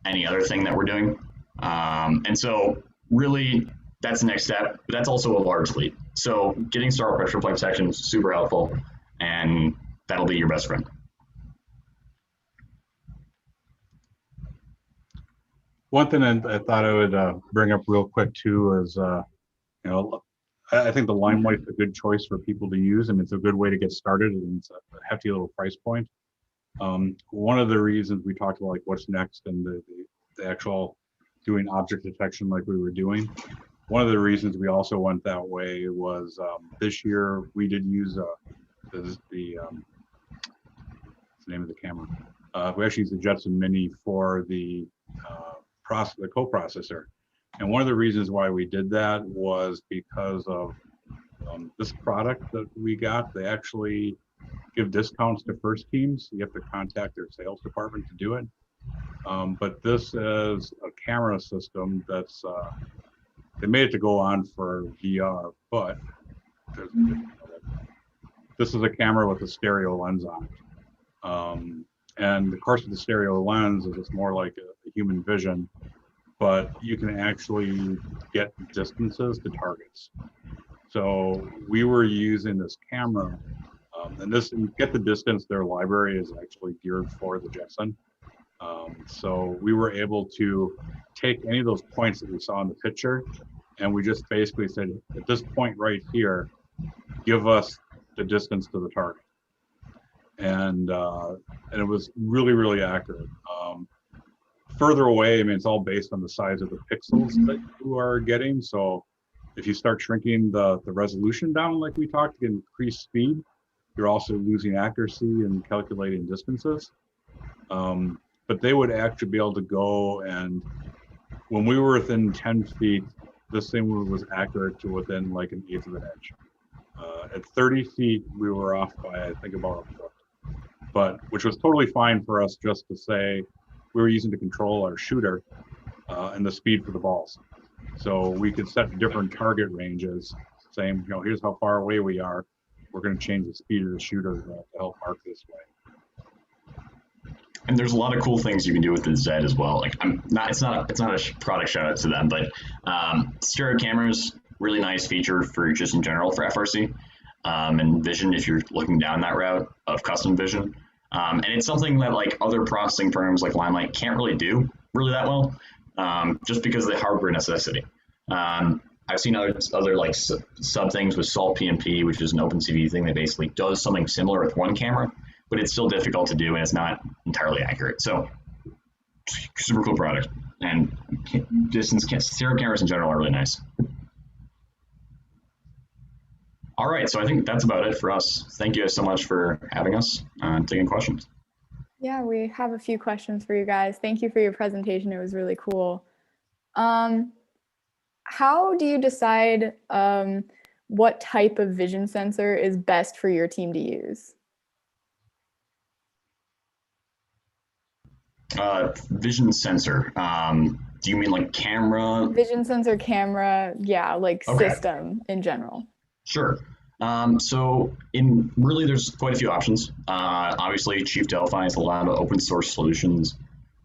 any other thing that we're doing. And so really, that's the next step, but that's also a large leap. So getting started with pressure plate detection is super helpful, and that'll be your best friend. One thing I thought I would bring up real quick too is, I think the Limelight's a good choice for people to use, and it's a good way to get started, and it's a hefty little price point. One of the reasons we talked about like what's next and the actual doing object detection like we were doing. One of the reasons we also went that way was this year we did use the name of the camera. We actually used the Jetson Mini for the coprocessor. And one of the reasons why we did that was because of this product that we got. They actually give discounts to first teams. You have to contact their sales department to do it. But this is a camera system that's they made it to go on for VR, but this is a camera with a stereo lens on it. And of course, with the stereo lens, it's more like a human vision, but you can actually get distances to targets. So we were using this camera, and get the distance, their library is actually geared for the Jetson. So we were able to take any of those points that we saw in the picture, and we just basically said, at this point right here, give us the distance to the target. And it was really, really accurate. Further away, I mean, it's all based on the size of the pixels that you are getting. So if you start shrinking the resolution down, like we talked, to increase speed, you're also losing accuracy and calculating distances. But they would actually be able to go, and when we were within 10 feet, this thing was accurate to within like an eighth of an inch. At 30 feet, we were off by, I think, about a foot, but which was totally fine for us just to say we were using to control our shooter and the speed for the balls. So we could set different target ranges, saying, here's how far away we are. We're going to change the speed of the shooter to help mark this way. And there's a lot of cool things you can do with the Z as well. Like it's not a product shout out to them, but stereo cameras, really nice feature for just in general for FRC and vision if you're looking down that route of custom vision. And it's something that like other processing programs like Limelight can't really do really that well, just because of the hardware necessity. I've seen other like sub things with Salt PMP, which is an OpenCV thing that basically does something similar with one camera, but it's still difficult to do and it's not entirely accurate. So super cool product, and stereo cameras in general are really nice. All right, so I think that's about it for us. Thank you guys so much for having us and taking questions. Yeah, we have a few questions for you guys. Thank you for your presentation. It was really cool. How do you decide what type of vision sensor is best for your team to use? Vision sensor. Do you mean like camera? Vision sensor, camera, yeah, like Okay. system in general. Sure. So in really, there's quite a few options. Obviously, Chief Delphi has a lot of open source solutions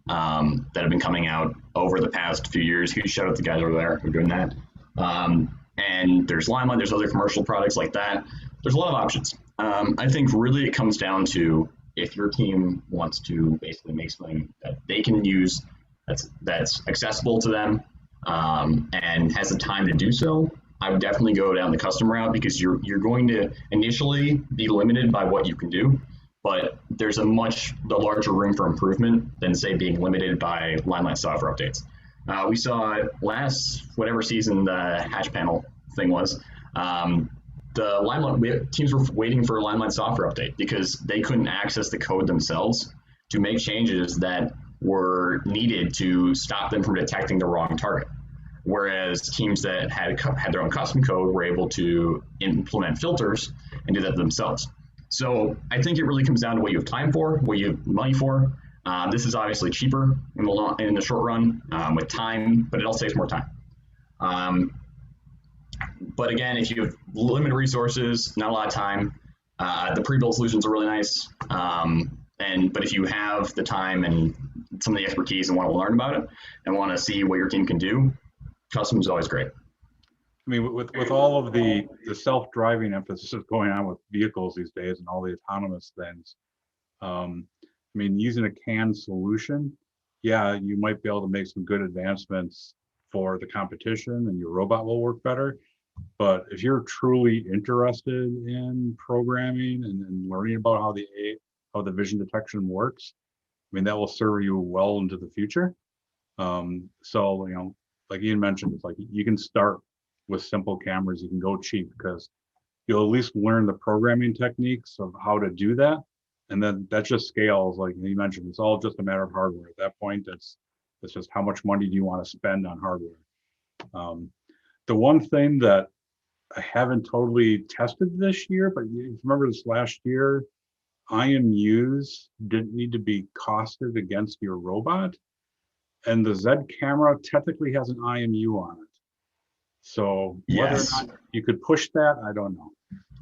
that have been coming out over the past few years. Huge shout out to the guys over there who are doing that. And there's Limelight, there's other commercial products like that. There's a lot of options. I think really it comes down to if your team wants to basically make something that they can use that's accessible to them and has the time to do so. I would definitely go down the custom route because you're going to initially be limited by what you can do, but there's the larger room for improvement than say being limited by Limelight software updates. We saw last whatever season the hatch panel thing was. The Limelight teams were waiting for a Limelight software update because they couldn't access the code themselves to make changes that were needed to stop them from detecting the wrong target. Whereas teams that had their own custom code were able to implement filters and do that themselves. So I think it really comes down to what you have time for, what you have money for. This is obviously cheaper in the short run with time, but it also takes more time. But again, if you have limited resources, not a lot of time, the pre-built solutions are really nice. But if you have the time and some of the expertise and want to learn about it and want to see what your team can do, custom is always great. I mean, with all of the self-driving emphasis going on with vehicles these days and all the autonomous things, I mean, using a canned solution, yeah, you might be able to make some good advancements for the competition and your robot will work better. But if you're truly interested in programming and learning about how the vision detection works, I mean, that will serve you well into the future. So, you know, like Ian mentioned, it's like you can start with simple cameras, you can go cheap because you'll at least learn the programming techniques of how to do that. And then that just scales, like you mentioned, it's all just a matter of hardware. At that point, it's just how much money do you want to spend on hardware. The one thing that I haven't totally tested this year, but you remember this last year, IMUs didn't need to be costed against your robot. And the Z camera technically has an IMU on it. So whether or not you could push that, I don't know.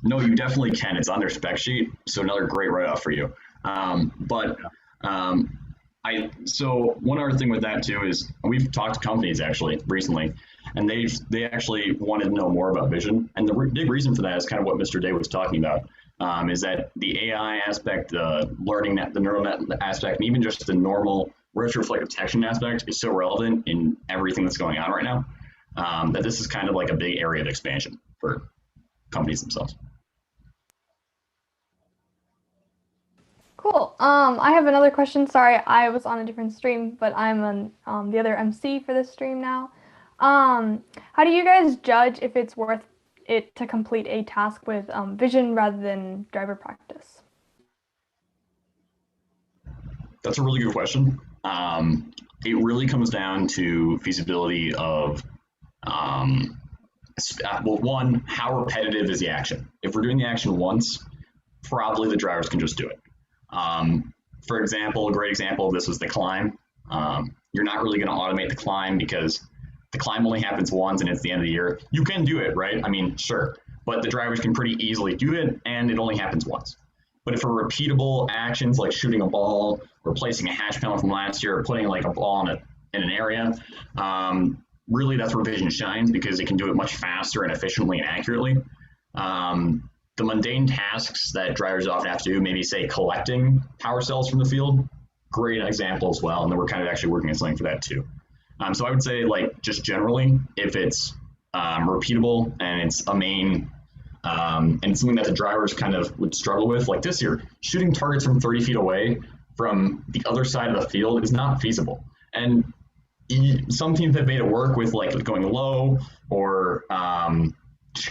No, you definitely can. It's on their spec sheet. So another great write-off for you. So one other thing with that too is we've talked to companies actually recently, and they actually wanted to know more about vision. And the big reason for that is kind of what Mr. Day was talking about, is that the AI aspect, the learning net, the neural net aspect, and even just the normal retroflective detection aspect is so relevant in everything that's going on right now, that this is kind of like a big area of expansion for companies themselves. Cool. I have another question. Sorry, I was on a different stream, but I'm on the other MC for this stream now. How do you guys judge if it's worth it to complete a task with vision rather than driver practice? That's a really good question. It really comes down to feasibility of, well, one, how repetitive is the action? If we're doing the action once, probably the drivers can just do it. For example, a great example of this was the climb. You're not really going to automate the climb because the climb only happens once and it's the end of the year. You can do it, right? I mean, sure, but the drivers can pretty easily do it and it only happens once. But if for repeatable actions like shooting a ball, replacing a hatch panel from last year, or putting like a ball in an area, really that's where vision shines because it can do it much faster and efficiently and accurately. The mundane tasks that drivers often have to do, maybe say collecting power cells from the field, great example as well. And then we're kind of actually working on something for that too. So I would say like just generally, if it's repeatable and it's a main, and something that the drivers kind of would struggle with, like this year, shooting targets from 30 feet away from the other side of the field is not feasible. And some teams have made it work with like going low or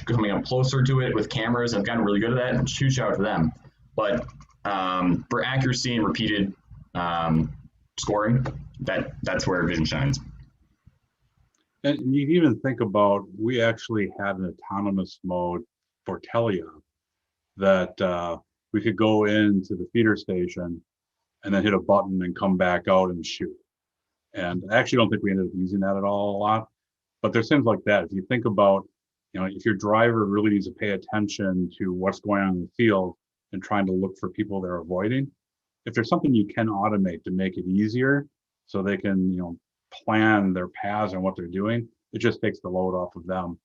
coming up closer to it with cameras and gotten really good at that, and huge shout out to them. But for accuracy and repeated scoring, that's where vision shines. And you even think about, we actually had an autonomous mode for teleop that we could go into the feeder station and then hit a button and come back out and shoot. And I actually don't think we ended up using that at all a lot, but there's things like that. If you think about, if your driver really needs to pay attention to what's going on in the field and trying to look for people they're avoiding, if there's something you can automate to make it easier so they can, plan their paths and what they're doing, it just takes the load off of them.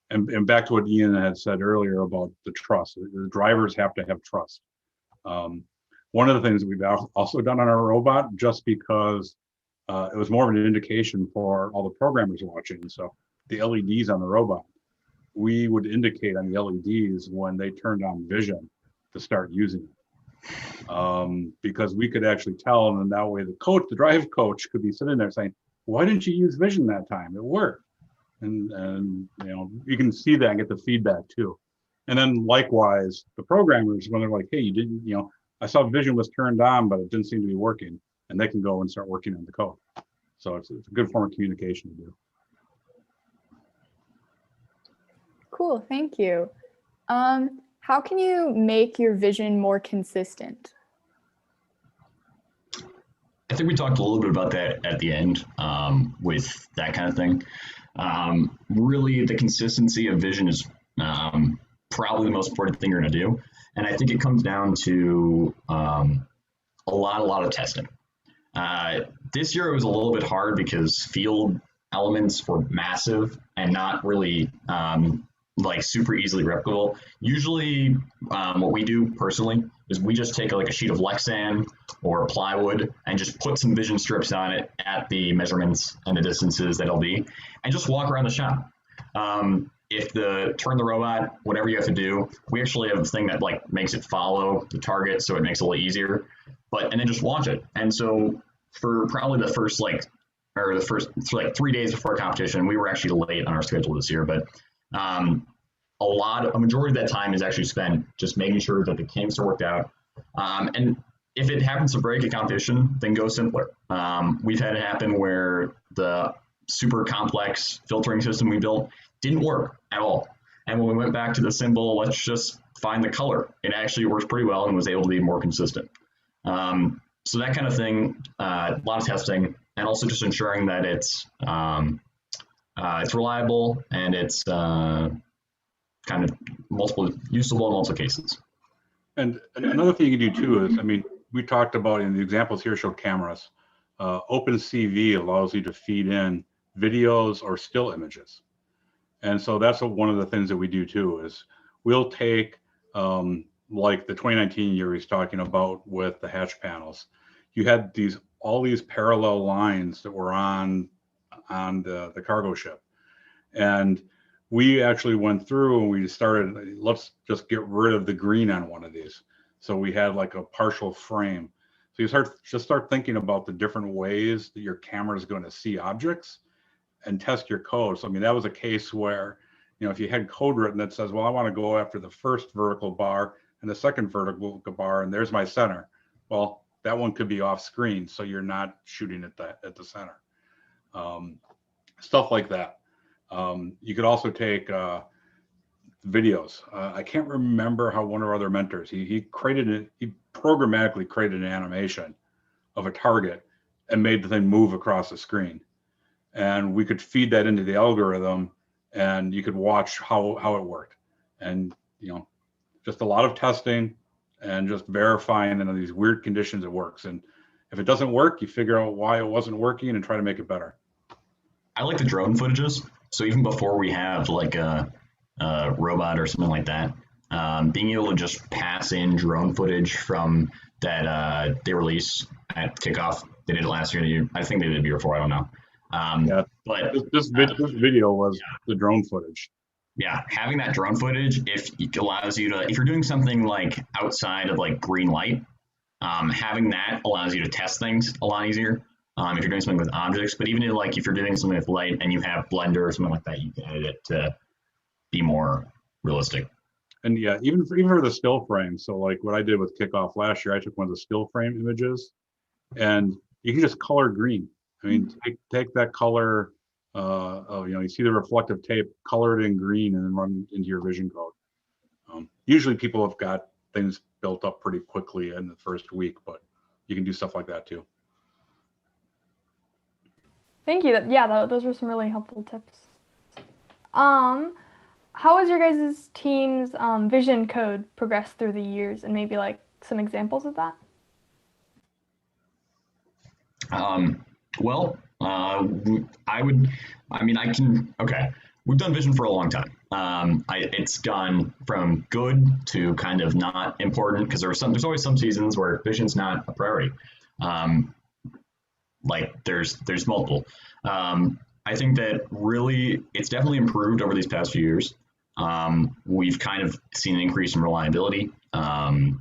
And back to what Ian had said earlier about the trust, the drivers have to have trust. One of the things that we've also done on our robot, just because it was more of an indication for all the programmers watching. So the LEDs on the robot, we would indicate on the LEDs when they turned on vision to start using it. Because we could actually tell, and then that way the drive coach could be sitting there saying, why didn't you use vision that time? It worked. And you can see that and get the feedback too. And then likewise, the programmers, when they're like, hey, you didn't, I saw vision was turned on, but it didn't seem to be working, and they can go and start working on the code. So it's a good form of communication to do. Cool, thank you. How can you make your vision more consistent? I think we talked a little bit about that at the end with that kind of thing. Really, the consistency of vision is probably the most important thing you're going to do. And I think it comes down to a lot of testing. This year it was a little bit hard because field elements were massive and not really like super easily replicable. Usually what we do personally is we just take like a sheet of Lexan or plywood and just put some vision strips on it at the measurements and the distances that it'll be, and just walk around the shop. If turn the robot, whatever you have to do, we actually have a thing that like makes it follow the target, so it makes it a little easier. And then just launch it. And so for probably the first 3 days before competition, we were actually late on our schedule this year, but a majority of that time is actually spent just making sure that the kinks are worked out. And if it happens to break a competition, then go simpler. We've had it happen where the super complex filtering system we built didn't work at all. And when we went back to the symbol, let's just find the color, it actually works pretty well and was able to be more consistent. So that kind of thing, a lot of testing, and also just ensuring that it's reliable and it's kind of usable in multiple cases. And another thing you can do too is, we talked about in the examples here show cameras. OpenCV allows you to feed in videos or still images. And so that's one of the things that we do too, is we'll take like the 2019 year he's talking about with the hatch panels. You had all these parallel lines that were on the cargo ship. And we actually went through and we started, let's just get rid of the green on one of these. So we had like a partial frame. So you start thinking about the different ways that your camera is going to see objects and test your code. So that was a case where, if you had code written that says, well, I want to go after the first vertical bar and the second vertical bar, and there's my center. Well, that one could be off screen, so you're not shooting at the center. Stuff like that. You could also take videos. I can't remember how one of our other mentors, he programmatically created an animation of a target and made the thing move across the screen. And we could feed that into the algorithm and you could watch how it worked. And, just a lot of testing and just verifying in these weird conditions it works. And if it doesn't work, you figure out why it wasn't working and try to make it better. I like the drone footages. So even before we have like a robot or something like that, being able to just pass in drone footage from that they release at kickoff. They did it last year. I think they did it before. I don't know. But this video was the drone footage. Yeah, having that drone footage, if it allows you to, if you're doing something like outside of like green light, having that allows you to test things a lot easier. If you're doing something with objects, but even if you're doing something with light and you have Blender or something like that, you can edit it to be more realistic. And yeah, even for the still frame. So like what I did with Kickoff last year, I took one of the still frame images, and you can just color green. I mean, take that color of, you see the reflective tape, color it in green, and then run into your vision code. Usually people have got things built up pretty quickly in the first week, but you can do stuff like that too. Thank you. Yeah, those were some really helpful tips. How has your guys' team's vision code progressed through the years, and maybe like some examples of that? Well, okay. We've done vision for a long time. It's gone from good to kind of not important, because there's always some seasons where vision's not a priority. Like there's multiple. I think that really it's definitely improved over these past few years. We've kind of seen an increase in reliability, and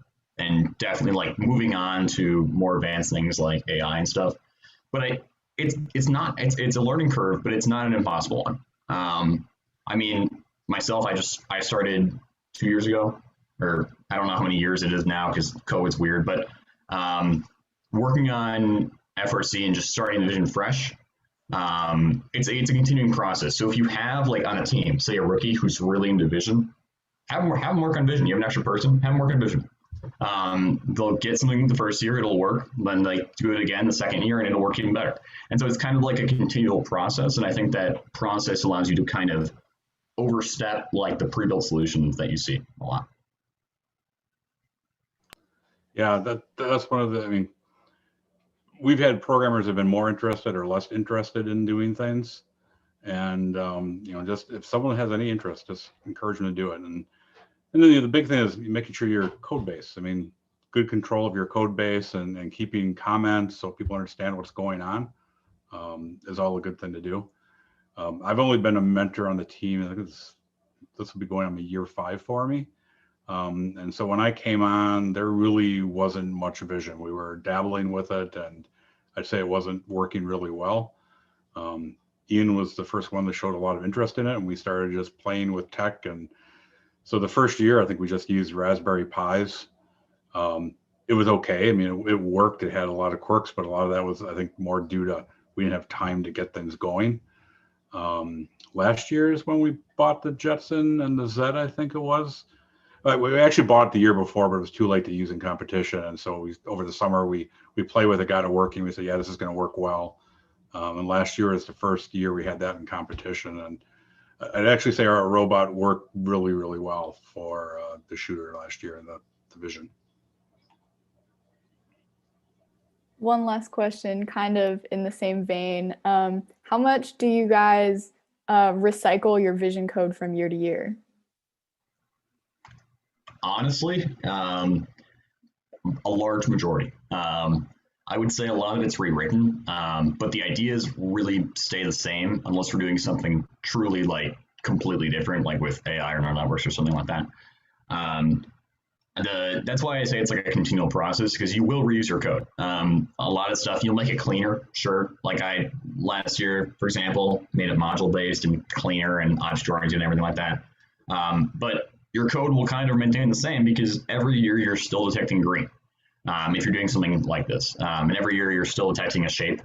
definitely like moving on to more advanced things like AI and stuff. But it's a learning curve, but it's not an impossible one. I mean, myself, I started 2 years ago, or I don't know how many years it is now because COVID's weird, but working on FRC and just starting the vision fresh. It's a continuing process. So if you have like on a team, say a rookie who's really into vision, have them work on vision. You have an extra person, have them work on vision. They'll get something the first year, it'll work. Then they do it again the second year, and it'll work even better. And so it's kind of like a continual process. And I think that process allows you to kind of overstep like the pre-built solutions that you see a lot. Yeah, that's one of the. I mean, we've had programmers have been more interested or less interested in doing things, and just if someone has any interest, just encourage them to do it. And then the big thing is making sure your code base. I mean, good control of your code base and keeping comments so people understand what's going on is all a good thing to do. I've only been a mentor on the team. I think this will be going on year 5 for me. And so when I came on, there really wasn't much vision. We were dabbling with it, and I'd say it wasn't working really well. Ian was the first one that showed a lot of interest in it, and we started just playing with tech. And so the first year, I think we just used Raspberry Pis. It was okay. I mean, it worked. It had a lot of quirks, but a lot of that was, I think, more due to we didn't have time to get things going. Last year is when we bought the Jetson and the Z, I think it was. We actually bought it the year before, but it was too late to use in competition. And so over the summer, we played with it, got it working. We said, yeah, this is going to work well. And last year is the first year we had that in competition. And I'd actually say our robot worked really, really well for the shooter last year in the division. One last question, kind of in the same vein. How much do you guys recycle your vision code from year to year? Honestly, a large majority. I would say a lot of it's rewritten, but the ideas really stay the same unless we're doing something truly like completely different, like with AI or neural networks or something like that. That's why I say it's like a continual process, because you will reuse your code. A lot of stuff, you'll make it cleaner, sure. Like I, last year, for example, made it module based and cleaner and object oriented and everything like that. But your code will kind of maintain the same because every year you're still detecting green. If you're doing something like this, and every year you're still detecting a shape.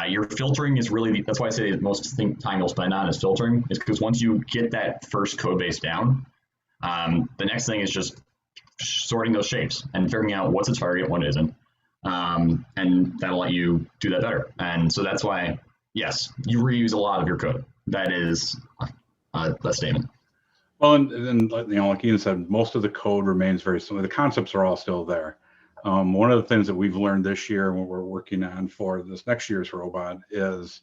Your filtering is really, that's why I say most time you'll spend on is filtering, is because once you get that first code base down, the next thing is just sorting those shapes and figuring out what's a target, what isn't. And that'll let you do that better. And so that's why, yes, you reuse a lot of your code. That is a statement. Well, and like Ian said, most of the code remains very similar. The concepts are all still there. One of the things that we've learned this year and what we're working on for this next year's robot is,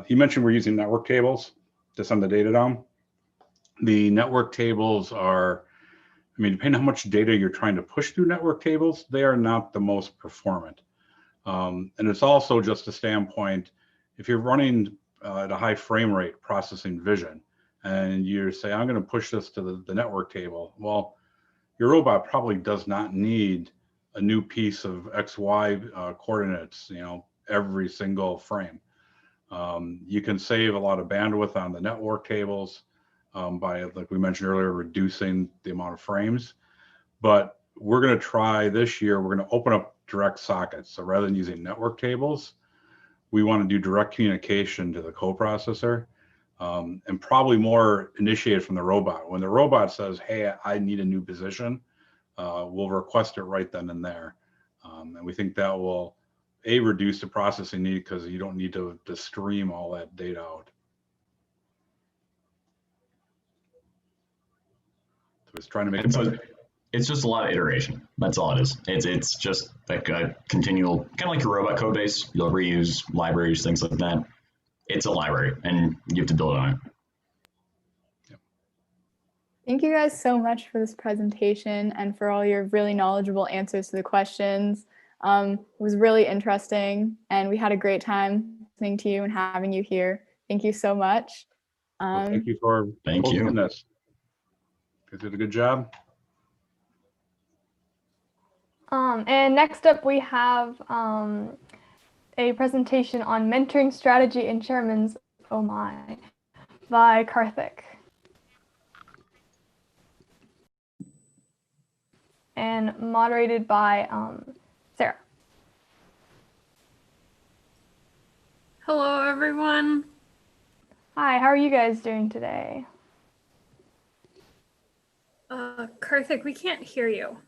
he mentioned we're using network tables to send the data down. The network tables are, I mean, depending on how much data you're trying to push through network tables, they are not the most performant. And it's also just a standpoint, if you're running at a high frame rate processing vision, and you say, I'm going to push this to the network table. Well, your robot probably does not need a new piece of XY coordinates, every single frame. You can save a lot of bandwidth on the network tables. by, like we mentioned earlier, reducing the amount of frames. But we're going to try this year, we're going to open up direct sockets. So rather than using network tables, we want to do direct communication to the coprocessor, and probably more initiated from the robot. When the robot says, hey, I need a new position, we'll request it right then and there. And we think that will, reduce the processing need because you don't need to stream all that data out. So it's trying to make it better. It's just a lot of iteration. That's all it is. It's just like a continual, kind of like your robot code base. You'll reuse libraries, things like that. It's a library, and you have to build on it. Thank you guys so much for this presentation and for all your really knowledgeable answers to the questions. It was really interesting, and we had a great time listening to you and having you here. Thank you so much. Well, thank you for hosting this. You did a good job. And next up, we have a presentation on mentoring strategy in Chairman's Oh My by Karthik. And moderated by Sarah. Hello, everyone. Hi, how are you guys doing today? Karthik, we can't hear you.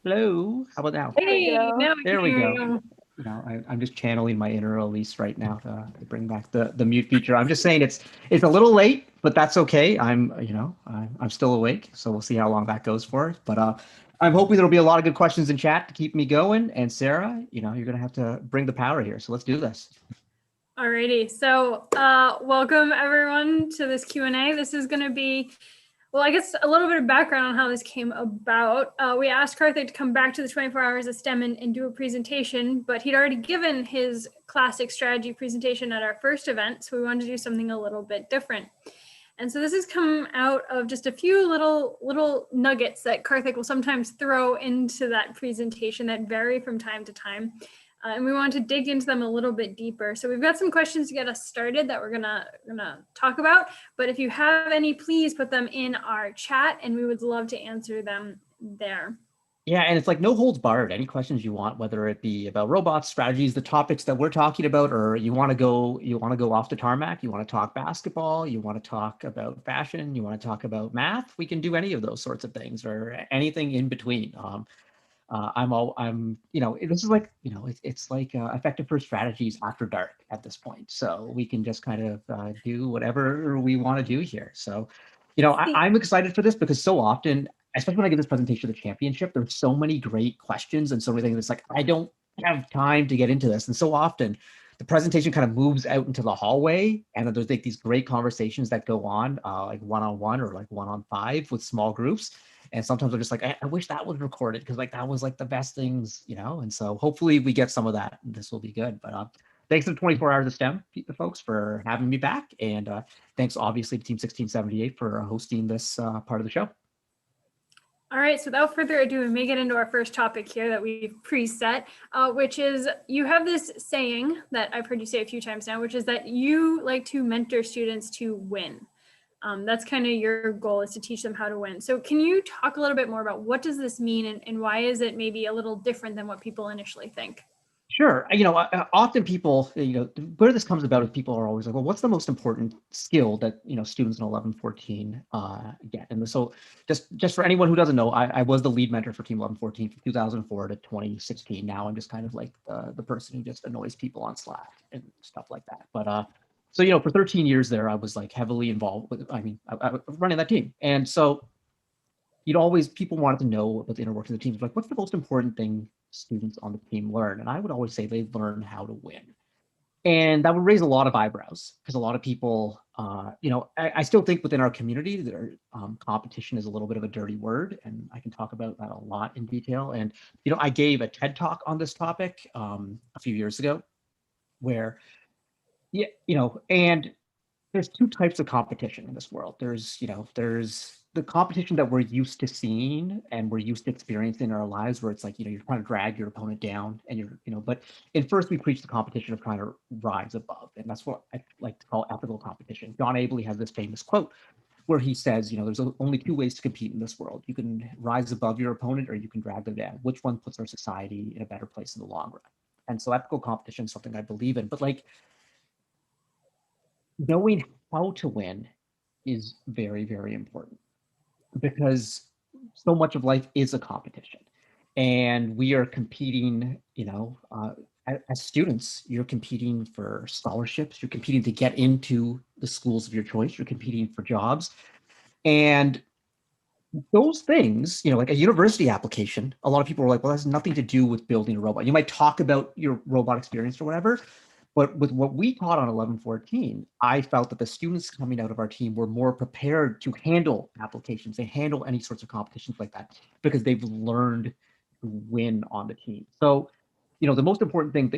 Hello. How about now? Hey, now we There can we hear go. you. You know, I'm just channeling my inner Elise right now to bring back the mute feature. I'm just saying it's a little late, but that's okay. I'm still awake, so we'll see how long that goes for. But I'm hoping there'll be a lot of good questions in chat to keep me going. And Sarah, you're gonna have to bring the power here. So let's do this. Alrighty, so welcome everyone to this Q&A. This is going to be, well, I guess a little bit of background on how this came about. We asked Karthik to come back to the 24 Hours of STEM and do a presentation, but he'd already given his classic strategy presentation at our first event, so we wanted to do something a little bit different. And so this has come out of just a few little nuggets that Karthik will sometimes throw into that presentation that vary from time to time. And we want to dig into them a little bit deeper. So we've got some questions to get us started that we're gonna talk about. But if you have any, please put them in our chat and we would love to answer them there. Yeah, and it's like no holds barred. Any questions you want, whether it be about robots, strategies, the topics that we're talking about, or you want to go off the tarmac, you want to talk basketball, you want to talk about fashion, you want to talk about math, we can do any of those sorts of things or anything in between. This is like, it's like effective for strategies after dark at this point. So we can just kind of do whatever we want to do here. So, I'm excited for this because so often, especially when I give this presentation to the championship, there's so many great questions and so many things. It's like, I don't have time to get into this. And so often the presentation kind of moves out into the hallway and then there's like these great conversations that go on like one-on-one or like one-on-5 with small groups. And sometimes I'm just like, I wish that was recorded because like that was like the best things, and so hopefully we get some of that. And this will be good. But thanks to 24 Hours of STEM folks for having me back. And thanks obviously to Team 1678 for hosting this part of the show. All right, so without further ado, we may get into our first topic here that we've preset, which is you have this saying that I've heard you say a few times now, which is that you like to mentor students to win. That's kind of your goal, is to teach them how to win. So can you talk a little bit more about what does this mean and why is it maybe a little different than what people initially think? Sure. Often people, where this comes about is people are always like, well, what's the most important skill that, students in 1114 get? And so just for anyone who doesn't know, I was the lead mentor for Team 1114 from 2004 to 2016. Now I'm just kind of like the person who just annoys people on Slack and stuff like that. But so, for 13 years there, I was like heavily involved with, I was running that team. And so people wanted to know about the inner workings of the teams. Like, what's the most important thing students on the team learn? And I would always say they learn how to win. And that would raise a lot of eyebrows because a lot of people, I still think within our community, competition is a little bit of a dirty word. And I can talk about that a lot in detail. And, I gave a TED talk on this topic a few years ago where, and there's two types of competition in this world. There's the competition that we're used to seeing and we're used to experiencing in our lives, where it's like, you're trying to drag your opponent down and but in first we preach the competition of trying to rise above. And that's what I like to call ethical competition. Don Abley has this famous quote where he says, there's only two ways to compete in this world. You can rise above your opponent or you can drag them down. Which one puts our society in a better place in the long run? And so ethical competition is something I believe in, but like knowing how to win is very, very important, because so much of life is a competition and we are competing, as students, you're competing for scholarships, you're competing to get into the schools of your choice, you're competing for jobs. And those things, like a university application, a lot of people are like, well, that has nothing to do with building a robot. You might talk about your robot experience or whatever, but with what we taught on 1114, I felt that the students coming out of our team were more prepared to handle applications, they handle any sorts of competitions like that, because they've learned to win on the team. So, the most important thing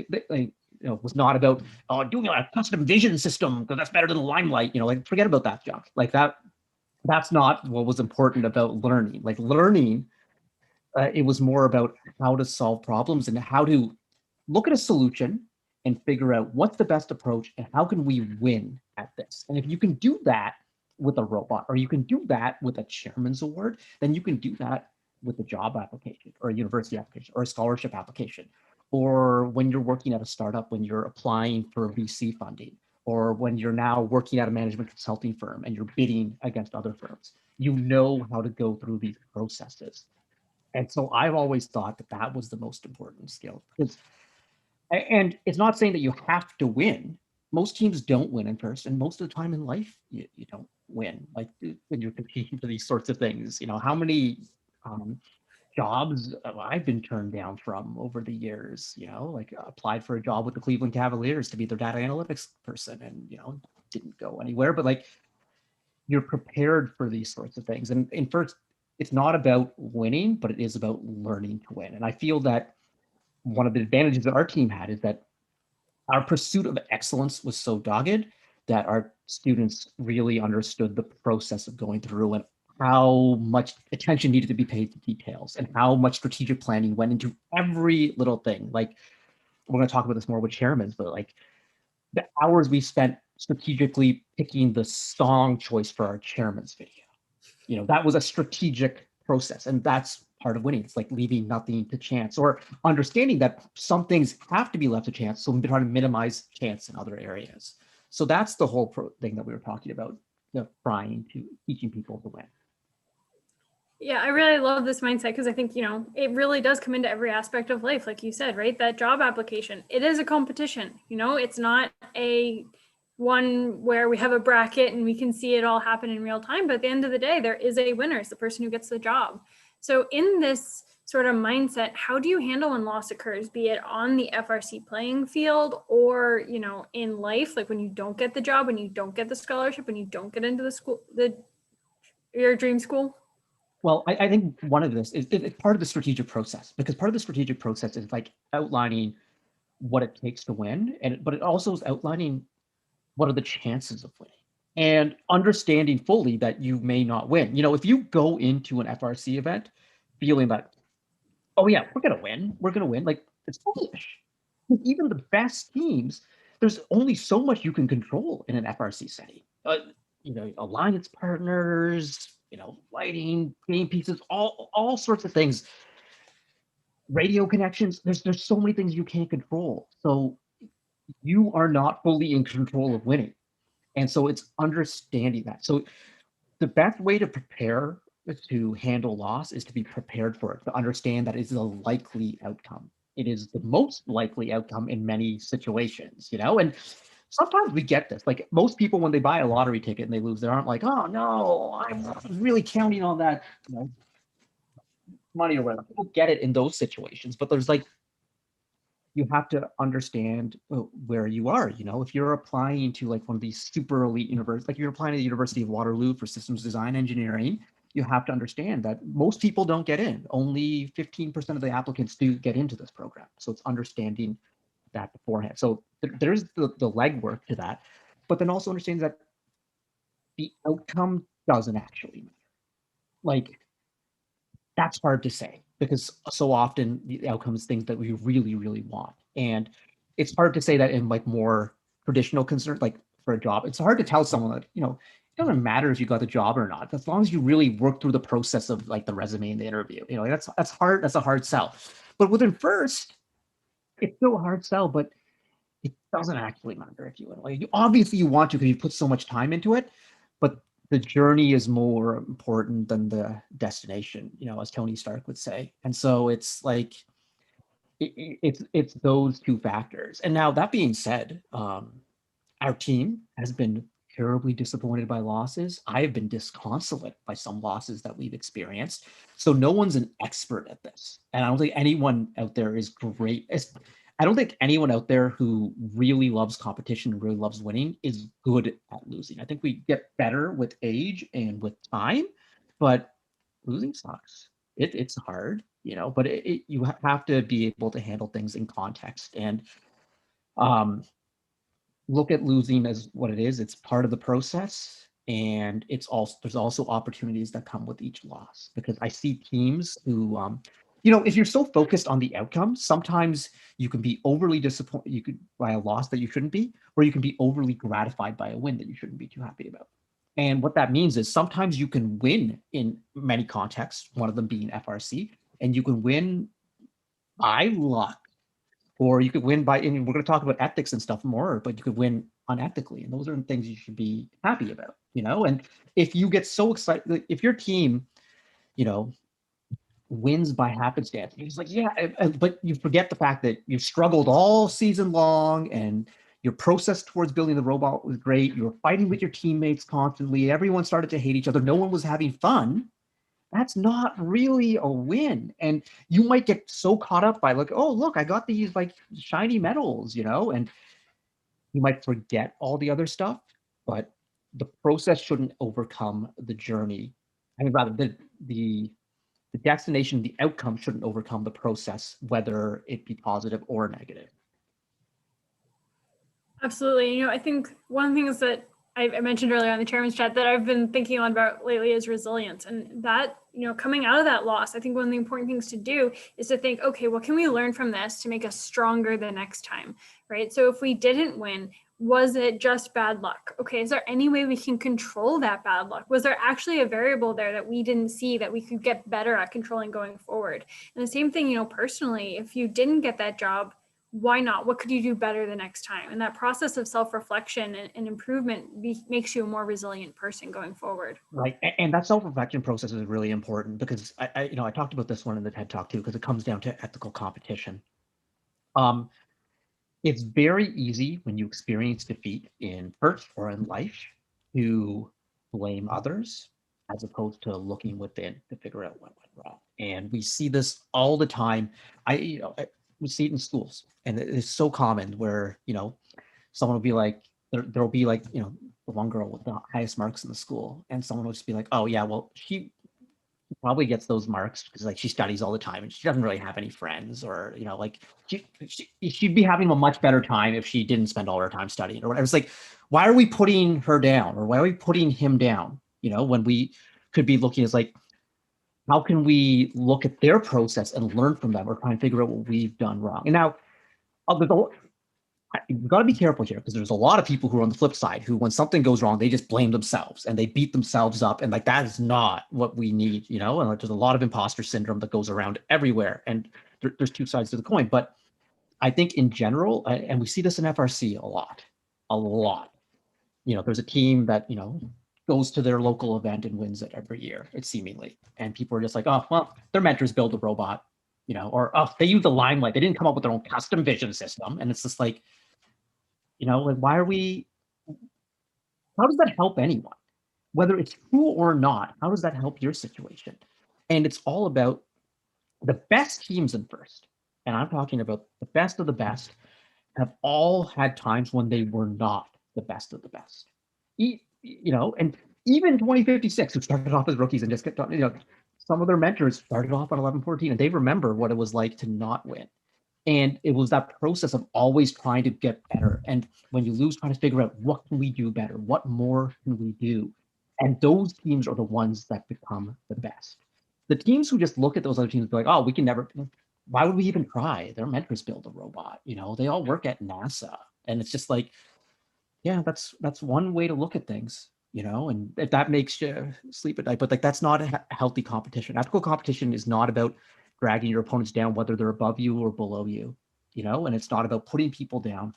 was not about doing a custom vision system because that's better than the Limelight. Like forget about that junk. Like that's not what was important about learning. Like learning, it was more about how to solve problems and how to look at a solution and figure out what's the best approach and how can we win at this. And if you can do that with a robot, or you can do that with a chairman's award, then you can do that with a job application or a university application or a scholarship application, or when you're working at a startup, when you're applying for VC funding, or when you're now working at a management consulting firm and you're bidding against other firms. You know how to go through these processes. And so I've always thought that that was the most important skill. And it's not saying that you have to win. Most teams don't win in first, and most of the time in life, you don't win. Like when you're competing for these sorts of things, how many jobs I've been turned down from over the years, like applied for a job with the Cleveland Cavaliers to be their data analytics person and, didn't go anywhere. But like, you're prepared for these sorts of things. And in first, it's not about winning, but it is about learning to win. And I feel that one of the advantages that our team had is that our pursuit of excellence was so dogged that our students really understood the process of going through and how much attention needed to be paid to details and how much strategic planning went into every little thing. Like, we're going to talk about this more with chairmen, but like the hours we spent strategically picking the song choice for our chairman's video, that was a strategic process, and that's part of winning. It's like leaving nothing to chance, or understanding that some things have to be left to chance, so we're trying to minimize chance in other areas. So that's the whole thing that we were talking about, trying to teaching people to win. Yeah, I really love this mindset because I think, it really does come into every aspect of life. Like you said, right? That job application, it is a competition, it's not a one where we have a bracket and we can see it all happen in real time. But at the end of the day, there is a winner. It's the person who gets the job. So in this sort of mindset, how do you handle when loss occurs, be it on the FRC playing field or, in life, like when you don't get the job, when you don't get the scholarship, when you don't get into the school, your dream school? Well, I think one of this is part of the strategic process, because part of the strategic process is like outlining what it takes to win, but it also is outlining what are the chances of winning and understanding fully that you may not win. If you go into an FRC event feeling that, oh yeah, we're going to win, like it's foolish. Even the best teams, there's only so much you can control in an FRC setting. Alliance partners, lighting, game pieces, all sorts of things, radio connections. There's so many things you can't control. So you are not fully in control of winning. And so it's understanding that. So the best way to prepare to handle loss is to be prepared for it, to understand that it's a likely outcome. It is the most likely outcome in many situations, and sometimes we get this. Like most people, when they buy a lottery ticket and they lose, they aren't like, oh no, I was really counting on that money or whatever. People get it in those situations, but there's like, you have to understand where you are. If you're applying to like one of these super elite universities, like you're applying to the University of Waterloo for systems design engineering, you have to understand that most people don't get in. Only 15% of the applicants do get into this program. So it's understanding that beforehand. So there's the legwork to that, but then also understanding that the outcome doesn't actually matter. like, that's hard to say because so often the outcome is things that we really, really want. And it's hard to say that in like more traditional concerns, like for a job. It's hard to tell someone that, you know, it doesn't matter if you got the job or not, as long as you really work through the process of like the resume and the interview. You know, that's hard. That's a hard sell. But within first, it's still a hard sell, but it doesn't actually matter if you win. Like, obviously you want to because you put so much time into it, but the journey is more important than the destination, you know, as Tony Stark would say. And so it's like it's those two factors. And now that being said, our team has been terribly disappointed by losses. I have been disconsolate by some losses that we've experienced. So no one's an expert at this. And I don't think anyone out there is great. I don't think anyone out there who really loves competition and really loves winning is good at losing. I think we get better with age and with time, but losing sucks. It's hard, you know, but you have to be able to handle things in context and look at losing as what it is. It's part of the process, and there's also opportunities that come with each loss, because I see teams who you know, if you're so focused on the outcome, sometimes you can be overly disappointed by a loss that you shouldn't be, or you can be overly gratified by a win that you shouldn't be too happy about. And what that means is sometimes you can win in many contexts, one of them being FRC, and you can win by luck, or you could win by, and we're going to talk about ethics and stuff more, but you could win unethically. And those are the things you should be happy about, you know? And if you get so excited, if your team, you know, wins by happenstance, it's like, yeah, but you forget the fact that you've struggled all season long and your process towards building the robot was great. You were fighting with your teammates constantly. Everyone started to hate each other. No one was having fun. That's not really a win. And you might get so caught up by like, oh, look, I got these like shiny medals, you know, and you might forget all the other stuff, but the process shouldn't overcome the journey. I mean, rather the destination, the outcome shouldn't overcome the process, whether it be positive or negative. Absolutely. You know, I think one of the things that I mentioned earlier on the chairman's chat that I've been thinking a lot about lately is resilience. And that, you know, coming out of that loss, I think one of the important things to do is to think, okay, what can we learn from this to make us stronger the next time, right? So if we didn't win, was it just bad luck? Okay, is there any way we can control that bad luck? Was there actually a variable there that we didn't see that we could get better at controlling going forward? And the same thing, you know, personally, if you didn't get that job, why not? What could you do better the next time? And that process of self-reflection and improvement makes you a more resilient person going forward. Right, and that self-reflection process is really important because I you know, I talked about this one in the TED Talk too, because it comes down to ethical competition. It's very easy when you experience defeat in first or in life to blame others as opposed to looking within to figure out what went wrong. And we see this all the time. We see it in schools, and it's so common where, you know, someone will be like, there'll be like, you know, the one girl with the highest marks in the school, and someone will just be like, oh yeah, well, she probably gets those marks because like she studies all the time and she doesn't really have any friends, or, you know, like she'd be having a much better time if she didn't spend all her time studying or whatever. It's like, why are we putting her down, or why are we putting him down, you know, when we could be looking as like, how can we look at their process and learn from them, or try and figure out what we've done wrong? And now you've got to be careful here, because there's a lot of people who are on the flip side who, when something goes wrong, they just blame themselves and they beat themselves up, and like that is not what we need, you know. And like, there's a lot of imposter syndrome that goes around everywhere, and there's two sides to the coin. But I think in general, and we see this in FRC a lot. You know, there's a team that, you know, goes to their local event and wins it every year, it's seemingly, and people are just like, oh well, their mentors build a robot, you know, or oh, they use the Limelight, they didn't come up with their own custom vision system. And it's just like, you know, like, how does that help anyone? Whether it's true or not, how does that help your situation? And it's all about the best teams in first. And I'm talking about the best of the best have all had times when they were not the best of the best. You know, and even 2056, who started off as rookies and just kept on, you know, some of their mentors started off at 11-14 and they remember what it was like to not win. And it was that process of always trying to get better. And when you lose, trying to figure out what can we do better? What more can we do? And those teams are the ones that become the best. The teams who just look at those other teams and be like, oh, we can never, why would we even try? Their mentors build a robot, you know, they all work at NASA. And it's just like, yeah, that's one way to look at things, you know, and if that makes you sleep at night, but like, that's not a healthy competition. Ethical competition is not about dragging your opponents down, whether they're above you or below you, you know, and it's not about putting people down.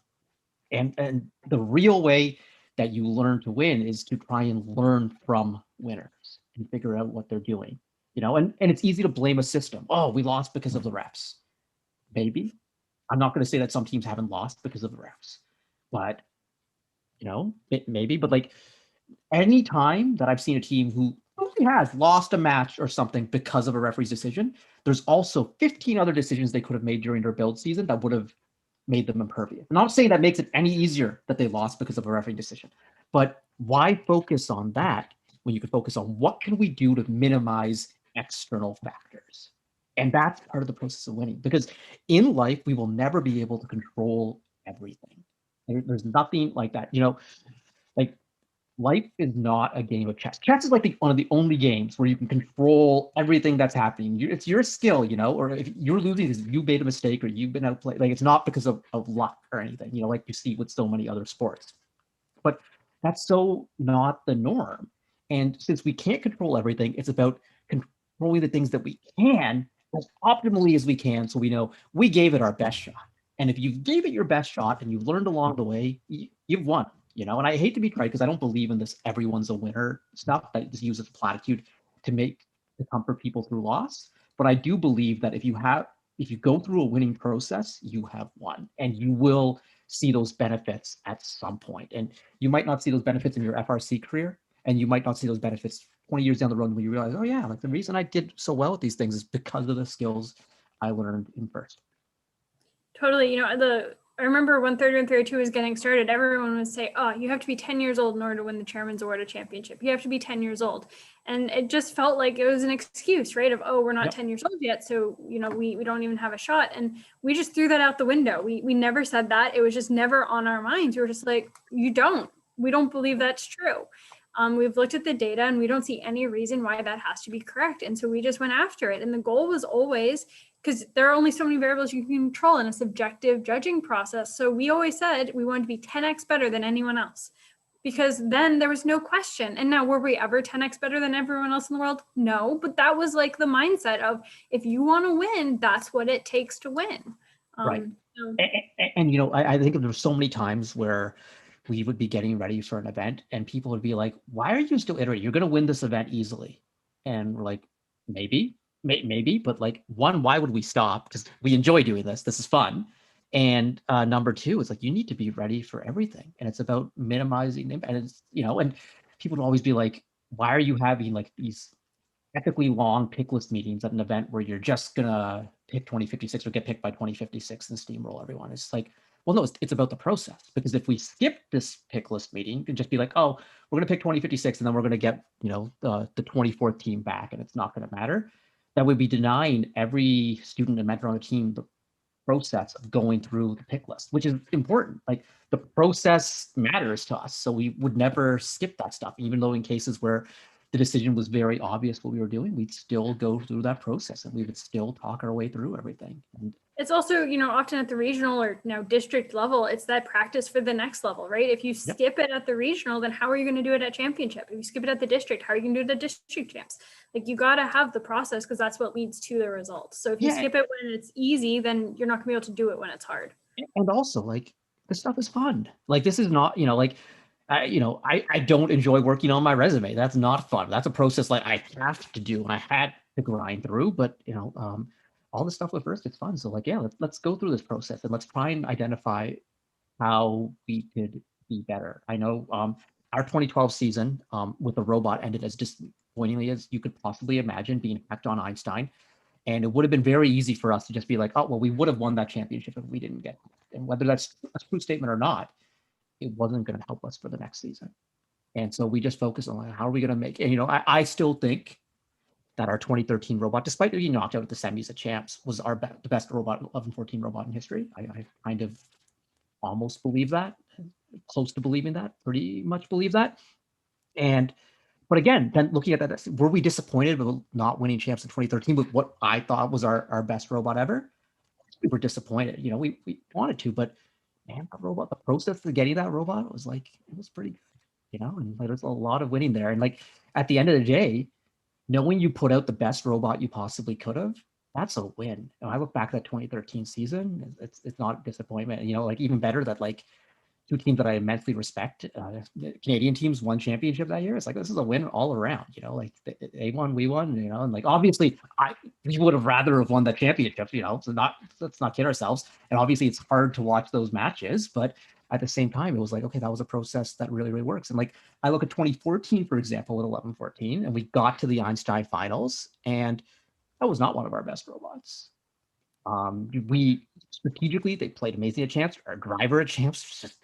And the real way that you learn to win is to try and learn from winners and figure out what they're doing, you know, and it's easy to blame a system. Oh, we lost because of the refs. Maybe. I'm not going to say that some teams haven't lost because of the refs, but you know, maybe, but like any time that I've seen a team who really has lost a match or something because of a referee's decision, there's also 15 other decisions they could have made during their build season that would have made them impervious. I'm not saying that makes it any easier that they lost because of a referee decision, but why focus on that when you could focus on what can we do to minimize external factors? And that's part of the process of winning, because in life, we will never be able to control everything. There's nothing like that, you know, like life is not a game of chess. Chess is like one of the only games where you can control everything that's happening. It's your skill, you know, or if you're losing because you made a mistake or you've been outplayed, like it's not because of luck or anything, you know, like you see with so many other sports. But that's so not the norm. And since we can't control everything, it's about controlling the things that we can as optimally as we can, so we know we gave it our best shot. And if you gave it your best shot and you learned along the way, you've won. You know, and I hate to be trite because I don't believe in this everyone's a winner stuff that just uses platitude to comfort people through loss. But I do believe that if you go through a winning process, you have won, and you will see those benefits at some point. And you might not see those benefits in your FRC career, and you might not see those benefits 20 years down the road when you realize, oh yeah, like the reason I did so well with these things is because of the skills I learned in first. Totally. You know, I remember when 3132 was getting started, everyone would say, oh, you have to be 10 years old in order to win the Chairman's Award or championship. You have to be 10 years old. And it just felt like it was an excuse, right? Of, oh, we're not 10 years old yet. So, you know, we don't even have a shot. And we just threw that out the window. We never said that. It was just never on our minds. We were just like, we don't believe that's true. We've looked at the data and we don't see any reason why that has to be correct. And so we just went after it. And the goal was always, because there are only so many variables you can control in a subjective judging process. So we always said we wanted to be 10x better than anyone else, because then there was no question. And now, were we ever 10x better than everyone else in the world? No, but that was like the mindset of, if you want to win, that's what it takes to win. Right. And you know, I think there's so many times where we would be getting ready for an event and people would be like, why are you still iterating? You're going to win this event easily. And we're like, maybe, but like, one, why would we stop? Because we enjoy doing this. This is fun. And number two, it's like, you need to be ready for everything. And it's about minimizing impact. And it's, you know, and people would always be like, why are you having like these ethically long pick list meetings at an event where you're just gonna pick 2056 or get picked by 2056 and steamroll everyone? It's like, well, no, it's about the process. Because if we skip this pick list meeting, you can just be like, oh, we're gonna pick 2056 and then we're gonna get, you know, the 24th team back and it's not gonna matter. That would be denying every student and mentor on the team the process of going through the pick list, which is important. Like, the process matters to us. So we would never skip that stuff, even though in cases where the decision was very obvious what we were doing, we'd still go through that process and we would still talk our way through everything. And it's also, you know, often at the regional or now district level, it's that practice for the next level, right? If you skip it at the regional, then how are you going to do it at championship? If you skip it at the district, how are you going to do it at district champs? Like, you got to have the process, because that's what leads to the results. So if you skip it when it's easy, then you're not going to be able to do it when it's hard. And also, like, this stuff is fun. Like, this is not, you know, like, I don't enjoy working on my resume. That's not fun. That's a process like I have to do and I had to grind through. But you know, all the stuff with first, it's fun. So like, yeah, let's go through this process and let's try and identify how we could be better. I know our 2012 season with the robot ended as disappointingly as you could possibly imagine, being hacked on Einstein. And it would have been very easy for us to just be like, oh, well, we would have won that championship if we didn't get it. And whether that's a true statement or not, it wasn't going to help us for the next season. And so we just focused on, like, how are we going to make it? And, you know, I still think that our 2013 robot, despite being knocked out at the semis at champs, was the best robot, 1114 robot in history. I kind of almost believe that, close to believing that, pretty much believe that. And But again, then looking at that, were we disappointed with not winning champs in 2013 with what I thought was our best robot ever? We were disappointed. You know, we wanted to, but man, that robot, the process of getting that robot was like, it was pretty, you know, and like, there's a lot of winning there. And like at the end of the day, knowing you put out the best robot you possibly could have, that's a win. And I look back at that 2013 season, it's not a disappointment. You know, like even better that like two teams that I immensely respect, Canadian teams won championship that year. It's like, this is a win all around, you know, like they won, we won, you know, and like, obviously we would have rather have won that championship, you know, so let's not kid ourselves. And obviously it's hard to watch those matches, but at the same time, it was like, okay, that was a process that really, really works. And like, I look at 2014, for example, with 11-14, and we got to the Einstein finals, and that was not one of our best robots. We strategically, they played amazing at champs. Our driver at champs was just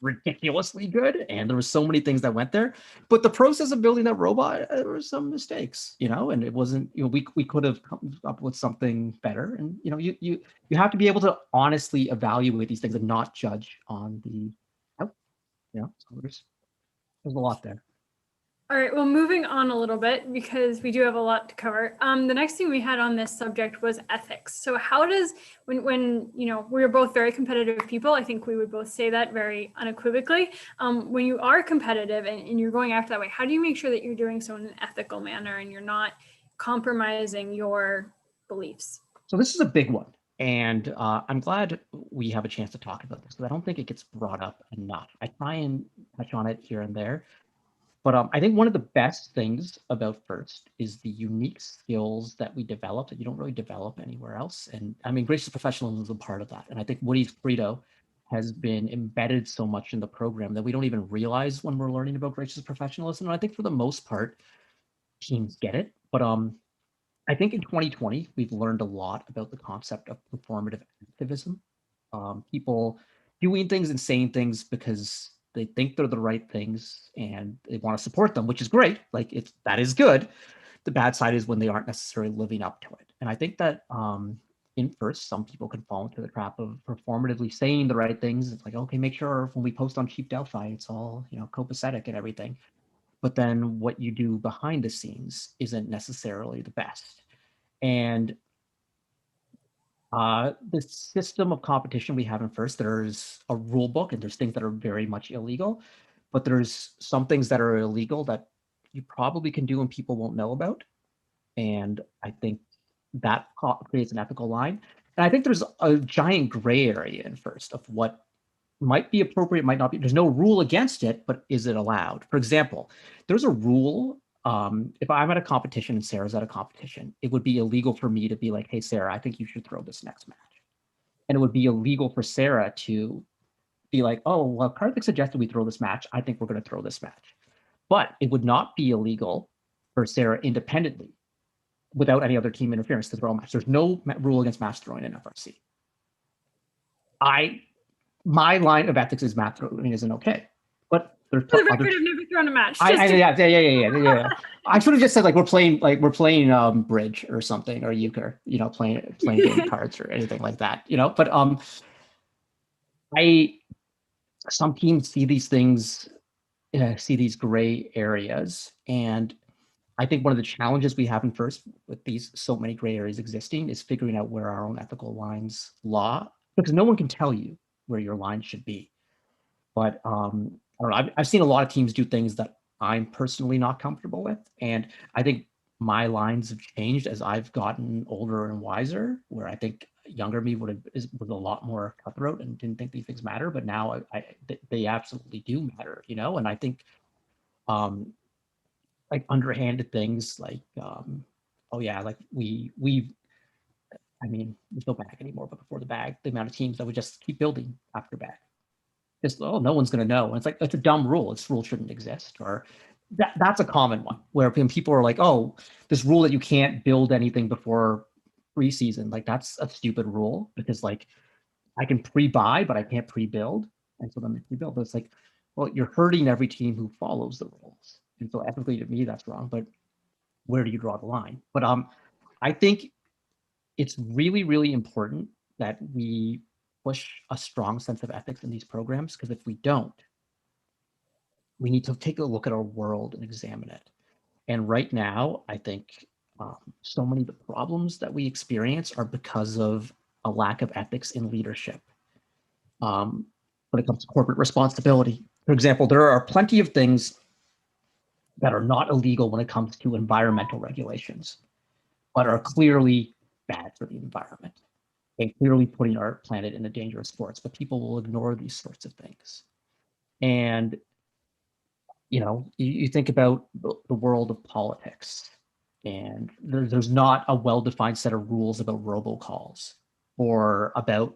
ridiculously good, and there were so many things that went there. But the process of building that robot, there were some mistakes, you know, and it wasn't, you know, we could have come up with something better. And you know, you have to be able to honestly evaluate these things and not judge on the, you know, so there's a lot there. All right, well, moving on a little bit because we do have a lot to cover. The next thing we had on this subject was ethics. So how does, when you know, we're both very competitive people, I think we would both say that very unequivocally. When you are competitive and you're going after that way, how do you make sure that you're doing so in an ethical manner and you're not compromising your beliefs? So this is a big one. And I'm glad we have a chance to talk about this because I don't think it gets brought up enough. I try and touch on it here and there. But I think one of the best things about FIRST is the unique skills that we develop that you don't really develop anywhere else. And I mean, gracious professionalism is a part of that. And I think Woody's credo has been embedded so much in the program that we don't even realize when we're learning about gracious professionalism. And I think for the most part, teams get it. But I think in 2020, we've learned a lot about the concept of performative activism. People doing things and saying things because they think they're the right things and they want to support them, which is great. Like that is good. The bad side is when they aren't necessarily living up to it. And I think that in FIRST, some people can fall into the trap of performatively saying the right things. It's like, okay, make sure when we post on Chief Delphi, it's all, you know, copacetic and everything. But then what you do behind the scenes isn't necessarily the best. And the system of competition we have in FIRST, there's a rule book and there's things that are very much illegal, but there's some things that are illegal that you probably can do and people won't know about. And I think that creates an ethical line. And I think there's a giant gray area in FIRST of what might be appropriate, might not be. There's no rule against it, but is it allowed? For example, there's a rule. If I'm at a competition and Sarah's at a competition, it would be illegal for me to be like, hey, Sarah, I think you should throw this next match. And it would be illegal for Sarah to be like, oh, well, Karthik suggested we throw this match. I think we're going to throw this match. But it would not be illegal for Sarah independently without any other team interference to throw a match. There's no rule against match throwing in FRC. My line of ethics is match throwing isn't okay. But there's for the record, I've never thrown a match. Yeah. I should have just said we're playing bridge or something, or euchre, you know, playing game cards or anything like that, you know. But some teams see these things, see these gray areas, and I think one of the challenges we have in FIRST with these so many gray areas existing is figuring out where our own ethical lines lie, because no one can tell you where your line should be. But I don't know, I've seen a lot of teams do things that I'm personally not comfortable with. And I think my lines have changed as I've gotten older and wiser, where I think younger me was a lot more cutthroat and didn't think these things matter. But now they absolutely do matter, you know? And I think like underhanded things like, oh yeah, like we go back anymore, but before the bag, the amount of teams that would just keep building after bag. Just, oh, no one's going to know. And it's like, it's a dumb rule. This rule shouldn't exist. Or that's a common one where people are like, oh, this rule that you can't build anything before preseason, like that's a stupid rule because like I can pre-buy, but I can't pre-build. And so then they pre-build. But it's like, well, you're hurting every team who follows the rules. And so ethically to me, that's wrong. But where do you draw the line? But I think it's really, really important that we push a strong sense of ethics in these programs, because if we don't, we need to take a look at our world and examine it. And right now, I think so many of the problems that we experience are because of a lack of ethics in leadership. When it comes to corporate responsibility, for example, there are plenty of things that are not illegal when it comes to environmental regulations, but are clearly bad for the environment and clearly putting our planet in a dangerous sports, but people will ignore these sorts of things. And, you think about the world of politics, and there's not a well-defined set of rules about robocalls or about,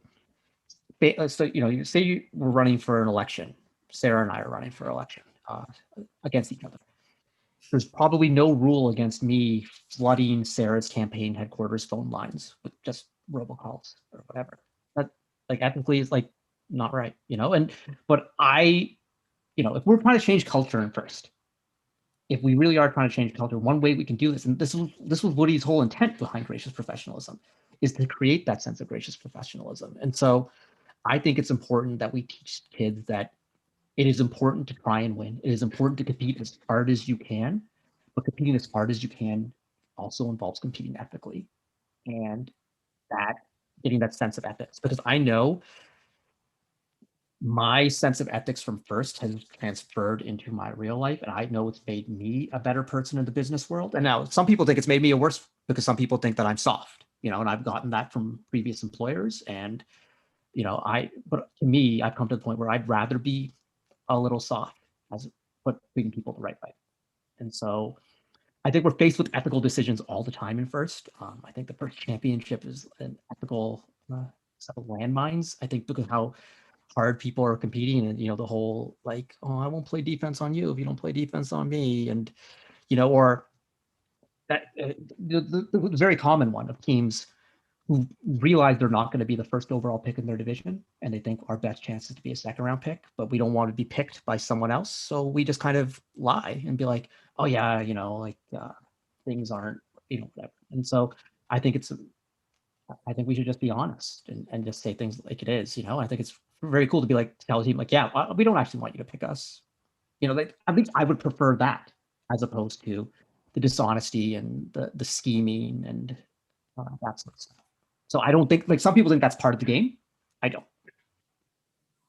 so, you say we're running for an election, Sarah and I are running for election against each other. There's probably no rule against me flooding Sarah's campaign headquarters phone lines with just robocalls or whatever. That, like, ethically is like not right, but if we're trying to change culture first, if we really are trying to change culture, one way we can do this, and this was Woody's whole intent behind gracious professionalism, is to create that sense of gracious professionalism. And so I think it's important that we teach kids that it is important to try and win. It is important to compete as hard as you can, but competing as hard as you can also involves competing ethically, and that getting that sense of ethics. Because I know my sense of ethics from first has transferred into my real life, and I know it's made me a better person in the business world. And now some people think it's made me a worse, because some people think that I'm soft, and I've gotten that from previous employers. And but to me, I've come to the point where I'd rather be a little soft but treating people the right way. And so I think we're faced with ethical decisions all the time in first. I think the first championship is an ethical set of landmines. I think because how hard people are competing, and the whole like, oh, I won't play defense on you if you don't play defense on me, and or that the very common one of teams who realize they're not going to be the first overall pick in their division, and they think our best chance is to be a second round pick, but we don't want to be picked by someone else. So we just kind of lie and be like, oh yeah, things aren't, whatever. And so I think we should just be honest and just say things like it is. I think it's very cool to be like, to tell a team like, yeah, we don't actually want you to pick us. At least I would prefer that, as opposed to the dishonesty and the scheming and that sort of stuff. So I don't think, like, some people think that's part of the game. I don't.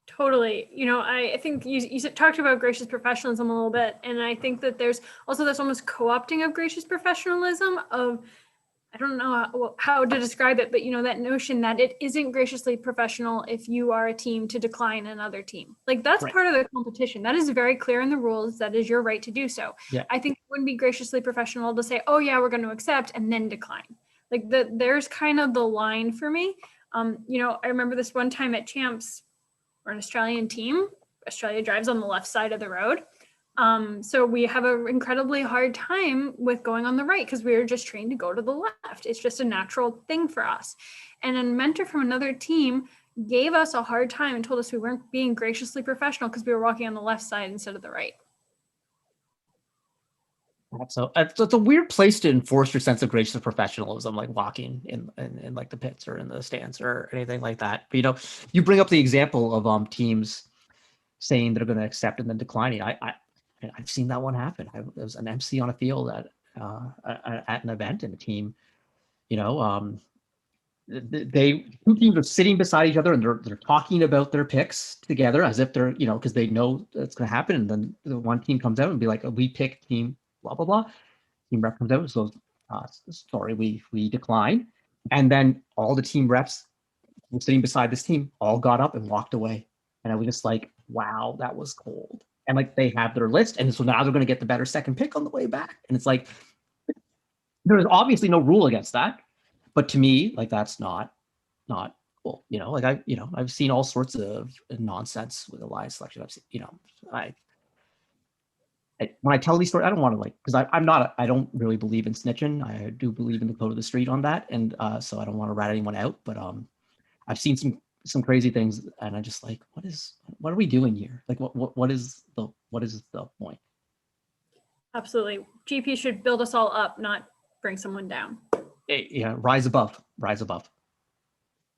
Totally. I think you talked about gracious professionalism a little bit, and I think that there's also this almost co-opting of gracious professionalism of, I don't know how to describe it, but that notion that it isn't graciously professional if you are a team to decline another team. Like, that's right. Part of the competition. That is very clear in the rules. That is your right to do so. Yeah. I think it wouldn't be graciously professional to say, oh yeah, we're going to accept and then decline. Like, there's kind of the line for me. I remember this one time at Champs, we're an Australian team. Australia drives on the left side of the road. So we have an incredibly hard time with going on the right because we were just trained to go to the left. It's just a natural thing for us. And a mentor from another team gave us a hard time and told us we weren't being graciously professional because we were walking on the left side instead of the right. So it's a weird place to enforce your sense of gracious professionalism, like walking in like the pits or in the stands or anything like that. But you bring up the example of teams saying they're going to accept and then declining. I've seen that one happen. I was an MC on a field at an event, and the team, two teams are sitting beside each other and they're talking about their picks together as if they're, because they know it's going to happen. And then the one team comes out and be like, we pick team blah, blah, blah. Team rep comes out, so sorry, we decline. And then all the team reps were sitting beside this team all got up and walked away. And I was just like, wow, that was cold. And like, they have their list, and so now they're going to get the better second pick on the way back. And it's like, there's obviously no rule against that, but to me, like, that's not cool. I've seen all sorts of nonsense with alliance selection. I've seen, when I tell these stories, I don't want to because I don't really believe in snitching. I do believe in the code of the street on that, and so I don't want to rat anyone out. But I've seen some crazy things, and I'm just like, what are we doing here? Like, what is the point? Absolutely, GP should build us all up, not bring someone down. Yeah, rise above.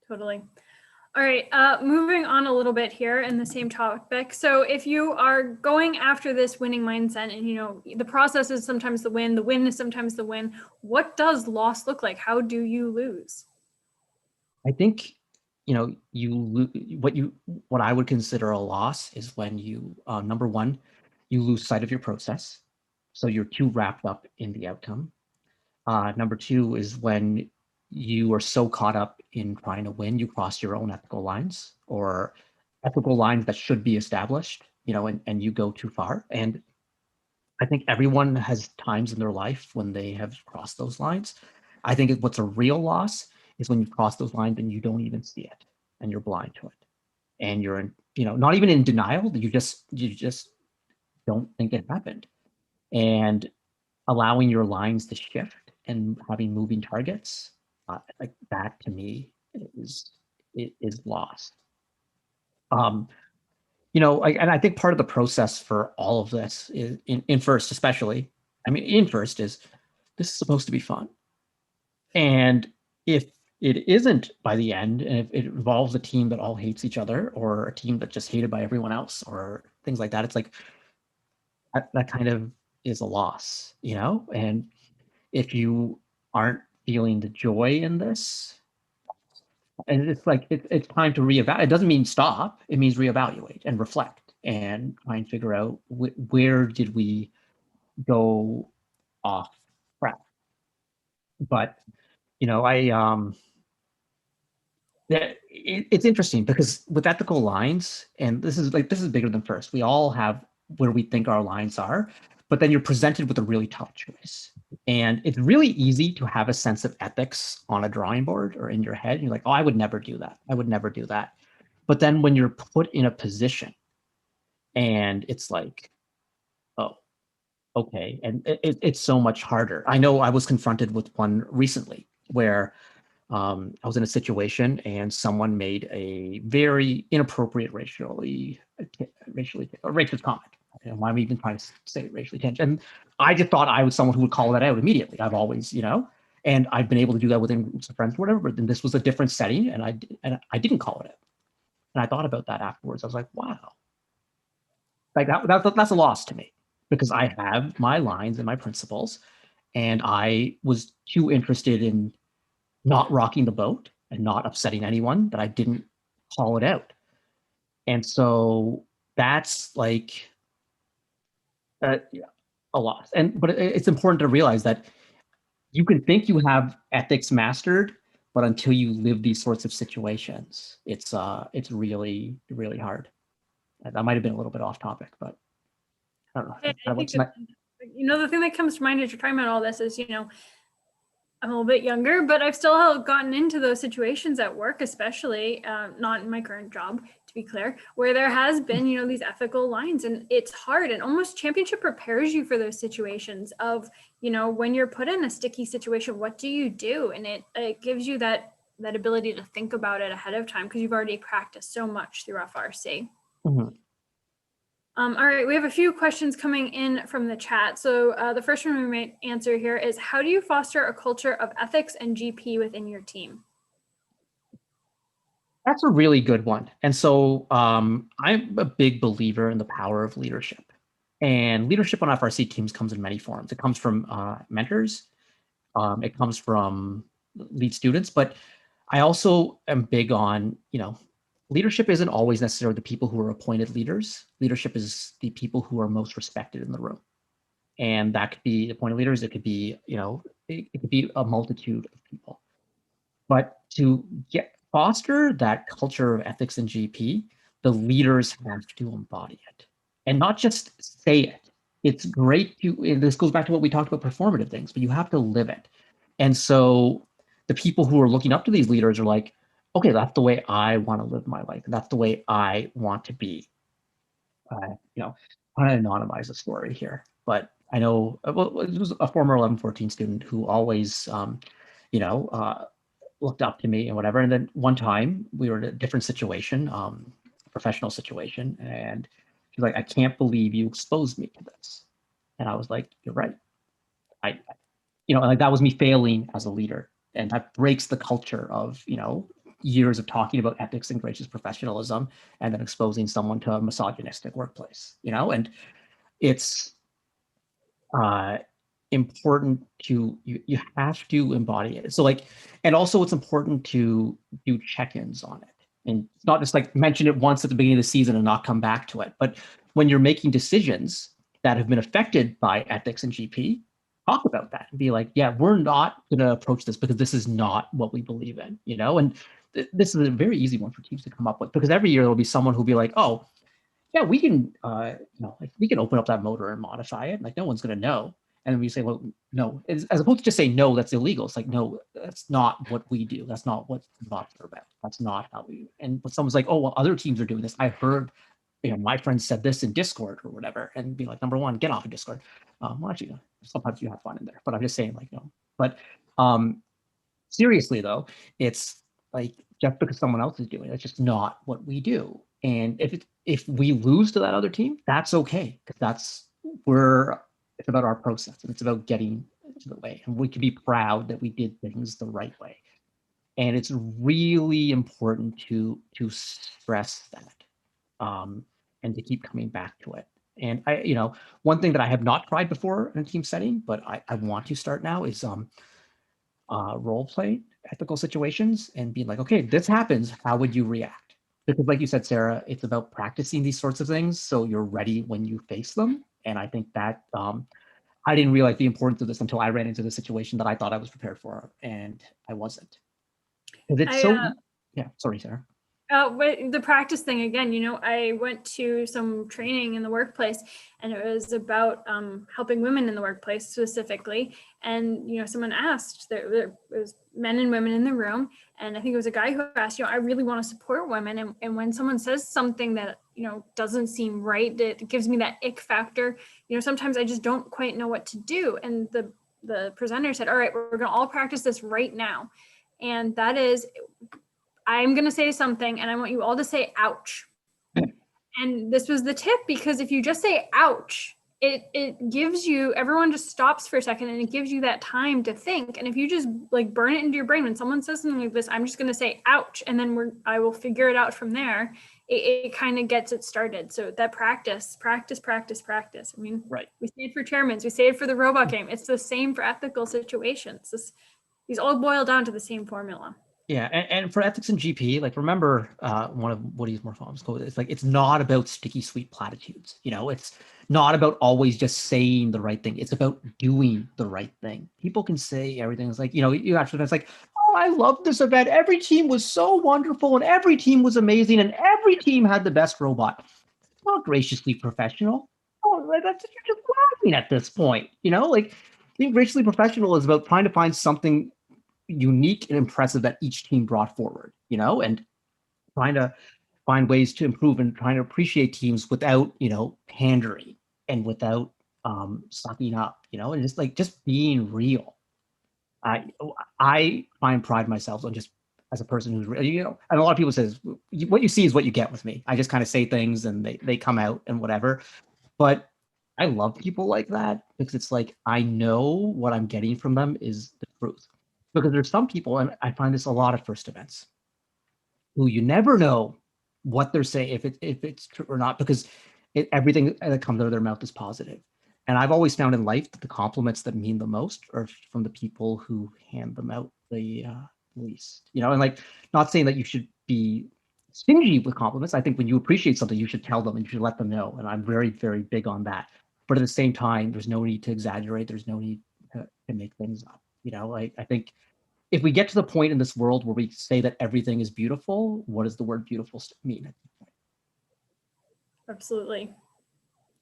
Totally. All right, moving on a little bit here in the same topic. So if you are going after this winning mindset and, you know, the process is sometimes the win is sometimes the win, what does loss look like? How do you lose? I think, you know, what I would consider a loss is when you, number one, you lose sight of your process. So you're too wrapped up in the outcome. Number two is when you are so caught up in trying to win, you cross your own ethical lines or ethical lines that should be established, you know, and you go too far. And I think everyone has times in their life when they have crossed those lines. I think what's a real loss is when you cross those lines and you don't even see it and you're blind to it. And you're in, you know, not even in denial, you just don't think it happened. And allowing your lines to shift and having moving targets, like that to me is lost. You know, and I think part of the process for all of this is in first, especially, I mean, in first is this is supposed to be fun. And if it isn't by the end, and if it involves a team that all hates each other or a team that's just hated by everyone else or things like that, it's like that kind of is a loss, you know? And if you aren't feeling the joy in this, and it's like it's time to reevaluate. It doesn't mean stop. It means reevaluate and reflect and try and figure out where did we go off track. But you know, it's interesting because with ethical lines, and this is bigger than first. We all have where we think our lines are, but then you're presented with a really tough choice. And it's really easy to have a sense of ethics on a drawing board or in your head. You're like, oh, I would never do that. I would never do that. But then when you're put in a position and it's like, oh, okay. And it's so much harder. I know I was confronted with one recently where I was in a situation and someone made a very inappropriate racist comment. And why am I even trying to say racially tinged? And I just thought I was someone who would call that out immediately. I've always, you know, and I've been able to do that within groups of friends or whatever. But then this was a different setting, and I didn't call it out. And I thought about that afterwards. I was like, wow, like that's a loss to me because I have my lines and my principles, and I was too interested in not rocking the boat and not upsetting anyone that I didn't call it out. And so that's like a loss. But it's important to realize that you can think you have ethics mastered, but until you live these sorts of situations, it's really, really hard. That might have been a little bit off topic, but I don't know. I think you know, the thing that comes to mind as you're talking about all this is, you know, I'm a little bit younger, but I've still gotten into those situations at work, especially not in my current job, to be clear, where there has been, you know, these ethical lines, and it's hard. And almost championship prepares you for those situations of, you know, when you're put in a sticky situation, what do you do? And it gives you that ability to think about it ahead of time because you've already practiced so much through FRC. Mm-hmm. All right, we have a few questions coming in from the chat. So the first one we might answer here is, how do you foster a culture of ethics and GP within your team? That's a really good one. And so I'm a big believer in the power of leadership. And leadership on FRC teams comes in many forms. It comes from mentors. It comes from lead students. But I also am big on, you know, leadership isn't always necessarily the people who are appointed leaders. Leadership is the people who are most respected in the room. And that could be appointed leaders. It could be, you know, it could be a multitude of people. But to foster that culture of ethics in GP, the leaders have to embody it and not just say it. It's great this goes back to what we talked about, performative things, but you have to live it. And so the people who are looking up to these leaders are like, okay, that's the way I want to live my life. And that's the way I want to be. You know, I'm going to anonymize the story here, but I know it was a former 1114 student who always, you know, looked up to me and whatever. And then one time we were in a different situation, professional situation, and she's like, I can't believe you exposed me to this. And I was like, you're right. You know, like that was me failing as a leader. And that breaks the culture of, you know, years of talking about ethics and gracious professionalism and then exposing someone to a misogynistic workplace, and it's important to, you have to embody it. So like, and also it's important to do check-ins on it. And it's not just like mention it once at the beginning of the season and not come back to it. But when you're making decisions that have been affected by ethics and GP, talk about that and be like, yeah, we're not going to approach this because this is not what we believe in, and this is a very easy one for teams to come up with, because every year there'll be someone who'll be like, oh, yeah, we can, like we can open up that motor and modify it. Like no one's going to know. And then we say, well, no, as opposed to just saying, no, that's illegal. It's like, no, that's not what we do. That's not what bots are about. That's not how we, and when someone's like, oh, well, other teams are doing this. I heard, my friend said this in Discord or whatever, and be like, number one, get off of Discord. Well, actually, sometimes you have fun in there, but I'm just saying like, no, but seriously though, it's like, just because someone else is doing it, it's just not what we do. And if we lose to that other team, that's okay, because it's about our process and it's about getting to the way, and we can be proud that we did things the right way. And it's really important to stress that, and to keep coming back to it. And one thing that I have not tried before in a team setting, but I want to start now is role play ethical situations and being like, okay, this happens, how would you react? Because like you said, Sarah, it's about practicing these sorts of things so you're ready when you face them. And I think that I didn't realize the importance of this until I ran into the situation that I thought I was prepared for, and I wasn't. It's yeah, sorry, Sarah. The practice thing again, I went to some training in the workplace, and it was about helping women in the workplace specifically. And, someone asked, there was men and women in the room. And I think it was a guy who asked, I really want to support women. And when someone says something that, doesn't seem right, it gives me that ick factor. Sometimes I just don't quite know what to do. And the presenter said, all right, we're going to all practice this right now. And that is, I'm going to say something and I want you all to say ouch. And this was the tip, because if you just say ouch, it gives you, everyone just stops for a second and it gives you that time to think. And if you just like burn it into your brain, when someone says something like this, I'm just going to say ouch, and then I will figure it out from there. It kind of gets it started. So that practice. I mean, right. We say it for chairmans, we say it for the robot game. It's the same for ethical situations. These all boil down to the same formula. Yeah, and for ethics and GP, like remember one of Woody's Morphomes quotes, it's like, it's not about sticky sweet platitudes. It's not about always just saying the right thing. It's about doing the right thing. People can say everything. It's like, you actually, it's like, oh, I love this event. Every team was so wonderful and every team was amazing and every team had the best robot. It's not graciously professional. Oh, you're just laughing at this point. Like being graciously professional is about trying to find something unique and impressive that each team brought forward, and trying to find ways to improve and trying to appreciate teams without, pandering and without sucking up, and just being real. I find pride myself on just as a person who's real, and a lot of people says what you see is what you get with me. I just kind of say things and they come out and whatever. But I love people like that, because it's like, I know what I'm getting from them is the truth. Because there's some people, and I find this a lot at first events, who you never know what they're saying, if it's true or not, because everything that comes out of their mouth is positive. And I've always found in life that the compliments that mean the most are from the people who hand them out the least. And like, not saying that you should be stingy with compliments. I think when you appreciate something, you should tell them and you should let them know. And I'm very, very big on that. But at the same time, there's no need to exaggerate. There's no need to make things up. I think if we get to the point in this world where we say that everything is beautiful, what does the word beautiful mean? Absolutely.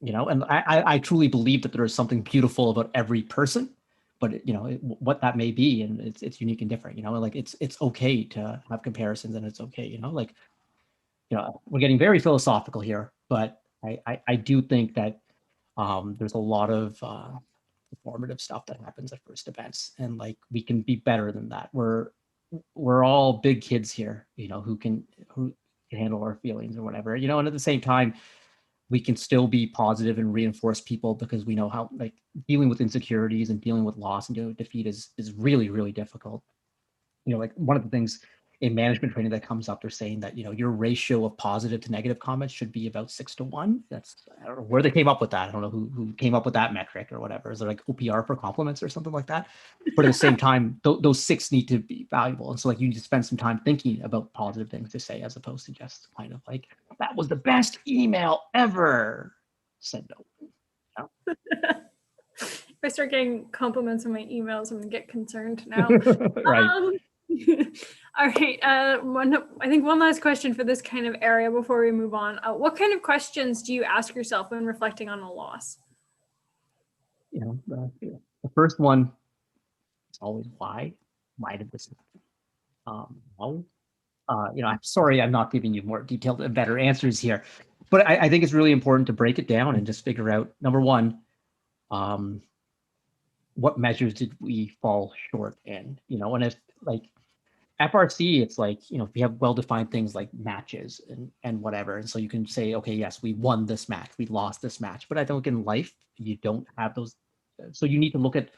And I truly believe that there is something beautiful about every person, but what that may be, and it's unique and different. Like it's okay to have comparisons, and it's okay. We're getting very philosophical here, but I do think that there's a lot of formative stuff that happens at first events, and like we can be better than that. We're all big kids here, who can handle our feelings or whatever, and at the same time we can still be positive and reinforce people, because we know how, like, dealing with insecurities and dealing with loss and dealing with defeat is really, really difficult. Like one of the things in management training that comes up, they're saying that, your ratio of positive to negative comments should be about 6-1. I don't know where they came up with that. I don't know who came up with that metric or whatever. Is there like OPR for compliments or something like that? But at the same time, those 6 need to be valuable. And so like you need to spend some time thinking about positive things to say, as opposed to just kind of like, that was the best email ever. Said no. If I start getting compliments on my emails, I'm gonna get concerned now. Right. All right. I think one last question for this kind of area before we move on. What kind of questions do you ask yourself when reflecting on a loss? The first one is always why. Why did this happen? No. I'm sorry I'm not giving you more detailed and better answers here, but I think it's really important to break it down and just figure out, number one, what measures did we fall short in? And if like FRC, it's like, if you have well-defined things like matches and whatever. And so you can say, okay, yes, we won this match, we lost this match. But I think in life, you don't have those. So you need to look at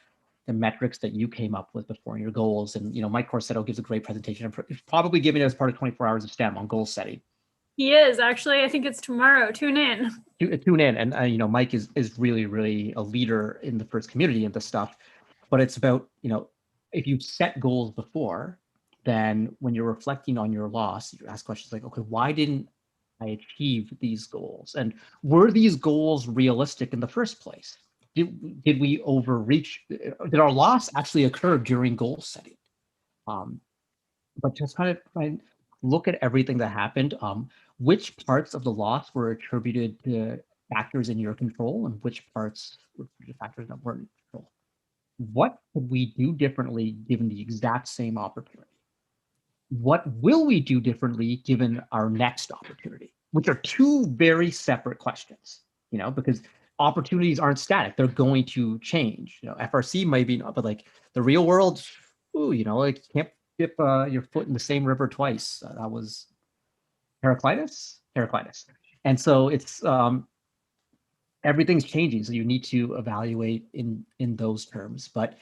the metrics that you came up with before your goals. And, Mike Corsetto gives a great presentation. He's probably giving it as part of 24 Hours of STEM on goal setting. He is actually. I think it's tomorrow. Tune in. Tune in. And, Mike is really, really a leader in the first community of this stuff. But it's about, if you set goals before, then when you're reflecting on your loss, you ask questions like, okay, why didn't I achieve these goals? And were these goals realistic in the first place? Did we overreach? Did our loss actually occur during goal setting? But just kind of look at everything that happened. Which parts of the loss were attributed to factors in your control, and which parts were factors that weren't in control? What could we do differently given the exact same opportunity? What will we do differently given our next opportunity? Which are 2 very separate questions, because opportunities aren't static. They're going to change. FRC might be, but like the real world, like you can't dip your foot in the same river twice. That was Heraclitus. And so it's, everything's changing. So you need to evaluate in those terms. But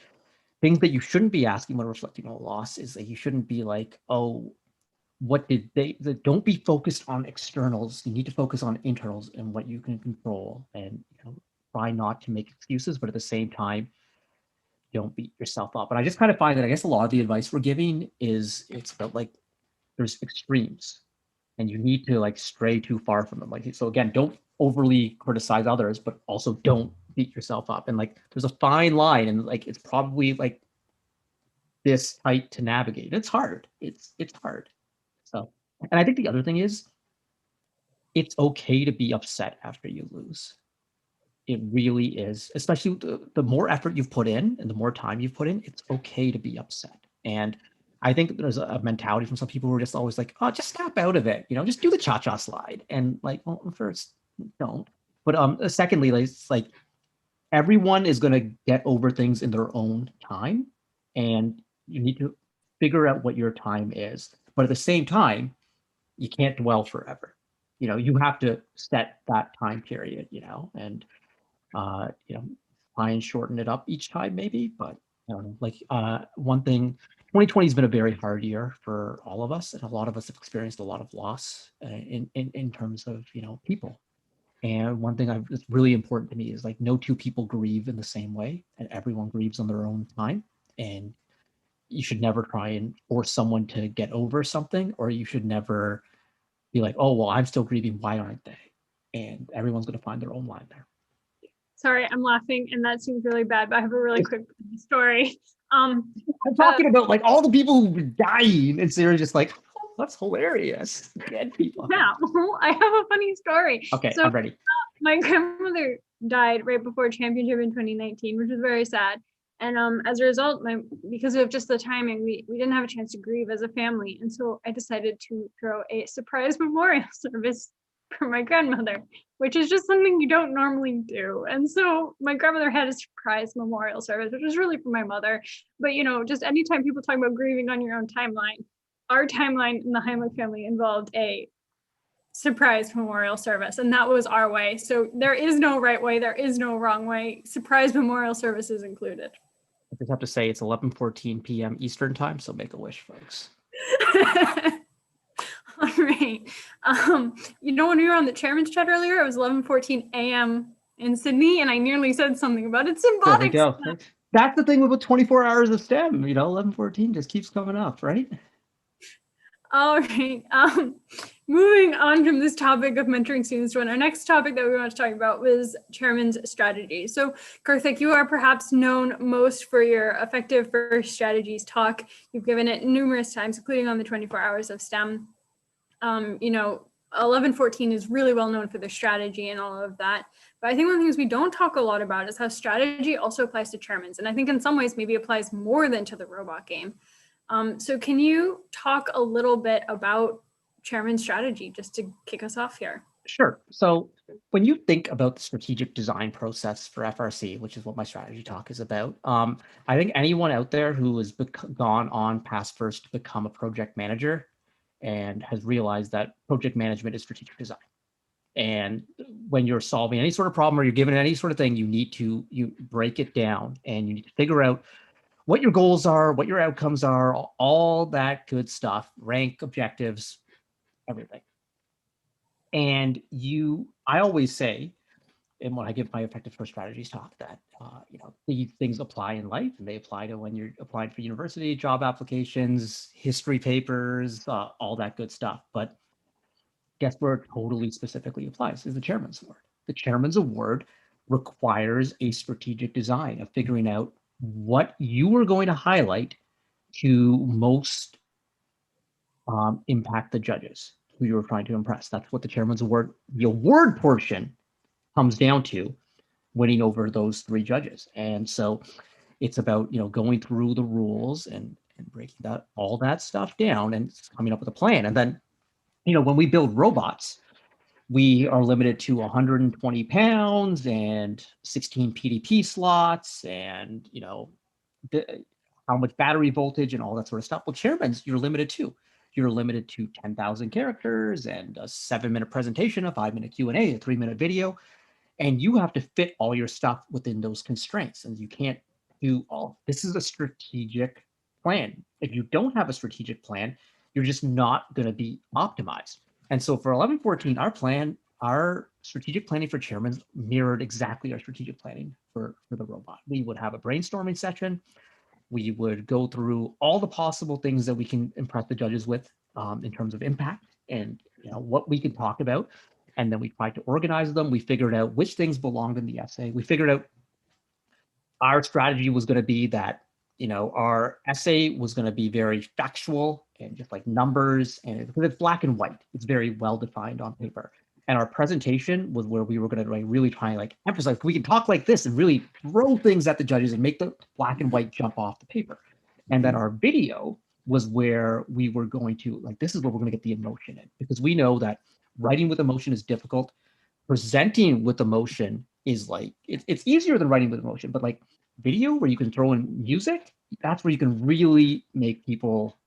things that you shouldn't be asking when reflecting on a loss is that you shouldn't be like, oh, what did don't be focused on externals. You need to focus on internals and what you can control, and try not to make excuses, but at the same time, don't beat yourself up. And I just kind of find that I guess a lot of the advice we're giving it's about like, there's extremes and you need to like stray too far from them. Like, so again, don't overly criticize others, but also don't beat yourself up. And like, there's a fine line, and like, it's probably like this tight to navigate. It's hard. It's hard. So, and I think the other thing is, it's okay to be upset after you lose. It really is, especially the more effort you've put in and the more time you've put in, it's okay to be upset. And I think there's a mentality from some people who are just always like, oh, just snap out of it, just do the cha-cha slide. And like, well, first, don't. But secondly, it's like everyone is going to get over things in their own time, and you need to figure out what your time is. But at the same time, you can't dwell forever. You have to set that time period, and try and shorten it up each time maybe. But I don't know, like one thing, 2020 has been a very hard year for all of us, and a lot of us have experienced a lot of loss in terms of people. And one thing that's really important to me is like, no 2 people grieve in the same way, and everyone grieves on their own time. And you should never try and force someone to get over something, or you should never be like, oh, well, I'm still grieving, why aren't they? And everyone's going to find their own line there. Sorry, I'm laughing, and that seems really bad, but I have a really quick story. I'm talking about like all the people who were dying, and Sarah's just like, oh, that's hilarious. Dead people. Yeah, I have a funny story. Okay, so, I'm ready. My grandmother died right before championship in 2019, which was very sad. And as a result, because of just the timing, we didn't have a chance to grieve as a family. And so I decided to throw a surprise memorial service for my grandmother, which is just something you don't normally do. And so my grandmother had a surprise memorial service, which was really for my mother. But, just anytime people talk about grieving on your own timeline, our timeline in the Heimlich family involved a surprise memorial service, and that was our way. So there is no right way, there is no wrong way. Surprise memorial service is included. I just have to say it's 11:14 p.m. Eastern time, so make a wish, folks. All right. When we were on the chairman's chat earlier, it was 11:14 a.m. in Sydney, and I nearly said something about it. There we Symbolic. go. That's the thing with 24 hours of STEM. 11:14 just keeps coming up, right? All right. Moving on from this topic of mentoring students, our next topic that we want to talk about was chairman's strategy. So, Karthik, you are perhaps known most for your effective first strategies talk. You've given it numerous times, including on the 24 hours of STEM. 11:14 is really well known for their strategy and all of that. But I think one of the things we don't talk a lot about is how strategy also applies to chairmans. And I think in some ways maybe applies more than to the robot game. So can you talk a little bit about chairman strategy just to kick us off here? Sure. So when you think about the strategic design process for FRC, which is what my strategy talk is about, I think anyone out there who has gone on past first to become a project manager and has realized that project management is strategic design. And when you're solving any sort of problem or you're given any sort of thing, you break it down and you need to figure out what your goals are, what your outcomes are, all that good stuff, rank, objectives, everything. And I always say, and when I give my effective first strategies talk, that these things apply in life, and they apply to when you're applying for university, job applications, history papers, all that good stuff. But guess where it totally specifically applies is the chairman's award. The chairman's award requires a strategic design of figuring out what you are going to highlight to most impact the judges who you're trying to impress. That's what the chairman's award, the award portion, comes down to, winning over those three judges. And so it's about going through the rules and breaking all that stuff down and coming up with a plan. And then when we build robots, we are limited to 120 pounds and 16 PDP slots and how much battery voltage and all that sort of stuff. Well, chairmans, you're limited to. You're limited to 10,000 characters and a 7-minute presentation, a 5-minute Q&A, a 3-minute video. And you have to fit all your stuff within those constraints. And you can't do all. This is a strategic plan. If you don't have a strategic plan, you're just not going to be optimized. And so for 11:14, our strategic planning for chairmen mirrored exactly our strategic planning for the robot. We would have a brainstorming session. We would go through all the possible things that we can impress the judges with in terms of impact and what we could talk about. And then we tried to organize them. We figured out which things belonged in the essay. We figured out our strategy was going to be that our essay was going to be very factual and just like numbers, and because it's black and white, it's very well defined on paper. And our presentation was where we were going to really try and emphasize we can talk like this and really throw things at the judges and make the black and white jump off the paper. And then our video was where we were going to this is where we're going to get the emotion in, because we know that writing with emotion is difficult. Presenting with emotion is it's easier than writing with emotion, but video where you can throw in music, that's where you can really make people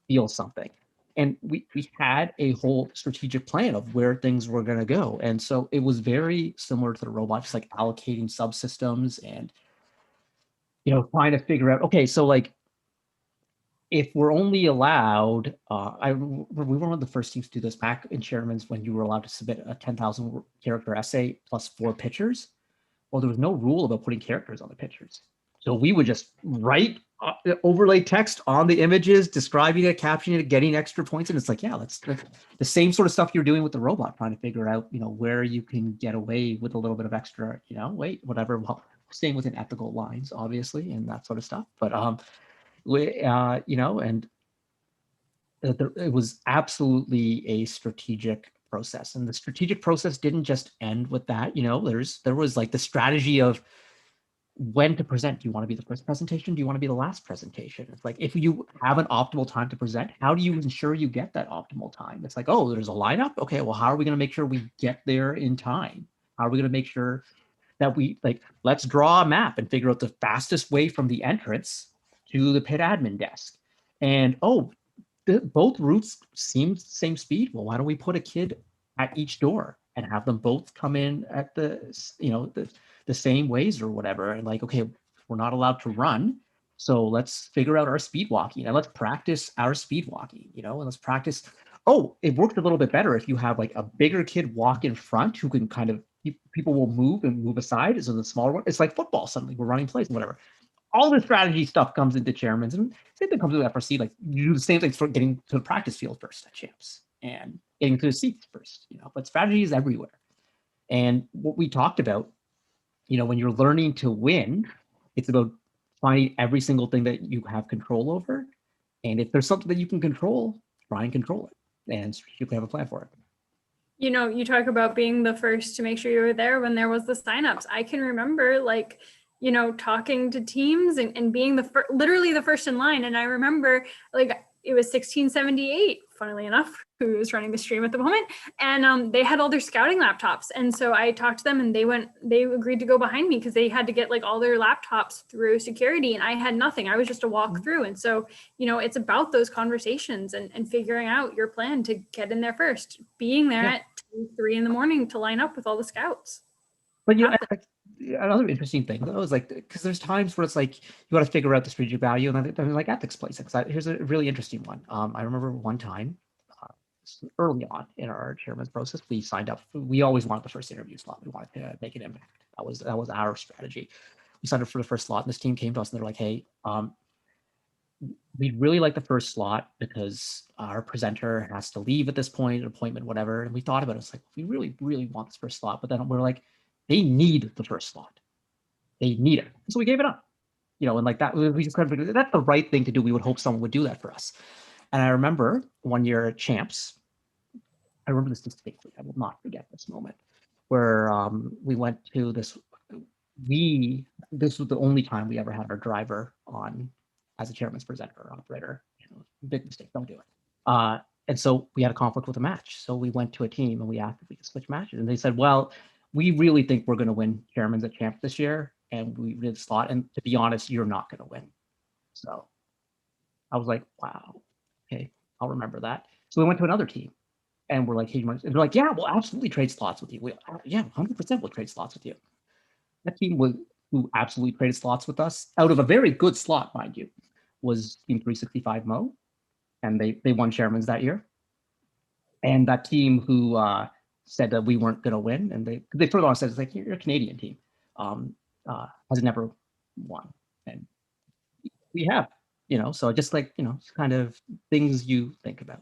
feel something. And we had a whole strategic plan of where things were going to go. And so it was very similar to the robot, just allocating subsystems and trying to figure out, okay, so if we're only allowed, we were one of the first teams to do this back in Chairman's when you were allowed to submit a 10,000 character essay plus 4 pictures. Well, there was no rule about putting characters on the pictures. So we would just write overlay text on the images, describing it, captioning it, getting extra points. And it's that's the same sort of stuff you're doing with the robot, trying to figure out, where you can get away with a little bit of extra, whatever, well, staying within ethical lines, obviously, and that sort of stuff. But, and it was absolutely a strategic process. And the strategic process didn't just end with that. There was the strategy of when to present. Do you want to be the first presentation? Do you want to be the last presentation? It's if you have an optimal time to present, how do you ensure you get that optimal time? It's oh, there's a lineup. Okay, well, how are we going to make sure we get there in time? How are we going to make sure that we let's draw a map and figure out the fastest way from the entrance to the pit admin desk. And both routes seem the same speed. Well, why don't we put a kid at each door and have them both come in at the same ways or whatever? And okay, we're not allowed to run. So let's figure out our speed walking and let's practice our speed walking, and let's practice. Oh, it worked a little bit better if you have like a bigger kid walk in front who can kind of, people will move and move aside. So the smaller one, it's like football. Suddenly we're running plays and whatever. All the strategy stuff comes into chairman's, and same thing comes with FRC. Like you do the same thing for getting to the practice field first at champs and getting to the seats first, but strategy is everywhere. And what we talked about, when you're learning to win, it's about finding every single thing that you have control over. And if there's something that you can control, try and control it and strategically have a plan for it. You talk about being the first to make sure you were there when there was the signups. I can remember talking to teams and being literally the first in line. And I remember it was 1678, funnily enough, who is running the stream at the moment. And they had all their scouting laptops. And so I talked to them and they agreed to go behind me because they had to get all their laptops through security. And I had nothing. I was just a walk through. And so, it's about those conversations and figuring out your plan to get in there first, being there at 2, 3 in the morning to line up with all the scouts. But another interesting thing though is because there's times where it's you got to figure out the strategic value, and then ethics plays. Here's a really interesting one. I remember one time early on in our chairman's process, we signed up. We always wanted the first interview slot. We wanted to make an impact. That was our strategy. We signed up for the first slot, and this team came to us and they're like, "Hey, we'd really like the first slot because our presenter has to leave at this point, an appointment, whatever." And we thought about it. It's we really, really want this first slot, but then we're like, they need the first slot. They need it. So we gave it up, and that, we just kind of figured that's the right thing to do. We would hope someone would do that for us. And I remember one year at champs, I remember this distinctly. I will not forget this moment where we went to this. This was the only time we ever had our driver on as a chairman's presenter or operator. Big mistake. Don't do it. And so we had a conflict with a match. So we went to a team and we asked if we could switch matches. And they said, well, we really think we're going to win chairman's at champ this year. And we did slot. And to be honest, you're not going to win. So I was like, wow, okay, I'll remember that. So we went to another team and we're like, hey, and they're like, yeah, we'll absolutely trade slots with you. Yeah, 100% we'll trade slots with you. That team who absolutely traded slots with us, out of a very good slot, mind you, was Team 365 Mo. And they won chairman's that year. And that team who said that we weren't going to win, and they further on said, it's you're a Canadian team, has never won. And we have, so just kind of things you think about.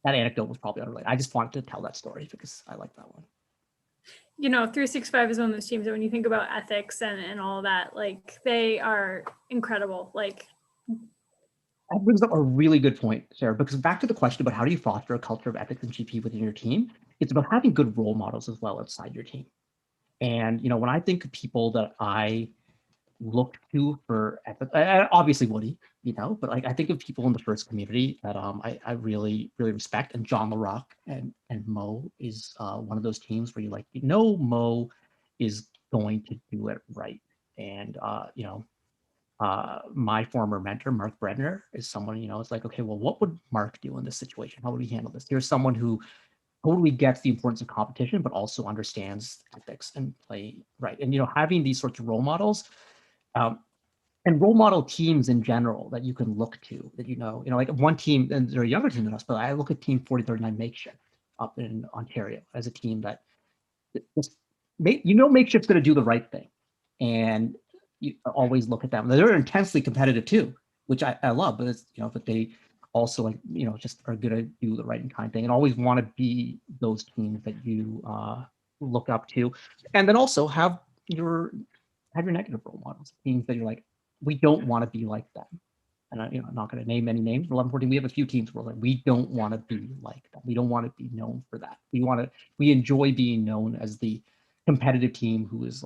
That anecdote was probably unrelated. I just wanted to tell that story because I like that one. 365 is one of those teams that when you think about ethics and all that, they are incredible. That brings up a really good point, Sarah, because back to the question about how do you foster a culture of ethics and GP within your team, it's about having good role models as well outside your team. And, when I think of people that I look to for ethics, obviously Woody, but I think of people in the first community that I really, really respect. And John LaRock and Mo is one of those teams where Mo is going to do it right. And, my former mentor, Mark Bredner, is someone, it's okay, well, what would Mark do in this situation? How would he handle this? Here's someone who totally gets the importance of competition, but also understands ethics and play right. And, having these sorts of role models and role model teams in general that you can look to, that one team, and they're a younger team than us, but I look at Team 4039 Makeshift up in Ontario as a team that just, Makeshift's going to do the right thing. And you always look at them. They're intensely competitive too, which I love, but it's, but they also just are going to do the right and kind thing and always want to be those teams that you look up to. And then also have your negative role models, teams that you're we don't want to be like them. And I'm not going to name any names. 1114, we have a few teams where we don't want to be like them. We don't want to be known for that. We enjoy being known as the competitive team who is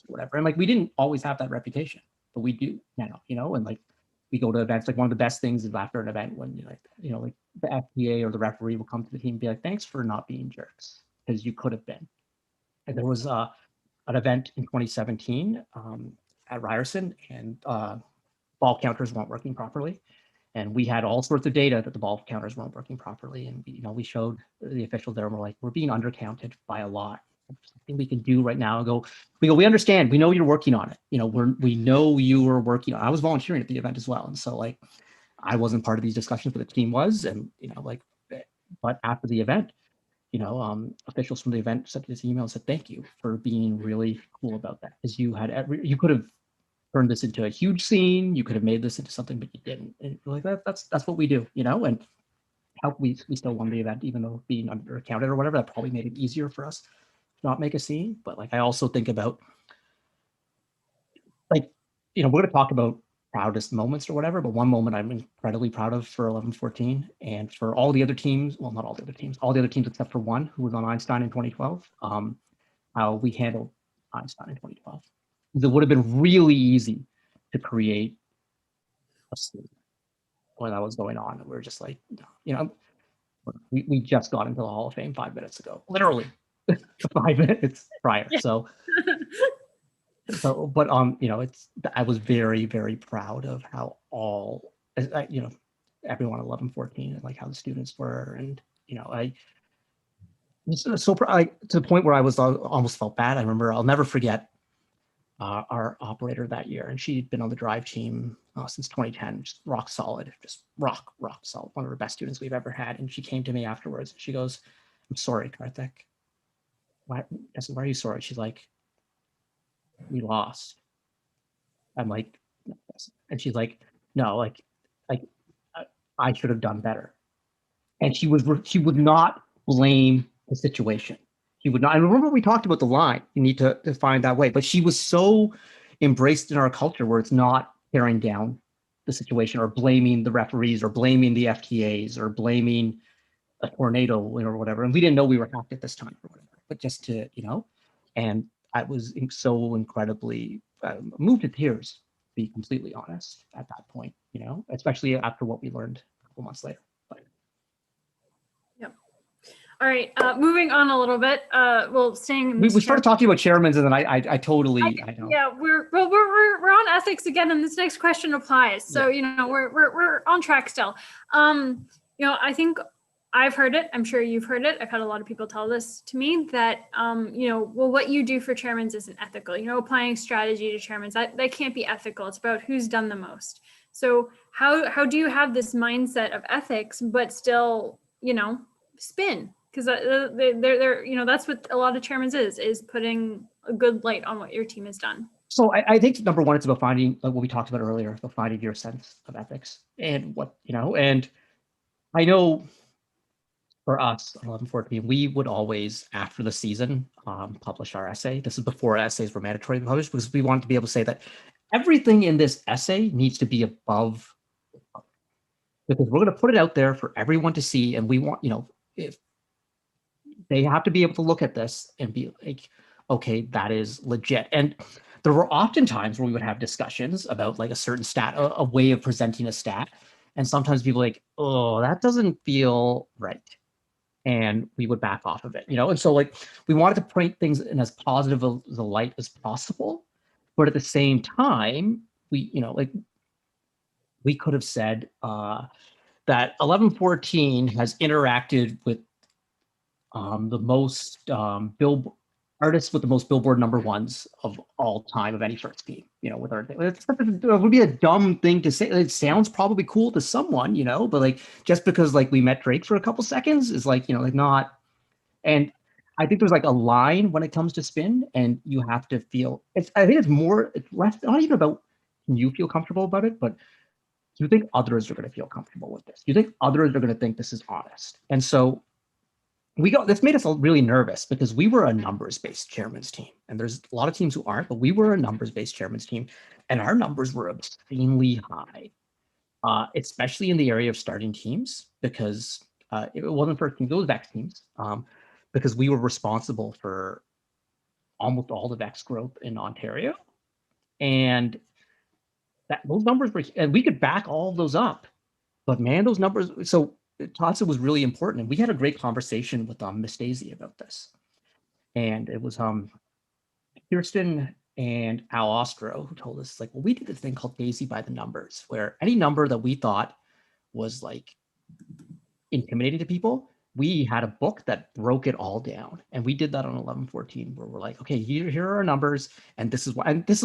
whatever. And we didn't always have that reputation, but we do now, and we go to events. One of the best things is after an event when the FPA or the referee will come to the team and be like, thanks for not being jerks, because you could have been. And there was an event in 2017 at Ryerson, and ball counters weren't working properly. And we had all sorts of data that the ball counters weren't working properly. And we showed the officials there, and we're being undercounted by a lot. something we can do right now. We understand, we know you're working on it. You know, we know you were working on it. I was volunteering at the event as well. And so like, I wasn't part of these discussions, but the team was, and, you know, like, but after the event, you know, officials from the event sent this email and said, thank you for being really cool about that. Because you could have turned this into a huge scene. You could have made this into something, but you didn't. And like that's what we do, you know, and we still won the event, even though being undercounted or whatever, that probably made it easier for us to not make a scene. But like, I also think about, like, you know, we're going to talk about proudest moments or whatever, but one moment I'm incredibly proud of for 11-14 and for all the other teams, well, not all the other teams, all the other teams except for one who was on Einstein in 2012, how we handled Einstein in 2012. It would have been really easy to create a scene when that was going on. And we are just like, you know, we just got into the Hall of Fame 5 minutes ago, literally 5 minutes prior. So, but you know, I was very, very proud of how all, you know, everyone 11-14 and like how the students were, and you know, I so to the point where I was almost felt bad. I remember, I'll never forget our operator that year, and she'd been on the drive team since 2010, just rock solid, just rock solid, one of the best students we've ever had. And she came to me afterwards. She goes, "I'm sorry, Karthik." I said, "Why are you sorry?" She's like, "We lost." I'm like, and she's like, "No, like I should have done better." And she would not blame the situation. She would not. I remember we talked about the line. You need to find that way. But she was so embraced in our culture where it's not tearing down the situation or blaming the referees or blaming the FTAs or blaming a tornado or whatever. And we didn't know we were hacked at this time or whatever. But just to, you know, and I was so incredibly moved to tears, to be completely honest, at that point, you know, especially after what we learned a couple months later. All right, moving on a little bit. Well, staying in We this started talking about chairmans, and then I totally I know. Yeah, we're on ethics again, and this next question applies. So you know, we're on track still. You know, I think I've heard it. I'm sure you've heard it. I've had a lot of people tell this to me that you know, well, what you do for chairmans isn't ethical. You know, applying strategy to chairmans, that can't be ethical. It's about who's done the most. So how do you have this mindset of ethics but still, you know, spin? Because they're you know, that's what a lot of chairmans is putting a good light on what your team has done. So I think number one, it's about finding, like what we talked about earlier, about finding your sense of ethics and what, you know, and I know for us, 11-14, we would always, after the season, publish our essay. This is before essays were mandatory to publish, because we wanted to be able to say that everything in this essay needs to be above, because we're going to put it out there for everyone to see. And we want, you know, if they have to be able to look at this and be like, okay, that is legit. And there were often times where we would have discussions about like a certain stat, a way of presenting a stat. And sometimes people like, oh, that doesn't feel right. And we would back off of it, you know? And so like, we wanted to paint things in as positive a light as possible. But at the same time, we, you know, like we could have said that 11-14 has interacted with the most artists with the most Billboard #1s of all time of any first team, you know, with our, it would be a dumb thing to say. It sounds probably cool to someone, you know, but like, just because like we met Drake for a couple seconds is like, you know, like not, and I think there's like a line when it comes to spin, and you have to feel, I think it's less, not even about, can you feel comfortable about it, but do you think others are going to feel comfortable with this? Do you think others are going to think this is honest? And so this made us really nervous, because we were a numbers-based chairman's team, and there's a lot of teams who aren't, but we were a numbers-based chairman's team, and our numbers were obscenely high, especially in the area of starting teams, because it wasn't first teams, it was VEX teams, because we were responsible for almost all the VEX growth in Ontario, and those numbers were, and we could back all of those up, but man, those numbers, so TOTSA was really important. And we had a great conversation with Miss Daisy about this. And it was Kirsten and Al Ostro who told us, like, well, we did this thing called Daisy by the numbers, where any number that we thought was like intimidating to people, we had a book that broke it all down, and we did that on 1114, where we're like, okay, here are our numbers, and this is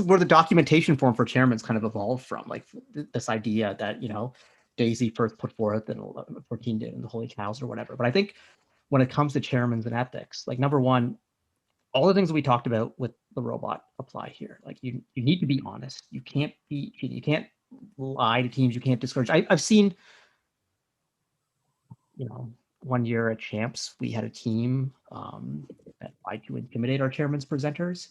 where the documentation form for chairman's kind of evolved from, like this idea that, you know, Daisy first put forth and 1114 did, and the Holy Cows or whatever. But I think when it comes to chairman's and ethics, like number one, all the things that we talked about with the robot apply here. Like you need to be honest. You can't be cheating. You can't lie to teams. You can't discourage. I've seen, you know, one year at Champs, we had a team that tried to intimidate our chairman's presenters.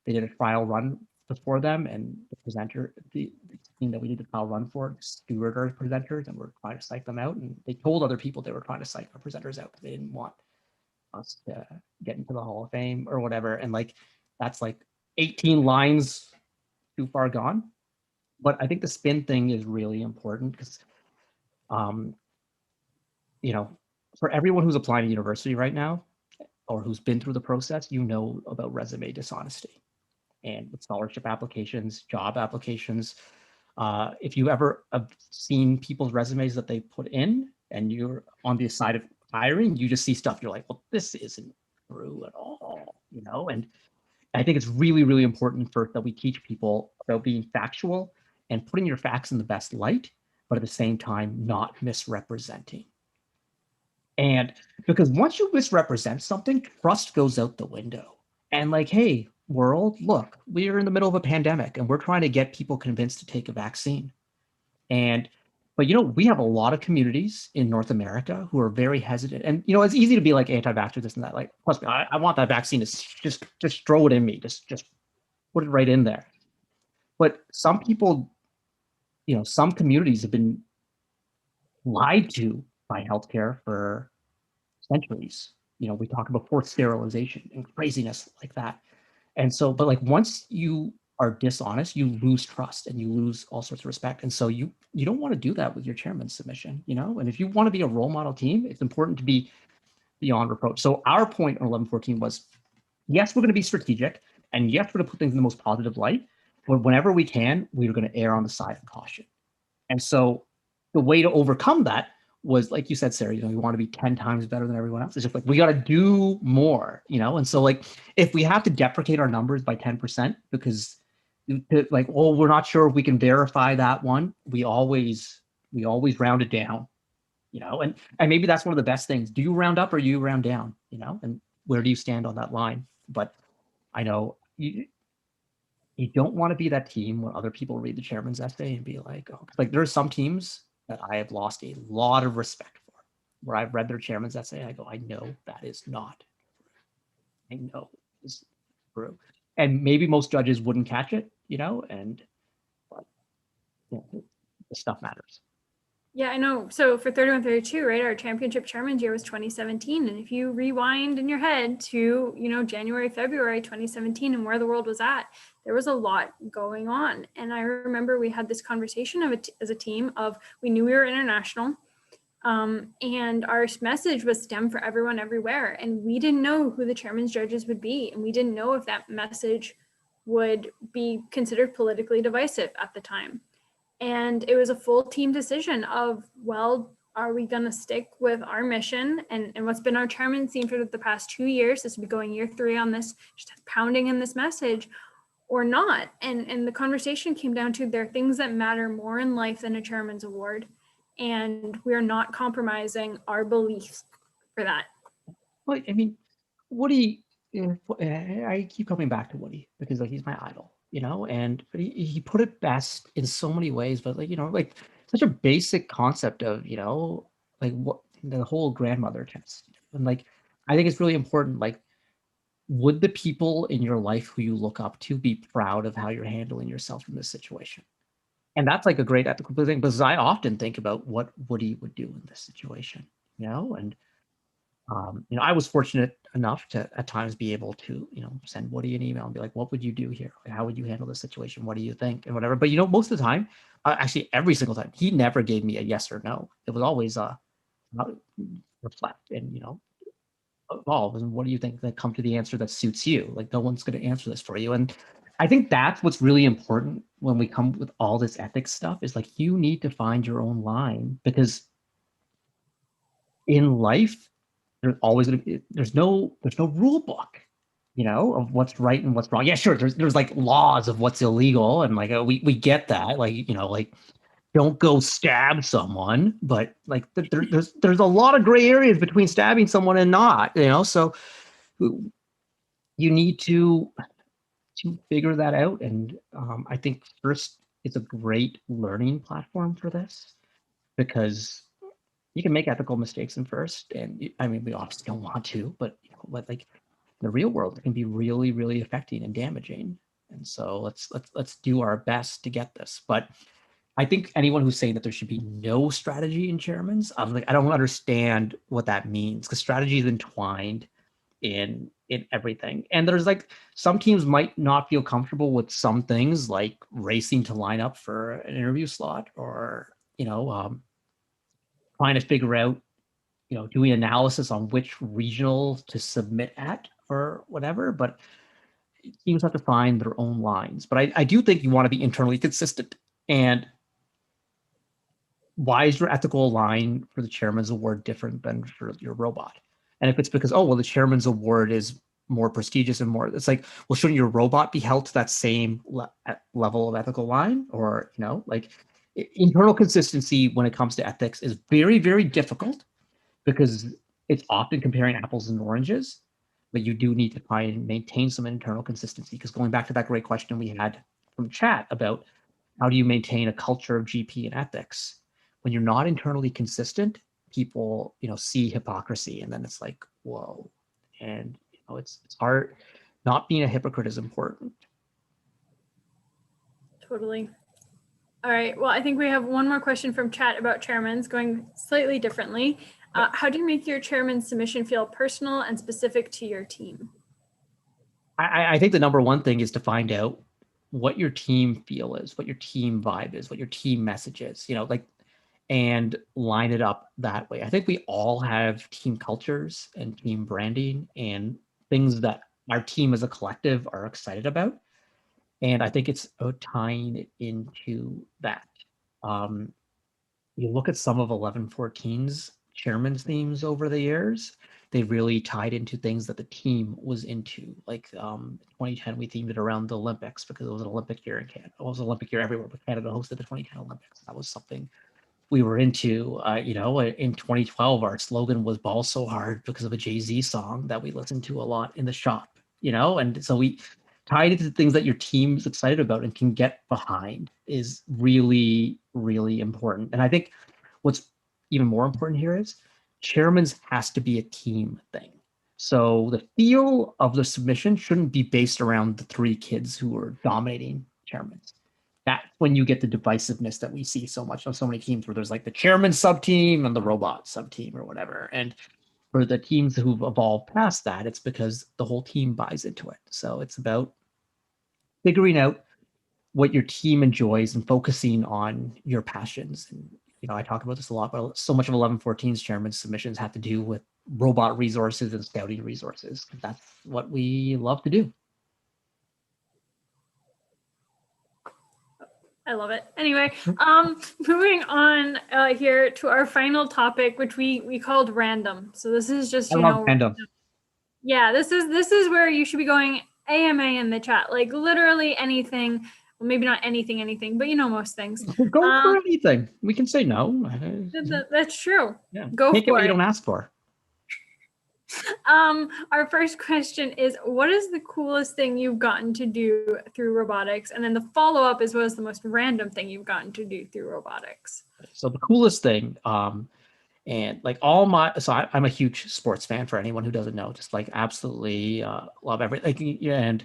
They did a trial run before them, and the team that we did the trial run for, steward our presenters, and were trying to psych them out. And they told other people they were trying to psych our presenters out because they didn't want us to get into the Hall of Fame or whatever. And like, that's like 18 lines too far gone. But I think the spin thing is really important because, you know, for everyone who's applying to university right now, or who's been through the process, you know about resume dishonesty. And with scholarship applications, job applications, if you ever have seen people's resumes that they put in and you're on the side of hiring, you just see stuff, you're like, well, this isn't true at all, you know? And I think it's really, really important that we teach people about being factual and putting your facts in the best light, but at the same time, not misrepresenting. And because once you misrepresent something, trust goes out the window. And like, hey, world, look, we're in the middle of a pandemic and we're trying to get people convinced to take a vaccine. But, you know, we have a lot of communities in North America who are very hesitant. And, you know, it's easy to be like anti-vaxxer, this and that. Like, plus, I want that vaccine to just throw it in me. Just put it right in there. But some people, you know, some communities have been lied to by healthcare for centuries. You know, we talk about forced sterilization and craziness like that. And so, but like once you are dishonest, you lose trust and you lose all sorts of respect. And so you don't want to do that with your chairman's submission, you know? And if you want to be a role model team, it's important to be beyond reproach. So our point on 1114 was, yes, we're going to be strategic, and yes, we're going to put things in the most positive light, but whenever we can, we're going to err on the side of caution. And so the way to overcome that was, like you said, Sarah, you know, you want to be 10 times better than everyone else. It's just like, we got to do more, you know? And so like, if we have to deprecate our numbers by 10% because like, oh, we're not sure if we can verify that one, we always round it down, you know? And maybe that's one of the best things. Do you round up or do you round down, you know? And where do you stand on that line? But I know you don't want to be that team when other people read the chairman's essay and be like, oh, like there are some teams that I have lost a lot of respect for, where I've read their chairman's essay, I go, I know that is not true. I know it's true. And maybe most judges wouldn't catch it, you know, but you know, the stuff matters. Yeah, I know. So for 3132, right, our championship chairman's year was 2017. And if you rewind in your head to, you know, January, February 2017 and where the world was at, there was a lot going on. And I remember we had this conversation as a team of, we knew we were international, and our message was STEM for everyone, everywhere. And we didn't know who the chairman's judges would be. And we didn't know if that message would be considered politically divisive at the time. And it was a full team decision of, well, are we going to stick with our mission and what's been our chairman's theme for the past 2 years? This will be going year 3 on this, just pounding in this message, or not. And the conversation came down to, there are things that matter more in life than a chairman's award. And we are not compromising our beliefs for that. Well, I mean, Woody, I keep coming back to Woody because like he's my idol, you know, and he put it best in so many ways, but like, you know, like such a basic concept of, you know, like what the whole grandmother test. And like, I think it's really important, like, would the people in your life who you look up to be proud of how you're handling yourself in this situation? And that's like a great ethical thing, because I often think about what Woody would do in this situation, you know, and you know, I was fortunate enough to at times be able to, you know, send Woody an email and be like, what would you do here? How would you handle this situation? What do you think? And whatever. But, you know, most of the time, actually every single time, he never gave me a yes or no. It was always reflect and, you know, evolve. And what do you think? That come to the answer that suits you. Like no one's going to answer this for you. And I think that's what's really important when we come with all this ethics stuff is like, you need to find your own line, because in life, there's always gonna be, there's no rule book, of what's right and what's wrong. Yeah, sure. There's like laws of what's illegal, and like we get that, like like don't go stab someone, but like there's a lot of gray areas between stabbing someone and not, so you need to figure that out. And I think first it's a great learning platform for this, because you can make ethical mistakes in first, and I mean we obviously don't want to, but like in the real world it can be really, really affecting and damaging. And so let's do our best to get this. But I think anyone who's saying that there should be no strategy in chairmans, I'm like, I don't understand what that means, because strategy is entwined in everything. And there's like some teams might not feel comfortable with some things, like racing to line up for an interview slot, or trying to figure out, doing analysis on which regional to submit at or whatever. But teams have to find their own lines. But I do think you want to be internally consistent. And why is your ethical line for the chairman's award different than for your robot? And if it's because, oh, well, the chairman's award is more prestigious and more, it's like, well, shouldn't your robot be held to that same level of ethical line? Or, like internal consistency when it comes to ethics is very, very difficult, because it's often comparing apples and oranges, but you do need to try and maintain some internal consistency. Because going back to that great question we had from chat about how do you maintain a culture of GP and ethics, when you're not internally consistent, people, see hypocrisy, and then it's like, whoa. And it's hard. Not being a hypocrite is important. Totally. All right. Well, I think we have one more question from chat about chairmans, going slightly differently. How do you make your chairman's submission feel personal and specific to your team? I think the number one thing is to find out what your team feel is, what your team vibe is, what your team message is, and line it up that way. I think we all have team cultures and team branding and things that our team as a collective are excited about. And I think it's tying it into that. You look at some of 1114's chairman's themes over the years, they really tied into things that the team was into. Like 2010, we themed it around the Olympics because it was an Olympic year in Canada. It was an Olympic year everywhere, but Canada hosted the 2010 Olympics. That was something we were into. In 2012, our slogan was "Ball So Hard" because of a Jay-Z song that we listened to a lot in the shop. And so we tied it to things that your team's excited about and can get behind is really, really important. And I think what's even more important here is chairman's has to be a team thing. So the feel of the submission shouldn't be based around the three kids who are dominating chairman's. That's when you get the divisiveness that we see so much on so many teams, where there's like the chairman sub team and the robot sub team or whatever. And for the teams who've evolved past that, it's because the whole team buys into it. So it's about figuring out what your team enjoys and focusing on your passions. And I talk about this a lot, but so much of 1114's chairman's submissions have to do with robot resources and scouting resources. That's what we love to do. I love it. Anyway, moving on here to our final topic, which we called random. So this is just, random. Yeah, this is where you should be going AMA in the chat, like literally anything. Well, maybe not anything, but most things. Go for anything. We can say no. That's true. Yeah. Go Take for it what it. you don't ask for. Our first question is, what is the coolest thing you've gotten to do through robotics? And then the follow-up is, what is the most random thing you've gotten to do through robotics? So the coolest thing, and like I'm a huge sports fan, for anyone who doesn't know, just like absolutely love everything, and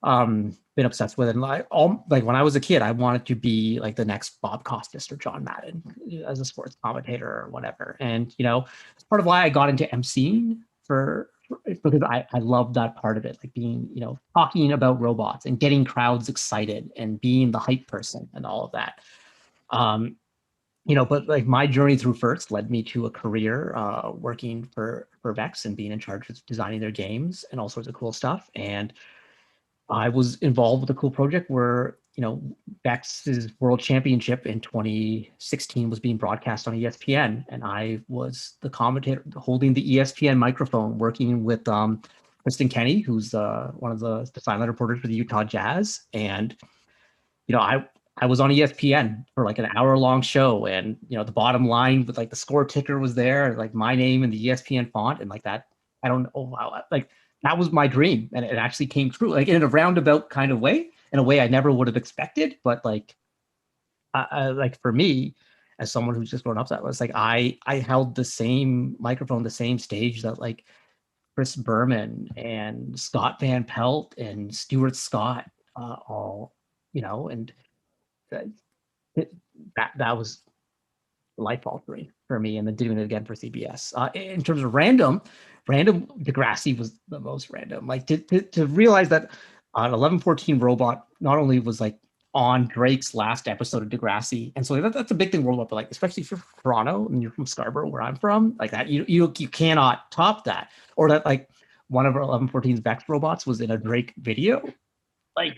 been obsessed with it. And like when I was a kid, I wanted to be like the next Bob Costas or John Madden as a sports commentator or whatever. And it's part of why I got into emceeing because I love that part of it, like being talking about robots and getting crowds excited and being the hype person and all of that. But like my journey through FIRST led me to a career working for Vex and being in charge of designing their games and all sorts of cool stuff. And I was involved with a cool project where Bex's World Championship in 2016 was being broadcast on ESPN, and I was the commentator holding the ESPN microphone, working with Kristen Kenny, who's one of the sideline reporters for the Utah Jazz. And I was on ESPN for like an hour-long show, and the bottom line with like the score ticker was there, like my name in the ESPN font, and like that. I don't know, wow, like that was my dream, and it actually came true, like in a roundabout kind of way, in a way I never would have expected. But like, like for me, as someone who's just grown up, that was like I held the same microphone, the same stage that like Chris Berman and Scott Van Pelt and Stuart Scott all, and that was life altering for me, and then doing it again for CBS. In terms of random Degrassi was the most random. Like to realize that an 1114 robot not only was like on Drake's last episode of Degrassi, and so that's a big thing worldwide, but like especially if you're from Toronto and you're from Scarborough, where I'm from, like that you cannot top that. Or that like one of our 1114's Vex robots was in a Drake video. Like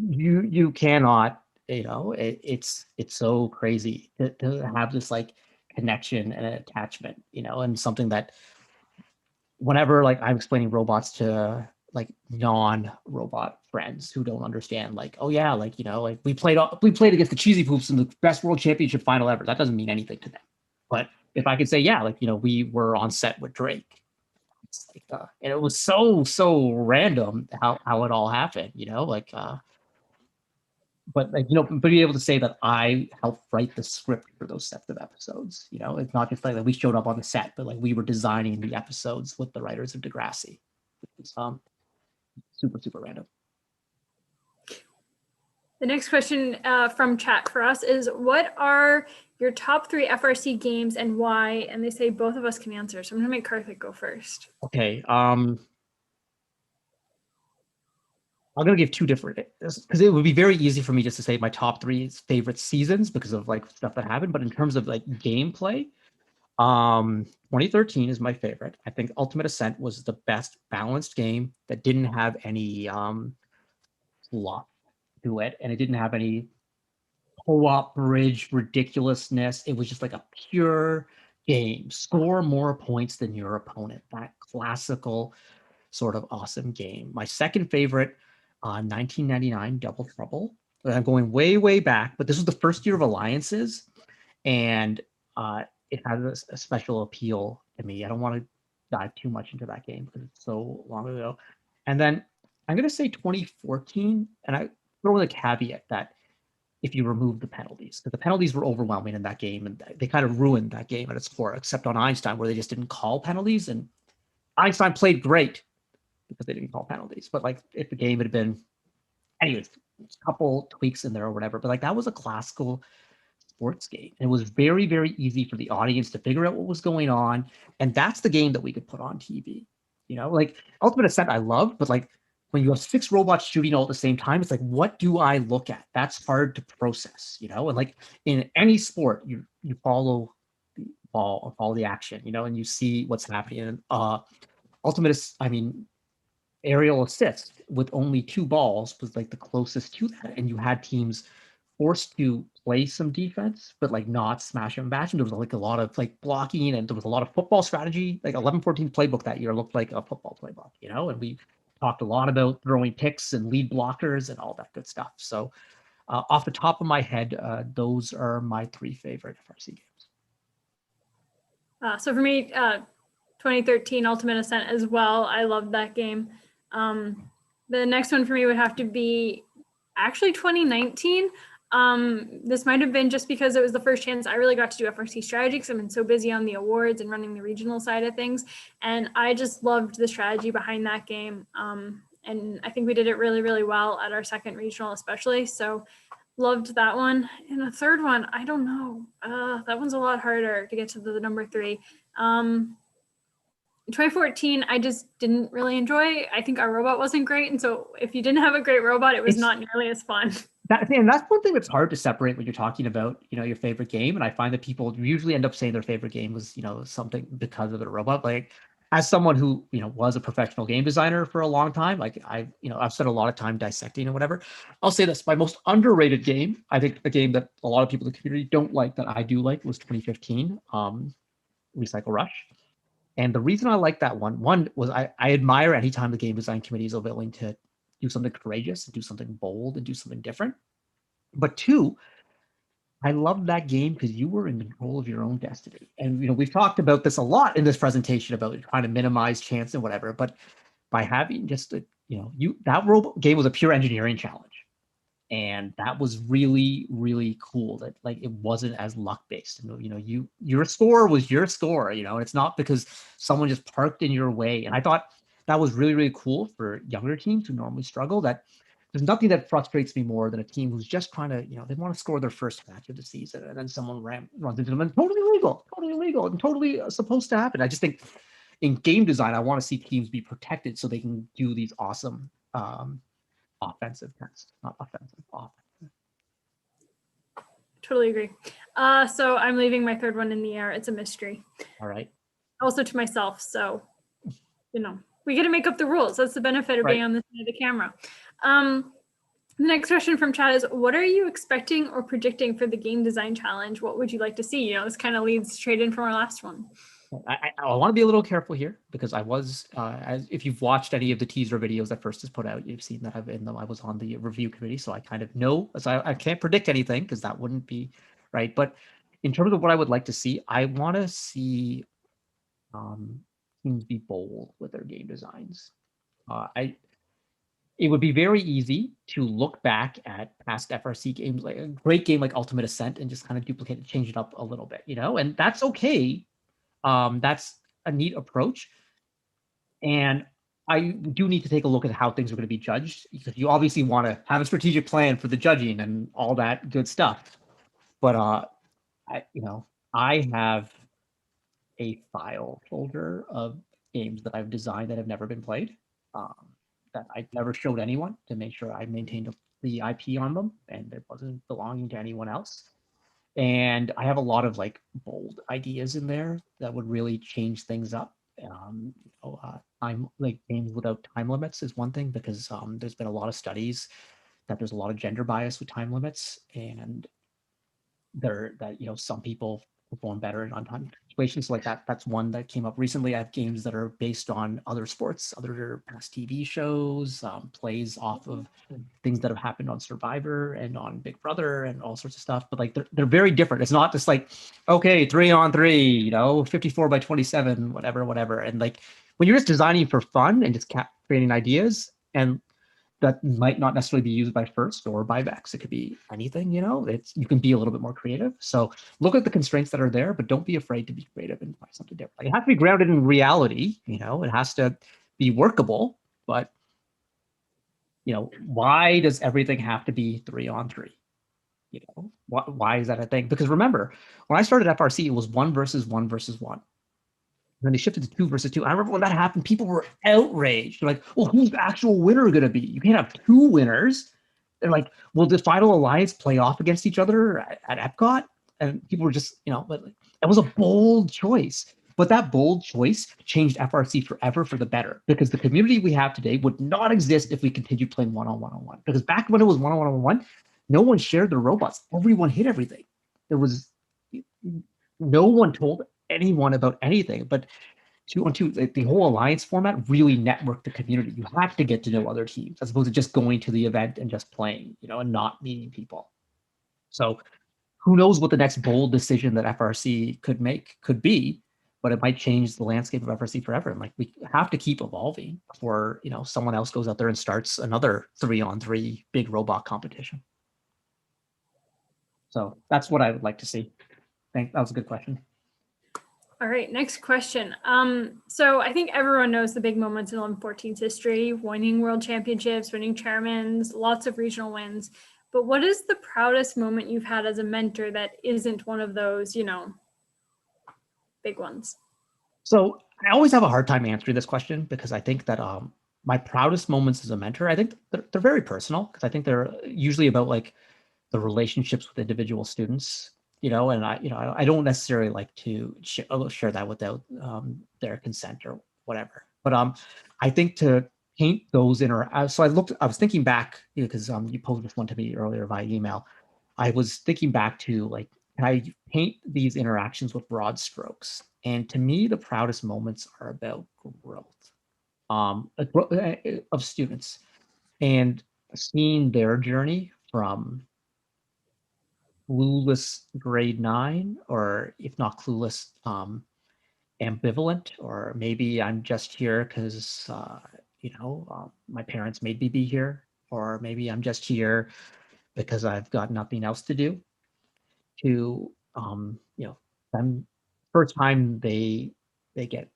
you cannot, it's so crazy to have this like connection and attachment, and something that whenever like I'm explaining robots to like non-robot friends who don't understand, like, oh yeah, like, like we played against the Cheesy Poops in the best world championship final ever. That doesn't mean anything to them. But if I could say, yeah, like, we were on set with Drake. It's like, and it was so random how it all happened, like, but like, but being able to say that I helped write the script for those sets of episodes, it's not just like that we showed up on the set, but like we were designing the episodes with the writers of Degrassi. It's super random. The next question from chat for us is, what are your top 3 FRC games and why? And they say both of us can answer. So I'm gonna make Karthik go first. Okay. I'm going to give 2 different, because it would be very easy for me just to say my top 3 favorite seasons because of like stuff that happened. But in terms of like gameplay, 2013 is my favorite. I think Ultimate Ascent was the best balanced game that didn't have any plot to it, and it didn't have any co-op bridge ridiculousness. It was just like a pure game. Score more points than your opponent. That classical sort of awesome game. My second favorite, 1999 Double Trouble. I'm going way back, but this was the first year of alliances, and it has a special appeal to me. I don't want to dive too much into that game because it's so long ago. And then I'm going to say 2014, and I throw in a caveat that if you remove the penalties, because the penalties were overwhelming in that game, and they kind of ruined that game at its core, except on Einstein, where they just didn't call penalties, and Einstein played great because they didn't call penalties. But like, if the game had been, anyways, a couple tweaks in there or whatever, but like that was a classical sports game. And it was very easy for the audience to figure out what was going on, and that's the game that we could put on TV. Like Ultimate Ascent I loved, but like when you have 6 robots shooting all at the same time, it's like, what do I look at? That's hard to process, and like in any sport, you follow the ball or follow the action, and you see what's happening. And aerial assist with only 2 balls was like the closest to that, and you had teams forced to play some defense, but like not smash and bash. And there was like a lot of like blocking, and there was a lot of football strategy. Like 11-14 playbook that year looked like a football playbook, and we talked a lot about throwing picks and lead blockers and all that good stuff. So off the top of my head, those are my 3 favorite FRC games. So for me, 2013 Ultimate Ascent as well. I loved that game. The next one for me would have to be actually 2019. This might have been just because it was the first chance I really got to do FRC strategy, because I've been so busy on the awards and running the regional side of things. And I just loved the strategy behind that game. And I think we did it really well at our second regional, especially. So loved that one. And the third one, I don't know. That one's a lot harder to get to the number 3. 2014, I just didn't really enjoy. I think our robot wasn't great. And so if you didn't have a great robot, it was not nearly as fun. That's one thing that's hard to separate when you're talking about, your favorite game. And I find that people usually end up saying their favorite game was, something because of the robot. Like as someone who, was a professional game designer for a long time, like I've spent a lot of time dissecting and whatever. I'll say this, my most underrated game, I think a game that a lot of people in the community don't like that I do like was 2015, Recycle Rush. And the reason I like that one was I admire anytime the game design committees are willing to do something courageous and do something bold and do something different. But two, I loved that game because you were in control of your own destiny. And we've talked about this a lot in this presentation about trying to minimize chance and whatever. But by having just that robot game was a pure engineering challenge, and that was really, really cool. That like it wasn't as luck based. Your score was your score. And it's not because someone just parked in your way. And I thought that was really, really cool for younger teams who normally struggle. That there's nothing that frustrates me more than a team who's just trying to, they want to score their first match of the season, and then someone runs into them and totally illegal, and totally supposed to happen. I just think in game design, I want to see teams be protected so they can do these awesome offensive tests, not offensive. Totally agree. So I'm leaving my third one in the air. It's a mystery. All right. Also to myself. So, we get to make up the rules. That's the benefit of being on this side of the camera. The next question from chat is, what are you expecting or predicting for the game design challenge? What would you like to see? This kind of leads straight in from our last one. I want to be a little careful here because I was, if you've watched any of the teaser videos that First has put out, you've seen that I was on the review committee, so I kind of know. So I can't predict anything because that wouldn't be right. But in terms of what I would like to see, I want to see teams be bold with their game designs. It would be very easy to look back at past FRC games, like a great game like Ultimate Ascent, and just kind of duplicate it, change it up a little bit, and that's okay. That's a neat approach. And I do need to take a look at how things are going to be judged, because you obviously want to have a strategic plan for the judging and all that good stuff. But I have a file folder of games that I've designed that have never been played, that I never showed anyone to make sure I maintained the IP on them and it wasn't belonging to anyone else. And I have a lot of like bold ideas in there that would really change things up. I'm like games without time limits is one thing, because there's been a lot of studies that there's a lot of gender bias with time limits, and some people perform better in on-time situations like that. That's one that came up recently. I have games that are based on other sports, other past TV shows, plays off of things that have happened on Survivor and on Big Brother and all sorts of stuff. But like they're very different. It's not just like, okay, 3-on-3, 54 by 27, whatever. And like when you're just designing for fun and just creating ideas, and that might not necessarily be used by First or by Vex. It could be anything, you can be a little bit more creative. So look at the constraints that are there, but don't be afraid to be creative and find something different. It has to be grounded in reality, it has to be workable, but why does everything have to be 3-on-3? Why is that a thing? Because remember, when I started FRC, it was 1 versus 1 versus 1. And then they shifted to 2 versus 2. I remember when that happened, people were outraged. They're like, well, who's the actual winner going to be? You can't have 2 winners. They're like, will the final alliance play off against each other at Epcot? And people were just, but it was a bold choice. But that bold choice changed FRC forever for the better, because the community we have today would not exist if we continued playing one-on-one. Because back when it was one-on-one, no one shared their robots. Everyone hit everything. No one told anyone about anything. But 2-on-2, the whole alliance format really networked the community. You have to get to know other teams as opposed to just going to the event and just playing, and not meeting people. So who knows what the next bold decision that FRC could be, but it might change the landscape of FRC forever. And like we have to keep evolving before someone else goes out there and starts another 3-on-3 big robot competition. So that's what I would like to see. That was a good question. All right, next question. So I think everyone knows the big moments in 1114's history: winning world championships, winning chairmans, lots of regional wins. But what is the proudest moment you've had as a mentor that isn't one of those, big ones? So I always have a hard time answering this question, because I think that my proudest moments as a mentor, I think they're very personal, because I think they're usually about like the relationships with individual students. And I don't necessarily like to share that without their consent or whatever. But I think to paint those so I was thinking back, because you posed this one to me earlier via email. I was thinking back to like, can I paint these interactions with broad strokes? And to me, the proudest moments are about growth of students and seeing their journey from clueless grade 9, or if not clueless, ambivalent, or maybe I'm just here because my parents made me be here, or maybe I'm just here because I've got nothing else to do. To them, first time they get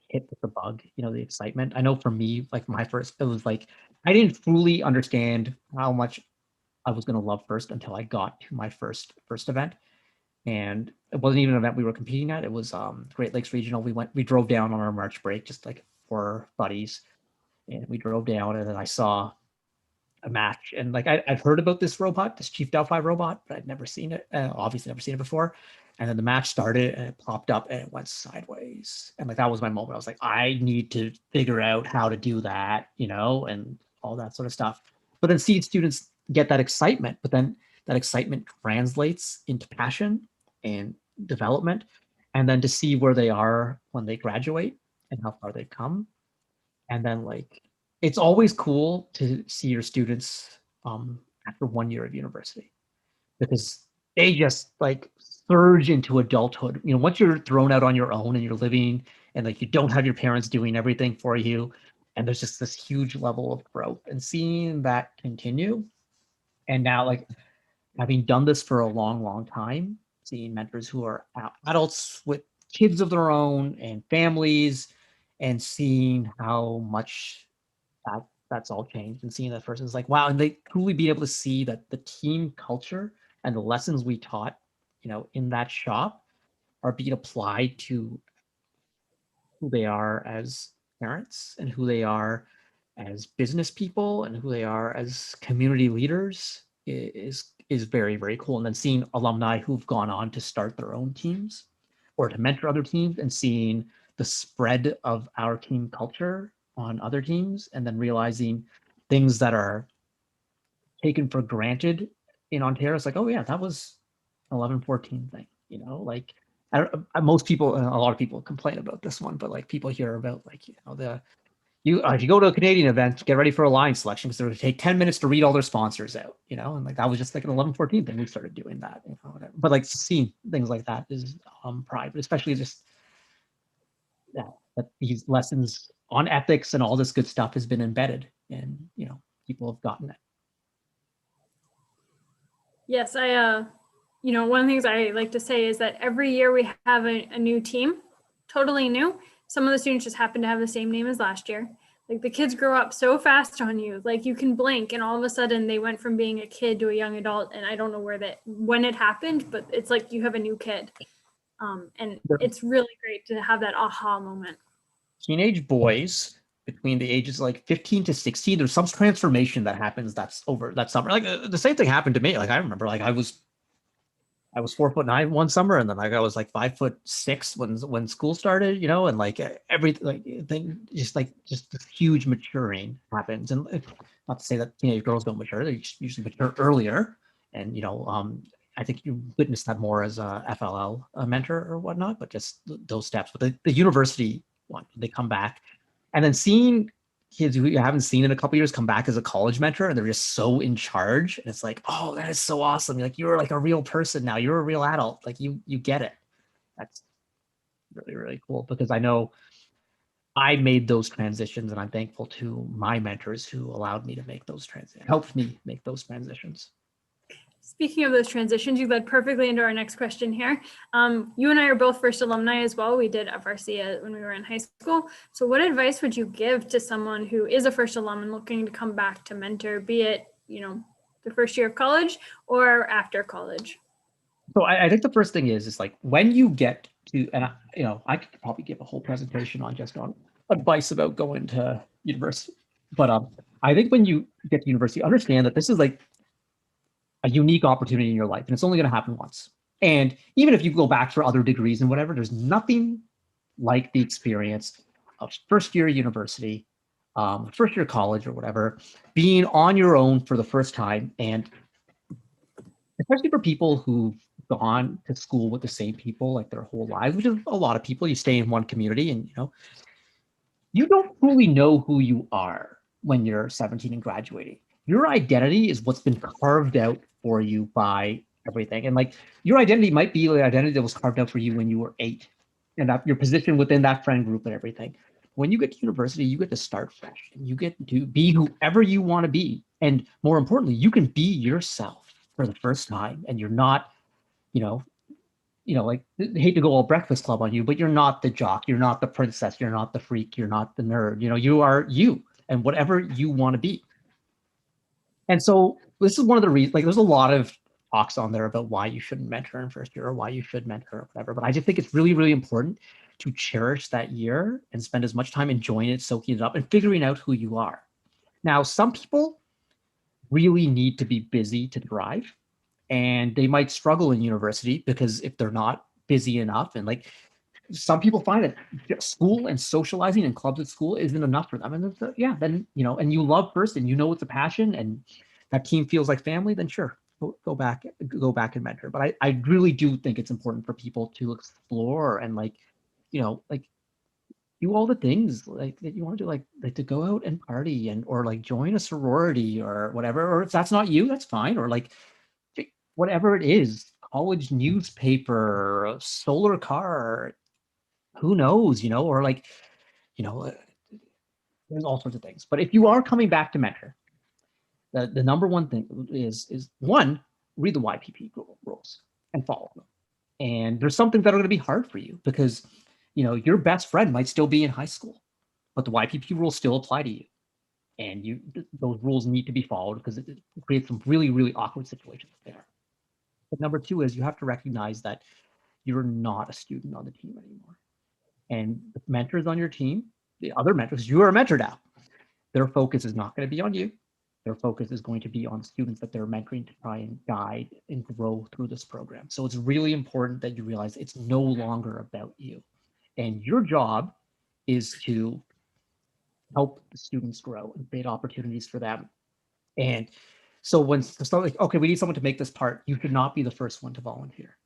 hit with the bug, the excitement. I know for me, like my first, it was like I didn't fully understand how much I was going to love first until I got to my first event. And it wasn't even an event we were competing at. It was Great Lakes Regional. We drove down on our March break, just like 4 buddies, and we drove down, and then I saw a match. And like I've heard about this robot, this Chief Delphi robot, but I'd never seen it. Obviously, never seen it before. And then the match started, and it popped up, and it went sideways. And like that was my moment. I was like, I need to figure out how to do that, and all that sort of stuff. But then seeing students get that excitement, but then that excitement translates into passion and development, and then to see where they are when they graduate and how far they've come. And then like it's always cool to see your students after 1 year of university, because they just like surge into adulthood. Once you're thrown out on your own and you're living, and like you don't have your parents doing everything for you, and there's just this huge level of growth, and seeing that continue. And now, like, having done this for a long time, seeing mentors who are adults with kids of their own and families, and seeing how much that's all changed, and seeing that person is like, wow, and they truly be able to see that the team culture and the lessons we taught, in that shop are being applied to who they are as parents, and who they are as business people, and who they are as community leaders is very, very cool. And then seeing alumni who've gone on to start their own teams or to mentor other teams, and seeing the spread of our team culture on other teams, and then realizing things that are taken for granted in Ontario. It's like, oh yeah, that was 11-14 thing, like most people, a lot of people complain about this one, but like people hear about like, if you go to a Canadian event, get ready for a line selection, because they're going to take 10 minutes to read all their sponsors out, and like that was just like an 11-14 thing. We started doing that, whatever. But like seeing things like that is pride, but especially just that these lessons on ethics and all this good stuff has been embedded, and people have gotten it. Yes, one of the things I like to say is that every year we have a new team, totally new. Some of the students just happen to have the same name as last year. Like the kids grow up so fast on you, like you can blink and all of a sudden they went from being a kid to a young adult. And I don't know when it happened, but it's like you have a new kid. And it's really great to have that aha moment. Teenage boys between the ages like 15 to 16, there's some transformation that happens that's over that summer. Like the same thing happened to me. Like I remember, like I was 4'9" one summer, and then like I was like 5'6" when school started, and like everything just this huge maturing happens. And not to say that teenage girls don't mature, they usually mature earlier. And I think you witnessed that more as a FLL mentor or whatnot, but just those steps. But the university one, they come back, and then seeing kids who you haven't seen in a couple years come back as a college mentor, and they're just so in charge, and it's like, oh, that is so awesome. You're like a real person now. You're a real adult. Like you get it. That's really, really cool, because I know I made those transitions, and I'm thankful to my mentors who allowed me to make those transitions, helped me make those transitions. Speaking of those transitions, you led perfectly into our next question here. You and I are both first alumni as well. We did FRC when we were in high school. So what advice would you give to someone who is a first alum and looking to come back to mentor, be it, the first year of college or after college? So I think the first thing is like when you get to, and I could probably give a whole presentation on advice about going to university, but I think when you get to university, understand that this is like a unique opportunity in your life, and it's only going to happen once. And even if you go back for other degrees and whatever, there's nothing like the experience a first year university, first year college or whatever, being on your own for the first time, and especially for people who've gone to school with the same people like their whole lives, which is a lot of people. You stay in one community, and you don't truly know who you are when you're 17 and graduating. Your identity is what's been carved out for you by everything. And like your identity might be the identity that was carved out for you when you were 8, and that your position within that friend group and everything. When you get to university, you get to start fresh, and you get to be whoever you want to be. And more importantly, you can be yourself for the first time, and you're not, like, I hate to go all Breakfast Club on you, but you're not the jock, you're not the princess, you're not the freak, you're not the nerd. You are you, and whatever you want to be. And so this is one of the reasons, like, there's a lot of talks on there about why you shouldn't mentor in first year or why you should mentor or whatever. But I just think it's really, really important to cherish that year and spend as much time enjoying it, soaking it up, and figuring out who you are. Now, some people really need to be busy to thrive, and they might struggle in university because if they're not busy enough, and like some people find that school and socializing and clubs at school isn't enough for them. And then, and you love first and it's a passion and that team feels like family, then sure, go back and mentor. But I really do think it's important for people to explore and do all the things like that you want to do, like to go out and party or like join a sorority or whatever. Or if that's not you, that's fine. Or like whatever it is, college newspaper, a solar car, who knows, or like, there's all sorts of things. But if you are coming back to mentor, the number one thing is one, read the YPP rules and follow them. And there's some things that are going to be hard for you because, your best friend might still be in high school, but the YPP rules still apply to you. And those rules need to be followed because it creates some really, really awkward situations there. But number two is you have to recognize that you're not a student on the team anymore. And the mentors on your team, the other mentors, you are a mentor now. Their focus is not going to be on you. Their focus is going to be on students that they're mentoring to try and guide and grow through this program. So it's really important that you realize it's no longer about you. And your job is to help the students grow and create opportunities for them. And so when it's like, okay, we need someone to make this part, you should not be the first one to volunteer.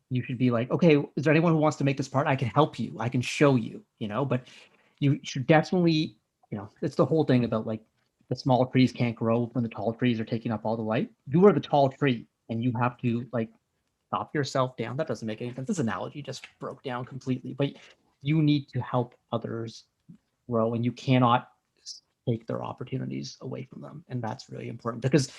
You should be like, okay, is there anyone who wants to make this part? I can help you. I can show you, but you should definitely, it's the whole thing about like the small trees can't grow when the tall trees are taking up all the light. You are the tall tree and you have to like stop yourself down. That doesn't make any sense. This analogy just broke down completely, but you need to help others grow and you cannot take their opportunities away from them. And that's really important because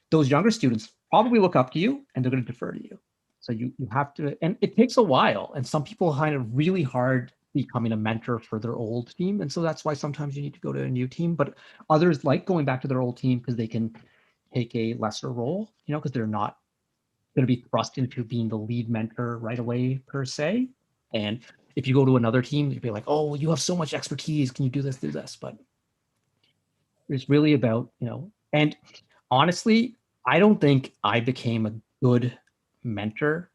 those younger students probably look up to you and they're going to defer to you. So you have to, and it takes a while. And some people find it really hard becoming a mentor for their old team. And so that's why sometimes you need to go to a new team, but others like going back to their old team because they can take a lesser role, because they're not going to be thrust into being the lead mentor right away per se. And if you go to another team, you'd be like, oh, you have so much expertise. Can you do this, But it's really about, and honestly, I don't think I became a good mentor.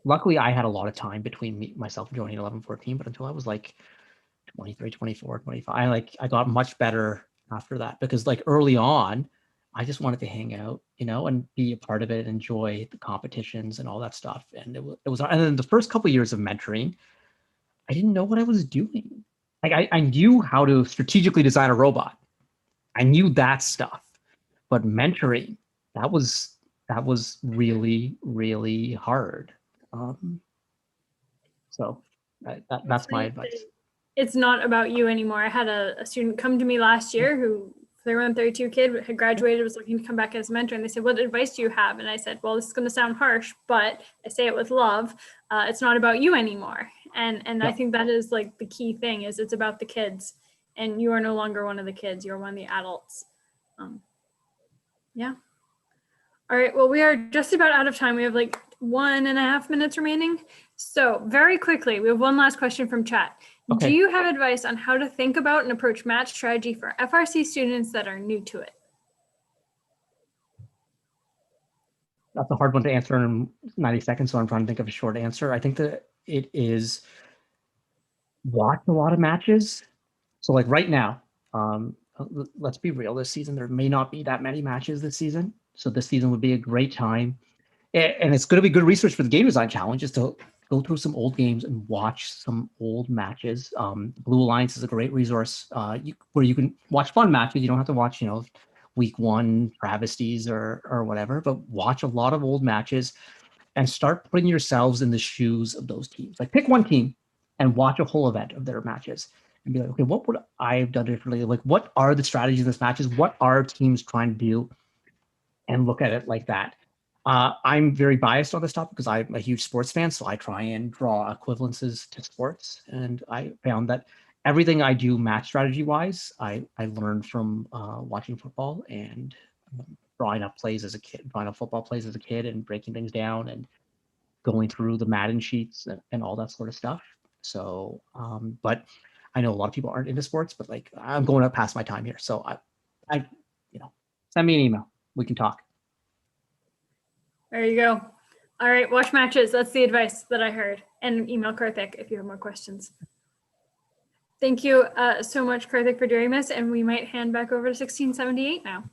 Luckily, I had a lot of time between myself joining 11-14, but until I was like 23, 24, 25, I got much better after that because like early on, I just wanted to hang out, and be a part of it, enjoy the competitions and all that stuff. And it was, and then the first couple of years of mentoring, I didn't know what I was doing. Like I knew how to strategically design a robot. I knew that stuff, but mentoring, that was really, really hard. So that's my advice. It's not about you anymore. I had a student come to me last year who 31-32 kid had graduated, was looking to come back as a mentor, and they said, what advice do you have? And I said, well, this is going to sound harsh, but I say it with love. It's not about you anymore. And yep. I think that is like the key thing is it's about the kids, and you are no longer one of the kids. You're one of the adults. Yeah. All right. Well, we are just about out of time. We have like 1.5 minutes remaining. So very quickly, we have one last question from chat. Okay. Do you have advice on how to think about and approach match strategy for FRC students that are new to it? That's a hard one to answer in 90 seconds, so I'm trying to think of a short answer. I think that it is watch a lot of matches. So like right now, let's be real, this season, there may not be that many matches this season. So this season would be a great time. And it's going to be good research for the game design challenge is to go through some old games and watch some old matches. Blue Alliance is a great resource where you can watch fun matches. You don't have to watch, week one travesties or whatever, but watch a lot of old matches and start putting yourselves in the shoes of those teams. Like pick one team and watch a whole event of their matches and be like, okay, what would I have done differently? Like, what are the strategies in this matches? What are teams trying to do? And look at it like that. I'm very biased on this topic because I'm a huge sports fan, so I try and draw equivalences to sports. And I found that everything I do match strategy wise, I learned from watching football and drawing up plays as a kid, drawing up football plays as a kid and breaking things down and going through the Madden sheets and all that sort of stuff. So, but I know a lot of people aren't into sports, but like I'm going up past my time here. So I send me an email. We can talk. There you go. All right, watch matches. That's the advice that I heard. And email Karthik if you have more questions. Thank you so much, Karthik, for doing this. And we might hand back over to 1678 now.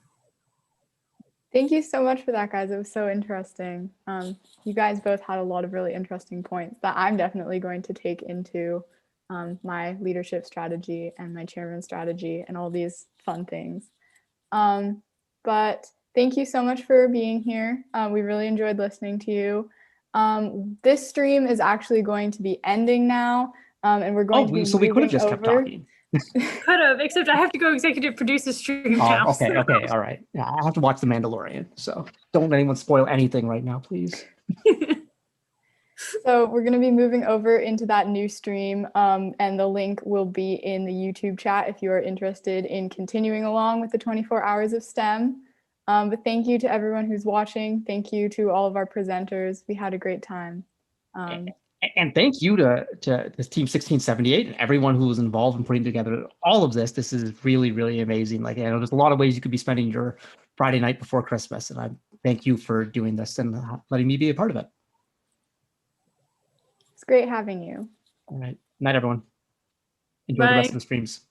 Thank you so much for that, guys. It was so interesting. You guys both had a lot of really interesting points that I'm definitely going to take into my leadership strategy and my chairman strategy and all these fun things. But thank you so much for being here. We really enjoyed listening to you. This stream is actually going to be ending now, and we're going to be so we could have just over. kept talking. Could have, except I have to go executive produce the stream now. Okay, all right. Yeah, I have to watch The Mandalorian, so don't let anyone spoil anything right now, please. So we're going to be moving over into that new stream, and the link will be in the YouTube chat if you are interested in continuing along with the 24 hours of STEM. But thank you to everyone who's watching. Thank you to all of our presenters. We had a great time. And thank you to this Team 1678 and everyone who was involved in putting together all of this. This is really, really amazing. Like, I know there's a lot of ways you could be spending your Friday night before Christmas, and I thank you for doing this and letting me be a part of it. It's great having you. All right. Night, everyone. Enjoy the rest of the streams.